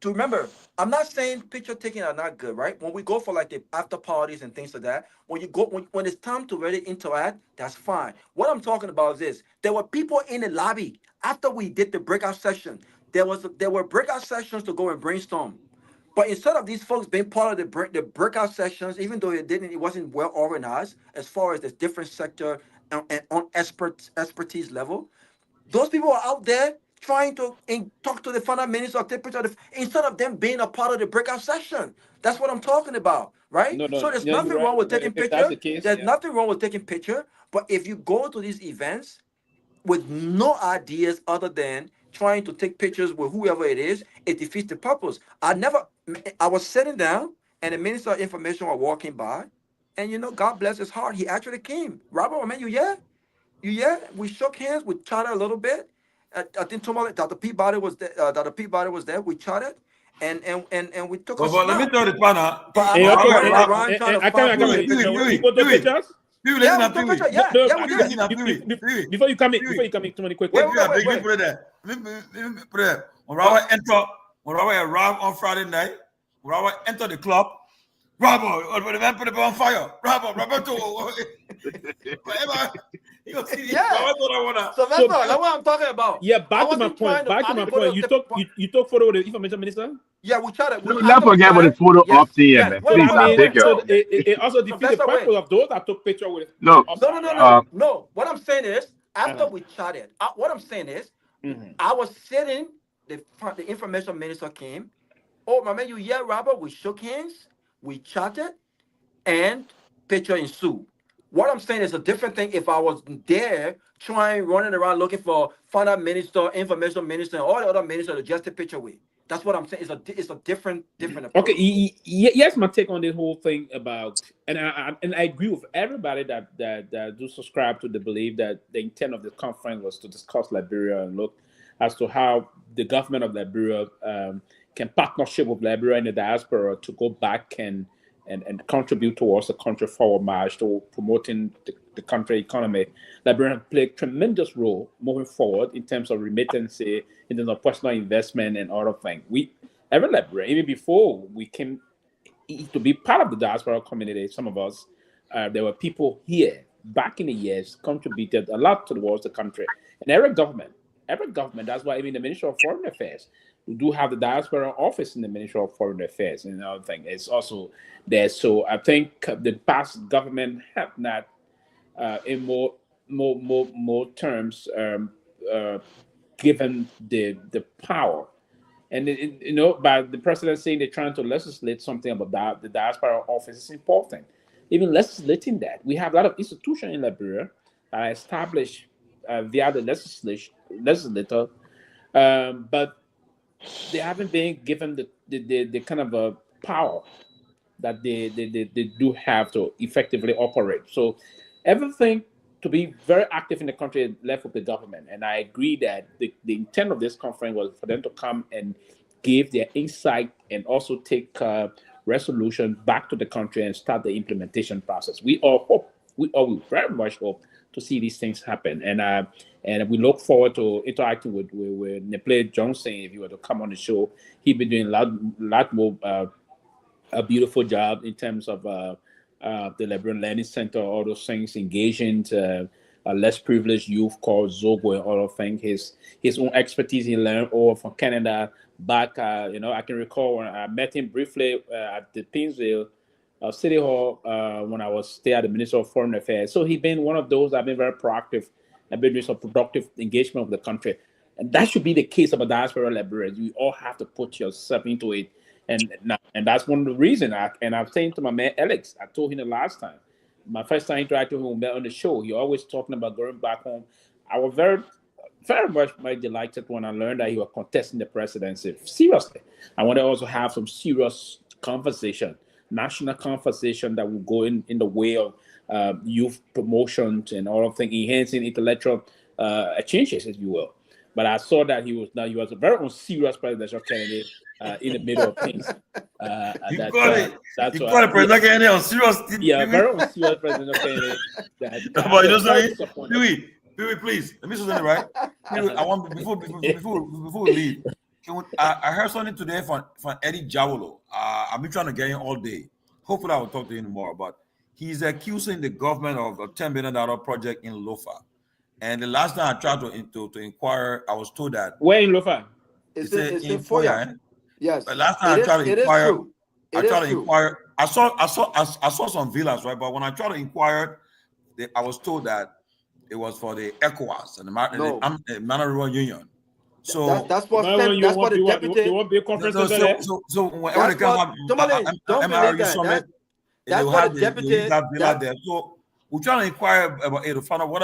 S17: To remember, I'm not saying picture taking are not good, right? When we go for like the after parties and things like that, when it's time to really interact, that's fine. What I'm talking about is this: there were people in the lobby after we did the breakout session. There were breakout sessions to go and brainstorm, but instead of these folks being part of the breakout sessions, even though it wasn't well organized as far as the different sector and on expertise level, those people are out there trying to talk to the finance minister, take picture of instead of them being a part of the breakout session. That's what I'm talking about, right? So there's nothing wrong with taking picture. There's nothing wrong with taking picture. But if you go to these events with no ideas other than trying to take pictures with whoever it is, it defeats the purpose. I was sitting down and the Minister of Information was walking by, and God bless his heart, he actually came. Robert, man, you yeah? We shook hands, we chatted a little bit. I think Tomalin, Dr. Peabody was there. Dr. Peabody was there. We chatted, and we took a
S4: let me tell the panel.
S16: Before you come in, too many quick.
S4: When Robert arrived on Friday night, Robert entered the club. Robert, the man put it on fire. Robert,
S17: So that's what I'm talking about.
S16: Yeah, back to my point. You took photo with the information minister?
S17: Yeah, we tried it.
S19: Let's forget about the photo up there, man. Please, I beg you.
S16: It also defeats the purpose of those that took picture with.
S19: No.
S17: What I'm saying is, after we chatted, what I'm saying is, I was sitting. The information minister came. Oh, my man, Robert? We shook hands, we chatted, and picture ensued. What I'm saying is a different thing if I was there running around looking for finance minister, information minister, and all the other ministers to just take picture with. That's what I'm saying. It's a different approach.
S16: Okay, yes, my take on this whole thing about, and I agree with everybody that do subscribe to the belief that the intent of the conference was to discuss Liberia and look as to how the government of Liberia can partnership with Liberia and the diaspora to go back and contribute towards the country forward march to promoting the country economy. Liberia play a tremendous role moving forward in terms of remittance, in terms of personal investment and other things. Every Liberia, even before we came to be part of the diaspora community, some of us, there were people here back in the years contributed a lot towards the country. And every government, that's why even the Ministry of Foreign Affairs, we do have the diaspora office in the Ministry of Foreign Affairs and another thing. It's also there. So I think the past government have not, in more terms, given the power And you know, by the president saying they're trying to legislate something about that, the diaspora office is important. Even legislating that, we have a lot of institutions in Liberia that are established via the legislator, but they haven't been given the kind of a power that they do have to effectively operate. So everything to be very active in the country left with the government. And I agree that the intent of this conference was for them to come and give their insight and also take resolution back to the country and start the implementation process. We all very much hope to see these things happen. And we look forward to interacting with Neple Johnson. If you were to come on the show, he'd be doing a lot more a beautiful job in terms of the Liberian Learning Center, all those things, engaging a less privileged youth called Zogo and all those things. His own expertise he learned over from Canada back. You know, I can recall when I met him briefly at the Pinsville City Hall when I was there at the Minister of Foreign Affairs. So he's been one of those that have been very proactive and been doing some productive engagement with the country. And that should be the case of a diaspora Liberians. You all have to put yourself into it. And that's one of the reasons. I'm saying to my man Alex, I told him the last time, my first time interacting with him on the show, he always talking about going back home. I was very, very much delighted when I learned that he was contesting the presidency. Seriously, I want to also have some serious conversation, national conversation that will go in the way of youth promotions and all of things, enhancing intellectual exchanges, if you will. But I saw that he was a very serious presidential candidate. In the middle of things.
S4: You got it, President Kennedy on serious.
S16: Yeah, very serious presidential candidate.
S4: But you know something? Pewee, please. Let me say something, right? Pewee, I want before we leave. I heard something today from Eddie Jawolo. I've been trying to get him all day. Hopefully, I will talk to him more. But he's accusing the government of a $10 billion project in Lofa. And the last time I tried to inquire, I was told that
S16: where in Lofa?
S17: It's in Foya. Yes.
S4: But last time I tried to inquire. I saw some villas, right? But when I tried to inquire, I was told that it was for the ECOWAS and the Managerial Union. So
S17: that's what the deputy.
S16: They want big conference there.
S4: So whenever they come up, MRU summit, they will have that villa there. So we're trying to inquire about to find out what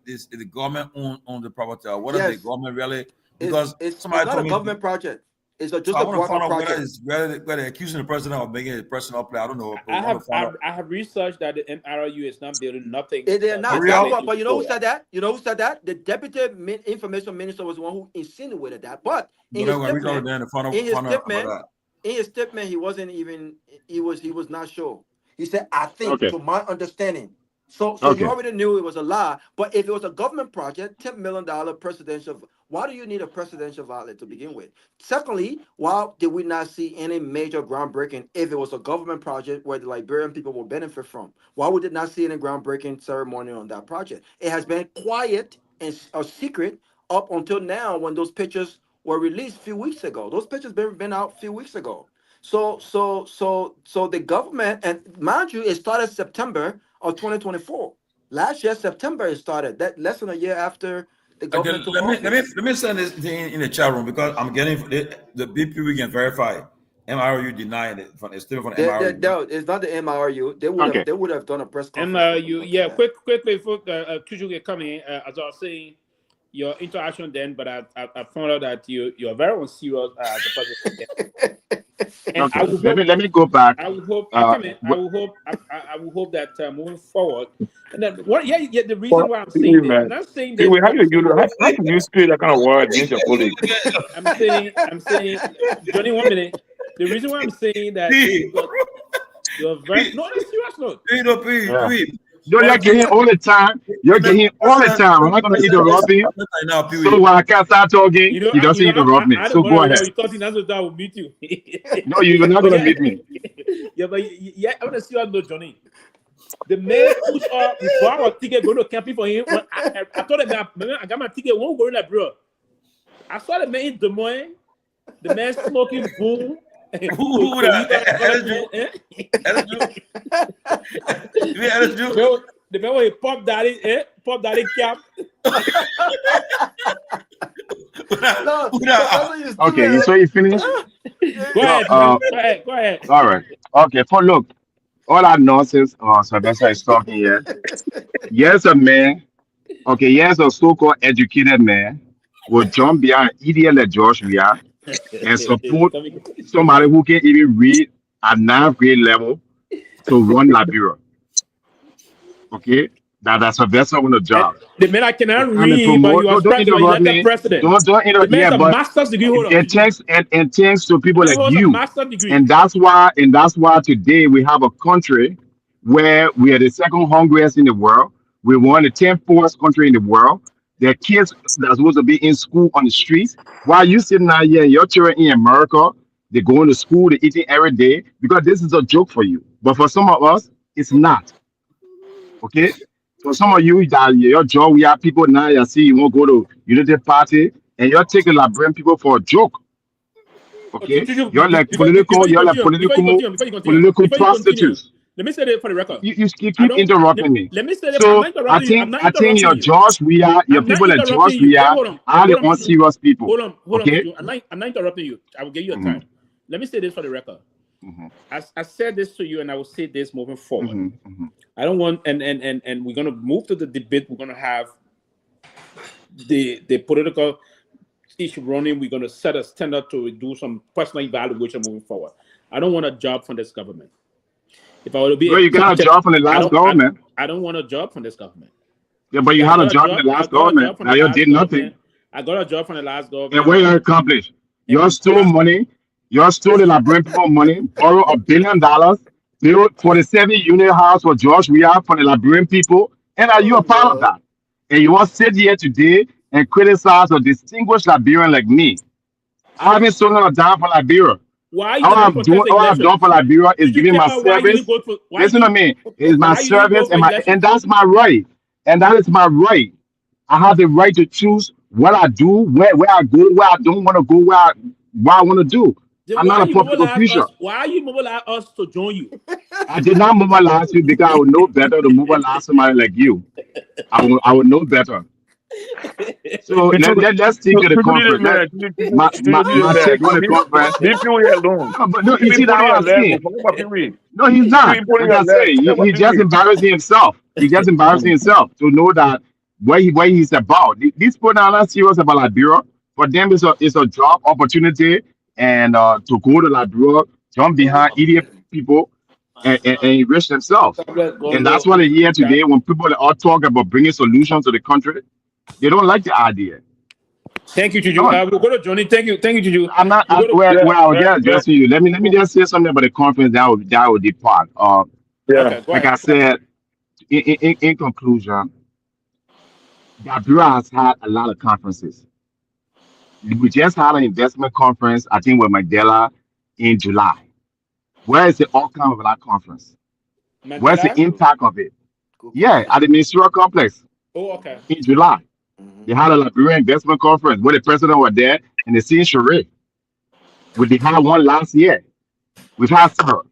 S4: is the government own the property, or what is the government really? Because
S17: it's not a government project. It's just a private project.
S4: Where they're accusing the president of making a personal play. I don't know.
S16: I have researched that the MRU is not building nothing.
S17: They're not. But you know who said that? You know who said that? The deputy information minister was the one who insinuated that. But in his statement, he wasn't even. He was not sure. He said, "I think, to my understanding." So you already knew it was a lie. But if it was a government project, $10 million presidential, why do you need a presidential outlet to begin with? Secondly, why did we not see any major groundbreaking if it was a government project where the Liberian people will benefit from? Why we did not see any groundbreaking ceremony on that project? It has been quiet and a secret up until now when those pictures were released a few weeks ago. Those pictures been out a few weeks ago. So the government, and mind you, it started September of 2024. Last year, September, it started. That less than a year after the government took office.
S4: Let me send this thing in the chat room because I'm getting the BP we can verify. MRU denied it from MRU.
S17: No, it's not the MRU. They would have done a press conference.
S16: MRU, yeah. Quickly before Tuju get coming, as I was saying, your interaction then, but I found out that you're very serious as a person.
S19: Let me go back.
S16: I will hope. I will hope that moving forward, and then the reason why I'm saying this, I'm not saying that.
S10: How can you speak that kind of word against your colleague?
S16: I'm saying, Johnny, 1 minute. The reason why I'm saying that you're very that's serious.
S19: You're getting all the time. You're getting all the time. I'm not going to interrupt you. So when I can't start talking, you don't say interrupt me. So go ahead.
S16: You thought that will meet you.
S19: No, you're not going to meet me.
S16: Yeah, but I want to see how Johnny. The man push up before I was ticket going to camping for him. I told him that I got my ticket. Won't go in that, bro. I saw the man in Des Moines. The man smoking boom.
S4: Who that?
S16: The man with Pop Daddy cap.
S15: No,
S19: Okay, so you finished?
S16: Go ahead, man. Go ahead.
S19: All right. Okay, for look, all that nonsense Sylvester is talking here. Yes, a man, okay, yes, a so-called educated man will jump behind idiot like Josh we are and support somebody who can even read at 9th grade level to run Liberia. Okay? That's a vessel on the job.
S16: The man I cannot
S19: Come and
S16: read, but
S19: promote.
S16: you are
S19: Don't
S16: president,
S19: interrupt
S16: elected
S19: me.
S16: president.
S19: Don't interrupt.
S16: The man
S19: Yeah,
S16: has a
S19: but
S16: master's degree. Hold on.
S19: and thanks to people
S16: The man
S19: like
S16: holds a
S19: you.
S16: master's degree.
S19: And that's why today we have a country where we are the second hungriest in the world. We won the 10th poorest country in the world. There are kids that are supposed to be in school on the streets. While you sitting out here, your children in America, they're going to school, they're eating every day because this is a joke for you. But for some of us, it's not. Okay? For some of you, that your job, we have people now, you see, you won't go to Unity Party, and you're taking Liberian people for a joke. Okay? You're like political prostitutes.
S16: Let me say that for the record.
S19: You keep interrupting me.
S16: Let me say that.
S19: So
S16: I'm not interrupting you.
S19: I think your George we are your people like George we are the unserious people.
S16: Hold on,
S19: okay?
S16: I'm not interrupting you. I will give you a time. Let me say this for the record. I said this to you, and I will say this moving forward. I don't want, and we're gonna move to the debate. We're gonna have the political issue running. We're gonna set a standard to do some personal evaluation moving forward. I don't want a job from this government. If I were to be,
S19: you got a job from the last government.
S16: I don't want a job from this government.
S19: Yeah, but you had a job in the last government. Now you did nothing.
S16: I got a job from the last government.
S19: And what you accomplished? You stole money. You stole the Liberian people money. Borrow $1 billion. Built 47 unit house for George we are for the Liberian people. And are you a part of that? And you want to sit here today and criticize a distinguished Liberian like me? I haven't stolen a dime for Liberia. All I've done for Liberia is giving my service. Listen to me. It's my service and that's my right. And that is my right. I have the right to choose what I do, where I go, where I don't want to go, what I want to do.
S16: Then
S19: I'm not a public official.
S16: Why are you mobilize us to join you?
S19: I did not mobilize you because I would know better to mobilize somebody like you. I would know better. So let's take to the conference. My take on the conference. No, you see that what I'm saying? No, he's not. Like I say, he just embarrassing himself. He just embarrassing himself to know that what he's about. These people are not serious about Liberia. For them, it's a job opportunity and to go to Liberia, jump behind idiot people and enrich themselves. And that's what I hear today when people are talking about bringing solutions to the country. They don't like the idea.
S16: Thank you, Juju. We'll go to Johnny. Thank you, Juju.
S19: I'm not. I was just addressing you. Let me just say something about the conference that will depart. Like I said, in conclusion, Liberia has had a lot of conferences. We just had an investment conference, I think, with Mandela in July. Where is the outcome of that conference? Where's the impact of it? Yeah, at the ministerial complex.
S16: Oh, okay.
S19: In July. They had a Liberian investment conference where the president was there and the scene Sheree. They had one last year. We've had several.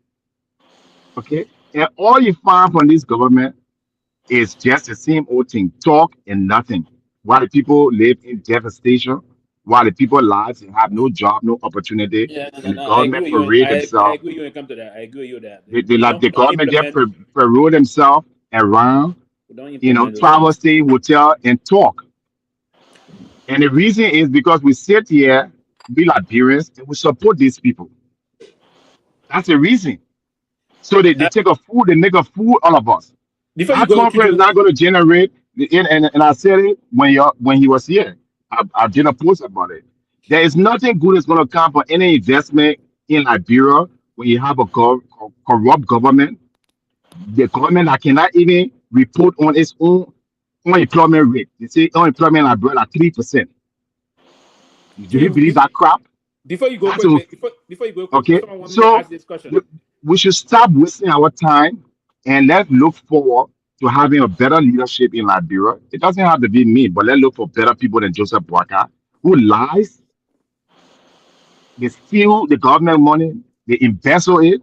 S19: Okay? And all you find from this government is just the same old thing. Talk and nothing. While the people live in devastation, while the people lives and have no job, no opportunity, and the government parade themselves.
S16: I agree you and come to that. I agree with that.
S19: The government just parade themselves around, travel, stay, hotel, and talk. And the reason is because we sit here, we Liberians, and we support these people. That's the reason. So they take a fool, they make a fool all of us. That conference is not going to generate, and I said it when he was here. I did a post about it. There is nothing good that's going to come from any investment in Liberia when you have a corrupt government. The government that cannot even report on its own unemployment rate. They say unemployment in Liberia at 3%. Do you believe that crap?
S16: Before you go,
S19: okay. So we should stop wasting our time and let's look forward to having a better leadership in Liberia. It doesn't have to be me, but let's look for better people than Joseph Boakai, who lies. They steal the government money, they embezzle it,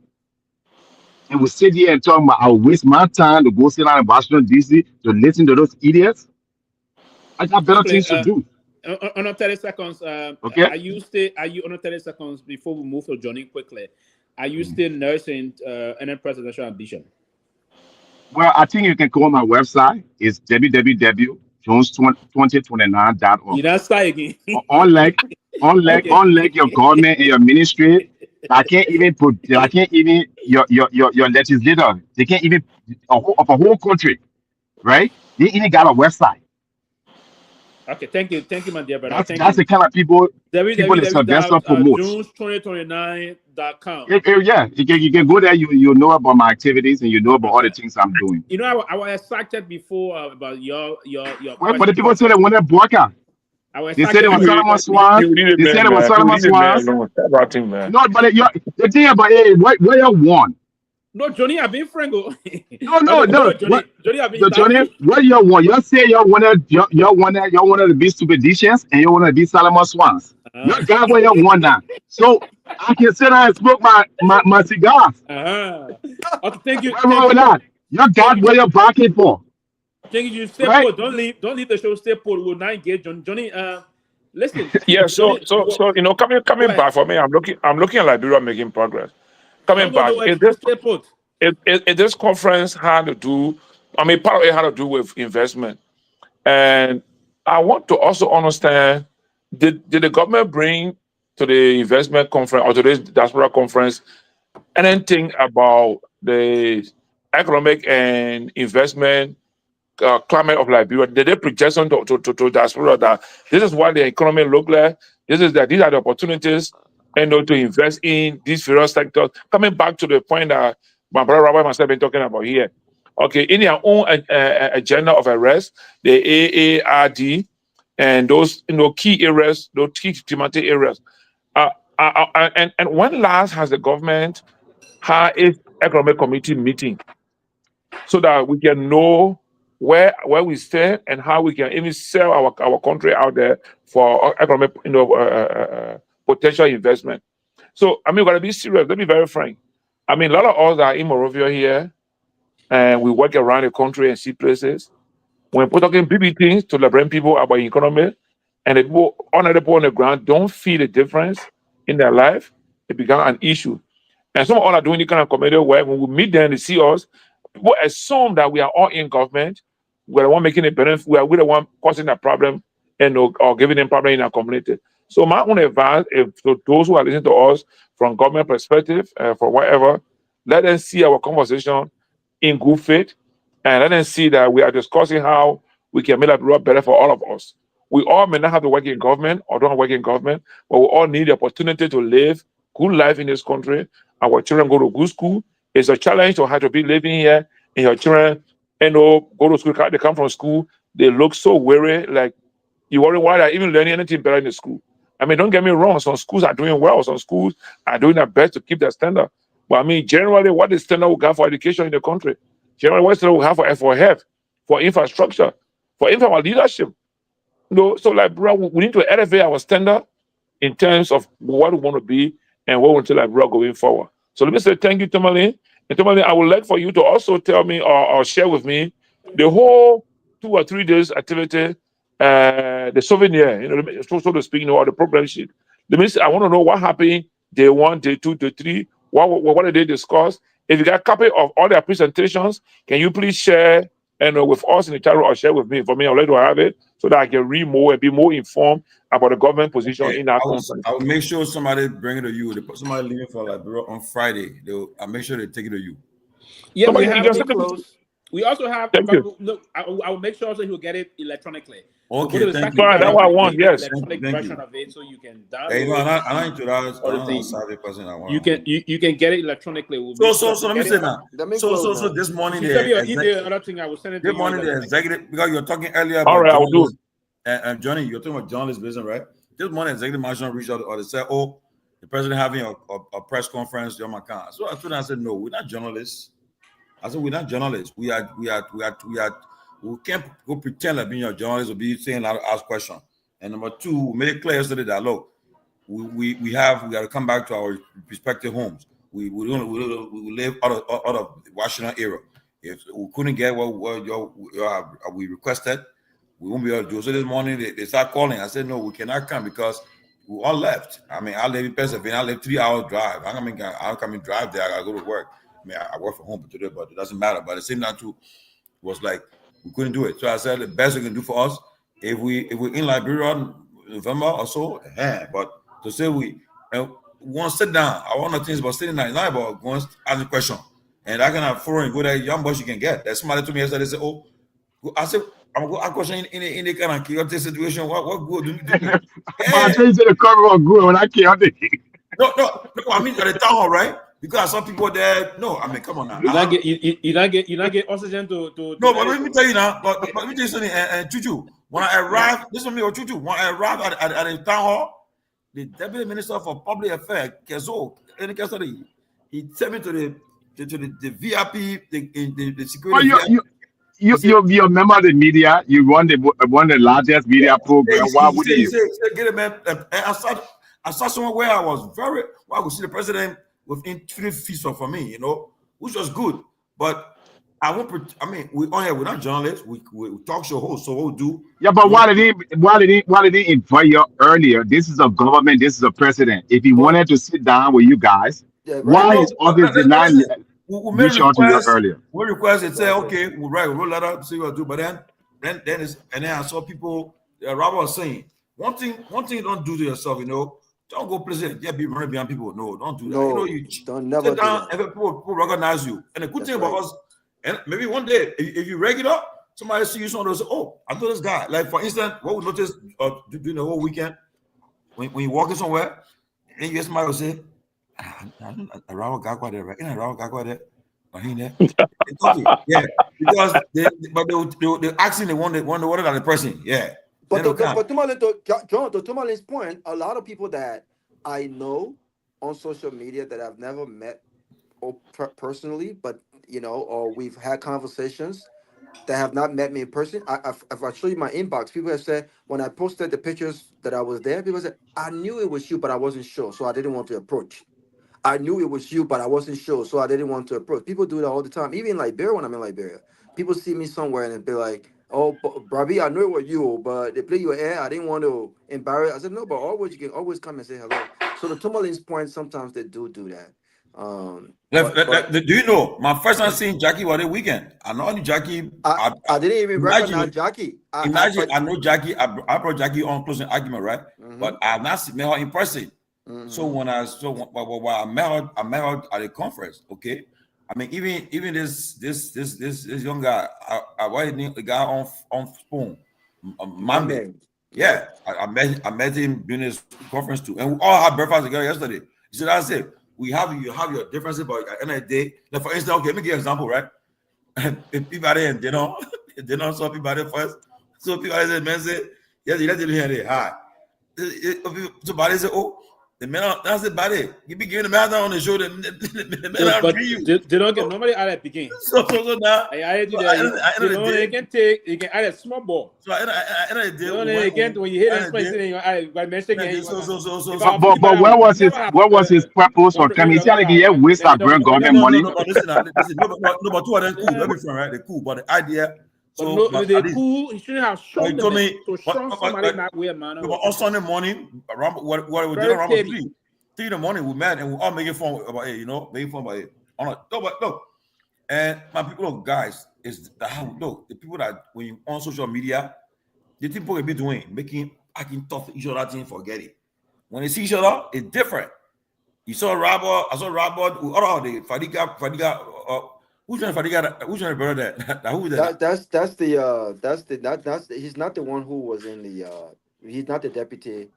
S19: and we sit here and talk about I'll waste my time to go sit down in Washington, D.C. to listen to those idiots. I got better things to do.
S16: On 30 seconds,
S19: Okay.
S16: are you on 30 seconds before we move to Johnny quickly? Are you still nursing any presidential ambition?
S19: Well, I think you can go on my website. It's www.jones2029.org.
S16: You not start again.
S19: Unlike your government and your ministry, I can't even your legislator. They can't even of a whole country, right? They even got a website.
S16: Okay, thank you, my dear brother.
S19: That's the kind of people that Sylvester promotes.
S16: Jones2029.com.
S19: Yeah, you can go there. You know about my activities and you know about all the things I'm doing.
S16: You know, I was excited before about your.
S19: Well, but the people say they want to work out. They said they were Solomon Swans. They said they were Solomon Swans. No, but the thing about it, what you want?
S16: No, Johnny, I've been Franco.
S19: No.
S16: Johnny, I've been
S19: Johnny, what you want? You say you wanted to be superstitious and you want to be Solomon Swans. You got what you want now. So I can sit down and smoke my cigars.
S16: Okay, thank you.
S19: What's wrong with that? You got what you're barking for.
S16: Thank you. Stay put. Don't leave the show. Stay put. We'll not engage Johnny. Listen.
S13: Yeah. So you know, coming back for me, I'm looking at Liberia making progress. Coming back, this conference had to do. I mean, part of it had to do with investment, and I want to also understand: did the government bring to the investment conference or to this diaspora conference anything about the economic and investment climate of Liberia? Did they project on to diaspora that this is what the economy look like? These are the opportunities, and to invest in these various sectors. Coming back to the point that my brother Rabbi and myself been talking about here. Okay, in their own agenda of arrest, the AARD and those key areas, those key thematic areas. And when last has the government had its economic committee meeting so that we can know where we stand and how we can even sell our country out there for economic potential investment. So I mean, we gotta be serious. Let me be very frank. I mean, a lot of us are in Morovia here, and we work around the country and see places. When we're talking big things to Liberian people about economy, and the people on the ground don't feel the difference in their life, it becomes an issue. And some of us are doing the kind of community work. When we meet them, they see us. People assume that we are all in government. We're the one making a benefit. We're the one causing a problem and or giving them problem in our community. So my own advice is to those who are listening to us from government perspective, for whatever, let them see our conversation in good faith, and let them see that we are discussing how we can make that world better for all of us. We all may not have to work in government or don't work in government, but we all need the opportunity to live good life in this country. Our children go to good school. It's a challenge to have to be living here, and your children, go to school. They come from school, they look so weary, like you worry why they're even learning anything better in the school. I mean, don't get me wrong. Some schools are doing well. Some schools are doing their best to keep their standard. But I mean, generally, what is standard we have for education in the country? Generally, what standard we have for health, for infrastructure, for leadership? So like, bro, we need to elevate our standard in terms of what we want to be and what we want to like, bro, going forward. So let me say thank you, Tomalin. And Tomalin, I would like for you to also tell me or share with me the whole 2 or 3 days activity, the souvenir, so to speak, or the program sheet. Let me say, I want to know what happened day 1, day 2, day 3. What did they discuss? If you got a copy of all their presentations, can you please share with us in the chat room or share with me? For me, I'd like to have it so that I can read more and be more informed about the government position in our conference.
S4: I will make sure somebody bring it to you. Somebody leaving for Liberia on Friday. I'll make sure they take it to you.
S16: Yeah,
S4: Somebody
S16: we have it close. We also have. Look, I will make sure also he'll get it electronically.
S13: Okay, thank you. That's what I want. Yes,
S16: electronic version of it, so you can download.
S4: Hey, I need to that.
S16: You can get it electronically.
S4: So let me say now. So this morning,
S16: other thing I will send it to you.
S4: This morning, the executive, because you were talking earlier
S13: about. All right, I will do it.
S4: And Johnny, you're talking about journalist business, right? This morning, executive management reached out or they said, "Oh, the president having a press conference." So I told them, I said, "No, we're not journalists." I said, "We're not journalists. We can't go pretend like being a journalist or be saying how to ask questions." And number 2, we made it clear yesterday that look, we got to come back to our respective homes. We live out of the Washington area. If we couldn't get what we requested, we won't be able to do it. So this morning they start calling. I said, no, we cannot come because we all left. I mean, I live in Pennsylvania. I live 3 hours drive. I come and drive there. I gotta go to work. I mean, I work from home today, but it doesn't matter. But at the same time too, was like we couldn't do it. So I said the best we can do for us if we're in Liberia in November or so, but to say we want to sit down. I want to things about sitting down. It's not about going to ask a question. And I can have foreign go there, young boys you can get. That somebody told me yesterday, they said, oh, I said, I'm going to ask a question in the kind of chaotic situation. What good do you do?
S19: I changed the cover of good when I chaotic.
S4: No, I mean at the town hall, right? Because some people there, no, I mean, come on now.
S16: You not get oxygen to
S4: no, but let me tell you now, but let me tell you something, and Chuchu, when I arrived, this is me or Chuchu, when I arrived at the town hall, the Deputy Minister for Public Affairs, Kehleboe, he sent me to the VIP, the security.
S19: You're a member of the media. You run the largest media program. Why would you?
S4: He said, get it, man. I saw somewhere where I could see the president within 3 feet from me, which was good. But we're not journalists. We talk show hosts, so we'll do.
S19: Yeah, but why did he invite you earlier? This is a government. This is a president. If he wanted to sit down with you guys, why is office denying reach out to you earlier?
S4: We request and say, okay, we'll write a letter, see what to do. But then I saw people. Robert was saying one thing you don't do to yourself, don't go places. Yeah, be running behind people. No, don't do that.
S17: No,
S4: you
S17: don't never
S4: sit down
S17: do that.
S4: and people recognize you. And the good thing about us, and maybe one day, if you're regular, somebody see you, someone will say, oh, I know this guy. Like, for instance, what we noticed during the whole weekend, when you're walking somewhere, and you get somebody will say, around Garguah there, right? In around Garguah there. Yeah, because they're asking the one that the person, yeah.
S17: But Tomalin, John, to Tomalin's point, a lot of people that I know on social media that I've never met personally, but or we've had conversations that have not met me in person. If I show you my inbox, people have said when I posted the pictures that I was there, people said I knew it was you, but I wasn't sure, so I didn't want to approach. I knew it was you, but I wasn't sure, so I didn't want to approach. People do that all the time. Even in Liberia, when I'm in Liberia, people see me somewhere and be like, "Oh, Brabi, I knew it was you, but they play your air. I didn't want to embarrass." I said, "No, but always you can always come and say hello." So the Tomalin's point, sometimes they do that.
S4: Do you know my first time seeing Jackie was the weekend? I know Jackie.
S17: I didn't even recognize Jackie.
S4: I know Jackie. I brought Jackie on closing argument, right? But I have not met her in person. So when I met her at a conference, okay. I mean, even this young guy, I the guy on Spoon, Monday. Yeah, I met him during this conference too, and we all had breakfast together yesterday. He said, "I said you have your differences, but at the end of the day, like for instance, okay, let me give you an example, right? Peabody and they don't saw Peabody first, so Peabody said, man said, yes, you let them hear it. Hi, so Peabody said, oh." The man, that's it, buddy. You be giving the man down on the show. The man
S16: but they don't get nobody out at beginning.
S4: So now
S16: you can take, you can add a small ball.
S4: So I
S16: when you hit that space, then you add by mistake.
S19: But what was his purpose for coming? He said like he waste our government money.
S4: No, but two of them cool. Let me friend, right? They're cool, but the idea.
S16: So they're cool. He shouldn't have shown them to show somebody that way, man.
S4: On Sunday morning, around what we did around 3 in the morning, we met and we all making fun about it, making fun about it. Look, and my people, look, guys, is look the people that when you on social media, the thing people can be doing, acting tough to each other, thing forget it. When they see each other, it's different. You saw Robert, I saw Robert, all the Fadiga. Who's trying to brother that? Who is that?
S17: That's he's not the one who was in the he's not the deputy.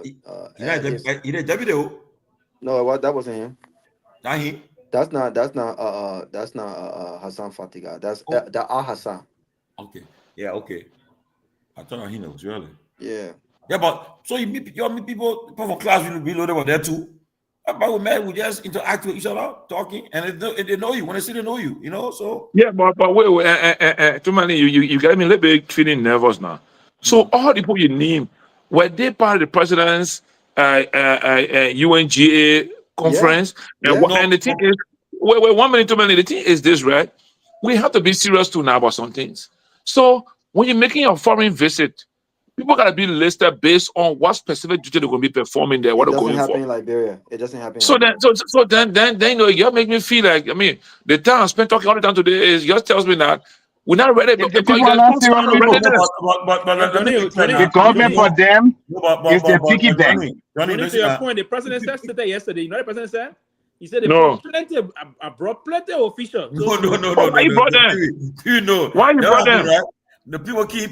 S4: He the deputy.
S17: No, that wasn't him.
S4: Not him.
S17: That's not Hassan Fatiga. That's the Hassan.
S4: Okay. Yeah, okay. I thought he knows really.
S17: Yeah.
S4: Yeah, but so you meet people from class will be loaded over there too. But we met, we just interact with each other, talking, and they know you. When they see they know you, so.
S13: Yeah, but wait, too many, you got me a little bit feeling nervous now. So all the people you name, were they part of the president's UNGA conference?
S17: Yeah.
S13: And the thing is, wait, 1 minute, too many. The thing is this, right? We have to be serious too now about some things. So when you're making a foreign visit, people gotta be listed based on what specific duty they're gonna be performing there, what
S17: It
S13: they're
S17: doesn't
S13: going for.
S17: happen in Liberia. It doesn't happen in
S13: So then,
S17: Liberia.
S13: then you know, you make me feel like, I mean, the time I spent talking all the time today is just tells me that we're not ready.
S19: The
S13: Because
S19: people are
S13: there's
S19: not
S13: no
S19: serious
S13: sign of
S19: people.
S13: readiness.
S4: But let me be clear now.
S19: The government for them is the
S4: But
S19: piggy bank.
S4: Johnny,
S16: To
S4: listen
S16: your
S4: now.
S16: point, the president said that yesterday. You know what the president said? He said they
S13: No.
S16: brought plenty. I brought plenty of officials.
S4: No.
S13: Why you brought them?
S4: You know.
S13: Why you brought them?
S4: Right? The people key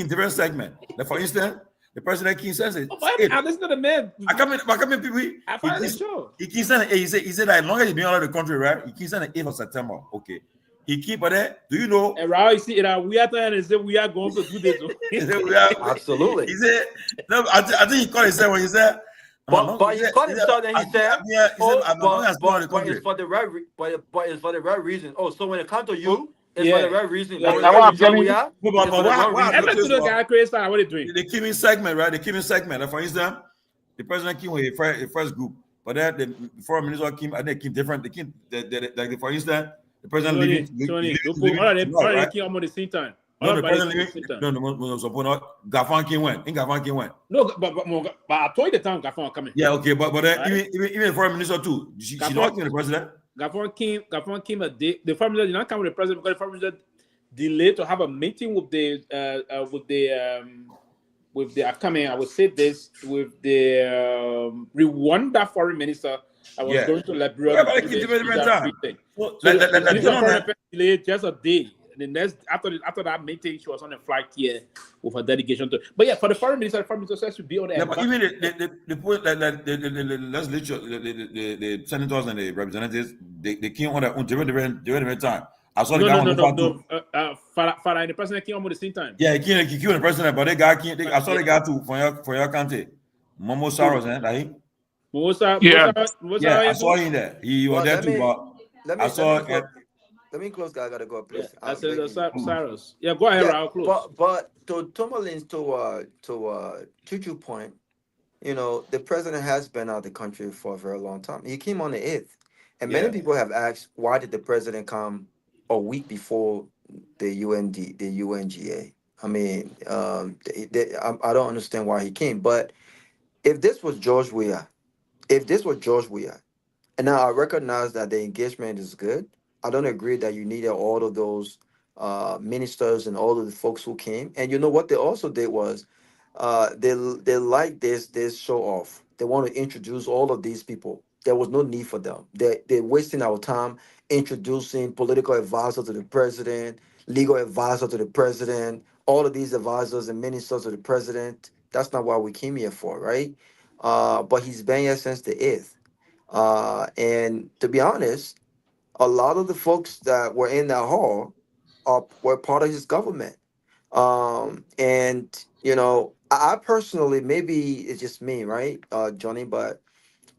S4: in different segments. Like for instance, the president key says it.
S16: I listen to the man.
S4: I come in people.
S16: I find it true.
S4: He keeps saying he said that as long as he's been out of the country, right? He keeps saying the 8th of September. Okay. He keep there. Do you know?
S16: And Raul, you see, we are trying to say we are going to do this.
S17: Absolutely.
S4: He said, no, I think he called himself when he said,
S17: but he called himself and he said, but it's for the right reason. Oh, so when it comes to you, it's for the right reason.
S19: That's what I'm telling you.
S4: The Kimi segment, right? The Kimi segment. Like for instance, the president came with a first group, but then the foreign minister came, and they came different. They came, like for instance, the president leaving.
S16: They came almost the same time.
S4: No, the president leaving. No, Gafan came when? In Gafan came when?
S16: No, but I told you the time Gafan coming.
S4: Yeah, okay, but then even the foreign minister too. She not came with the president.
S16: Gafan came a day. The foreign minister did not come with the president because the foreign minister delayed to have a meeting with the upcoming. I would say this with the Rwanda foreign minister. I was going to Liberia.
S4: Yeah, but they keep different time.
S16: So the delayed just a day. The next after that meeting, she was on a flight here with her delegation to. But yeah, for the foreign minister says to be on the.
S4: Yeah, but even the point the senators and the representatives, they came on their own different time. I saw the guy on the
S16: Farah and the president came on at the same time.
S4: Yeah, he came the president, but I saw the guy too for your country. Momo Saros, right?
S16: Yeah,
S4: I saw him there. He was there too, but I saw.
S17: Let me close, guys. I gotta go, please.
S16: I said Cyrus. Yeah, go ahead, I'll close.
S17: But to Tomalin's Chuchu point, you know, the president has been out of the country for a very long time. He came on the 8th, and many people have asked, why did the president come a week before the UNGA? I mean, I don't understand why he came. But if this was George Weah, and now I recognize that the engagement is good. I don't agree that you needed all of those ministers and all of the folks who came. And you know what they also did was they like this show off. They want to introduce all of these people. There was no need for them. They're wasting our time introducing political advisor to the president, legal advisor to the president, all of these advisors and ministers to the president. That's not what we came here for, right? But he's been here since the 8th. And to be honest, a lot of the folks that were in that hall were part of his government. And, you know, I personally, maybe it's just me, right, Johnny, but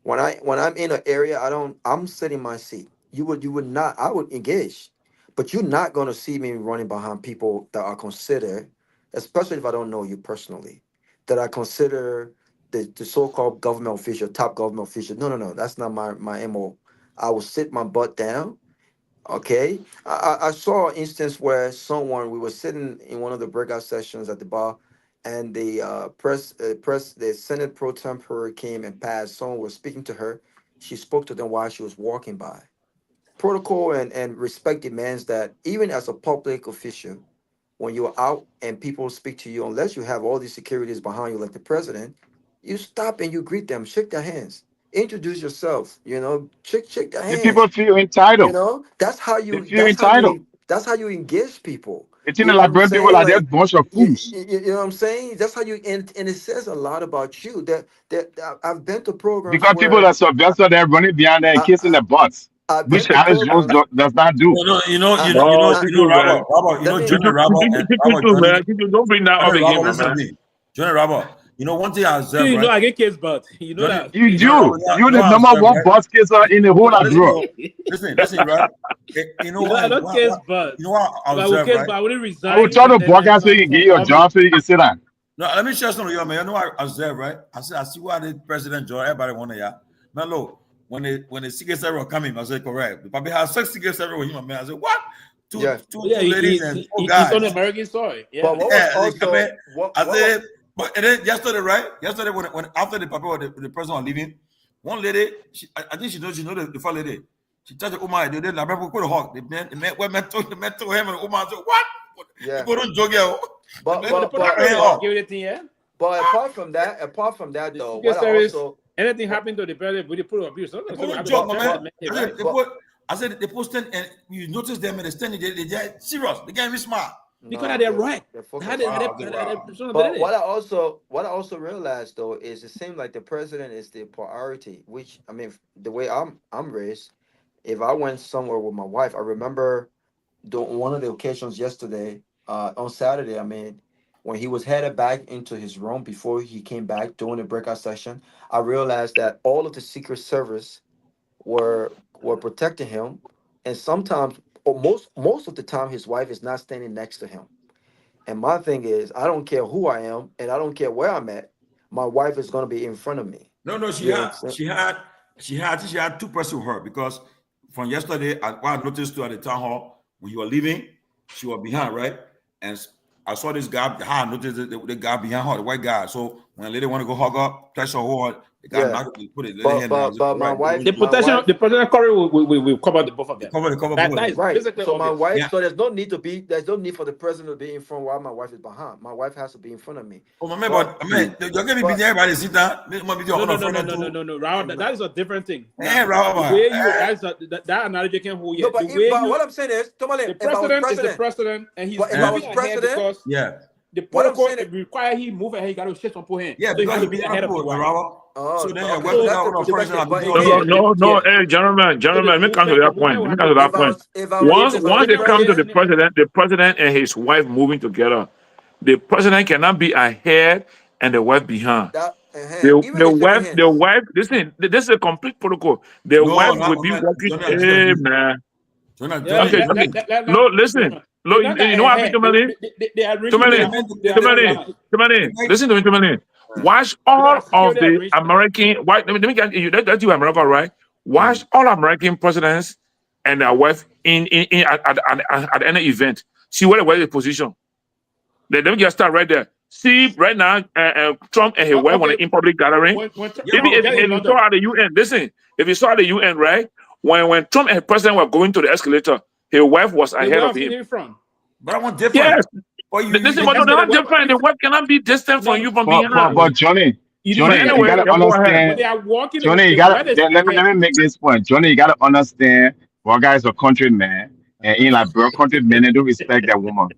S17: when I'm in an area, I'm sitting my seat. You would not, I would engage, but you're not going to see me running behind people that are considered, especially if I don't know you personally, that I consider the so-called government official, top government official. No, that's not my MO. I will sit my butt down. Okay. I saw an instance where we were sitting in one of the breakout sessions at the bar, and the the Senate pro tempore came and passed. Someone was speaking to her. She spoke to them while she was walking by. Protocol and respect demands that even as a public official, when you're out and people speak to you, unless you have all these securities behind you like the president, you stop and you greet them, shake their hands, introduce yourself, you know, shake their hands.
S19: The people feel entitled.
S17: You know, that's how you engage people.
S19: It's in the Liberian people like they're a bunch of fools.
S17: You know what I'm saying? That's how you and it says a lot about you. That I've been to programs
S19: because people that Sylvester they're running behind there and kissing their butts. Which Alex Jones does not do.
S4: Robert,
S13: don't bring that up again, man.
S4: Johnny Robert, you know one thing I observed.
S16: You know I get kiss butt. You know that.
S19: You do. You're the number one butt kisser in the whole world.
S4: Listen, right? You know what?
S16: I don't kiss butt.
S4: You know what I observed, right?
S19: I will try to broadcast so you can get your job so you can sit down.
S4: No, let me share something with you, man. You know what I observed, right? I see why the president John, everybody wanted ya. Man, look. When the Secret Service were coming, I said, correct. The probably had 6 Secret Service with him, man. I said, what? two
S16: He's
S4: guys.
S16: on American soil. Yeah.
S17: But what was also
S4: I said, but and then yesterday, right? Yesterday, when after the papa the president was leaving, one lady, I think she knows the first lady. She touched the woman. They did. Like, put a hug. The men told him, and the woman said, "What?
S17: Yeah.
S4: People don't joke here."
S17: But apart from that, though,
S16: anything happened to the president, we put abuse.
S4: I said they posted, and you notice them and they standing there. They're serious. They can't be smart
S16: because they're right.
S17: But what I also realized though is it seems like the president is the priority. Which I mean, the way I'm raised, if I went somewhere with my wife, I remember one of the occasions yesterday on Saturday. I mean, when he was headed back into his room before he came back during the breakout session, I realized that all of the Secret Service were protecting him, and sometimes, or most of the time, his wife is not standing next to him. And my thing is, I don't care who I am, and I don't care where I'm at. My wife is going to be in front of me.
S4: No, she had two persons with her, because from yesterday, what I noticed too at the town hall, when you were leaving, she was behind, right? And I saw this guy. I noticed the guy behind her, the white guy. So when a lady want to go hug up, touch her hold, the guy knocked it, put it.
S17: But my wife,
S16: the protection curry will cover the both of them.
S4: Cover both.
S17: That is right. So my wife.
S4: Yeah.
S17: So there's no need for the president to be in front while my wife is behind. My wife has to be in front of me.
S4: Oh, you're gonna be behind everybody. Sit down.
S16: No. Raul, that is a different thing.
S4: Yeah, Raul.
S16: That analogy can hold
S17: you. But what I'm saying is, Tomalin,
S16: the president is the president, and he's
S17: if I was president,
S16: because the protocol require he move ahead. He got to shift on him.
S4: Yeah,
S16: so he has to be ahead of the
S4: Raul. So then,
S10: no, hey, gentlemen, let me come to that point. Once they come to the president and his wife moving together, the president cannot be ahead and the wife behind. The wife. Listen, this is a complete protocol. The wife will be working. Hey, man. No, listen. Look, you know what happened, Tomalin. Listen to me, Tomalin. Watch all of the American. Let me get you. That's you, America, right? Watch all American presidents and their wife at any event. See where the position. Let me just start right there. See right now, Trump and his wife on in public gathering. If you saw at the UN, listen. If you saw at the UN, right? When Trump and the president were going to the escalator, his wife was ahead of him.
S4: But I want different.
S10: Yes. Listen, but they're not different. The wife cannot be distant from you from behind.
S19: But Johnny, you gotta understand. Johnny, you gotta let me make this point. Johnny, you gotta understand. One guy is a countryman, and in like bro, countrymen they do respect that woman.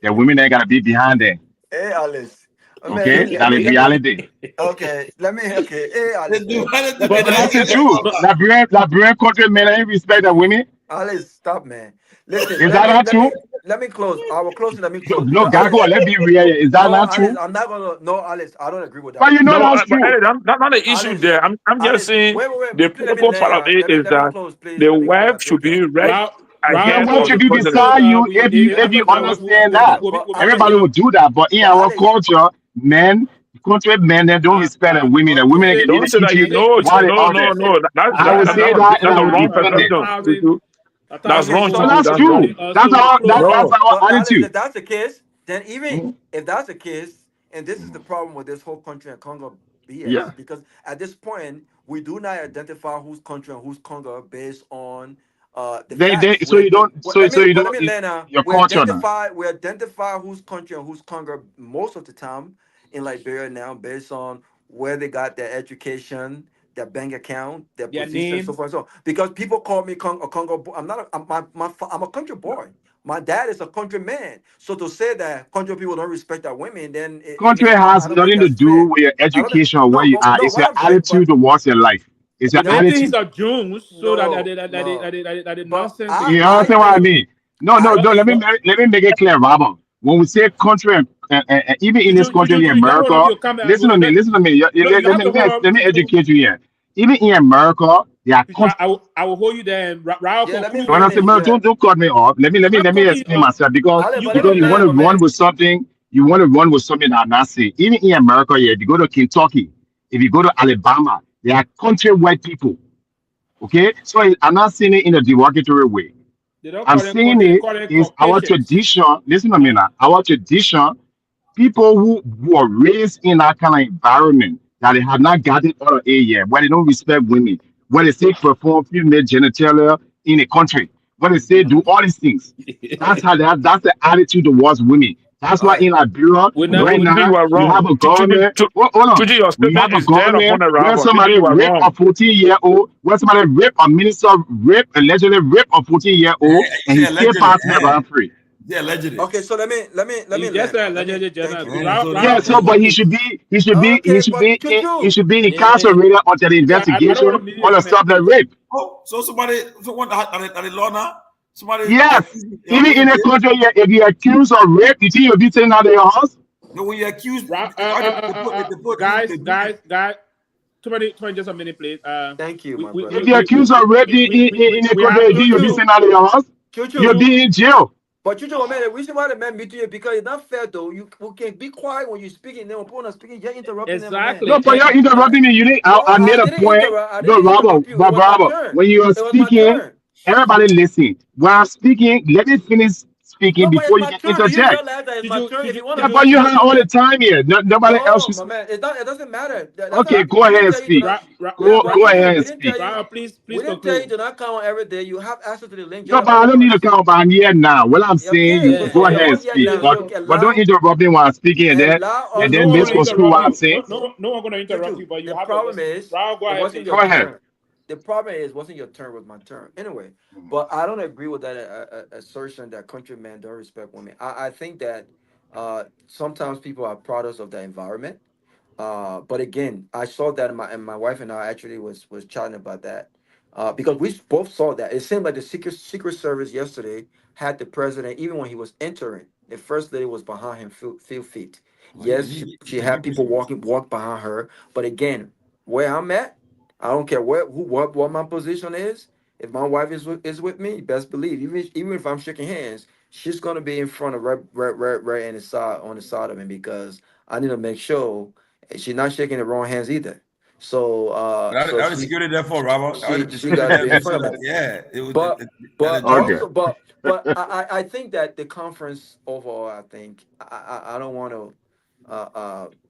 S19: The women they gotta be behind them.
S17: Hey, Alice.
S19: Okay, that is reality.
S17: Okay, hey, Alice.
S19: But that's true. La brave countrymen they respect the women.
S17: Alice, stop, man. Listen,
S19: is that not true?
S17: Let me close. I will close. Let me close.
S19: No, Garguah, let's be real. Is that not true?
S17: I'm not gonna. No, Alice, I don't agree with that.
S19: But you know that's true.
S10: That's not the issue there. I'm just saying the protocol part of it is that the wife should be right.
S19: I want you to decide if you understand that. Everybody will do that, but in our culture, countrymen they don't respect the women. The women
S10: don't say that. No.
S19: I would say that
S10: that's the wrong perception. That's wrong.
S19: That's true. That's our attitude.
S17: If that's the case, then even if that's the case, and this is the problem with this whole country and Congo BS, because at this point we do not identify who's country and who's Congo based on
S19: your culture.
S17: We identify who's country and who's Congo most of the time in Liberia now based on where they got their education, their bank account, their position, so forth and so on. Because people call me a Congo boy. I'm a country boy. My dad is a country man. So to say that country people don't respect our women, then
S19: country has nothing to do with your education or where you are. It's your attitude towards your life. It's your attitude.
S16: These are Jews, so that nonsense.
S19: You understand what I mean? No. Let me make it clear, Robert. When we say country, and even in this country in America, listen to me. Let me educate you here. Even in America,
S16: I will hold you there.
S19: Don't cut me off. Let me explain myself because you want to run with something. You want to run with something that I'm not saying. Even in America, if you go to Kentucky, if you go to Alabama, they are country white people. Okay, so I'm not saying it in a derogatory way.
S16: They don't
S19: I'm
S16: call them
S19: saying
S16: they
S19: it
S16: call them
S19: is our
S16: Caucasians.
S19: tradition. Listen to me now. Our tradition, people who were raised in that kind of environment that they have not gotten out of it yet, where they don't respect women, where they say perform female genitalia in a country, where they say do all these things. That's the attitude towards women. That's
S17: All
S19: why
S17: right.
S19: in Liberia
S13: No,
S19: right
S13: Tuji,
S19: now
S13: you are
S19: you have
S13: wrong.
S19: a government. Hold on.
S13: Tuji, your
S19: We have
S13: statement
S19: a
S13: is dead upon
S19: government where
S13: arrival. Tuji,
S19: somebody
S13: you are
S19: rape a
S13: wrong.
S19: 14-year-old, where somebody rape a minister, allegedly rape a 14-year-old, and he
S4: Yeah,
S19: still
S4: allegedly.
S19: passing around free.
S4: Yeah, allegedly.
S17: Okay, so let me
S16: You just
S17: land.
S16: said allegedly,
S17: Thank
S16: General.
S17: you.
S4: So
S19: Yeah,
S16: Rob,
S19: so
S17: Thank
S19: but
S17: you.
S19: he
S16: please.
S19: should be he should be he
S17: Okay,
S19: should
S17: but
S19: be he
S17: Chuchu.
S19: should be
S16: Eh,
S19: incarcerated until the
S16: yeah, I don't
S19: investigation
S16: want to meet
S19: on
S16: your
S19: the
S16: comment,
S19: stuff that
S16: please.
S19: rape.
S4: Oh, so somebody, someone at the law now, somebody
S19: Yes.
S4: accused you,
S19: Even
S4: going
S19: in
S4: to
S19: a
S4: jail.
S19: country if you're accused of rape, you think you'll be sitting out of your house?
S4: No, when you accuse,
S16: Guys. Too many, just a minute, please.
S17: Thank you,
S16: We
S17: my
S16: we
S17: brother.
S19: If
S16: we
S19: you're
S16: we we
S19: accused of rape
S16: we we we, we,
S19: in a
S16: we
S19: country,
S16: have
S19: you think you'll be
S17: Chuchu.
S19: sitting out of your house? You'll
S17: Chuchu.
S19: be in jail.
S17: But Chuchu, man, the reason why the man meet you because it's not fair though. You can be quiet when you're speaking. Then when people are speaking, you're interrupting them, my man.
S19: No,
S16: exactly.
S19: but you're
S17: All right.
S19: interrupting me. You didn't.
S17: No,
S19: I made
S17: I
S19: a
S17: didn't
S19: point.
S17: interrupt. I
S19: No,
S17: didn't
S19: Robert,
S17: interrupt you. It was my turn.
S19: when you are
S17: It was my
S19: speaking,
S17: turn.
S19: everybody listen. When I'm speaking, let me finish speaking
S17: No, but it's
S19: before you
S17: my
S19: can
S17: turn. Do you
S19: interject.
S17: realize that it's my turn? If you want
S19: Yeah,
S17: to
S19: but
S17: speak,
S19: you
S17: you
S19: have
S17: can do
S19: all the
S17: that.
S19: time here. Nobody else
S17: No,
S19: is.
S17: my man. It doesn't matter. That's
S19: Okay,
S17: not.
S19: go
S17: We
S19: ahead
S17: didn't
S19: and
S17: tell you to
S19: speak.
S17: not. Yeah, but
S19: Go ahead
S17: Chuchu, we
S19: and
S17: didn't tell
S19: speak.
S17: you.
S16: Please
S17: We didn't tell you
S16: conclude.
S17: to not come on every day. You have access to the link. Get
S19: No,
S17: it
S19: but
S17: all
S19: I
S17: at
S19: don't need to
S17: once.
S19: come about here now. What I'm saying,
S17: Okay,
S19: you
S17: but
S19: go
S17: since
S19: ahead
S17: you're
S19: and
S17: on here
S19: speak.
S17: now,
S19: But
S17: so
S19: don't
S17: allow
S19: interrupt me while I'm speaking,
S17: allow
S19: and
S17: us
S16: No
S19: then
S16: one
S17: to.
S16: gonna
S19: misconstrue what
S16: interrupt
S19: I'm
S16: you.
S19: saying.
S16: No one gonna interrupt you,
S17: Chuchu,
S16: but you
S17: the
S16: have to
S17: problem
S16: listen.
S17: is
S16: Rob, go
S17: it
S16: ahead,
S17: wasn't
S16: please.
S17: your
S19: Go ahead.
S17: turn. The problem is wasn't your turn, was my turn. Anyway, but I don't agree with that assertion that countrymen don't respect women. I think that sometimes people are products of the environment. But again, I saw that my wife and I actually was chatting about that. Because we both saw that. It seemed like the Secret Service yesterday had the president, even when he was entering, the first lady was behind him few feet. Yes, she had people walk behind her. But again, where I'm at, I don't care what my position is. If my wife is with me, best believe, even if I'm shaking hands, she's gonna be in front of right in the side on the side of him because I need to make sure she's not shaking the wrong hands either. So
S4: That was security there for Robert. That was the
S17: she
S4: security
S17: got to
S4: there
S17: be in
S4: to make sure
S17: front of
S4: that
S17: me.
S4: it was
S17: But
S4: that
S17: but
S4: the job.
S19: Okay.
S17: also I think that the conference overall, I think I don't want to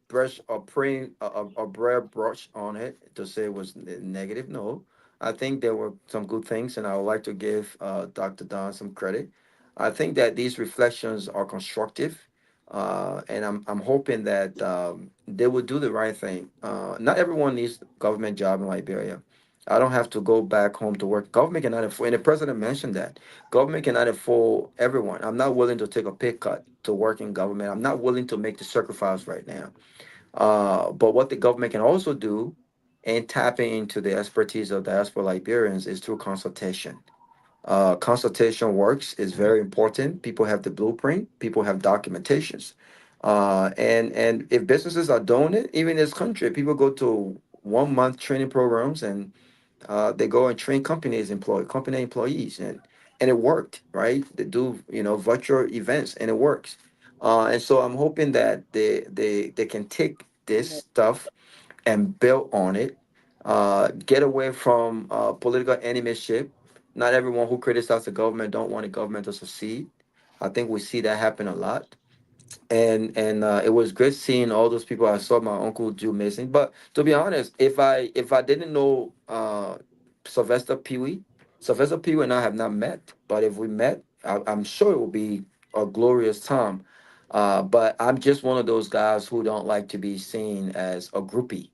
S17: brush or bring a broad brush on it to say it was negative. No, I think there were some good things, and I would like to give Dr. Don some credit. I think that these reflections are constructive, and I'm hoping that they will do the right thing. Not everyone needs government job in Liberia. I don't have to go back home to work. Government cannot afford, and the president mentioned that government cannot afford everyone. I'm not willing to take a pay cut to work in government. I'm not willing to make the sacrifice right now. But what the government can also do and tapping into the expertise of diaspora Liberians is through consultation. Consultation works is very important. People have the blueprint. People have documentations. And if businesses are doing it, even in this country, people go to 1 month training programs and they go and train company employees, and it worked, right? They do virtual events, and it works. And so I'm hoping that they can take this stuff and build on it. Get away from political enemyship. Not everyone who criticizes the government don't want the government to succeed. I think we see that happen a lot, and it was great seeing all those people. I saw my uncle Jew missing, but to be honest, if I didn't know Sylvester Pewee, Sylvester Pewee and I have not met, but if we met, I'm sure it will be a glorious time. But I'm just one of those guys who don't like to be seen as a groupie.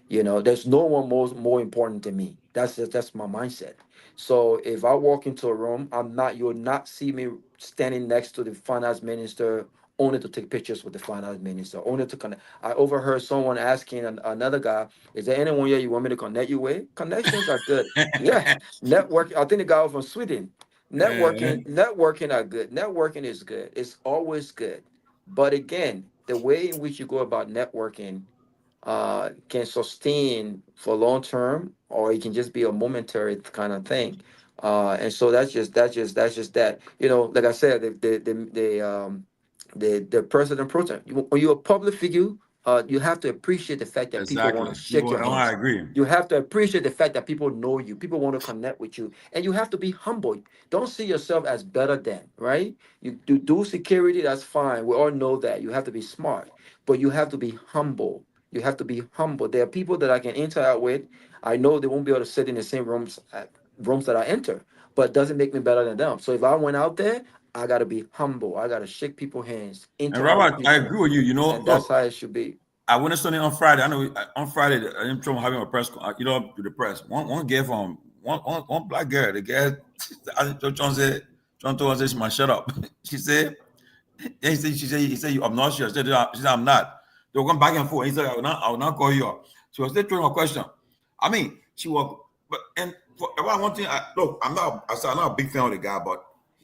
S17: There's no one more important than me. That's my mindset. So if I walk into a room, you'll not see me standing next to the finance minister only to take pictures with the finance minister, only to connect. I overheard someone asking another guy, "Is there anyone here you want me to connect you with?" Connections are good. Yeah, network. I think the guy was from Sweden. Networking are good. Networking is good. It's always good. But again, the way in which you go about networking can sustain for long term, or it can just be a momentary kind of thing. And so that's just that. Like I said, the president pro tem. When you're a public figure, you have to appreciate the fact that people want
S4: Exactly.
S17: to shake your
S4: I
S17: hands.
S4: agree.
S17: You have to appreciate the fact that people know you. People want to connect with you, and you have to be humble. Don't see yourself as better than, right? You do security, that's fine. We all know that. You have to be smart, but you have to be humble. You have to be humble. There are people that I can interact with. I know they won't be able to sit in the same rooms that I enter, but it doesn't make me better than them. So if I went out there, I gotta be humble. I gotta shake people's hands,
S4: And
S17: interact with
S4: Robert, I
S17: people,
S4: agree with you. You know,
S17: and that's
S4: look,
S17: how it should be.
S4: I went to something on Friday. I know on Friday, I'm trying having a press, to the press. One girl from one black girl, the girl, John told her, she must shut up. She said, he said, you obnoxious. She said, I'm not. They were going back and forth. He said, I will not call you up. She was still throwing a question. I mean, she was, but, and for one thing, I'm not a big fan of the guy, but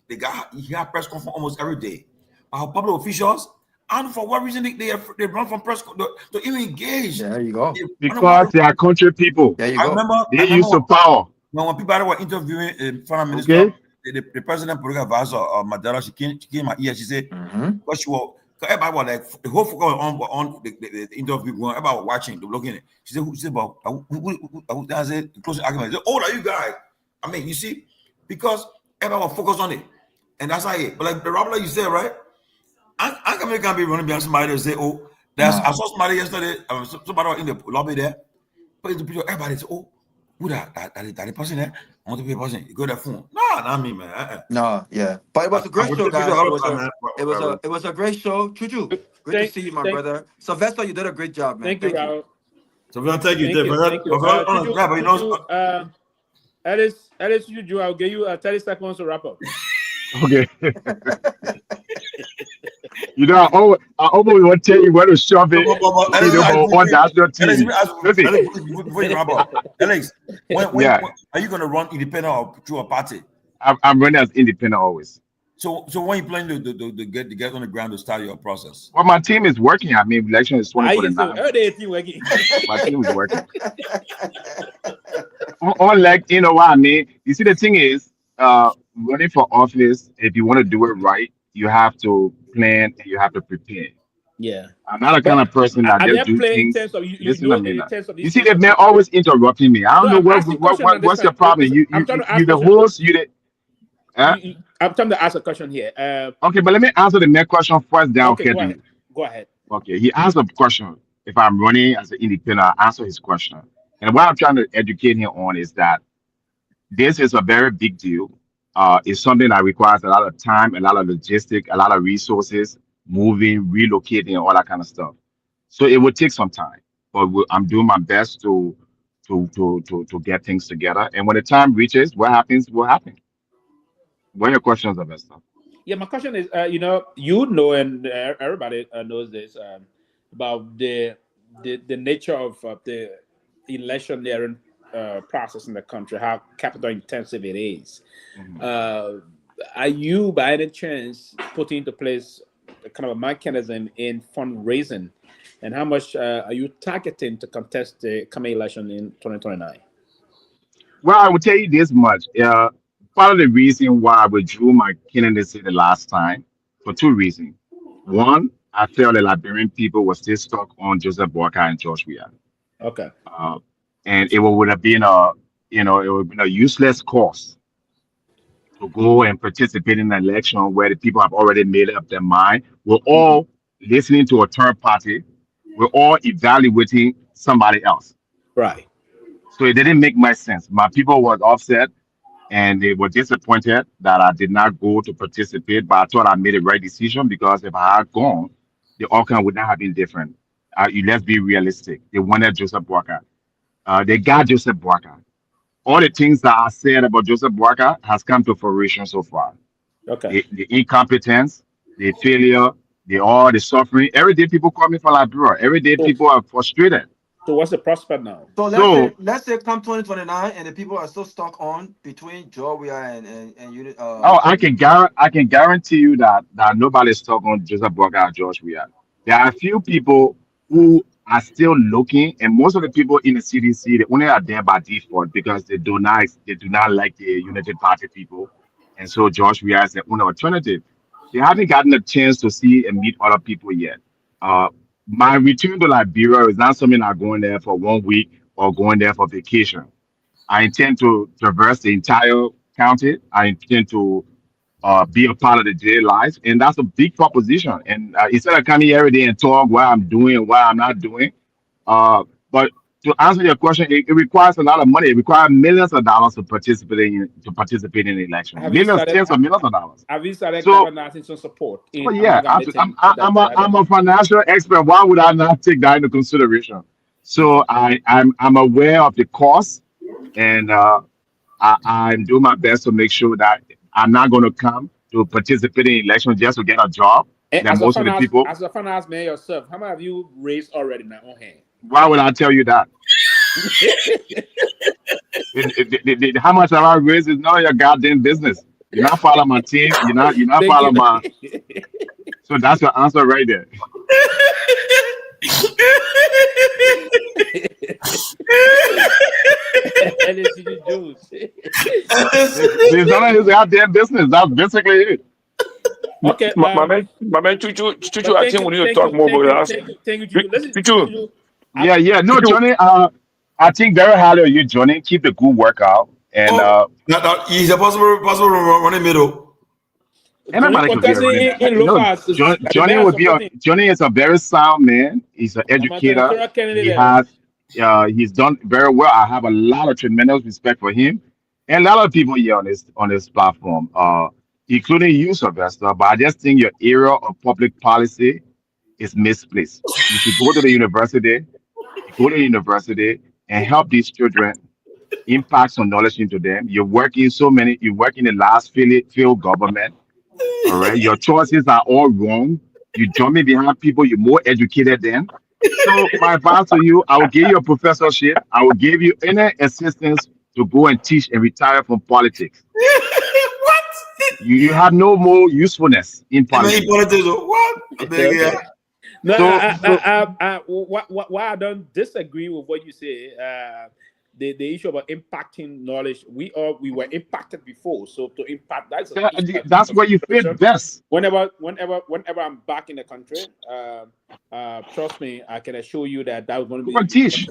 S4: the guy, he had press conference almost every day. Our public officials, and for what reason they run from press to even engage?
S17: There you go.
S19: Because they are country people.
S17: There you
S4: I
S17: go.
S4: remember
S19: They use the power.
S4: when people were interviewing the foreign minister,
S19: Okay.
S4: the president, political advisor of Madara, she came in my ear. She said, "Because she was, everybody was like, the whole focus on the interview going. Everybody was watching, looking at it. She said, about who I said, the closing argument. She said, oh, are you guys? I mean, you see, because everybody was focused on it, and that's how it. But like the Robert, you said, right? I can't be running behind somebody and say, oh, I saw somebody yesterday, somebody in the lobby there, but it's the picture, everybody said, oh, who that person there? I want to be a person. You go to that phone. No, not me, man.
S17: No, yeah. But it was a great show, guys. It was a great show. Chuchu, great to see you, my brother. Sylvester, you did a great job, man.
S16: Thank you, Raul.
S4: So thank you,
S16: Thank you. Alice, Juju, I'll give you 30 seconds to wrap up.
S19: Okay. You know, I almost want to tell you where to shove it. On national TV.
S4: Before you wrap up, Alex, when are you going to run independent or through a party?
S19: I'm running as independent always.
S4: So when you plan to get on the ground to start your process?
S19: Well, my team is working. I mean, election is 2049. My team is working. Unlike, you know what I mean? You see, the thing is, running for office, if you want to do it right, you have to plan and you have to prepare.
S16: Yeah.
S19: I'm not the kind of person that just do things. Listen to me now. You see, the man always interrupting me. I don't know what's your problem. You the host.
S16: I'm trying to ask a question here.
S19: Okay, but let me answer the next question first. Then
S16: okay, go ahead.
S19: Okay, he asked a question. If I'm running as an independent, I answer his question. And what I'm trying to educate him on is that this is a very big deal. It's something that requires a lot of time, a lot of logistics, a lot of resources, moving, relocating, all that kind of stuff. So it will take some time, but I'm doing my best to get things together. And when the time reaches, what happens will happen. What are your questions about stuff?
S16: Yeah, my question is, and everybody knows this about the nature of the electioneering process in the country, how capital intensive it is. Are you, by any chance, putting into place a kind of a mechanism in fundraising, and how much are you targeting to contest the coming election in 2029?
S19: Well, I will tell you this much. Part of the reason why I withdrew my candidacy the last time, for two reasons. One, I felt the Liberian people were still stuck on Joseph Boakai and George Weah.
S16: Okay.
S19: And it would have been a useless cause to go and participate in an election where the people have already made up their mind. We're all listening to a third party. We're all evaluating somebody else.
S16: Right.
S19: So it didn't make much sense. My people were upset and they were disappointed that I did not go to participate, but I thought I made the right decision because if I had gone, the outcome would not have been different. Let's be realistic. They wanted Joseph Boakai. They got Joseph Boakai. All the things that I said about Joseph Boakai has come to fruition so far.
S16: Okay.
S19: The incompetence, the failure, the suffering. Every day people call me from Liberia. Every day people are frustrated.
S16: So what's the prospect now?
S17: So let's say come 2029 and the people are still stuck on between Georgia and unit.
S19: I can guarantee you that nobody's stuck on Joseph Boakai or George Weah. There are a few people who are still looking, and most of the people in the CDC they only are there by default because they do not like the United Party people, and so George Weah is the only alternative. They haven't gotten a chance to see and meet other people yet. My return to Liberia is not something I'm going there for 1 week or going there for vacation. I intend to traverse the entire county. I intend to be a part of the daily life, and that's a big proposition. And instead of coming here every day and talk what I'm doing and what I'm not doing, but to answer your question, it requires a lot of money. It requires millions of dollars to participate in the election.
S16: Have you
S19: Millions,
S16: started?
S19: tens of millions of dollars.
S16: Have you started
S19: So,
S16: galvanizing some support
S19: oh
S16: in
S19: yeah,
S16: amalgamating
S19: I'm a financial expert. Why would I not take that into consideration? So I'm aware of the cost, and I'm doing my best to make sure that I'm not going to come to participate in election just to get a job.
S16: And
S19: That most of the people.
S16: as a finance man yourself, how much have you raised already now on hand?
S19: Why would I tell you that? How much have I raised is none of your goddamn business. You're not part of my team. You're not part of my. So that's your answer right there. It's none of his goddamn business. That's basically it.
S16: Okay,
S13: my man, Chuchu, I think we need to talk more about that.
S16: Thank you,
S13: Chuchu.
S19: Yeah. No, Johnny. I think very highly of you, Johnny. Keep the good work out. And
S4: he's a possible running middle.
S19: Anybody could be a running back. Johnny would be. Johnny is a very sound man. He's an educator. He has. He's done very well. I have a lot of tremendous respect for him, and a lot of people here on this platform, including you, Sylvester. But I just think your area of public policy is misplaced. You should go to the university. And help these children, impact some knowledge into them. You work in the last field government. All right. Your choices are all wrong. You jumping behind people you're more educated than. So my advice to you, I will give you a professorship. I will give you any assistance to go and teach and retire from politics.
S4: What?
S19: You have no more usefulness in politics.
S4: What?
S16: Okay. No,
S19: So,
S16: why I don't disagree with what you say. The issue about impacting knowledge, we were impacted before, so to impact
S19: that's where you fit best.
S16: Whenever I'm back in the country, trust me, I can assure you that was going to be a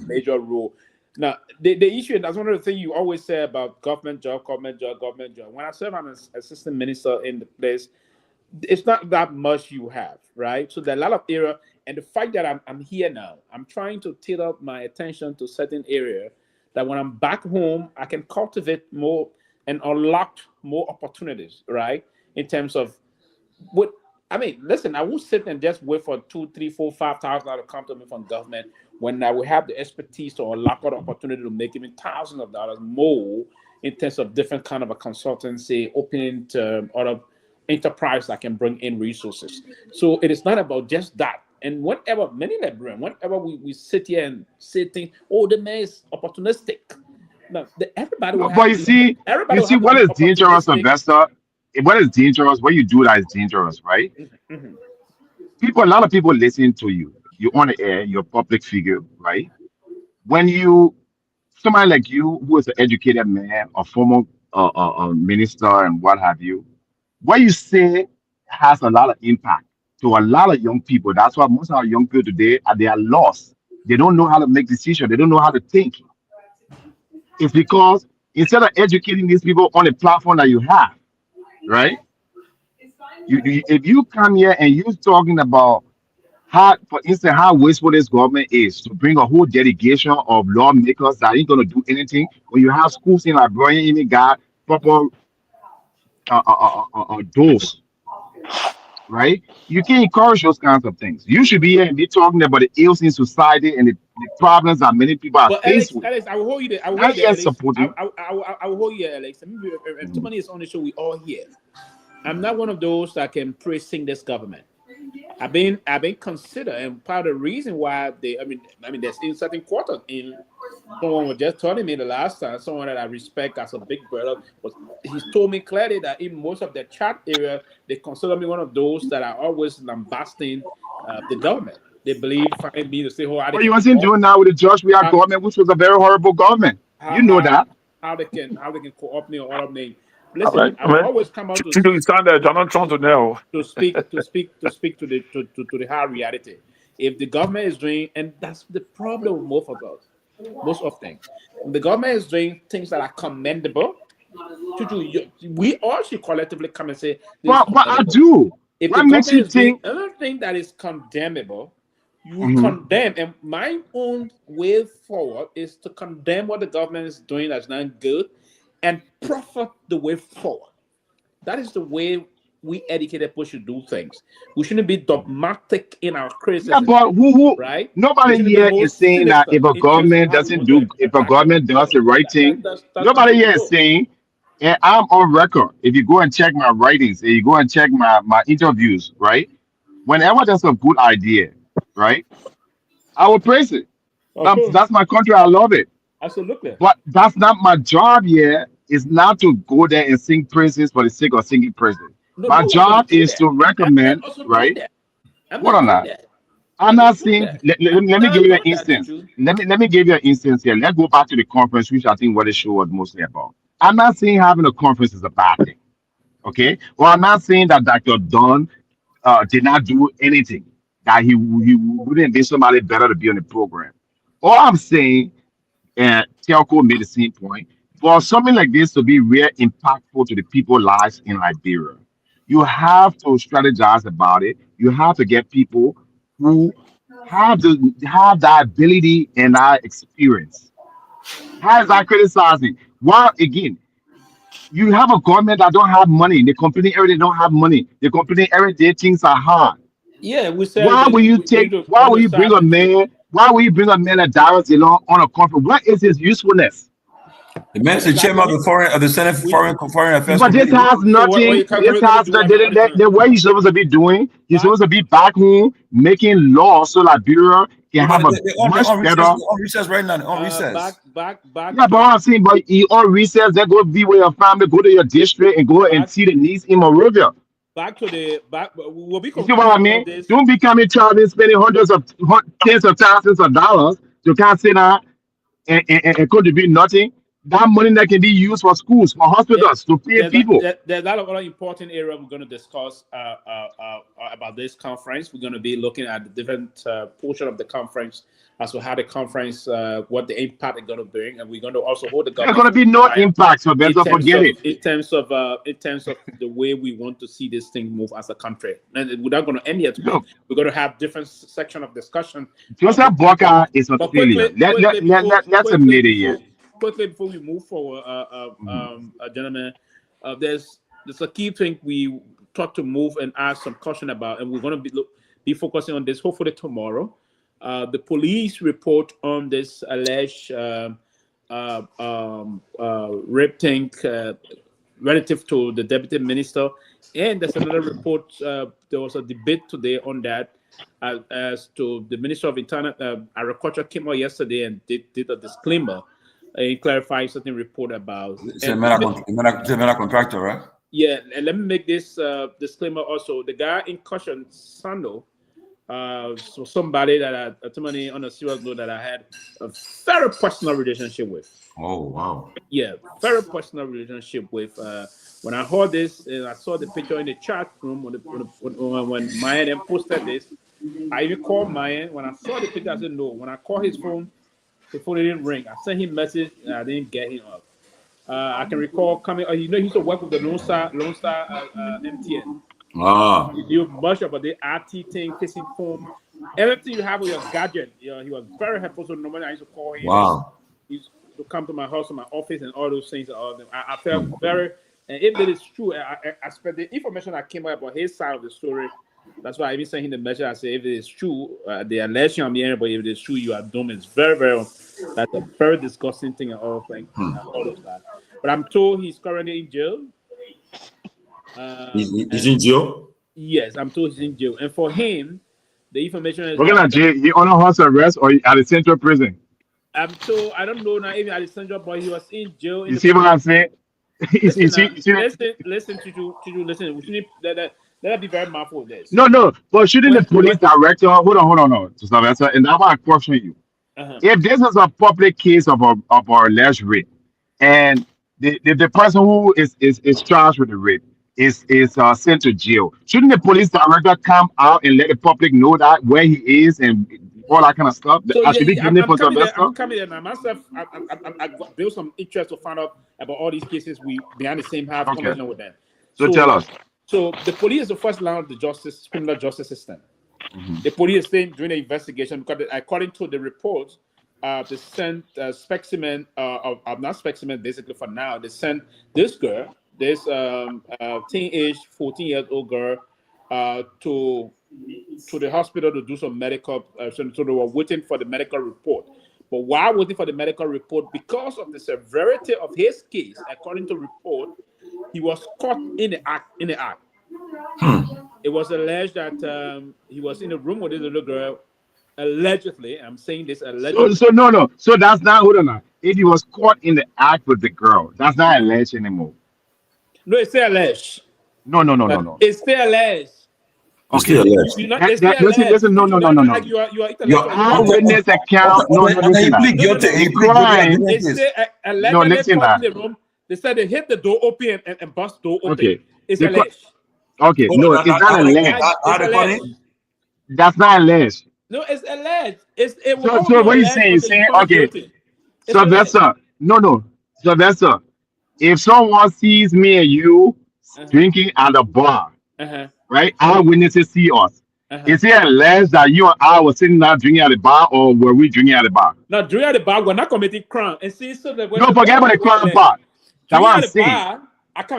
S16: major role. Now, the issue, and that's one of the things you always say about government job. When I serve as an assistant minister in the place, it's not that much you have, right? So there are a lot of area, and the fact that I'm here now, I'm trying to tailor my attention to certain area that when I'm back home, I can cultivate more and unlock more opportunities, right? In terms of what I mean, listen, I won't sit and just wait for $2,000, $3,000, $4,000, $5,000 to come to me from government when I will have the expertise to unlock an opportunity to make even thousands of dollars more in terms of different kind of a consultancy, opening to other enterprise that can bring in resources. So it is not about just that. And whenever we sit here and say things, oh, the man is opportunistic. No, everybody will
S19: but you see what is dangerous, Sylvester? What is dangerous? What you do that is dangerous, right?
S16: Mm-hmm.
S19: A lot of people listen to you. You're on the air, you're a public figure, right? When somebody like you who is an educated man, a former minister and what have you, what you say has a lot of impact to a lot of young people. That's why most of our young people today they are lost. They don't know how to make decisions. They don't know how to think. It's because instead of educating these people on the platform that you have, right? If you come here and you're talking about for instance, how wasteful this government is to bring a whole delegation of lawmakers that ain't gonna do anything when you have schools in Liberia even got proper doors, right? You can encourage those kinds of things. You should be here and be talking about the ills in society and the problems that many people are faced with.
S16: Alex, I will hold you there. I will
S19: Not
S16: hold you there,
S19: yet
S16: Alex.
S19: supporting.
S16: I will hold you there, Alex. If somebody is on the show, we all here. I'm not one of those that can praising this government. I've been considered, and part of the reason why there's in certain quarters. In someone was just telling me the last time, someone that I respect as a big brother, he's told me clearly that in most of the chat area, they consider me one of those that are always lambasting the government. They believe find me to say,
S19: What you wasn't doing now with the George Weah government, which was a very horrible government. You know that.
S16: How they can co-opt me or opt me. Listen, I will always come out to speak to the hard reality. If the government is doing, and that's the problem with most of things. When the government is doing things that are commendable, we all should collectively come and say, this is
S19: But I
S16: commendable.
S19: do.
S16: If
S19: What
S16: the
S19: makes
S16: government
S19: you
S16: is doing
S19: think?
S16: another thing that is condemnable, you
S19: Mhm.
S16: condemn. And my own way forward is to condemn what the government is doing that's not good and proffer the way forward. That is the way we educated people should do things. We shouldn't be dogmatic in our
S19: Yeah,
S16: criticism,
S19: but who?
S16: right? We
S19: Nobody
S16: shouldn't be
S19: here is saying that
S16: sinister
S19: if a
S16: in terms of
S19: government
S16: how we
S19: doesn't
S16: want to
S19: do, if a
S16: attack them.
S19: government does the right thing,
S16: That's
S19: nobody
S16: not
S19: here
S16: the
S19: is
S16: goal.
S19: saying. And I'm on record. If you go and check my writings, and you go and check my interviews, right? Whenever there's a good idea, right, I will praise it.
S16: Of course.
S19: That's my country. I love it.
S16: Absolutely.
S19: But that's not my job here. Is not to go there and sing praises for the sake of singing praises.
S16: No,
S19: My
S16: no one's
S19: job
S16: going to do
S19: is
S16: that.
S19: to
S16: I'm not
S19: recommend,
S16: also doing
S19: right?
S16: that. I'm
S19: Hold
S16: not
S19: on
S16: doing
S19: now.
S16: that.
S19: I'm not saying.
S16: that.
S19: Let me
S16: I'm
S19: give you an
S16: not doing that,
S19: instance.
S16: Tutu.
S19: Let me give you an instance here. Let's go back to the conference, which I think what the show was mostly about. I'm not saying having a conference is a bad thing. Okay. Well, I'm not saying that Dr. Don did not do anything, that he wouldn't be somebody better to be on the program. All I'm saying, and Telco made the same point, for something like this to be real impactful to the people's lives in Liberia, you have to strategize about it. You have to get people who have that ability and that experience. How is that criticizing? Well, again, you have a government that don't have money. The company every day don't have money. The company every day things are hard.
S16: Yeah, we said
S19: Why
S16: they
S19: will you
S16: need
S19: take?
S16: to
S19: Why will you bring
S16: emphasize
S19: a man? Why will you bring a man like Darius along on a conference? What is his usefulness?
S4: The man is the chairman of the Senate Foreign Affairs
S19: But this
S4: Committee.
S19: has nothing. This has the way he's supposed to be doing. He's supposed to be back home making laws so Liberia can have a much
S4: on recess,
S19: better.
S4: on recess right now. On recess.
S16: Back.
S19: Yeah, but I'm saying, but you on recess, then go be with your family, go to your district, and go and see the needs in Monrovia.
S16: Back to the back. We'll be
S19: You see what I
S16: concluding
S19: mean?
S16: on this.
S19: Don't be coming traveling, spending tens of thousands of dollars. You can't sit down and contribute nothing. That money that can be used for schools, for hospitals, to pay people.
S16: There's a lot of other important area we're going to discuss about this conference. We're going to be looking at the different portion of the conference as to how the conference, what the impact is going to bring, and we're going to also hold the government.
S19: There's going to be no impact, so better forget it.
S16: In terms of the way we want to see this thing move as a country, and we're not going to end here today. We're going to have different section of discussion.
S19: Joseph Walker is a failure. Let's admit it here.
S16: Quickly before we move forward, gentlemen, there's a key thing we thought to move and ask some caution about, and we're going to be focusing on this hopefully tomorrow. The police report on this alleged rape thing relative to the deputy minister, and there's another report. There was a debate today on that as to the Minister of Internal Agriculture came out yesterday and did a disclaimer. Clarifying certain report about
S4: it's a matter contractor, right?
S16: Yeah, and let me make this disclaimer also. The guy in caution, Sando, so somebody that somebody on a serious note that I had a very personal relationship with.
S4: Oh wow!
S16: Yeah, very personal relationship with. When I heard this and I saw the picture in the chat room when Myean posted this, I even called Myean. When I saw the picture, I said no. When I called his phone. The phone didn't ring. I sent him a message and I didn't get him up. I can recall coming. He used to work with the Lone Star MTN. He knew much about the RT thing, kissing phone, everything you have with your gadget. He was very helpful. So normally I used to call him.
S4: Wow.
S16: He used to come to my house, to my office, and all those things. I felt very. And if it is true, I spent the information that came out about his side of the story. That's why I even sent him the message. I say, if it is true, they alleged you on Myean, but if it is true, you are doomed. It's very, very, that's a very disgusting thing and all things, all of that. But I'm told he's currently in jail.
S4: He's in jail?
S16: Yes, I'm told he's in jail. And for him, the information is.
S19: Looking at jail, he on a house arrest or at the central prison?
S16: I'm told, I don't know now, even at the central, but he was in jail.
S19: You see what I'm saying?
S16: Listen, to listen. We should let us be very mindful of this.
S19: No. But shouldn't the police director hold on, Sylvester, and that's why I question you. If this is a public case of our alleged rape, and the person who is charged with the rape is sent to jail. Shouldn't the police director come out and let the public know that where he is and all that kind of stuff?
S16: So
S19: I should be giving it for Sylvester.
S16: I'm coming there now. Myself, I built some interest to find out about all these cases we behind the same house conversation with them.
S19: So tell us.
S16: So the police is the first line of the criminal justice system. The police is saying during the investigation, because according to the report, they sent specimen of not specimen basically for now. They sent this girl, this teenage 14-year-old girl, to the hospital to do some medical. So they were waiting for the medical report. But while waiting for the medical report, because of the severity of his case, according to report, he was caught in the act. It was alleged that he was in a room with this little girl. Allegedly, I'm saying this allegedly.
S19: So no. So that's not, hold on now. If he was caught in the act with the girl, that's not alleged anymore.
S16: No, it's still alleged.
S19: No.
S16: It's still alleged.
S19: Okay. Listen, no. Your eyewitness account. No, listen. The crime. No, listen that.
S16: They said they hit the door open and bust the door open.
S19: Okay.
S16: It's alleged.
S19: Okay, no, it's not alleged. That's not alleged.
S16: No, it's alleged.
S19: So what are you saying? You're saying, okay, Sylvester, no, Sylvester, if someone sees me and you drinking at a bar, right, eyewitnesses see us. Is it alleged that you and I were sitting there drinking at the bar, or were we drinking at the bar?
S16: No, drinking at the bar, we're not committing crime. And see, so that
S19: no, forget about the crime part. That's what I'm saying.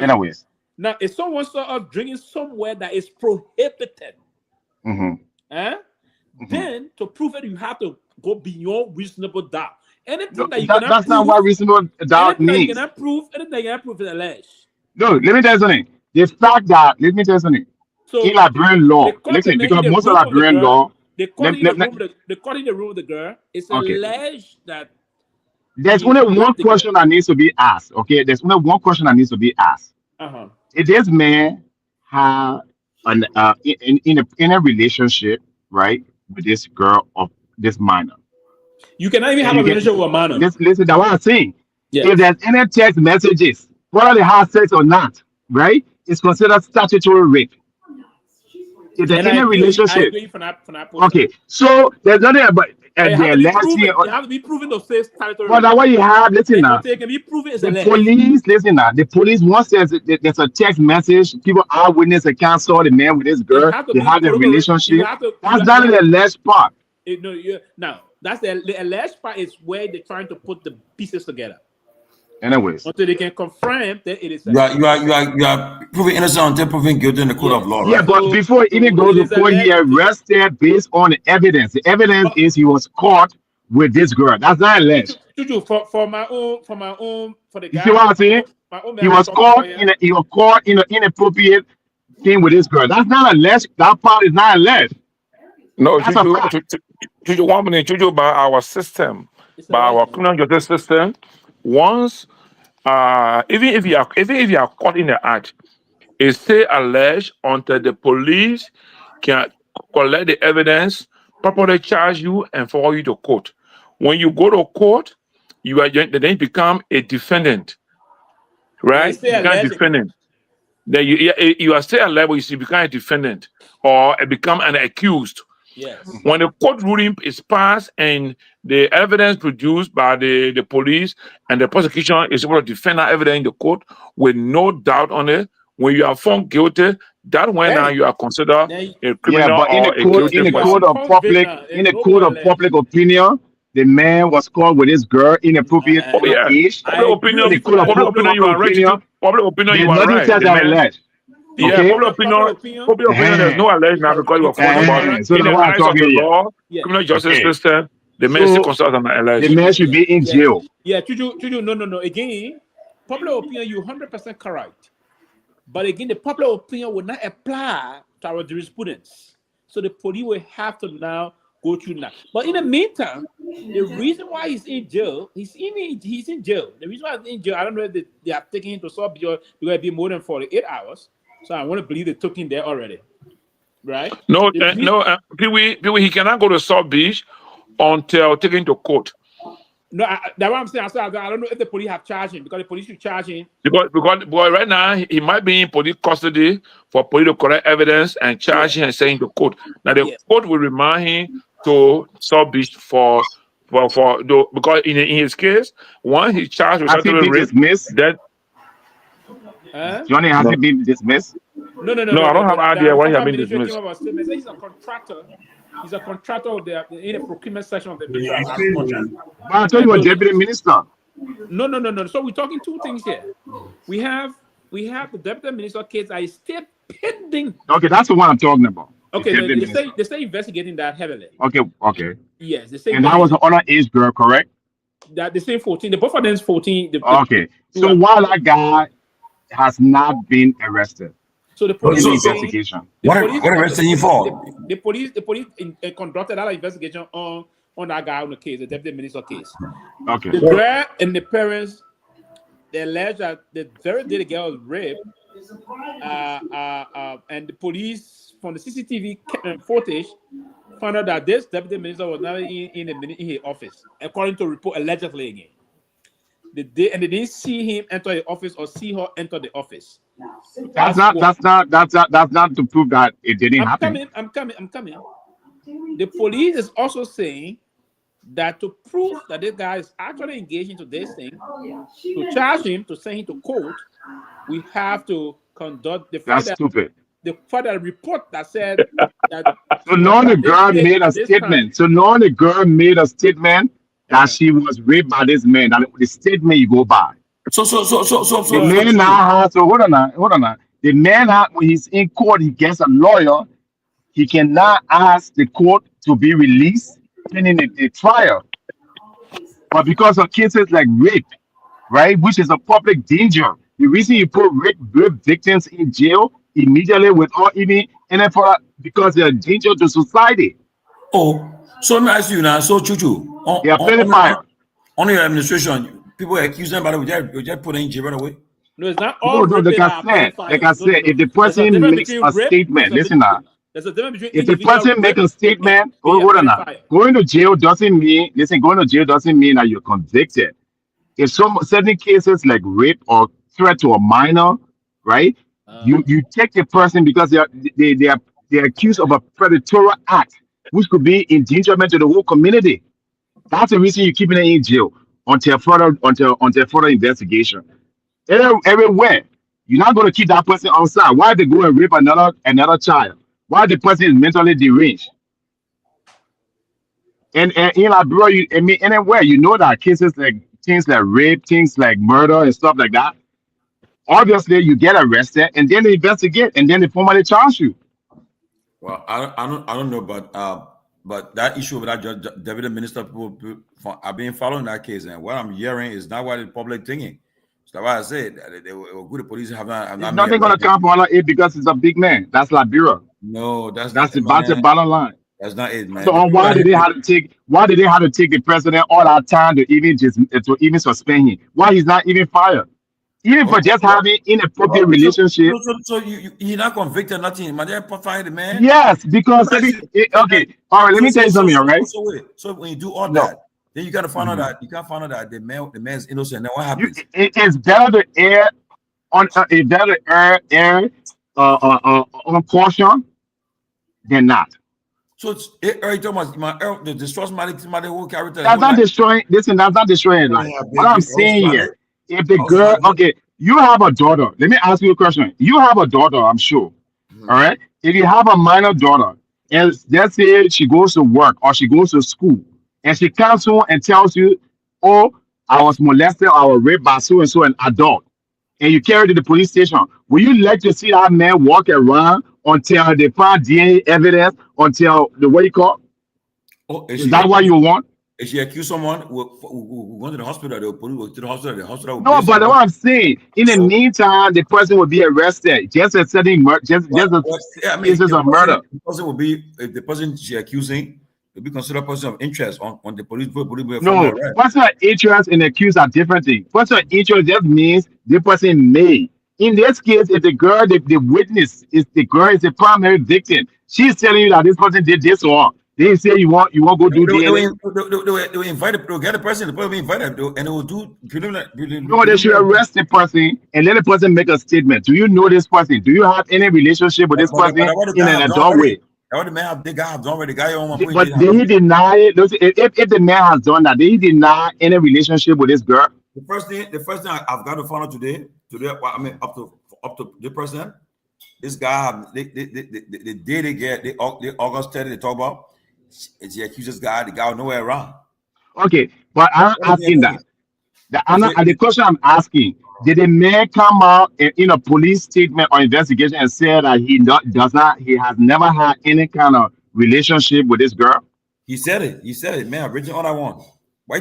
S19: Anyways.
S16: Now, if someone saw us drinking somewhere that is prohibited, then to prove it, you have to go beyond reasonable doubt. Anything that you cannot
S19: that's
S16: prove,
S19: not what reasonable doubt means.
S16: Anything you cannot prove is alleged.
S19: No, let me tell you something. The fact that, let me tell you something. So in Liberian law, listen, because most of Liberian law,
S16: they caught in the room with the girl. It's alleged that
S19: there's only one question that needs to be asked. Okay, there's only one question that needs to be asked. If this man had in a relationship, right, with this girl or this minor,
S16: you cannot even have a relationship with a minor.
S19: Listen, that's what I'm saying.
S16: Yes.
S19: If there's any text messages, whether they have sex or not, right, it's considered statutory rape. If there's any relationship, okay, so there's nothing about
S16: you have to be proven to say statutory.
S19: But now what you have, listen now.
S16: Can be proven
S19: the police, listen now. The police, once there's a text message, people eyewitness account saw the man with this girl, they have a relationship. That's not the alleged part.
S16: Now, that's the alleged part is where they're trying to put the pieces together.
S19: Anyways,
S16: until they can confirm that it is.
S4: You are proving innocent until proven guilty in the court of law.
S19: Yeah, right? But before it even goes to court, he arrested based on the evidence. The evidence is he was caught with this girl. That's not alleged.
S16: For my own, for the guy.
S19: You see what I'm saying? He was caught in an inappropriate thing with this girl. That's not alleged. That part is not alleged.
S13: No, Juju, 1 minute, Juju, by our system, by our criminal justice system, once. Even if you are caught in the act, it's still alleged until the police can collect the evidence, properly charge you, and forward you to court. When you go to court, then become a defendant, right? You become a defendant. Then you are still alive, but you become a defendant or become an accused.
S16: Yes.
S13: When the court ruling is passed and the evidence produced by the police and the prosecution is able to defend that evidence in the court with no doubt on it, when you are found guilty, that when now you are considered a criminal
S19: but in the court of public opinion, the man was caught with his girl inappropriate age.
S13: Public opinion, you are right. Public opinion, you are right. Yeah, public opinion, there's no alleged now because you are falling about it.
S19: So
S13: in the eyes of the law, criminal justice system, the man still considered an alleged.
S19: The man should be in jail.
S16: Yeah, Juju, no. Again, public opinion, you're 100% correct. But again, the public opinion will not apply to our jurisprudence. So the police will have to now go through that. But in the meantime, the reason why he's in jail, he's in jail. The reason why he's in jail, I don't know if they are taking him to sub jail because it'll be more than 48 hours. So I want to believe they took him there already, right?
S13: No, Pewee, he cannot go to South Beach until taken to court.
S16: No, that's what I'm saying. I don't know if the police have charged him because the police should charge him.
S13: Because right now he might be in police custody for police to collect evidence and charge him and send him to court. Now the court will remand him to South Beach for because in his case, once he's charged with
S19: has he been dismissed?
S13: That
S19: Johnny, has he been dismissed?
S16: No,
S13: I don't have idea why he has been dismissed.
S16: He's a contractor. He's a contractor of in the procurement section of the ministry.
S19: But I thought you were deputy minister.
S16: No. So we're talking two things here. We have the deputy minister case that is still pending.
S19: Okay, that's the one I'm talking about.
S16: Okay, they say investigating that heavily.
S19: Okay.
S16: Yes, they say.
S19: And that was an underage girl, correct?
S16: That they say 14. The both of them is 14.
S19: Okay. So while that guy has not been arrested.
S16: So the police
S19: investigation.
S4: What arrested you for?
S16: The police conducted that investigation on that guy on the case, the deputy minister case.
S19: Okay.
S16: The girl and the parents, they allege that the very day the girl was raped, and the police from the CCTV footage found out that this deputy minister was never in his office, according to report allegedly again. They didn't see him enter the office or see her enter the office.
S19: That's not to prove that it didn't happen.
S16: I'm coming. The police is also saying that to prove that this guy is actually engaged into this thing, to charge him, to send him to court, we have to conduct the
S19: stupid.
S16: The further report that said that.
S19: So now the girl made a statement. That she was raped by this man. That the statement you go by.
S4: So
S19: the man now has. So hold on now. The man when he's in court, he gets a lawyer. He cannot ask the court to be released pending the trial. But because of cases like rape, right, which is a public danger, the reason you put rape victims in jail immediately without even any further because they're a danger to society.
S4: Oh, so let me ask you now. So Chuchu, on your administration, people accuse them, but we just put in jail right away.
S16: No, it's not all.
S19: No, like I said, if the person makes a statement, listen now.
S16: There's a difference between
S19: if the person makes a statement, hold on now. Going to jail doesn't mean that you're convicted. If certain cases like rape or threat to a minor, right? You take the person because they're accused of a predatory act, which could be endangerment to the whole community. That's the reason you're keeping it in jail until further investigation. Everywhere, you're not going to keep that person outside. Why they go and rape another child? Why the person is mentally deranged? And in Liberia, anywhere, you know that cases like things like rape, things like murder and stuff like that. Obviously, you get arrested and then they investigate and then they formally charge you.
S4: Well, I don't know, but that issue with that deputy minister, people have been following that case, and what I'm hearing is not what the public thinking. So that's why I said they were good. The police have not.
S19: Nothing gonna come from all it because it's a big man. That's Liberia.
S4: No, that's
S19: the bottom line.
S4: That's not it, man.
S19: So why did they have to take the president all that time to even suspend him? Why he's not even fired? Even for just having inappropriate relationship.
S4: So you're not convicted, nothing. Man, they fired the man.
S19: Yes, because okay. All right, let me tell you something, all right?
S4: So when you do all that, then you gotta find out that the man's innocent. Then what happens?
S19: It's better to err on caution than not.
S4: So it's the distrust my whole character.
S19: That's not destroying. Listen, that's not destroying life. What I'm saying here, if the girl, okay, you have a daughter. Let me ask you a question. You have a daughter, I'm sure. All right. If you have a minor daughter, and let's say she goes to work or she goes to school, and she comes home and tells you, "Oh, I was molested or I was raped by so and so, an adult," and you carry to the police station, will you let to see that man walk around until they find DNA evidence, until the what you call?
S4: Oh,
S19: is that what you want?
S4: If she accuse someone, we'll go to the hospital. The police will go to the hospital. The hospital.
S19: No, but what I'm saying, in the meantime, the person will be arrested. Just as setting cases of murder.
S4: The person will be, if the person she's accusing will be considered a person of interest on the police.
S19: No, personal interest and accused are different things. Personal interest just means the person may. In this case, if the girl, the witness is the girl is the primary victim, she's telling you that this person did this or They say you want go do DNA.
S4: They were invited to get the person. The person be invited, and they will do preliminary.
S19: No, they should arrest the person and let the person make a statement. Do you know this person? Do you have any relationship with this person in an adult way?
S4: What the man have the guy have done already. The guy on my
S19: But did he deny it? If the man has done that, did he deny any relationship with this girl?
S4: The first thing I've got to find out today, I mean up to the person, this guy the day they get the August 30 they talk about, it's the accuses guy, the guy nowhere around.
S19: Okay, but I'm asking that. The question I'm asking, did the man come out in a police statement or investigation and say that he has never had any kind of relationship with this girl?
S4: He said it, man. Original all I want. Why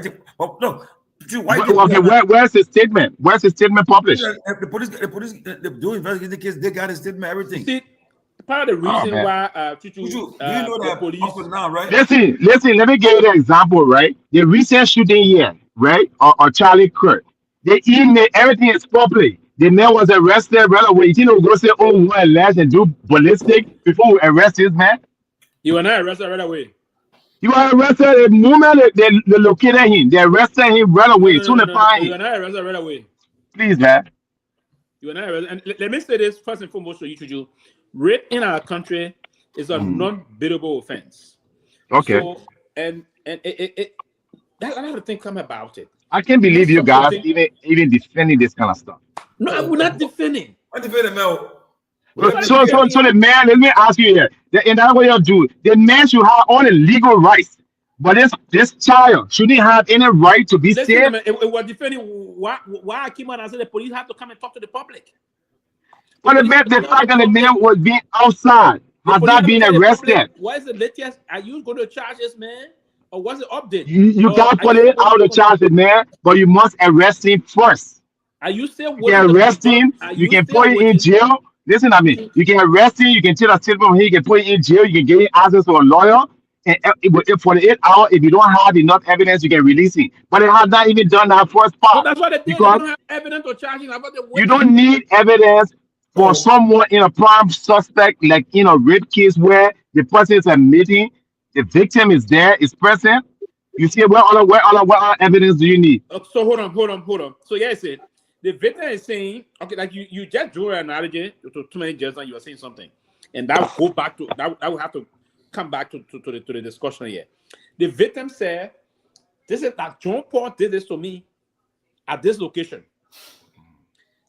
S19: where's his statement? Where's his statement published?
S4: The police do investigate the case. They got his statement, everything.
S16: See, part of the reason why
S4: do you know that
S16: police
S4: now, right?
S19: Listen, let me give you an example, right? The recent shooting here, right? Or Charlie Kirk. The email, everything is public. The man was arrested right away. You know, go say, oh, we alleged and do ballistic before we arrest this man.
S16: You were not arrested right away.
S19: You were arrested the moment they located him. They arrested him right away. Soon they find him.
S16: You were not arrested right away.
S19: Please, man.
S16: You were not arrested. And let me say this first and foremost to you. Rape in our country is a non-biddable offense.
S19: Okay.
S16: So, and it that a lot of things come about it.
S19: I can't believe you guys even defending this kind of stuff.
S16: No, we're not defending.
S4: I'm defending Mel.
S19: So the man, let me ask you here. In that way of doing, the man should have all the legal rights, but this child shouldn't have any right to be saved.
S16: We're defending why I came out and said the police have to come and talk to the public.
S19: But the fact that the man was being outside has not been arrested.
S16: What is the latest? Are you going to charge this man? Or what's the update?
S19: You can't put it out of charge, man, but you must arrest him first.
S16: Are you still
S19: you can arrest him, you can put him in jail. Listen to me. You can arrest him, you can take a statement from him, you can put him in jail, you can get him access to a lawyer. And for the 8 hours, if you don't have enough evidence, you can release him. But it has not even done that first part.
S16: So that's why they don't have evidence or charging about the
S19: you don't need evidence for someone in a prime suspect, like in a rape case where the person is admitting the victim is there, is present. You see, what other evidence do you need?
S16: So hold on. So yes, the victim is saying, okay, like you just drew an analogy to too many judges and you were saying something, and that will go back to that will have to come back to the discussion here. The victim said, "This is that John Paul did this to me at this location."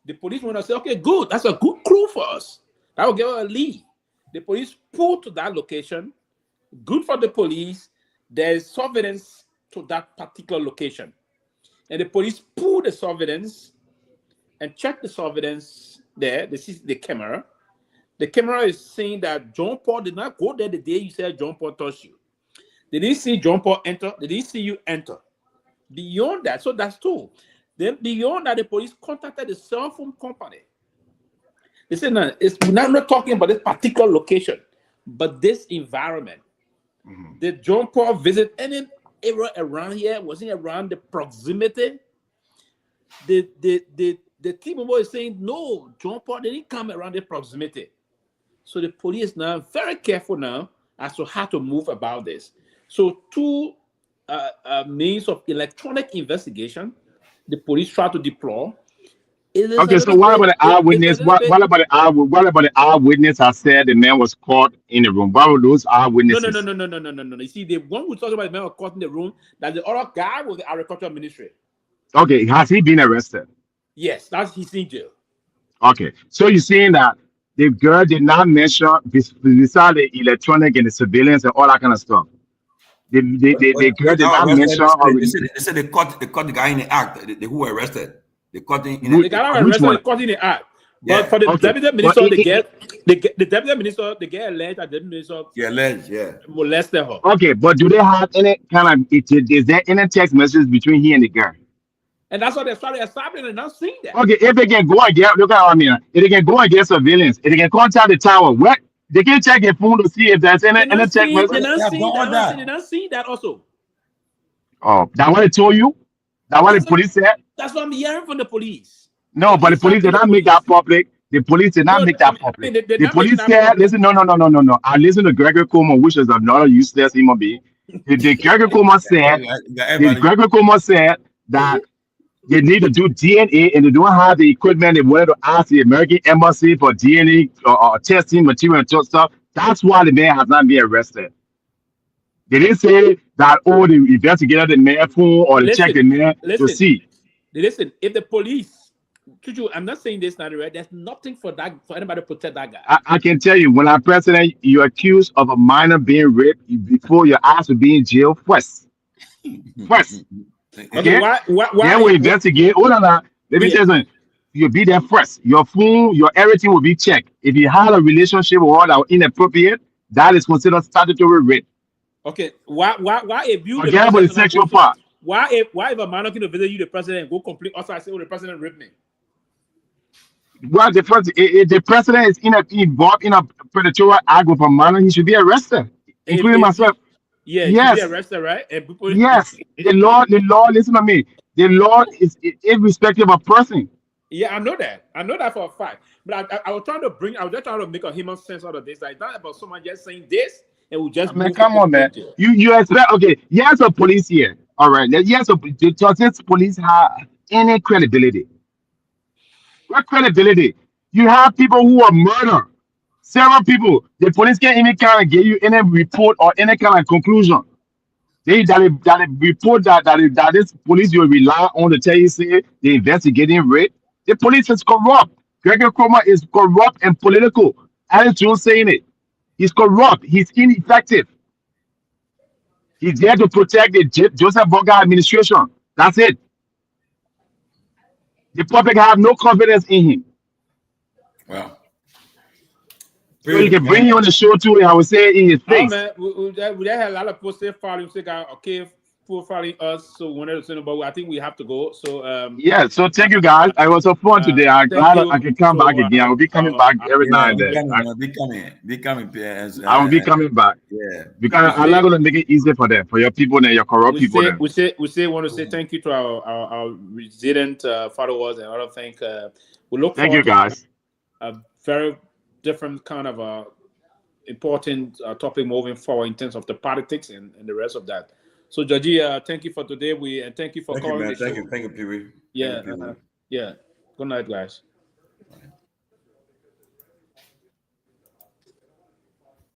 S16: The police want to say, "Okay, good, that's a good clue for us. That will give us a lead." The police pulled to that location. Good for the police. There's surveillance to that particular location. And the police pulled the surveillance and checked the surveillance there. This is the camera. The camera is saying that John Paul did not go there the day you said John Paul touched you. They didn't see John Paul enter. They didn't see you enter. Beyond that, so that's two. Then beyond that, the police contacted the cell phone company. They said, no, we're not talking about this particular location, but this environment. Did John Paul visit any area around here? Was he around the proximity? The team member is saying, no, John Paul didn't come around the proximity. So the police now very careful now as to how to move about this. So two means of electronic investigation, the police try to deploy.
S19: Okay, so what about the eyewitness? What about the eyewitness? I said the man was caught in the room. What were those eyewitnesses?
S16: No. You see, the one who talks about the man was caught in the room, that the other guy was the agricultural ministry.
S19: Okay, has he been arrested?
S16: Yes, he's in jail.
S19: Okay, so you're saying that the girl did not mention beside the electronic and the surveillance and all that kind of stuff. The girl did not mention.
S4: They said they caught the guy in the act. Who were arrested. They caught him
S16: in the guy arrested. They caught in the act. But for the deputy minister, the deputy minister, the girl alleged that the minister molested her.
S19: Okay, but do they have any kind of? Is there any text message between he and the girl?
S16: And that's what they started establishing and not seeing that.
S19: Okay, if they can go against, look at what I mean. If they can go against surveillance, if they can contact the tower, what they can check their phone to see if there's any text message.
S16: They not see that also.
S19: Oh, that what they told you? That what the police said?
S16: That's what I'm hearing from the police.
S19: No, but the police did not make that public. The police did not make that public. The police said, listen, no. I listened to Gregory Kromah, which is another useless human being. The Gregory Kromah said that they need to do DNA and they don't have the equipment. They wanted to ask the American embassy for DNA or testing material and stuff. That's why the man has not been arrested. They didn't say that, oh, they investigated the man phone or they checked the man to see.
S16: Listen, if the police, Chuchu, I'm not saying this not right. There's nothing for anybody to protect that guy.
S19: I can tell you, when I'm president, you're accused of a minor being raped before your ass will be in jail first. Okay, why then we investigate. Hold on, let me tell you something. You'll be there first. Your phone, your everything will be checked. If you had a relationship with one that was inappropriate, that is considered statutory rape.
S16: Okay, why if you
S19: forget about the sexual part?
S16: Why if a man looking to visit you, the president, and go complete? Also, I say, oh, the president raped me.
S19: Well, the president is involved in a predatory act with a minor, he should be arrested, including myself.
S16: Yeah,
S19: yes.
S16: He should be arrested, right?
S19: Yes, the law. Listen to me. The law is irrespective of person.
S16: Yeah, I know that for a fact. But I was just trying to make a human sense out of this. Like, not about someone just saying this and we just.
S19: Man, come on, man. You expect yes, a police here. All right. Yes, does this police have any credibility? What credibility? You have people who are murdered. Several people. The police can't even kind of give you any report or any kind of conclusion. That report that this police will rely on to tell you say they're investigating rape. The police is corrupt. Gregory Kromah is corrupt and political. Attitude saying it. He's corrupt. He's ineffective. He's there to protect the Joseph Boga administration. That's it. The public have no confidence in him.
S4: Well,
S19: so you can bring you on the show too, and I would say in his face.
S16: Man, we had a lot of people say following, say, okay, for following us. So we wanted to say about, I think we have to go. So
S19: yeah. So thank you guys. I was so fun today. I'm glad I can come back again. I will be coming back every now and then.
S4: Be coming.
S19: I will be coming back.
S4: Yeah.
S19: Because I'm not going to make it easy for them, for your people and your corrupt people.
S16: We want to say thank you to our resident followers and other things. We look.
S19: Thank you guys.
S16: A very different kind of important topic moving forward in terms of the politics and the rest of that. So, Georgie, thank you for today. And thank you for calling.
S4: Thank you, Pewee.
S16: Yeah, yeah. Good night, guys.